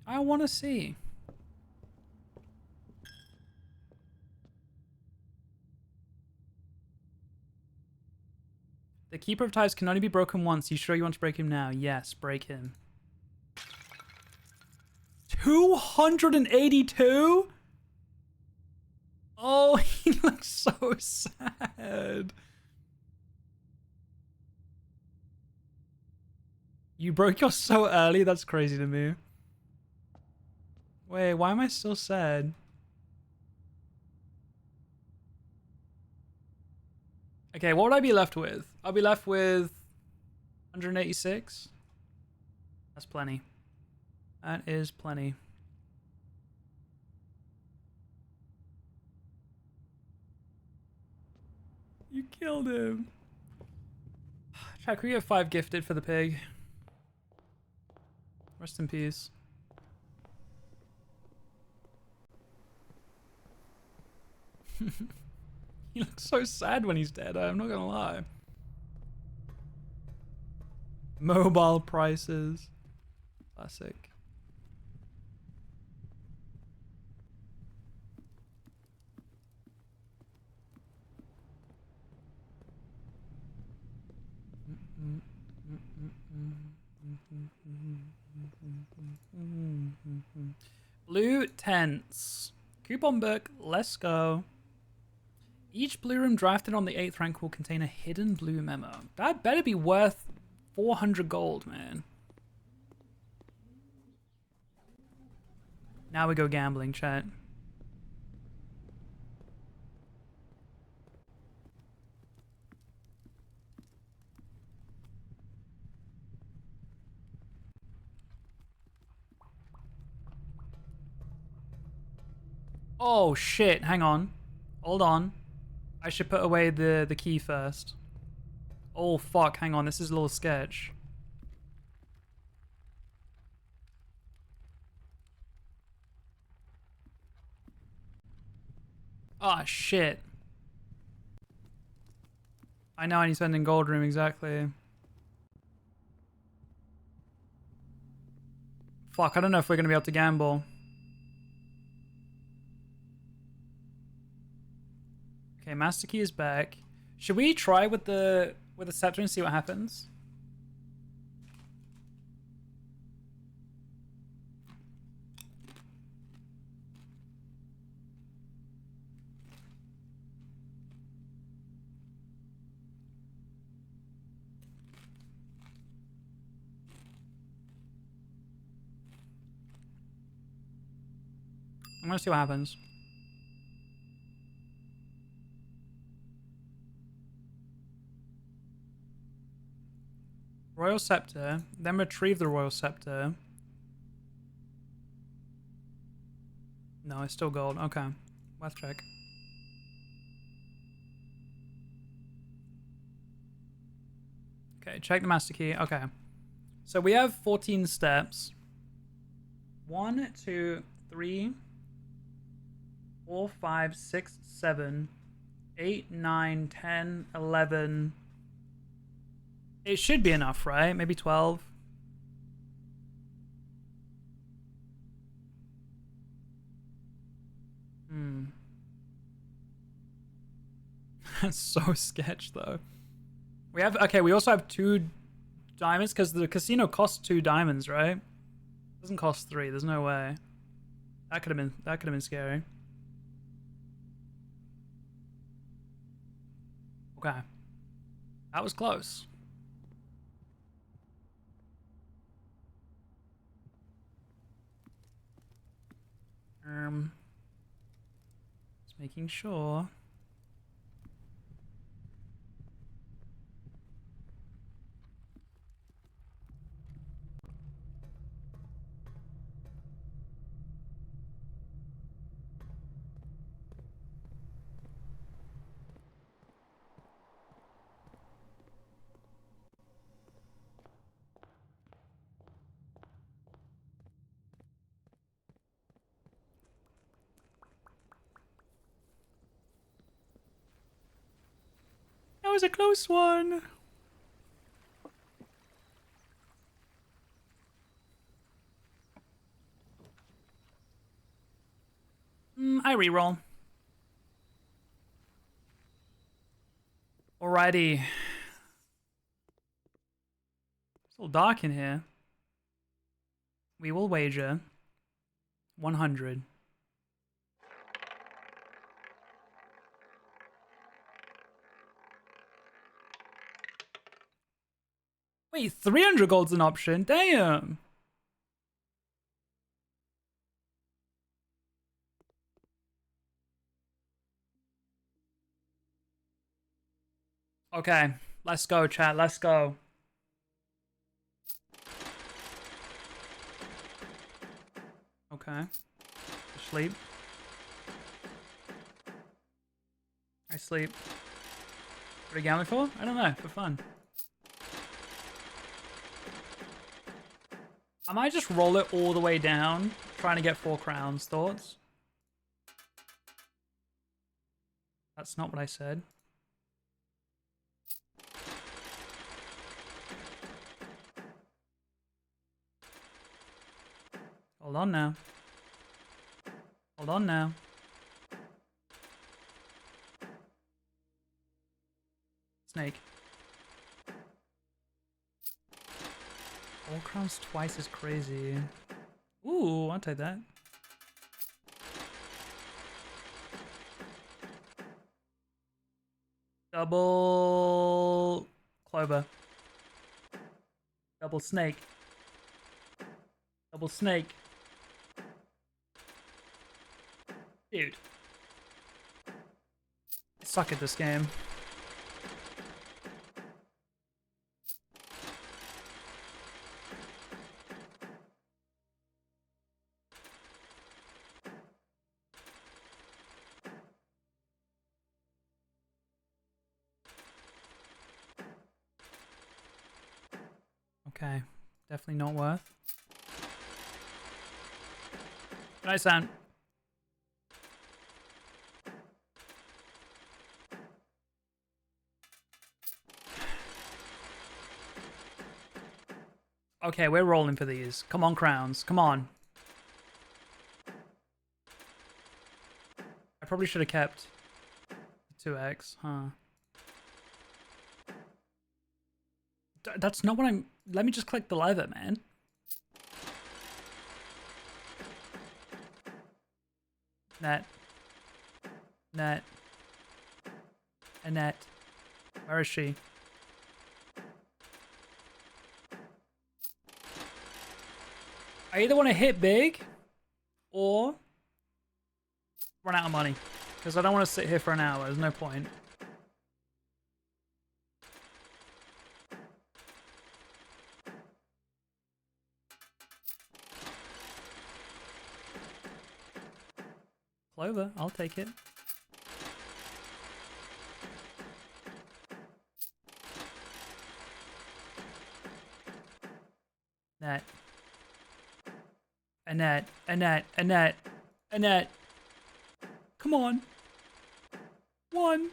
I want to see. The Keeper of Ties can only be broken once. You sure you want to break him now? Yes, break him. 282? Oh, he looks so sad. You broke yours so early? That's crazy to me. Wait, why am I still sad? Okay, what would I be left with? I'll be left with 186. That's plenty. That is plenty. You killed him. Chat, can we get 5 gifted for the pig? Rest in peace. He looks so sad when he's dead, I'm not gonna lie. Mobile prices. Classic. Blue tents. Coupon book. Let's go. Each blue room drafted on the 8th rank will contain a hidden blue memo. That better be worth 400 gold, man. Now we go gambling, chat. Oh shit, hang on. Hold on. I should put away the key first. Oh fuck, hang on, this is a little sketch. Ah, oh, shit. I know I need to spend in gold room, exactly. Fuck, I don't know if we're gonna be able to gamble. Okay, Master Key is back. Should we try with the scepter and see what happens? I'm gonna see what happens. Royal Scepter, then retrieve the Royal Scepter. No, it's still gold. Okay. Let's check. Okay, check the master key. Okay. So we have 14 steps. 1, 2, 3, 4, 5, 6, 7, 8, 9, 10, 11. It should be enough, right? Maybe 12. That's so sketch, though. We have... Okay, we also have 2 diamonds, because the casino costs 2 diamonds, right? It doesn't cost 3. There's no way. That could have been scary. Okay. That was close. Just making sure. That was a close one. I reroll. Alrighty. It's a little dark in here. We will wager 100. Wait, 300 gold's an option? Damn. Okay, let's go, chat. Let's go. Okay. Sleep. I sleep. What are you gambling for? I don't know. For fun. I might just roll it all the way down, trying to get 4 crowns. Thoughts? That's not what I said. Hold on now. Hold on now. Snake. 4 crowns twice is crazy. Ooh, I'll take that. Double clover. Double snake. Double snake. Dude. I suck at this game. Okay, definitely not worth. Nice sound. Okay, we're rolling for these. Come on, crowns. Come on. I probably should have kept the 2x, huh? That's not what I'm... Let me just click the lever, man. Net. Net. Annette. Where is she? I either want to hit big, or Run out of money. Because I don't want to sit here for an hour. There's no point. Clover, I'll take it. Net. Annette, Annette, Annette, Annette. Come on. One.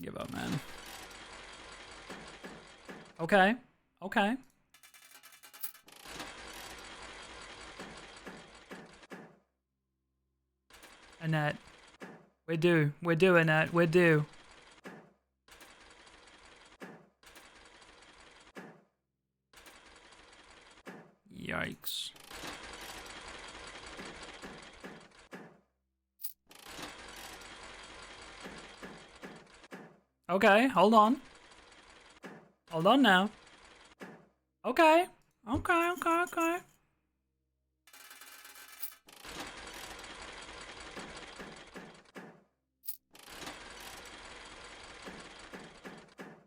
Give up, man. Okay. Okay. Annette. We're due. We're due, Annette. We're due. Yikes. Okay, hold on. Hold on now. Okay. Okay, okay, okay.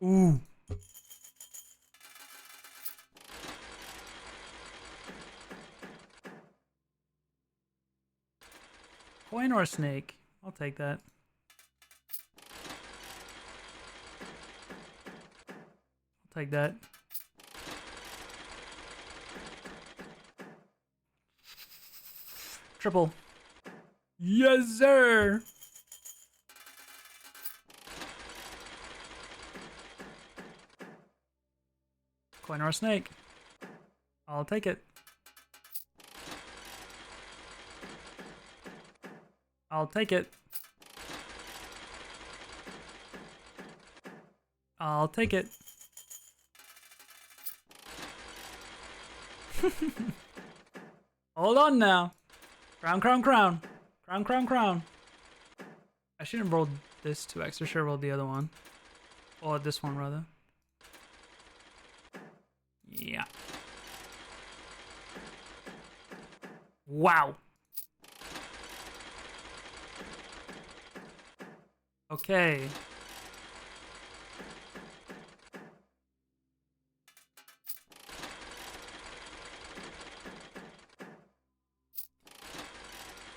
Ooh. Coin or a snake? I'll take that. I'll take that. Triple. Yes, sir. Coin or a snake? I'll take it. I'll take it. I'll take it. Hold on now. Crown, crown, crown. Crown, crown, crown. I shouldn't have rolled this 2x. I should have rolled the other one. Or this one, rather. Yeah. Wow. Okay.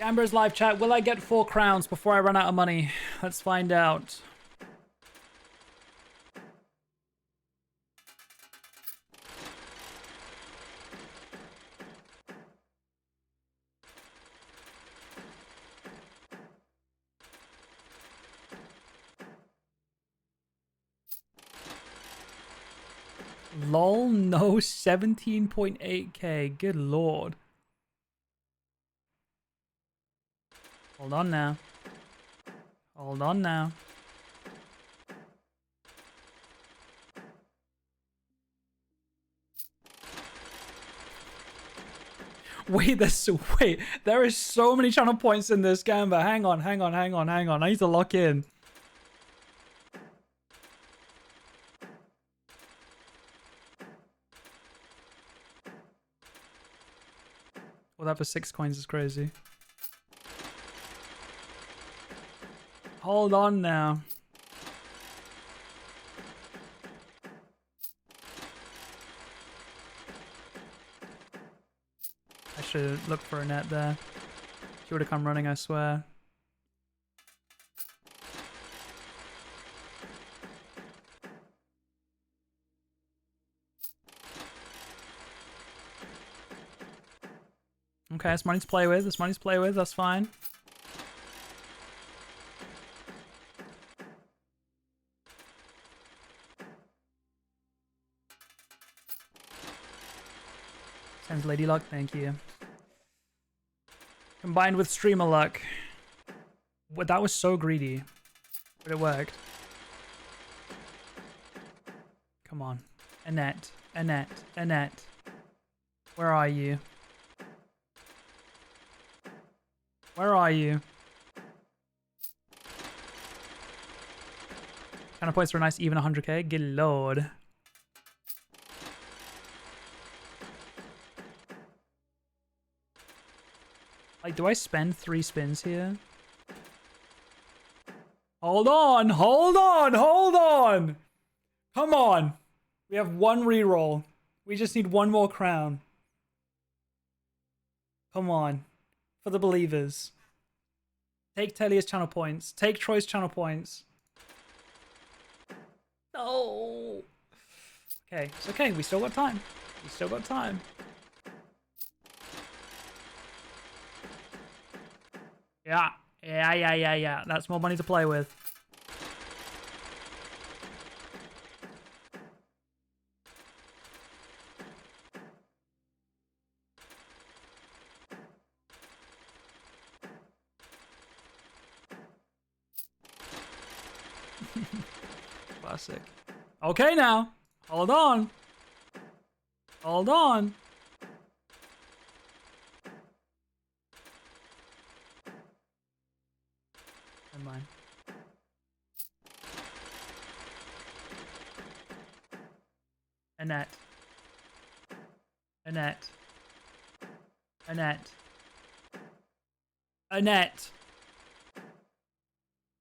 Amber's live chat. Will I get 4 crowns before I run out of money? Let's find out. Lol, no, 17.8k. Good lord. Hold on now. Hold on now. Wait, there is so many channel points in this Gamba. Hang on. I need to lock in. Well, that for 6 coins is crazy. Hold on now. I should look for a net there. She would have come running, I swear. Okay, this money's to play with. That's fine. Sends Lady Luck, thank you. Combined with streamer luck. Well, that was so greedy. But it worked. Come on. Annette. Where are you? Where are you? Channel points are a nice even 100k. Good lord. Like, do I spend 3 spins here? Hold on, hold on, hold on! Come on! We have 1 reroll. We just need 1 more crown. Come on. For the believers. Take Telia's channel points. Take Troy's channel points. No! Okay, it's okay. We still got time. We still got time. Yeah. Yeah. That's more money to play with. Classic. Okay now. Hold on. Hold on. Never mind. Annette. Annette. Annette. Annette.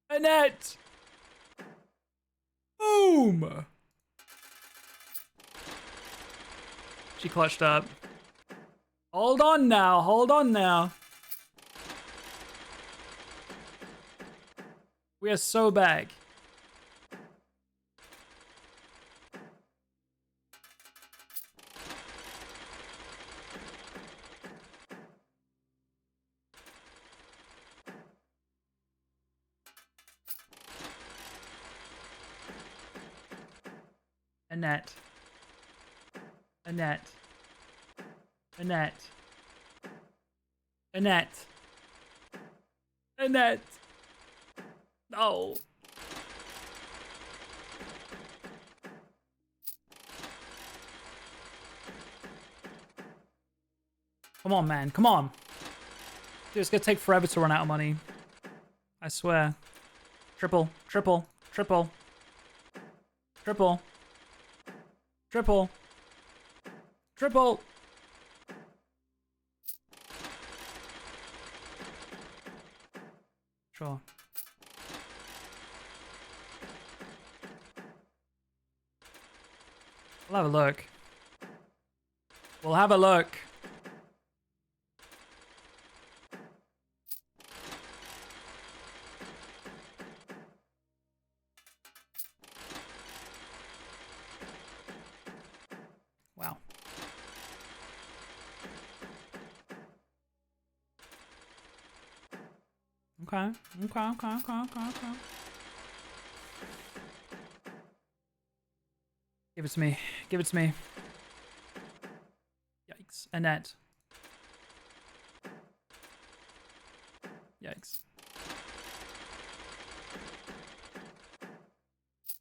Annette. Boom. She clutched up. Hold on now. Hold on now. We are so back. Annette. Annette. Annette. Annette. Annette. No. Come on, man. Come on. Dude, it's gonna take forever to run out of money. I swear. Triple. Triple. Triple. Triple. Triple. Triple. Sure. We'll have a look. We'll have a look. Wow. Okay. Okay. Give it to me. Give it to me. Yikes. Annette. Yikes.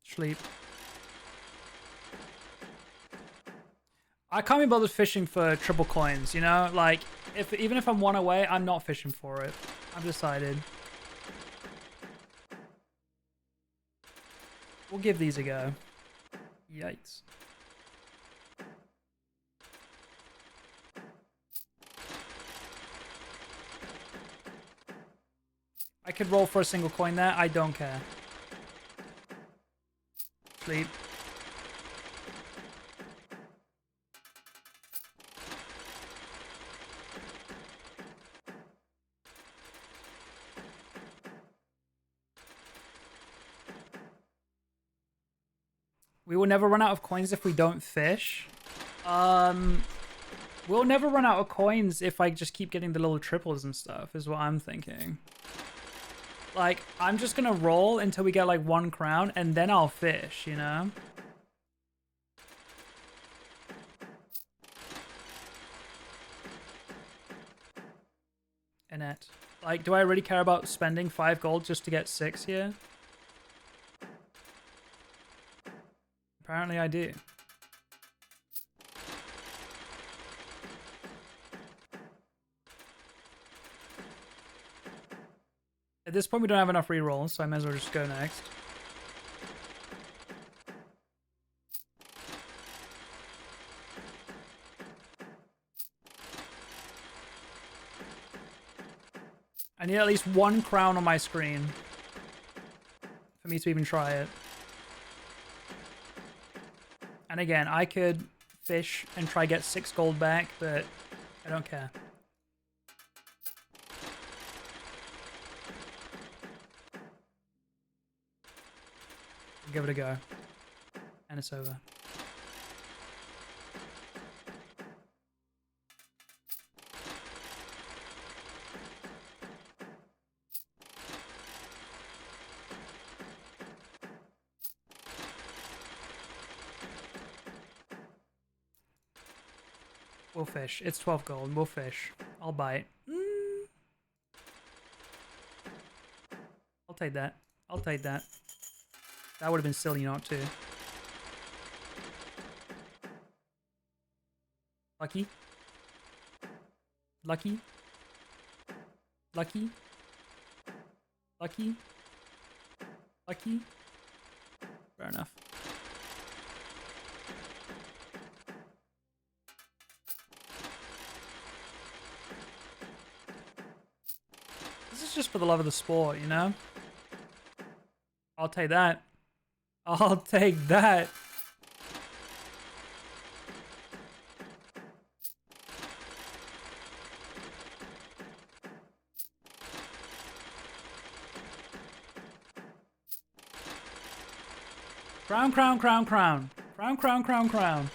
Sleep. I can't be bothered fishing for triple coins, you know? Like, even if I'm 1 away, I'm not fishing for it. I've decided. We'll give these a go. Yikes. I could roll for a single coin there. I don't care. Sleep. We will never run out of coins if we don't fish. We'll never run out of coins if I just keep getting the little triples and stuff, is what I'm thinking. Like, I'm just gonna roll until we get like 1 crown, and then I'll fish, you know? Annette. Like, do I really care about spending 5 gold just to get 6 here? Apparently I do. At this point, we don't have enough rerolls, so I might as well just go next. I need at least 1 crown on my screen for me to even try it. And again, I could fish and try get 6 gold back, but I don't care. Give it a go. And it's over. We'll fish. It's 12 gold. We'll fish. I'll bite. I'll take that. I'll take that. That would have been silly not to. Lucky. Lucky. Lucky. Lucky. Lucky. Fair enough. This is just for the love of the sport, you know? I'll take that. I'll take that. Crown, crown, crown, crown. Crown, crown, crown, crown.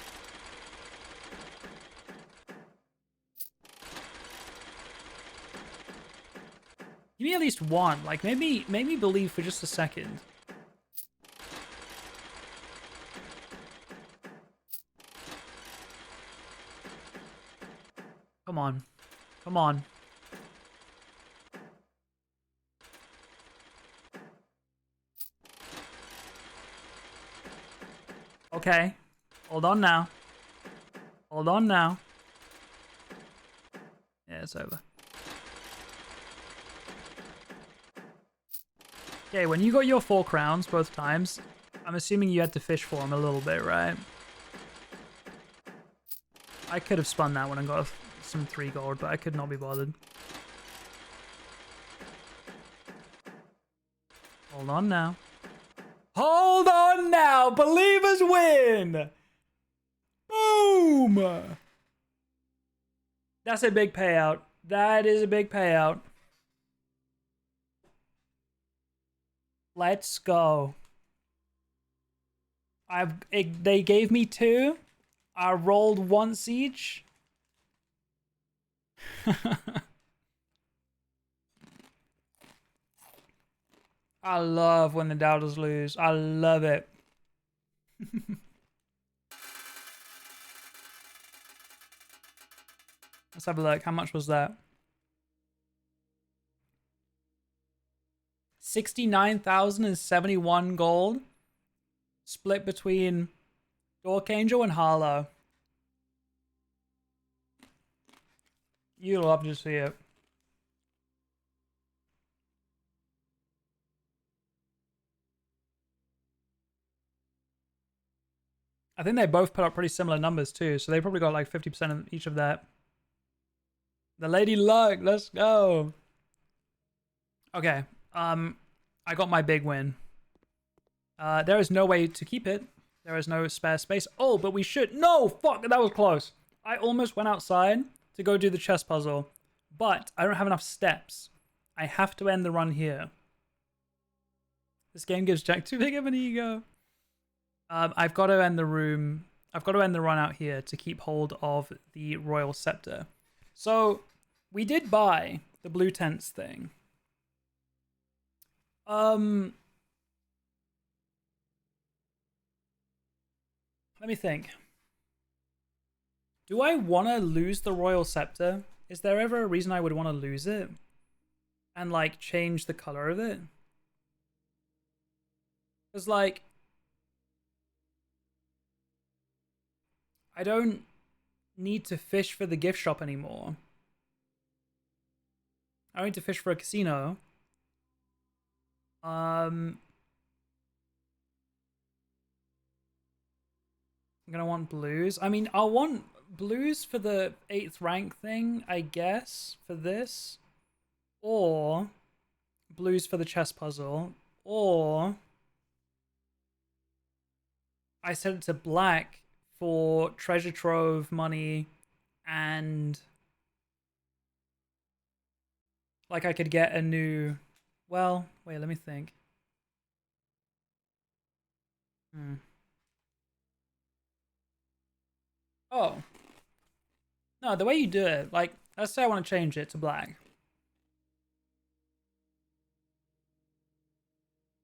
Give me at least 1. Like, maybe make me believe for just a second. Come on. Come on. Okay. Hold on now. Hold on now. Yeah, it's over. Okay, when you got your 4 crowns both times, I'm assuming you had to fish for them a little bit, right? I could have spun that one and got some 3 gold, but I could not be bothered. Hold on now. Hold on now! Believers win! Boom! That's a big payout. That is a big payout. Let's go. They gave me 2. I rolled once each. I love when the doubters lose. I love it. Let's have a look. How much was that? 69,071 gold. Split between Dork Angel and Harlow. You'll love to see it. I think they both put up pretty similar numbers too, so they probably got like 50% of each of that. The Lady Luck, let's go. Okay, I got my big win. There is no way to keep it. There is no spare space. Oh, but we should. No, fuck, that was close. I almost went outside to go do the chess puzzle, but I don't have enough steps. I have to end the run here. This game gives Jack too big of an ego. I've got to end the room. I've got to end the run out here to keep hold of the Royal Scepter. So we did buy the blue tents thing. Let me think. Do I want to lose the Royal Scepter? Is there ever a reason I would want to lose it? And like change the color of it? Because like, I don't need to fish for the gift shop anymore. I don't need to fish for a casino. I'm gonna want blues. I mean, I'll want blues for the 8th rank thing, I guess, for this. or blues for the chess puzzle, or I set it to black for treasure trove money, and like I could get a new, well, wait, let me think. Oh, no, the way you do it, like, let's say I want to change it to black.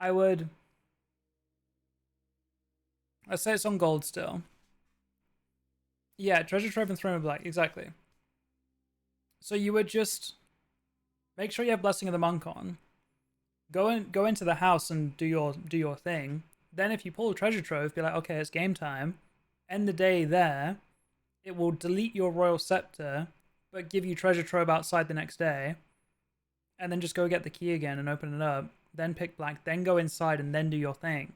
I would, let's say it's on gold still. Yeah, treasure trove and throne of black, exactly. So you would just make sure you have blessing of the monk on. Go into the house and do your thing. Then if you pull a treasure trove, be like, okay, it's game time. End the day there. It will delete your royal scepter, but give you treasure trove outside the next day. And then just go get the key again and open it up. Then pick black, then go inside and then do your thing.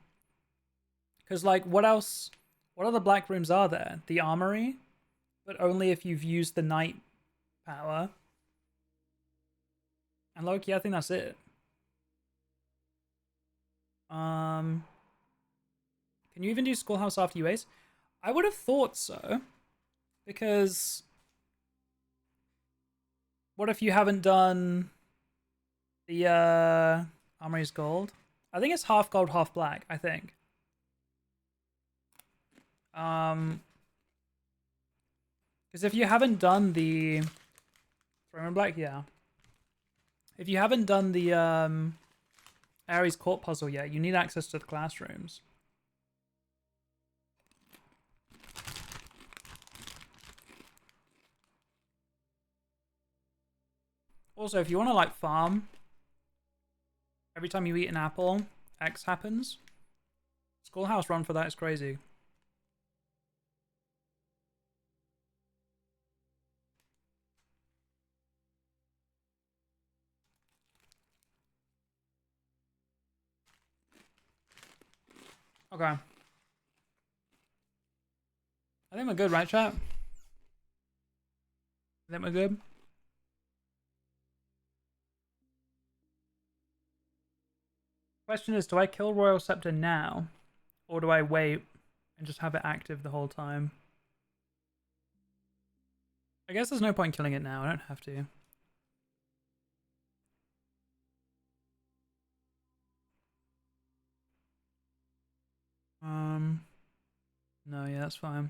Because, like, what else? What other black rooms are there? The armory, but only if you've used the night power. And Loki, I think that's it. Can you even do schoolhouse after you ace? I would have thought so, because what if you haven't done the armory's gold? I think it's half gold, half black. I think. Because if you haven't done the throne black, yeah. If you haven't done the Ares court puzzle yet, you need access to the classrooms. Also, if you want to like farm, every time you eat an apple, X happens. Schoolhouse run for that is crazy. Okay. I think we're good, right, chat? I think we're good. Question is, do I kill Royal Scepter now? Or do I wait and just have it active the whole time? I guess there's no point killing it now. I don't have to. No, yeah, that's fine.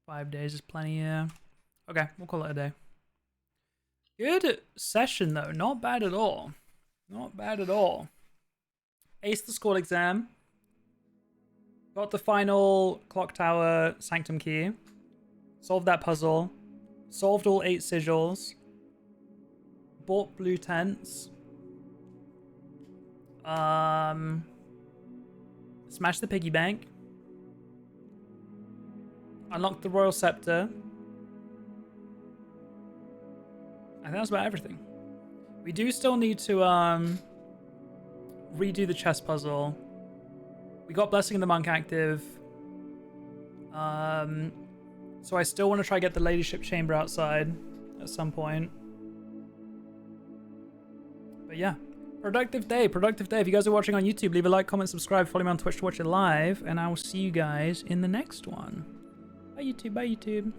Five days is plenty, yeah. Okay, we'll call it a day. Good session, though. Not bad at all. Not bad at all. Aced the school exam. Got the final clock tower sanctum key. Solved that puzzle. Solved all 8 sigils. Bought blue tents. Smashed the piggy bank. Unlocked the royal scepter. I think that's about everything. We do still need to redo the chess puzzle. We got Blessing of the Monk active. So I still want to try to get the Ladyship Chamber outside at some point. But yeah. Productive day, productive day. If you guys are watching on YouTube, leave a like, comment, subscribe, follow me on Twitch to watch it live, and I will see you guys in the next one. Bye YouTube, bye YouTube.